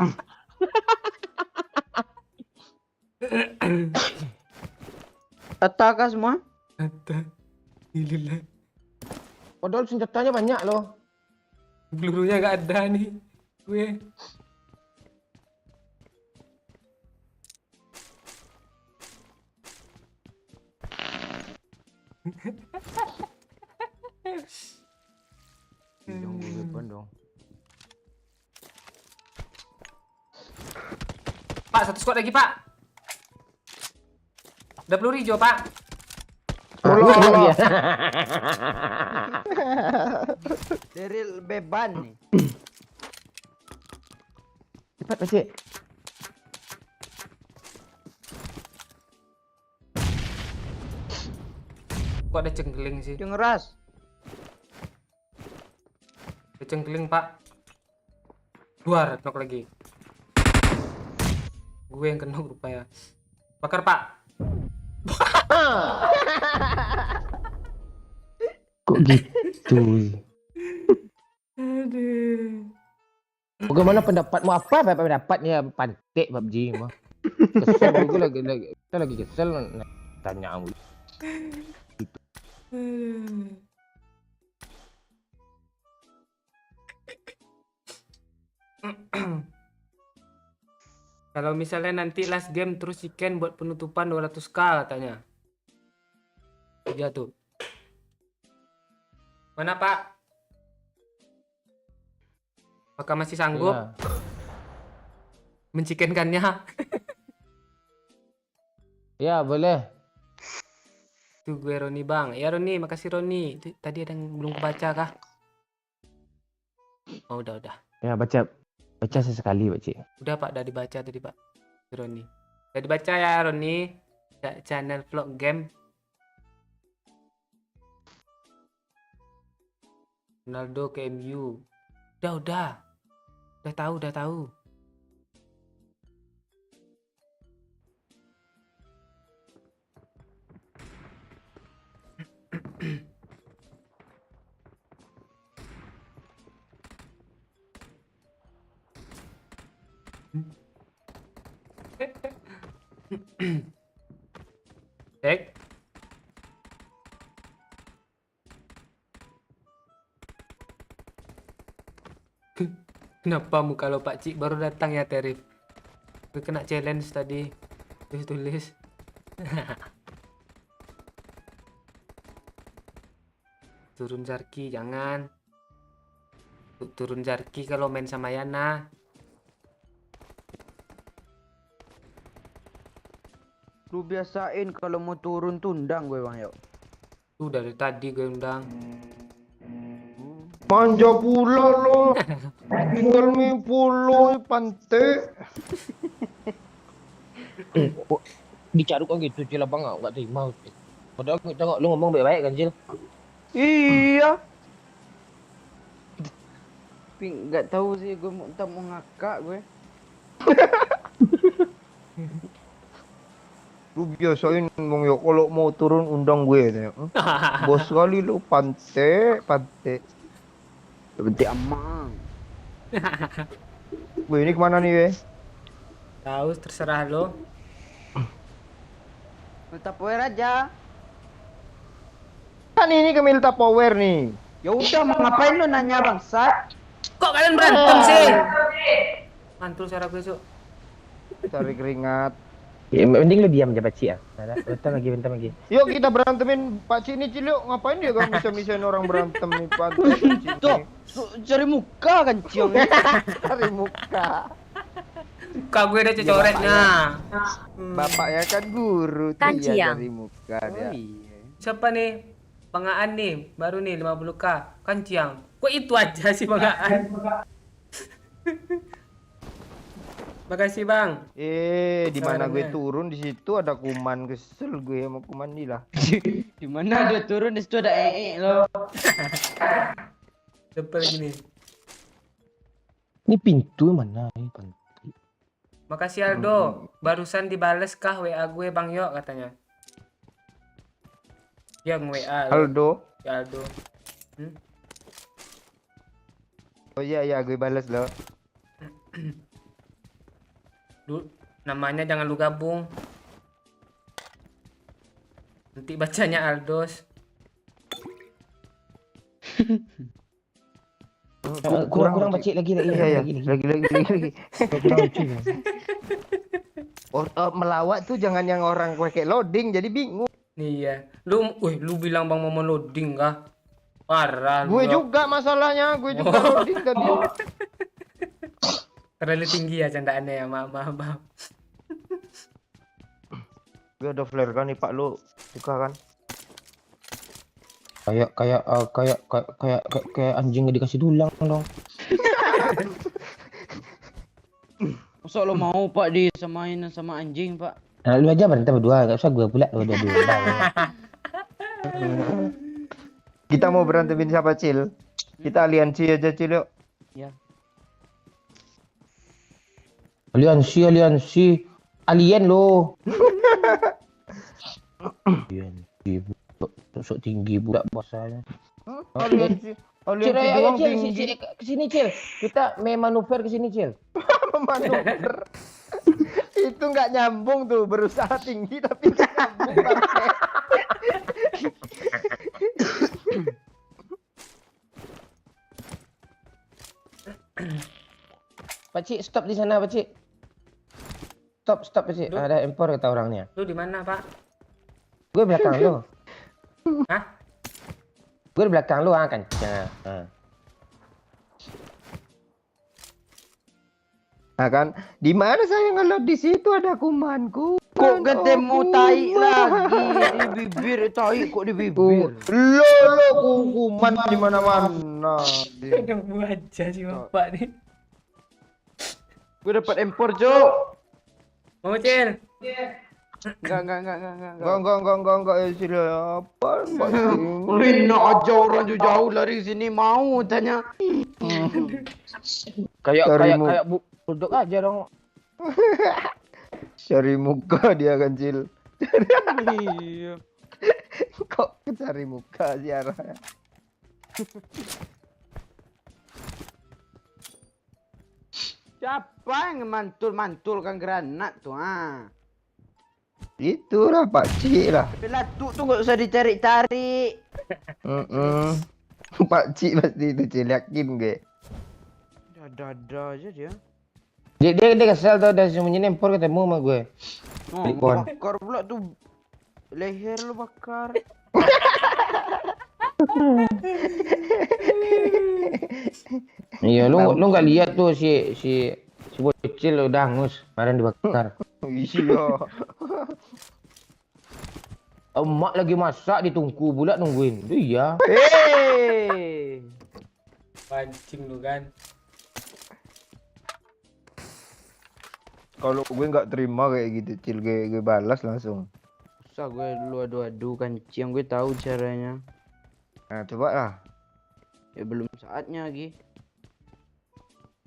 Speaker 9: Attack semua.
Speaker 1: Ada. Gila.
Speaker 3: Padahal senjatanya banyak loh.
Speaker 1: Pelurunya gak ada nih. Gue.
Speaker 5: Dong, gue weapon dong.
Speaker 1: Pak, 1 squad lagi Pak. Ada peluru hijau Pak.
Speaker 3: Allah.
Speaker 9: Daryl beban nih.
Speaker 3: Cepat Pak Cik.
Speaker 1: Kok ada cengkeling sih?
Speaker 9: Dia ngeras.
Speaker 1: Ada cengkeling Pak. Luar, knock lagi. Gue yang kena rupanya. Bakar Pak.
Speaker 3: Kok gitu?
Speaker 1: Aduh.
Speaker 3: Bagaimana pendapatmu? Apa pendapatnya pantik PUBG mah? Kesel gue kita lagi kesel tanya kamu.
Speaker 1: Kalau misalnya nanti last game terus chicken buat penutupan 200k katanya. Iya tuh. Mana Pak? Apakah masih sanggup
Speaker 3: Iya.
Speaker 1: mencikenkannya?
Speaker 3: Ya boleh.
Speaker 1: Tuh gue Roni bang. Ya Roni, makasih Roni. Tadi ada yang belum kebaca kah? Oh udah.
Speaker 3: Ya baca sesekali Pak Cik.
Speaker 1: Udah Pak, udah dibaca tadi Pak. Roni. Udah dibaca ya Roni. Channel vlog game. Ronaldo ke MU. Udah tahu. Cek. Kenapa muka lo Pak Cik baru datang ya Terif? Gue kena challenge tadi. Tulis. Turun Zarki jangan. Turun Zarki kalau main sama Yana.
Speaker 9: Lu biasain kalau mau turun tundang gue Bang Yok.
Speaker 1: Tuh dari tadi gue undang.
Speaker 6: Manja pula lo. Tinggal mi pulo pantai.
Speaker 3: Dicaruk kan gitu Cil abang enggak terima. Padahal aku tengok lu ngomong baik-baik kan Cil.
Speaker 9: Iya. Tapi nggak tahu sih gue mau ngakak gue.
Speaker 6: Lu biasain Bang Yok kalau mau turun undang gue ya. Bos kali lu pantai.
Speaker 9: Bentik amang.
Speaker 6: Gue ini kemana nih we?
Speaker 1: Tahu terserah lo.
Speaker 9: Tetap power aja.
Speaker 6: Kan ini ke Milta Power nih.
Speaker 9: Ya udah mau ngapain lu nanya bangsat?
Speaker 1: Kok kalian berantem sih? Mantul suara gue Cuk.
Speaker 6: Cari keringat.
Speaker 3: Ya, mending lu diam aja Pak Cik ya. Bentar lagi.
Speaker 6: Yuk kita berantemin Pak Cik ini Cil yuk. Ngapain dia kan bisa-misain orang berantem nih pantai.
Speaker 9: Tuh, cari muka kan ciong.
Speaker 6: Cari muka.
Speaker 1: Muka gue ada cocoretnya.
Speaker 6: Bapak ya kan guru tuh
Speaker 8: Kan
Speaker 6: ya
Speaker 8: Ciang.
Speaker 6: dari muka dia.
Speaker 1: Siapa nih? Bangaan nih, baru nih 50k. Kan Ciang. Kok itu aja sih Bangaan? Makasih Bang.
Speaker 6: Di mana gue
Speaker 1: Sarannya.
Speaker 6: turun di situ ada kuman, kesel gue sama kuman nih lah.
Speaker 9: Di mana dia turun di situ ada lo.
Speaker 1: Depan gini.
Speaker 3: Ini pintu mana? Ini pantai.
Speaker 1: Makasih Aldo. Barusan dibales kah WA gue Bang Yok katanya. Yang WA lo.
Speaker 6: Aldo.
Speaker 1: Ya Aldo.
Speaker 6: Oh iya gue balas loh.
Speaker 1: Namanya jangan lu gabung. Nanti bacanya Aldos.
Speaker 3: Kurang Pak Cik lagi.
Speaker 6: Iya lagi.
Speaker 3: Kurang lucu ya.
Speaker 6: Melawat tuh jangan yang orang pakai loading jadi bingung.
Speaker 1: Iya. Lu bilang Bang Momon loading kah? Parah lu.
Speaker 6: Gue juga masalahnya, gue juga loading tadi.
Speaker 1: Terlalu tinggi ya candaannya ya, maaf.
Speaker 6: Gue ada flare kan nih Pak lu buka kan.
Speaker 3: Kayak anjing nggak dikasih tulang dong.
Speaker 9: Masa lo mau Pak disamain sama anjing Pak?
Speaker 3: Nah, lu aja berantem berdua, nggak usah gue pula dua.
Speaker 6: Kita mau berantemin siapa Cil? Kita aliansi aja Cil yuk.
Speaker 9: Ya.
Speaker 3: Aliansi alien lo. Sok tinggi budak bahasanya.
Speaker 6: Kalian
Speaker 3: Cil,
Speaker 6: si
Speaker 3: ayo,
Speaker 6: doang
Speaker 3: Cil,
Speaker 6: tinggi.
Speaker 3: kesini Cil. Kita manuver kesini Cil.
Speaker 6: Manuver. Itu nggak nyambung tuh, berusaha tinggi tapi nggak nyambung. Bangke.
Speaker 3: Pakcik, stop di sana Pakcik. Stop Pakcik.
Speaker 1: Duh.
Speaker 3: Ada impor kata orangnya.
Speaker 1: Lu di mana, Pak?
Speaker 3: Gue belakang lu.
Speaker 1: Hah?
Speaker 3: Gue di belakang lu kancang.
Speaker 6: Nah kan, di mana saya ngelot di situ ada kumanku.
Speaker 9: Kok ketemu tai lagi di bibir, tai kok di bibir.
Speaker 6: Lo kuman di mana-mana.
Speaker 1: Udah baca sih Bapak nih.
Speaker 9: Gue dapat empor, Cok.
Speaker 1: Mau Cil?
Speaker 6: Enggak, ya sila apa?
Speaker 9: Enak aja orang jauh-jauh lari sini mau tanya.
Speaker 3: Kayak duduk aja dong.
Speaker 6: Cari muka dia kancil.
Speaker 9: Iya.
Speaker 6: Kok cari muka sih arahnya?
Speaker 9: Siapa yang mantul-mantulkan granat tuh,
Speaker 6: Itulah Pakcik lah.
Speaker 9: Pelatuk tuh nggak usah ditarik-tarik.
Speaker 6: Pakcik pasti itu Cil, yakin gue.
Speaker 9: Dada aja dia.
Speaker 3: Dia kesel tuh dari sembunyi impor ketemu sama gue.
Speaker 9: Oh,
Speaker 3: Telepon.
Speaker 9: bakar pula tuh. Leher lu bakar.
Speaker 3: Iya, lu nggak lihat tuh si bocil udah hangus, kemarin dibakar.
Speaker 6: Iya.
Speaker 3: Emak lagi masak ditunggu bulat nungguin. Iya.
Speaker 1: Pancing lu kan.
Speaker 6: Kalau gue nggak terima kayak gitu Cil, gue balas langsung.
Speaker 9: Usah gue lu adu-adu kancing, gue tahu caranya.
Speaker 6: Nah, coba lah.
Speaker 9: Ya belum saatnya lagi.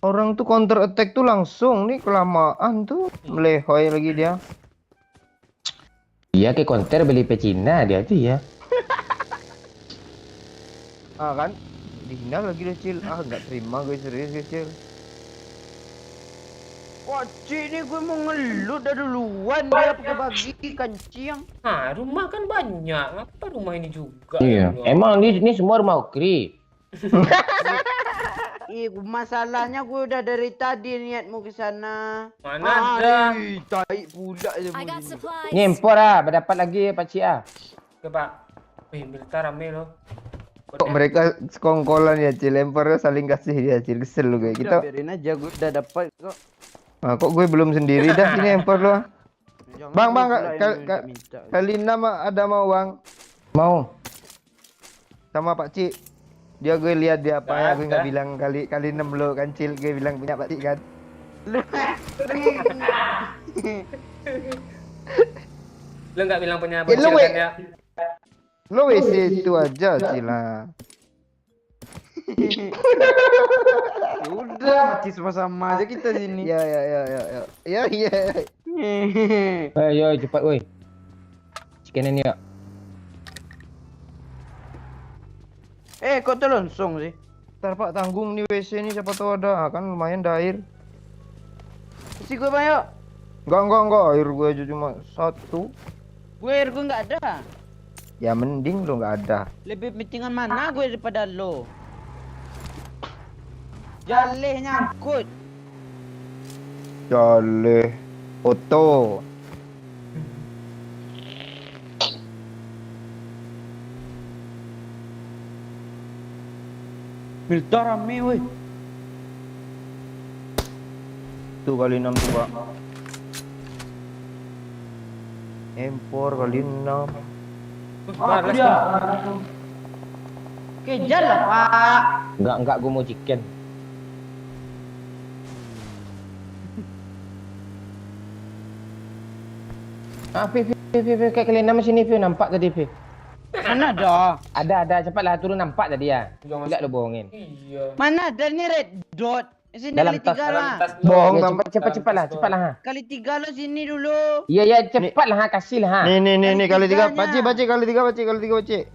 Speaker 6: Orang tuh counter attack tuh langsung nih, kelamaan tuh. Melehoy lagi dia.
Speaker 3: Iya ke konter beli pecina dia tuh ya.
Speaker 6: Ah kan? Dihina lagi deh Cil. Ah nggak terima gue, serius gue Cil.
Speaker 9: Wah, ini gue mau ngelut dah duluan dia pakai bagi kancing.
Speaker 1: Ah, rumah kan banyak. Ngapa rumah ini juga?
Speaker 3: Iya.
Speaker 1: Ya Allah.
Speaker 3: Emang ini semua rumah Ukri.
Speaker 9: Masalahnya gue udah dari tadi niatmu ke sana.
Speaker 1: Mana ada?
Speaker 9: Tai pula dia
Speaker 4: I got supplies.
Speaker 3: Ini impor dapat lagi Pakcik
Speaker 1: Coba. Wih, berita rame loh.
Speaker 6: Kok mereka sekongkolan ya Cil, lemparnya saling kasih dia Cil, kesel lu gue.
Speaker 9: Udah
Speaker 6: Kita,
Speaker 9: biarin aja, gue udah dapat kok.
Speaker 6: kok gue belum sendiri dah sini lempar lu.
Speaker 9: Jangan
Speaker 6: Bang,
Speaker 9: lu pula yang
Speaker 6: Kak,
Speaker 9: minta-minta.
Speaker 6: Kalina ada mau bang?
Speaker 3: Mau.
Speaker 6: Sama Pakcik. Dia gue lihat dia apa ya, gue nggak
Speaker 1: Ada.
Speaker 6: bilang kali 6 lo kan Cil, gue bilang punya Pakcik kan.
Speaker 1: Lu nggak bilang punya
Speaker 6: lu,
Speaker 1: bocil
Speaker 6: weh.
Speaker 1: kan ya?
Speaker 6: Lo WC itu aja Cil lah.
Speaker 9: Udah mati sama-sama aja kita sini.
Speaker 6: Ya.
Speaker 3: Ayo cepat woi. Cikinan ya.
Speaker 9: Kok terlonsong sih?
Speaker 6: Ntar Pak tanggung nih WC ini, siapa tahu ada. Kan lumayan ada air.
Speaker 9: Isi gue bang yuk.
Speaker 6: Enggak, air gue aja cuma 1.
Speaker 9: Air gue nggak ada.
Speaker 6: Ya mending lo nggak ada.
Speaker 9: Lebih pentingan mana gue daripada lo? Jaleh nyangkut.
Speaker 6: Jale foto.
Speaker 9: Milta rame woi.
Speaker 6: Tuh kali 6 tuh Pak. Empor kali 6.
Speaker 1: Balas kan?
Speaker 9: Kejar lah pak.
Speaker 3: Enggak gue mau chicken. Viv, kayak kalian nama sini Viv, nampak tadi Viv.
Speaker 9: Mana ada?
Speaker 3: Ada, cepatlah turun nampak tadi ya.
Speaker 1: Jangan
Speaker 3: Tidak lo bohongin.
Speaker 1: Iya.
Speaker 9: Mana ada nih red dot? Sini
Speaker 3: Dalam
Speaker 9: kali 3
Speaker 3: tas,
Speaker 9: lah.
Speaker 6: Bohong
Speaker 3: Ya,
Speaker 6: tambah.
Speaker 3: cepat lah, cepat lah.
Speaker 9: Kali 3 lah sini dulu.
Speaker 3: Iya, cepat lah, kasih lah.
Speaker 6: Nih kali 3.
Speaker 9: Kali
Speaker 6: Pakcik,
Speaker 9: tiganya.
Speaker 6: kali 3, pakcik.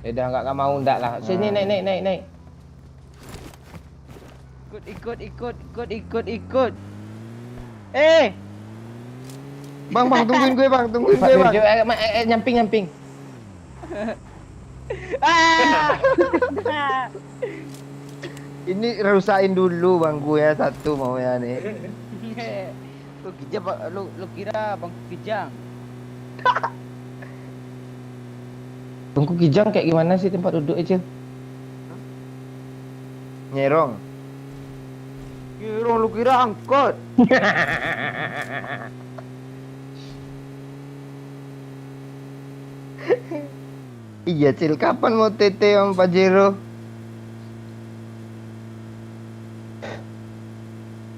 Speaker 3: Ya udah enggak mau ndak lah. Sini naik.
Speaker 9: Ikut. Eh,
Speaker 6: Bang, tungguin gue, Bang.
Speaker 3: Pak Firjo, nyamping.
Speaker 9: ah.
Speaker 6: Ini rusain dulu bang gue ya satu mau ya nih.
Speaker 9: Lu kijang, lu kira bangku kijang.
Speaker 3: Bangku kijang kayak gimana sih tempat duduk aja?
Speaker 6: Nyerong.
Speaker 9: Lu kira angkot.
Speaker 6: Iya Cil, kapan mau tete Om Pajero?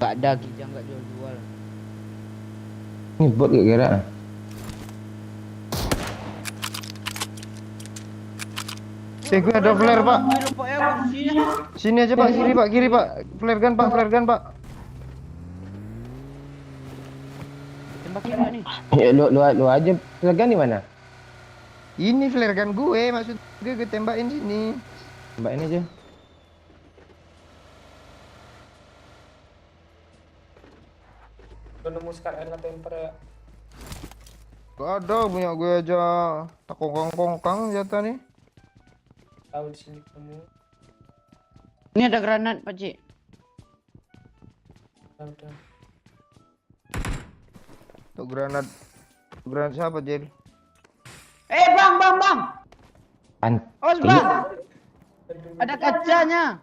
Speaker 9: Gak ada kijang, gak jual-jual.
Speaker 3: Ini bot gak kira?
Speaker 6: Gue ada flare pak.
Speaker 9: Lupa ya kursinya.
Speaker 6: Sini aja pak, kiri pak. Flare gun pak.
Speaker 9: Tembakin gak nih?
Speaker 3: Ya lu aja. Legan di mana?
Speaker 6: Ini flare gun gue, maksud gue tembakin sini.
Speaker 3: Mbak ini aja.
Speaker 1: Udah nemu Scar Air temper ya.
Speaker 6: Gak ada, punya gue aja. Tak kongkang jatah nih.
Speaker 1: Tahu di sini kamu.
Speaker 9: Ini ada granat, Pakcik.
Speaker 1: Udah.
Speaker 6: Tuh granat siapa Jel?
Speaker 9: Bang.
Speaker 3: Pan.
Speaker 9: Awas, Bang. Ada kacanya.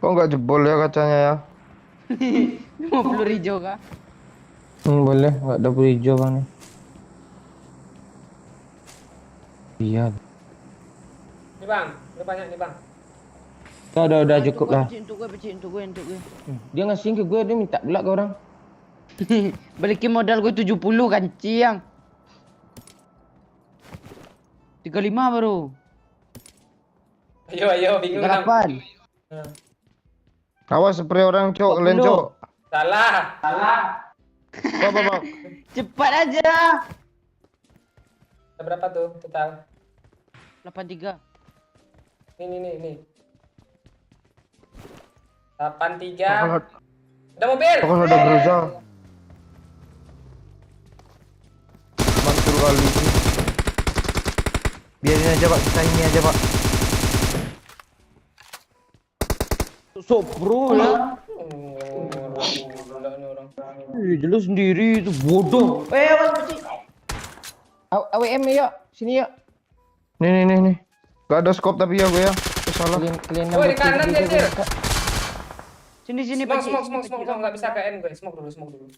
Speaker 6: Kok nggak jebol ya kacanya ya?
Speaker 9: 50 hijau kah?
Speaker 3: Boleh, nggak ada peluru hijau bang nih. Iya.
Speaker 1: Nih bang, udah banyak nih bang.
Speaker 3: Udah cukup lah.
Speaker 9: Untuk gue.
Speaker 3: Dia ngasihin ke gue, dia minta pula ke orang.
Speaker 9: Balikin modal gue 70 kan, Ciang. 35 baru.
Speaker 1: Ayo, bingung bang.
Speaker 9: 38.
Speaker 6: Awas spray orang cok, kalian cok.
Speaker 1: Salah.
Speaker 6: Apa bang?
Speaker 9: Cepat aja.
Speaker 1: Ada berapa tuh total?
Speaker 9: 83.
Speaker 1: Nih. 83. Ada mobil.
Speaker 6: Pokoknya ada berusaha. Mantul kali sih. Biarin aja pak, kita ini aja pak.
Speaker 9: Sok pro ya. Jelas sendiri itu bodoh. Awas Pakcik.
Speaker 3: AWM yuk, sini yuk.
Speaker 6: Nih. Gak ada scope tapi ya gue ya. Salah.
Speaker 3: Kalian
Speaker 1: Oh, di kanan dia, Cil.
Speaker 9: Sini
Speaker 1: Smoke,
Speaker 9: Pakcik.
Speaker 1: nggak bisa ke N gue. Smoke dulu.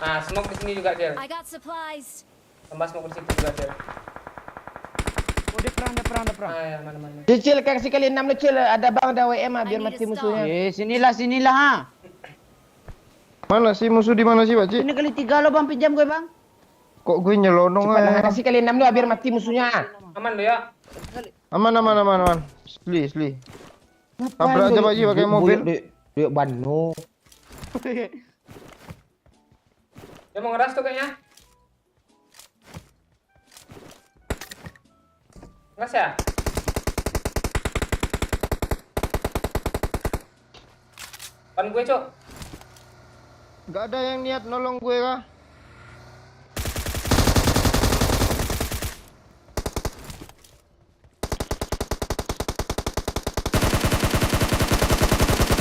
Speaker 1: Nah, smoke di sini juga, Cil.
Speaker 4: I got supplies.
Speaker 1: Tambah smoke di situ juga, Cil.
Speaker 9: Oh, dia perang.
Speaker 1: Ah, ya, mana.
Speaker 3: Cil, kasih kalian 6 lu Cil. Ada bang, ada AWM biar
Speaker 4: I need
Speaker 3: mati
Speaker 4: a
Speaker 3: musuhnya.
Speaker 9: Sinilah ha.
Speaker 6: Mana sih musuh di mana sih pak Cik?
Speaker 9: Ini kali 3 lo bang, pinjam gue bang.
Speaker 6: Kok gue nyelonong
Speaker 3: Cepat lah,
Speaker 6: aja.
Speaker 3: kasih kalian 6 lu biar mati musuhnya.
Speaker 1: Aman lo ya.
Speaker 6: Aman. Sli. Tabrak aja pak Cik pakai mobil.
Speaker 3: Dek Banu.
Speaker 1: Dia mau ngeras tuh kayaknya. Ngeras ya? Pan gue, Cok.
Speaker 6: Gak ada yang niat nolong gue kah?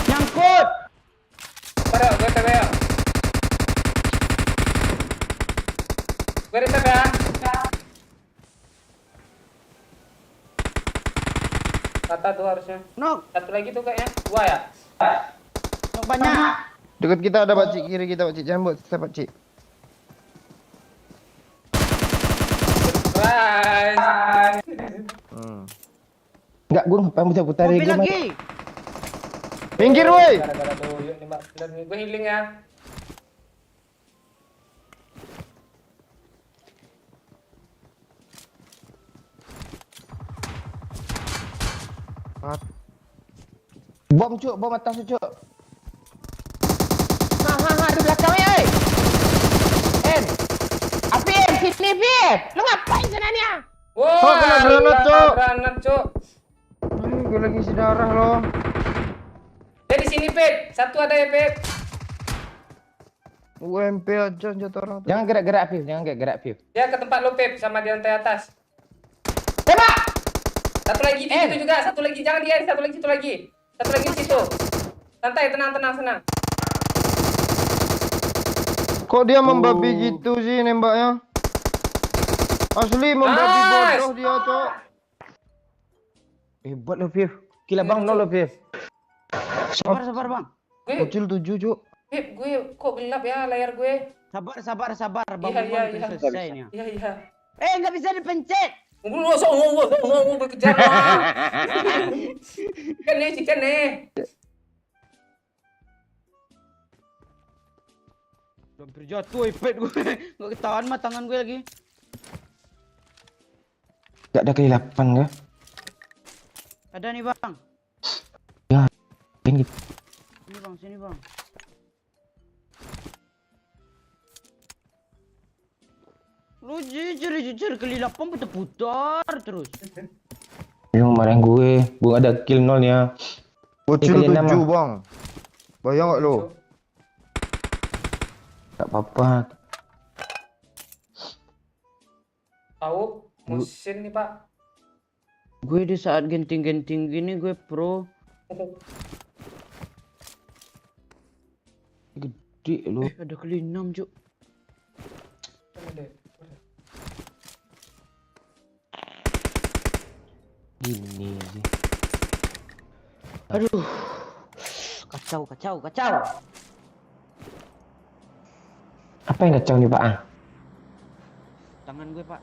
Speaker 9: Nyangkut.
Speaker 1: Pada gue TW ya. Gue reset ya. Kata tuh harusnya.
Speaker 9: Nok
Speaker 1: Satu lagi tuh kayaknya. 2 ya?
Speaker 9: banyak.
Speaker 6: Dekat kita ada pak Cik, kiri kita pak Cik. Jangan buat saya pak Cik.
Speaker 1: Bye.
Speaker 3: Enggak, gue ngapain putar-putar
Speaker 9: Mobil
Speaker 3: game.
Speaker 9: lagi.
Speaker 6: Pinggir woi.
Speaker 1: Gara-gara tuh yuk nembak. Gue healing ya.
Speaker 3: Bom cuk, bom atas cuk. Ha di belakangnya, oi. En. Afif, sini Afif. Lu ngapain sananya?
Speaker 1: Wah,
Speaker 6: Oh, kena granat, Cok.
Speaker 1: Granat, Cok.
Speaker 6: Gue lagi isi darah loh.
Speaker 1: Dia di sini, Pep. Satu ada ya, Pep.
Speaker 6: UMP aja jatuh orang tuh.
Speaker 3: Jangan gerak-gerak Afif, jangan gerak Afif.
Speaker 1: Dia ke tempat lo, Pep, sama di lantai atas.
Speaker 3: Tembak.
Speaker 1: Satu lagi di situ juga, satu lagi. Jangan dia, satu lagi, situ lagi. Satu lagi di situ. Santai, tenang, tenang, senang.
Speaker 6: Kok dia membabi gitu sih nembaknya? Asli membabi
Speaker 1: Nice.
Speaker 6: bodoh dia, Cok.
Speaker 3: Hebat lo Afif. Gila bang, nol lo Afif.
Speaker 9: Sabar bang.
Speaker 1: Gue,
Speaker 6: Kecil 7, Cok.
Speaker 1: Pep, gue kok gelap ya layar gue.
Speaker 9: Sabar bang.
Speaker 1: Iya, iya,
Speaker 9: Belum
Speaker 1: iya.
Speaker 9: selesai nih.
Speaker 1: Iya.
Speaker 9: Nggak bisa dipencet.
Speaker 1: Tunggu, tunggu, bekerja lah. Chicken nih.
Speaker 9: Hampir jatuh iPad gue. Nggak ketahuan mah tangan gue lagi.
Speaker 3: Gak ada kegelapan ya?
Speaker 9: Ada nih bang.
Speaker 3: Ya, ini
Speaker 9: Sini bang. Lu jujur kelilapan putar terus.
Speaker 3: yang marahin gue ada kill nolnya.
Speaker 6: Bocil
Speaker 3: Ini kalian
Speaker 6: 7,
Speaker 3: nama.
Speaker 6: Bang. Bayang gak lo?
Speaker 3: Gak apa-apa.
Speaker 1: Tahu mesin nih, Pak.
Speaker 9: Gue di saat genting-genting gini gue pro.
Speaker 3: Gede lo.
Speaker 9: Ada kali 6 cuk.
Speaker 3: Gini sih.
Speaker 9: Aduh. Kacau.
Speaker 3: Apa yang kacau nih Pak?
Speaker 9: Tangan gue pak.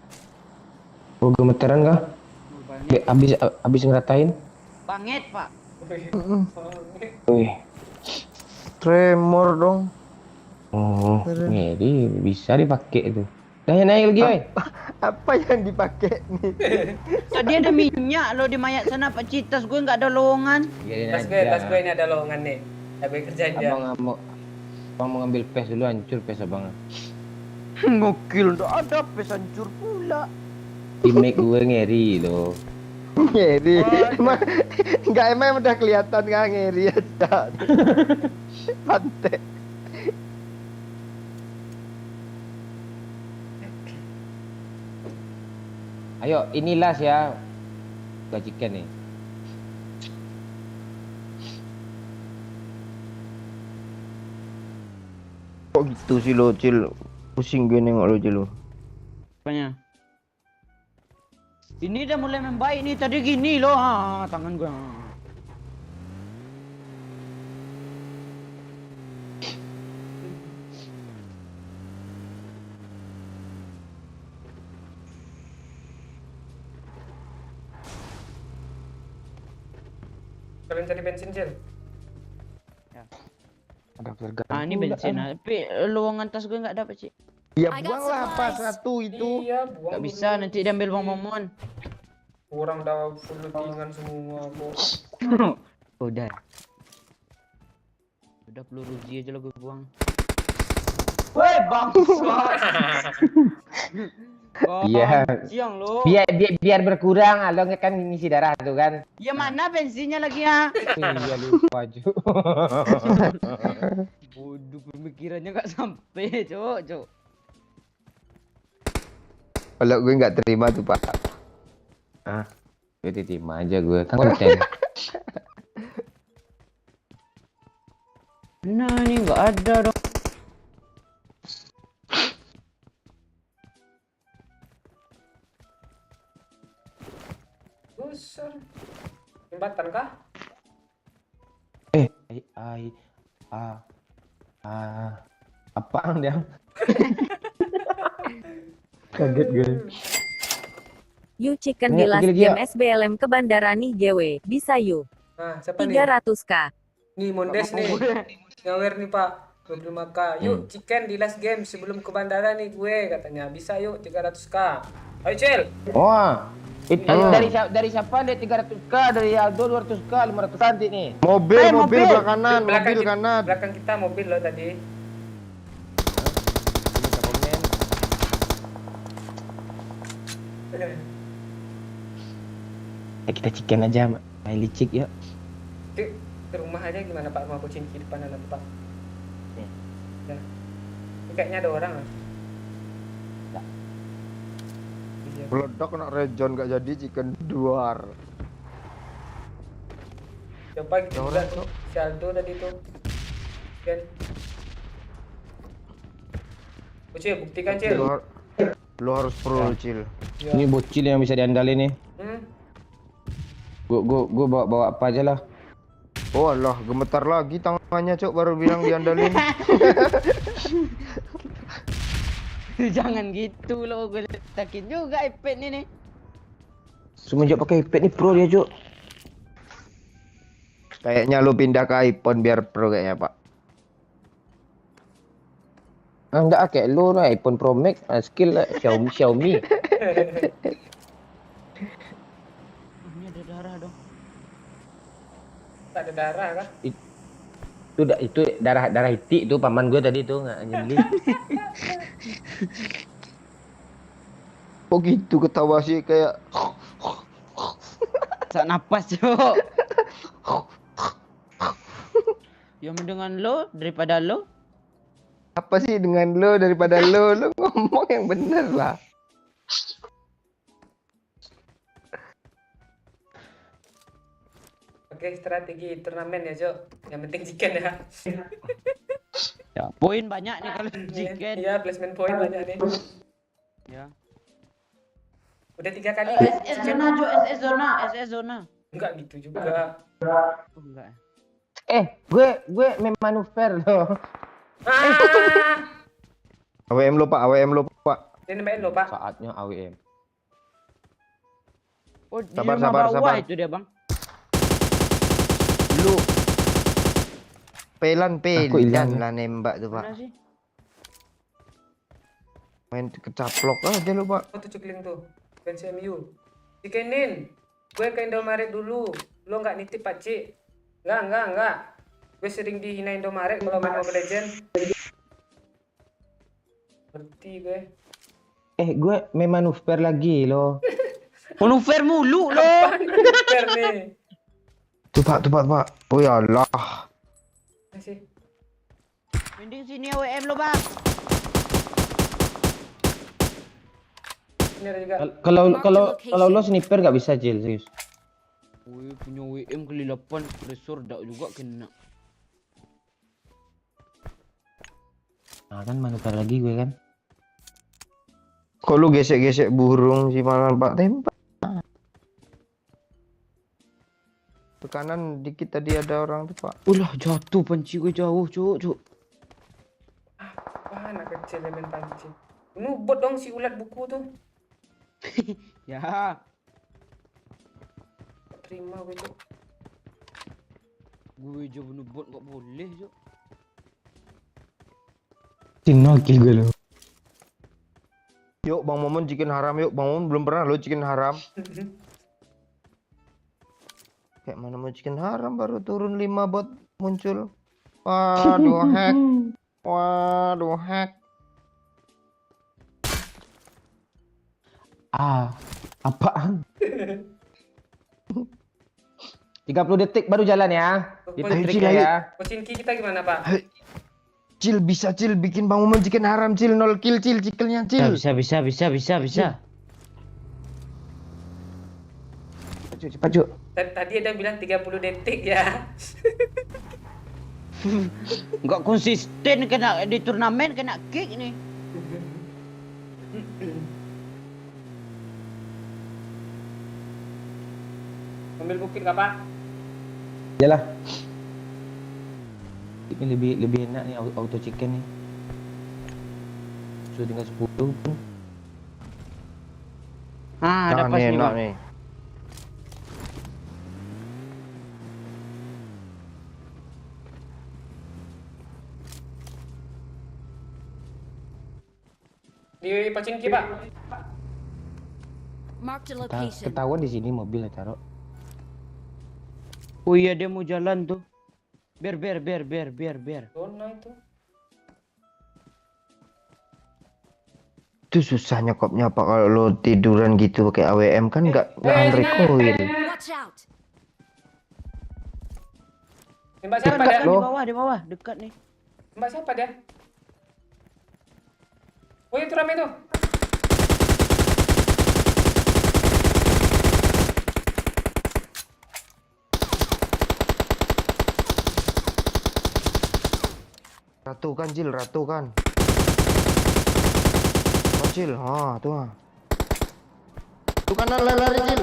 Speaker 3: Oh gemeteran kah? Abis ngeratain?
Speaker 9: Banget pak.
Speaker 3: Wih.
Speaker 6: Tremor dong.
Speaker 3: Oh, jadi bisa dipakai itu. Naik lagi, oi.
Speaker 6: Apa yang dipakai nih?
Speaker 9: Tadi ada minyak lo di mayat sana pak Citas gue nggak ada lowongan.
Speaker 1: Tas gue ini ada lowongan nih. Tapi kerjaan dia.
Speaker 3: Abang mau ngambil pes dulu, hancur pes abang.
Speaker 9: Ngokil ndak ada pes hancur pula.
Speaker 3: Teammate gue ngeri loh.
Speaker 6: Ngeri. Emang udah kelihatan kan ngeri aja. Pantai.
Speaker 3: Ayo, inilah ya. Gajikan nih.
Speaker 6: Kok gitu sih lo, Cil? Pusing gue nengok lo, Cil.
Speaker 9: Apanya? Ini udah mulai membaik nih, tadi gini loh, tangan gue.
Speaker 1: Kalian cari bensin, Cil.
Speaker 3: Ada harga.
Speaker 9: Ini bensin, tapi lowongan tas gue nggak dapat sih.
Speaker 6: Ya
Speaker 4: I got
Speaker 6: buanglah apa
Speaker 4: supplies.
Speaker 6: satu itu.
Speaker 1: Iya, buang.
Speaker 9: Nggak bisa, nanti diambil Bang Momon.
Speaker 1: Orang udah full lootingan semua kok.
Speaker 9: Udah peluru Uzi aja lo gue buang. Woi bang.
Speaker 3: Iya.
Speaker 9: Siang lo.
Speaker 3: Biar berkurang, lo kan ngisi darah tuh kan.
Speaker 9: Ya mana bensinnya lagi ya?
Speaker 3: Iya lupa juga.
Speaker 9: Bodoh pemikirannya nggak sampai, cok.
Speaker 6: Kalau gue nggak terima tuh Pak.
Speaker 3: Gue terima aja gue kan konten.
Speaker 9: Nah ini nggak ada dong.
Speaker 1: Besar. Jembatan kah?
Speaker 3: Apaan dia? Kaget gue.
Speaker 8: You chicken di last game SBLM ke bandara nih GW. Bisa you.
Speaker 1: Nah, siapa nih?
Speaker 8: 300k.
Speaker 1: Nih Mondes nih. Ngawer nih Pak. 25k. Yuk chicken di last game sebelum ke bandara nih gue katanya. Bisa yuk 300k. Ayo Cil.
Speaker 3: Wah. Itu dari siapa lihat 300k, dari Aldo 200k, 500 nanti nih.
Speaker 6: Mobil,
Speaker 9: Eh,
Speaker 6: mobil
Speaker 9: mobil.
Speaker 6: belakang kanan,
Speaker 1: Belakang
Speaker 6: mobil
Speaker 1: kita,
Speaker 6: kanan.
Speaker 1: belakang kita mobil loh tadi.
Speaker 3: Kita komen. Ya, kita chicken aja, main licik ya.
Speaker 1: Itu ke rumah aja gimana Pak? Rumah kucing di depan ada Pak. Ya. Ini kayaknya ada orang.
Speaker 3: Ya.
Speaker 1: Iya.
Speaker 6: Meledak kena rejon gak jadi chicken duar.
Speaker 1: Coba gitu
Speaker 6: Ada
Speaker 1: juga
Speaker 6: orang,
Speaker 1: tuh. Si Aldo tadi tuh. Kan. Cil, buktikan Cil.
Speaker 6: Lu harus pro Cil.
Speaker 1: Ya.
Speaker 3: Ini bocil yang bisa diandalin nih. Gua bawa apa aja lah.
Speaker 6: Oh Allah, gemetar lagi tangannya cok baru bilang diandalin.
Speaker 9: Jangan gitu loh, gue letakin juga iPad ini nih.
Speaker 3: Semenjak pakai iPad nih pro dia, Cuk.
Speaker 6: Kayaknya lu pindah ke iPhone biar pro kayaknya Pak.
Speaker 3: Ah, enggak kayak lu lah iPhone Pro Max, skill lah Xiaomi.
Speaker 9: Ini ada darah dong.
Speaker 1: Tak ada darah kah?
Speaker 3: Itu darah itik tuh paman gue tadi tuh nggak nyembelih.
Speaker 6: Kok gitu ketawa sih kayak
Speaker 9: Sak napas, Cok. Ya dengan lo daripada lo.
Speaker 6: apa sih dengan lo daripada lo ngomong yang bener lah.
Speaker 1: Oke, strategi turnamen ya, Cok. Yang penting chicken ya.
Speaker 9: Ya, poin banyak nih kalau chicken.
Speaker 1: Iya, placement point banyak nih.
Speaker 9: Ya.
Speaker 1: Udah 3 kali kan?
Speaker 9: SS zona, Cok, SS zona, SS zona.
Speaker 1: Enggak gitu juga.
Speaker 9: Oh, enggak.
Speaker 3: Gue memanuver loh.
Speaker 6: AWM lo Pak, AWM lo Pak.
Speaker 1: Ini nembakin lo, Pak.
Speaker 3: Saatnya AWM.
Speaker 9: Oh, di
Speaker 6: Sabar,
Speaker 9: rumah
Speaker 6: sabar,
Speaker 9: bawah
Speaker 6: sabar.
Speaker 9: itu dia, Bang.
Speaker 6: Lu pelan
Speaker 3: Aku hilang.
Speaker 6: lah nembak tuh Pak.
Speaker 9: Mana sih?
Speaker 6: Main kecaplok aja lu Pak.
Speaker 1: Oh, tuh cekling tuh. Fans MU. Chickenin. Gue ke Indomaret dulu. Lo nggak nitip, Pakcik? Enggak. Gue sering dihina Indomaret kalau main Mobile Legends. Ngerti gue.
Speaker 3: Gue memanuver lagi loh.
Speaker 9: Manuver mulu lo.
Speaker 1: Super nih.
Speaker 6: Tuh Pak. Oh ya Allah.
Speaker 1: Masih.
Speaker 9: Mending sini AWM lo, Bang.
Speaker 1: Ini ada juga.
Speaker 3: Kalau lo sniper nggak bisa Cil, serius.
Speaker 9: Wih, punya WM kali 8 pressure dak juga kena.
Speaker 3: Nah kan manuver lagi gue kan.
Speaker 6: Kok lu gesek-gesek burung sih malah Pak tembak. Ke kanan dikit tadi ada orang tuh Pak.
Speaker 9: Ulah jatuh panci gue jauh, Cuk.
Speaker 1: Wah, anak kecil yang main panci. Ini bot dong si ulat buku tuh.
Speaker 9: Ya,
Speaker 1: Terima gue, Cok.
Speaker 9: gue aja bunuh bot enggak boleh, Cuk.
Speaker 3: Cinokil gue lo.
Speaker 6: Yuk Bang Momon chicken haram yuk. Bang Momon belum pernah lo chicken haram. Kayak mana mau chicken haram baru turun 5 bot muncul. Waduh hack.
Speaker 3: Apaan? 30 detik baru jalan ya. Itu
Speaker 1: Ayo,
Speaker 3: triknya
Speaker 6: Cil,
Speaker 3: ya.
Speaker 1: Pocinki kita gimana, Pak?
Speaker 6: Cil bisa Cil bikin Bang Momon chicken haram Cil 0 kill Cil cikelnya Cil.
Speaker 9: Bisa.
Speaker 3: Cepat Cuk.
Speaker 1: Tadi ada bilang 30 detik ya.
Speaker 9: Enggak konsisten kena di turnamen kena kick nih.
Speaker 1: Ambil bukit nggak, Pak?
Speaker 3: Yalah. Ini lebih enak nih auto chicken nih. Sudah tinggal 10 pun.
Speaker 9: Ah,
Speaker 6: Jangan
Speaker 9: dapat nih,
Speaker 6: enak
Speaker 9: Bang.
Speaker 6: nih.
Speaker 1: Di Pocinki, Pak.
Speaker 4: Marked a location.
Speaker 3: Ketahuan di sini mobil ya taruh.
Speaker 9: Oh iya dia mau jalan tuh. Biar.
Speaker 1: Zona itu.
Speaker 6: Itu susah nyokapnya Pak kalau lo tiduran gitu pakai AWM kan nggak nahan recoil.
Speaker 4: Watch out.
Speaker 1: Tembak siapa dia?
Speaker 9: Di bawah, dekat nih.
Speaker 1: Tembak siapa dia? Oh itu rame tuh.
Speaker 6: Ratu kan Jil, ratu kan. Oh Jil, tuh ah. Tuh kanan lari Jil.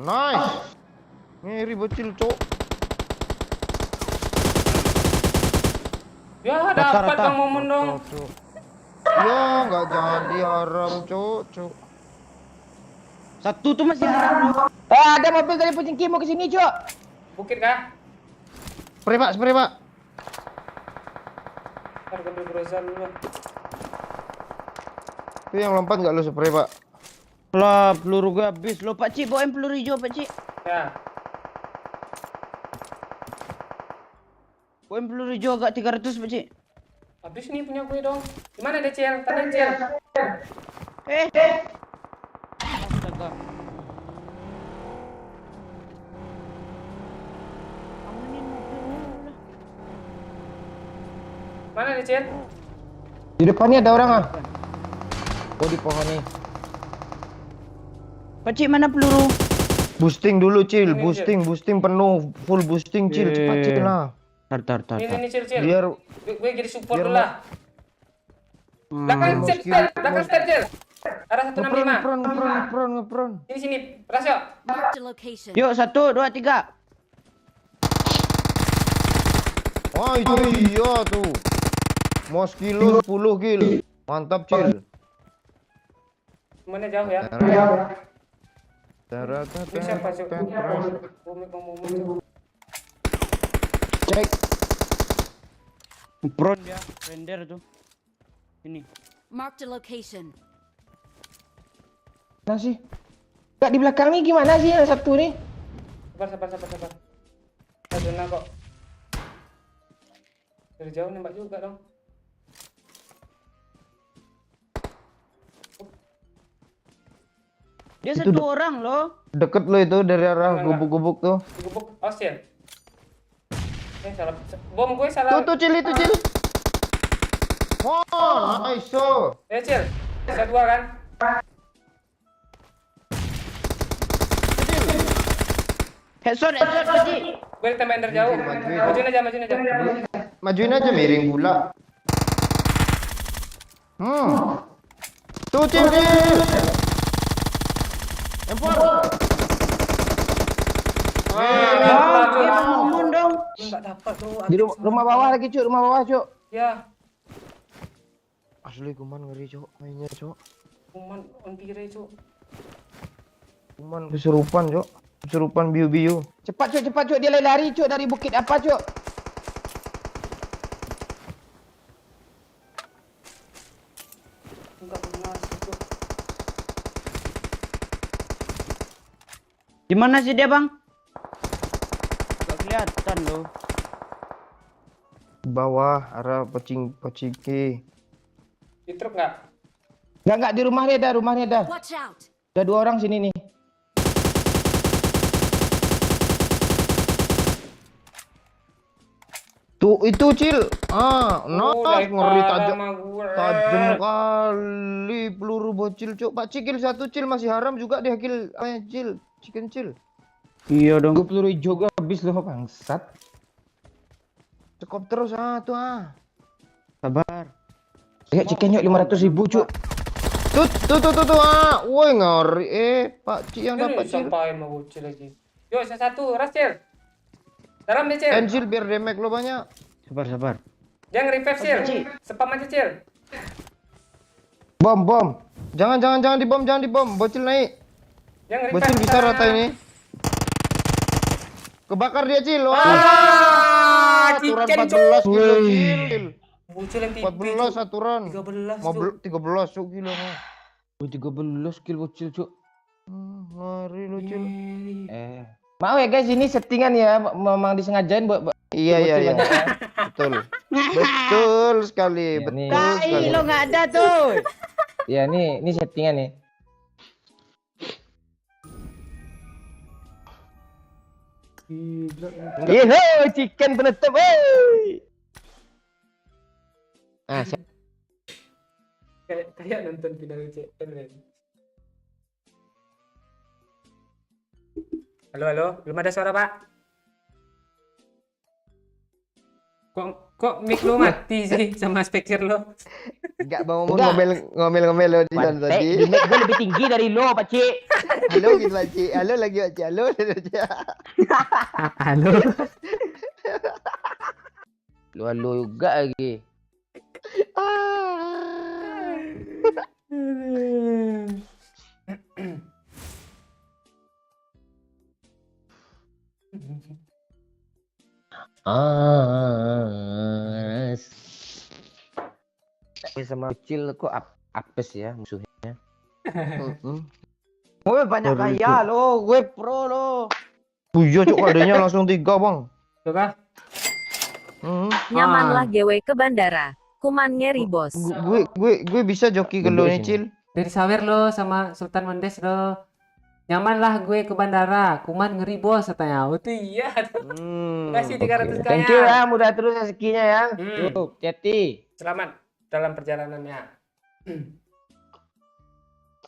Speaker 6: Nice. Ngiri bocil cok.
Speaker 1: Ya dapat bang momen dong.
Speaker 6: Ya nggak jadi haram cok.
Speaker 9: Satu tuh masih haram.
Speaker 5: Ada mobil dari Pocingki mau ke sini, Cok.
Speaker 1: Bukit kah?
Speaker 6: Spray Pak.
Speaker 1: Harga beli Groza dulu.
Speaker 6: Itu yang lompat nggak lo spray Pak?
Speaker 9: Lah, peluru gue habis. Lo Pak Cik, bawain peluru hijau Pak Cik.
Speaker 1: Ya.
Speaker 9: Bawain peluru hijau agak 300 Pak Cik.
Speaker 1: Habis nih punya gue dong. Gimana deh Cel? Tanda Cel.
Speaker 9: Astaga. Amanin mobilnya lah.
Speaker 1: Mana deh Cel?
Speaker 3: Di depan nih ada orang ah. Oh di pohon nih.
Speaker 9: Pak Cik, mana peluru?
Speaker 6: Boosting dulu Cil, boosting penuh, full boosting Cil, cepat Cil lah.
Speaker 9: Tar.
Speaker 1: Ini Cel.
Speaker 6: Biar
Speaker 1: Gue jadi support
Speaker 6: biar
Speaker 1: dulu lah. Belakang step Cel. Arah 165.
Speaker 6: ngepron.
Speaker 1: Sini. Rasio.
Speaker 4: Marked a location.
Speaker 9: Yuk, 1, 2, 3.
Speaker 6: Wah itu iya tuh. Mos kilo 10 kill. Mantap Cil.
Speaker 1: Mana jauh ya? Ini siapa Cel?
Speaker 3: Cek.
Speaker 9: Pron dia, render tuh. Ini.
Speaker 4: Marked a location.
Speaker 3: Mana sih? Gak di belakang nih gimana sih yang satu nih?
Speaker 1: Sabar. Ada zona kok. Dari jauh nembak juga dong.
Speaker 9: Dia
Speaker 6: Itu
Speaker 9: satu orang loh.
Speaker 6: Deket lo itu dari arah gubuk-gubuk tuh.
Speaker 1: Gubuk. Oh Cel. Salah. Bom gue salah.
Speaker 6: Tuh Cil itu Cil. Wah, nice so.
Speaker 1: Cel. Bisa 2 kan?
Speaker 9: Headshot Pak Cik.
Speaker 1: Gue ditembakin dari jauh. Majuin aja.
Speaker 6: Majuin aja miring pula. Tuh Cil. Empor.
Speaker 9: Bangun dong.
Speaker 1: Enggak dapat tuh.
Speaker 3: Di rumah bawah lagi Cuk, rumah bawah Cuk.
Speaker 1: Ya.
Speaker 6: Asli kuman ngeri cok, mainnya cok.
Speaker 1: Kuman on pire cuk.
Speaker 6: Kuman kesurupan cok, kesurupan biu-biu.
Speaker 5: Cepat Cuk, dia lari Cuk dari bukit apa Cuk?
Speaker 1: Enggak benar cuk.
Speaker 9: Di mana sih dia, Bang? Gak kelihatan loh.
Speaker 6: Bawah arah Pocingki.
Speaker 1: Di truk enggak?
Speaker 3: Enggak di rumah nih ada.
Speaker 4: Watch out.
Speaker 3: Ada 2 orang sini nih.
Speaker 6: Tuh itu Cil.
Speaker 1: Dari
Speaker 6: Ngeri
Speaker 1: parah
Speaker 6: tajam.
Speaker 1: sama gue.
Speaker 6: Tajam kali peluru bocil cok. Pak Cil 1 Cil masih haram juga dia kill Cil. Chicken Cil.
Speaker 9: Iya dong.
Speaker 3: Gue peluru hijau gue habis loh bangsat.
Speaker 6: Sekop terus tuh.
Speaker 9: Sabar.
Speaker 3: Lihat chicken yuk 500.000 Cuk.
Speaker 6: Tuh. Woi ngeri. Pak Cil yang dapat Cil.
Speaker 1: Sampai mau bocil lagi. Yuk, satu, ras Cil. Dalam deh Cil.
Speaker 6: Cil biar damage lo banyak.
Speaker 9: Sabar.
Speaker 1: Jangan revive Cil. Spam aja Cil.
Speaker 6: Bom. Jangan dibom. Bocil naik.
Speaker 1: Jangan revive.
Speaker 6: Bocil bisa rata ini. Kebakar dia Cil. Aturan
Speaker 1: chicken,
Speaker 6: 14 kilo Cil.
Speaker 1: Bocil yang
Speaker 6: 14 aturan.
Speaker 1: 13
Speaker 6: 13 cuk gila mah.
Speaker 3: 13 kill bocil Cuk.
Speaker 6: Ngeri lu Cil.
Speaker 3: Maaf ya guys, ini settingan ya, memang disengajain buat
Speaker 6: Iya iya
Speaker 3: bocil
Speaker 6: iya.
Speaker 3: banyak ya.
Speaker 6: Betul. Betul sekali,
Speaker 3: Ya,
Speaker 6: betul
Speaker 3: nih.
Speaker 6: sekali.
Speaker 9: Tai lo nggak ada tuh.
Speaker 3: Ya ini settingan nih.
Speaker 6: Iya, chicken penutup. Wey.
Speaker 3: Ah,
Speaker 1: Kayak nonton final UCL. Halo, belum ada suara, Pak. Kok mic lu mati sih sama speaker lo?
Speaker 6: Enggak mau
Speaker 3: Enggak.
Speaker 6: ngomel lo di sana
Speaker 3: Pantek,
Speaker 6: tadi.
Speaker 3: di mic gue lebih tinggi dari lo, Pakcik.
Speaker 6: Halo gitu Pakcik. Halo lagi Pakcik. Halo.
Speaker 1: Halo.
Speaker 3: Lu juga lagi. Sama kecil kok apes ya musuhnya.
Speaker 9: Gue banyak
Speaker 6: Baru
Speaker 9: kaya lo, gue pro lo.
Speaker 6: Iya cuk adanya langsung 3 bang.
Speaker 1: Coba.
Speaker 8: Nyamanlah GW ke bandara. Kuman ngeri bos.
Speaker 6: Gue bisa joki ke lo
Speaker 3: Duduk
Speaker 6: Cil.
Speaker 1: Dari Sawer lo sama Sultan Mendes lo. Nyaman lah gue ke bandara. Kuman ngeri bos katanya. Oh tuh iya. Kasih 300 kaya.
Speaker 3: Thank you ya, mudah terus rezekinya ya.
Speaker 1: Hmm.
Speaker 3: Yuk, hati.
Speaker 1: Selamat dalam perjalanannya.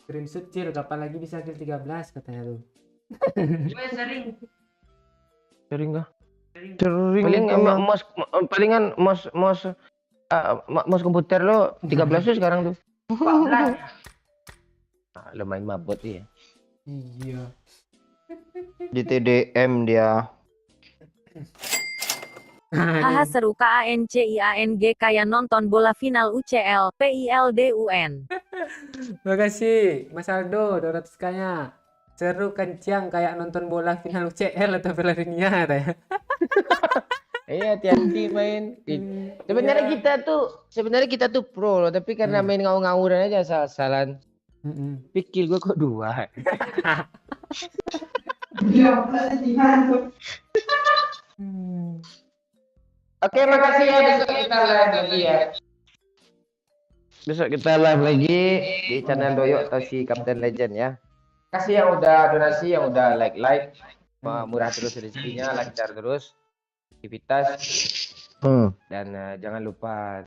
Speaker 1: Screenshot Cil, kapan lagi bisa kill 13 katanya lu.
Speaker 9: Gue sering.
Speaker 6: Sering gak? Sering.
Speaker 3: Palingan mos komputer lo 13 tuh sekarang tuh.
Speaker 9: 14.
Speaker 3: Nah, lo main mabot ya.
Speaker 1: Iya.
Speaker 6: Di TDM dia.
Speaker 8: Haha seru KANCIANG kayak nonton bola final UCL PILDUN.
Speaker 1: Makasih Mas Aldo 200 kaya. Seru kencang kayak nonton bola final UCL atau Piala Dunia katanya.
Speaker 3: Iya, hati-hati main. Sebenarnya kita tuh pro loh, tapi karena main ngawur-ngawuran aja salah-salan. Pikir gue kok 2. Oke, makasih ya, besok kita live lagi ya.
Speaker 6: Besok kita live lagi di channel Doyok atau si Captain Legend ya.
Speaker 3: Kasih yang udah donasi, yang udah like. Murah terus rezekinya, lancar terus aktivitas. Dan jangan lupa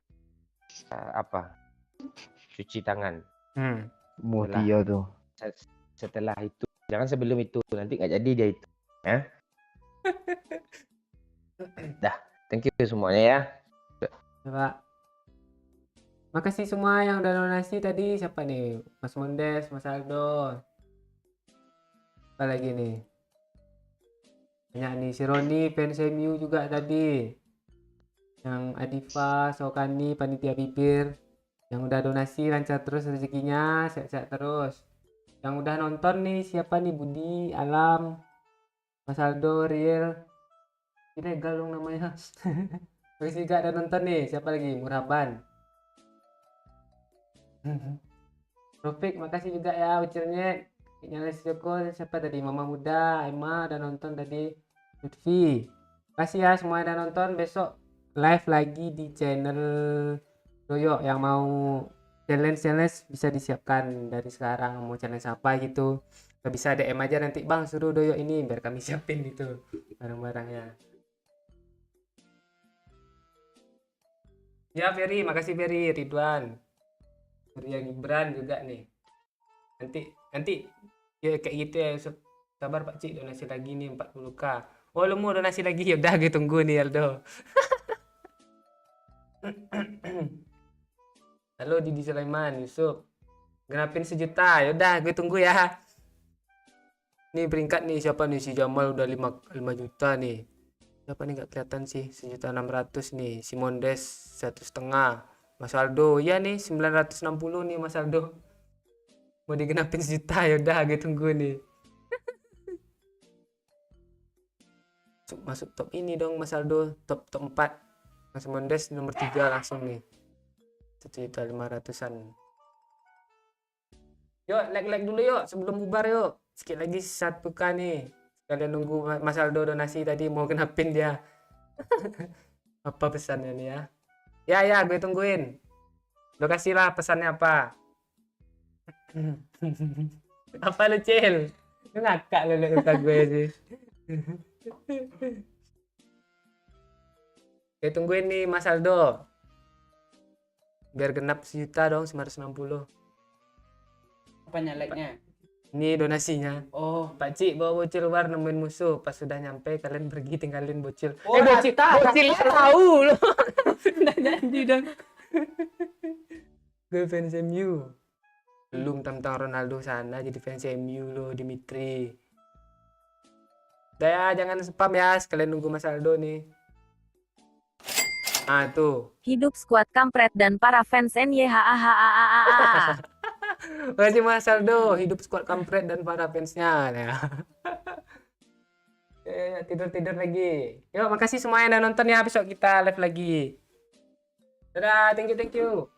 Speaker 3: cuci tangan.
Speaker 6: Mutia tuh.
Speaker 3: Setelah itu, jangan sebelum itu, nanti nggak jadi dia itu. Ya. Dah, thank you semuanya ya.
Speaker 1: Coba. Makasih semua yang udah donasi tadi. Siapa nih? Mas Mondes, Mas Aldo. Apa lagi nih? Banyak nih. Si Roni, fans MU juga tadi. Yang Adifa, Sokani, Panitia Bibir. Yang udah donasi lancar terus rezekinya, sehat-sehat terus. Yang udah nonton nih siapa nih? Budi, Alam, Mas Aldo, Riel. Ilegal dong namanya. Makasih juga ada nonton nih. Siapa lagi? Muraban. Rofik, makasih juga ya ucilnya. Nyales Joko, siapa tadi? Mama Muda, Emma udah nonton tadi. Lutfi. Makasih ya semua yang udah nonton. Besok live lagi di channel Doyok. Yang mau challenge bisa disiapkan dari sekarang. Mau challenge apa gitu, gak bisa DM aja nanti, bang suruh Doyok ini, biar kami siapin gitu barang-barangnya. Ya Ferry, makasih Ferry, Ridwan, Surya Gibran juga nih. Nanti ya kayak gitu ya, sabar Pak Cik, donasi lagi nih 40k. Oh lu mau donasi lagi, ya udah gue tunggu nih Aldo. Halo Didi Sulaiman, Yusuf, genapin 1 juta, ya udah gue tunggu ya. Nih peringkat nih siapa nih, si Jamal udah 5 juta nih. Siapa nih nggak kelihatan sih, 1.600.000 nih. Si Mondes 1,5. Mas Aldo ya nih 960 nih Mas Aldo. Mau digenapin 1 juta, ya udah gue tunggu nih. Masuk top ini dong Mas Aldo, top 4. Mas Mondes nomor 3 langsung nih. 1.500.000-an. Yuk like dulu yuk sebelum bubar yuk. Sikit lagi 1K nih. Kalian nunggu Mas Aldo donasi tadi mau kenapin dia. Apa pesannya nih ya? Ya, gue tungguin. Lo kasihlah pesannya apa? Apa lu, Cil? Lu ngakak lu lihat gue sih. Gue tungguin nih Mas Aldo. Biar genap 1 juta dong, 960.
Speaker 2: Apanya like-nya?
Speaker 1: Ini donasinya.
Speaker 2: Oh,
Speaker 1: Pak Cik bawa bocil luar nemuin musuh. Pas sudah nyampe kalian pergi tinggalin bocil.
Speaker 2: Oh,
Speaker 1: Bocil tahu loh. Udah janji dong. Gue fans MU. Belum tentang Ronaldo sana jadi fans MU loh, Dimitri. Udah ya, jangan spam ya. Sekalian nunggu Mas Aldo nih. Ah tuh.
Speaker 8: Hidup skuad kampret dan para fans NYHAHAAAA.
Speaker 1: Makasih Mas Aldo, hidup skuad kampret dan para fansnya ya. Tidur lagi. Yuk, makasih semua yang udah nonton ya. Besok kita live lagi. Dadah, thank you.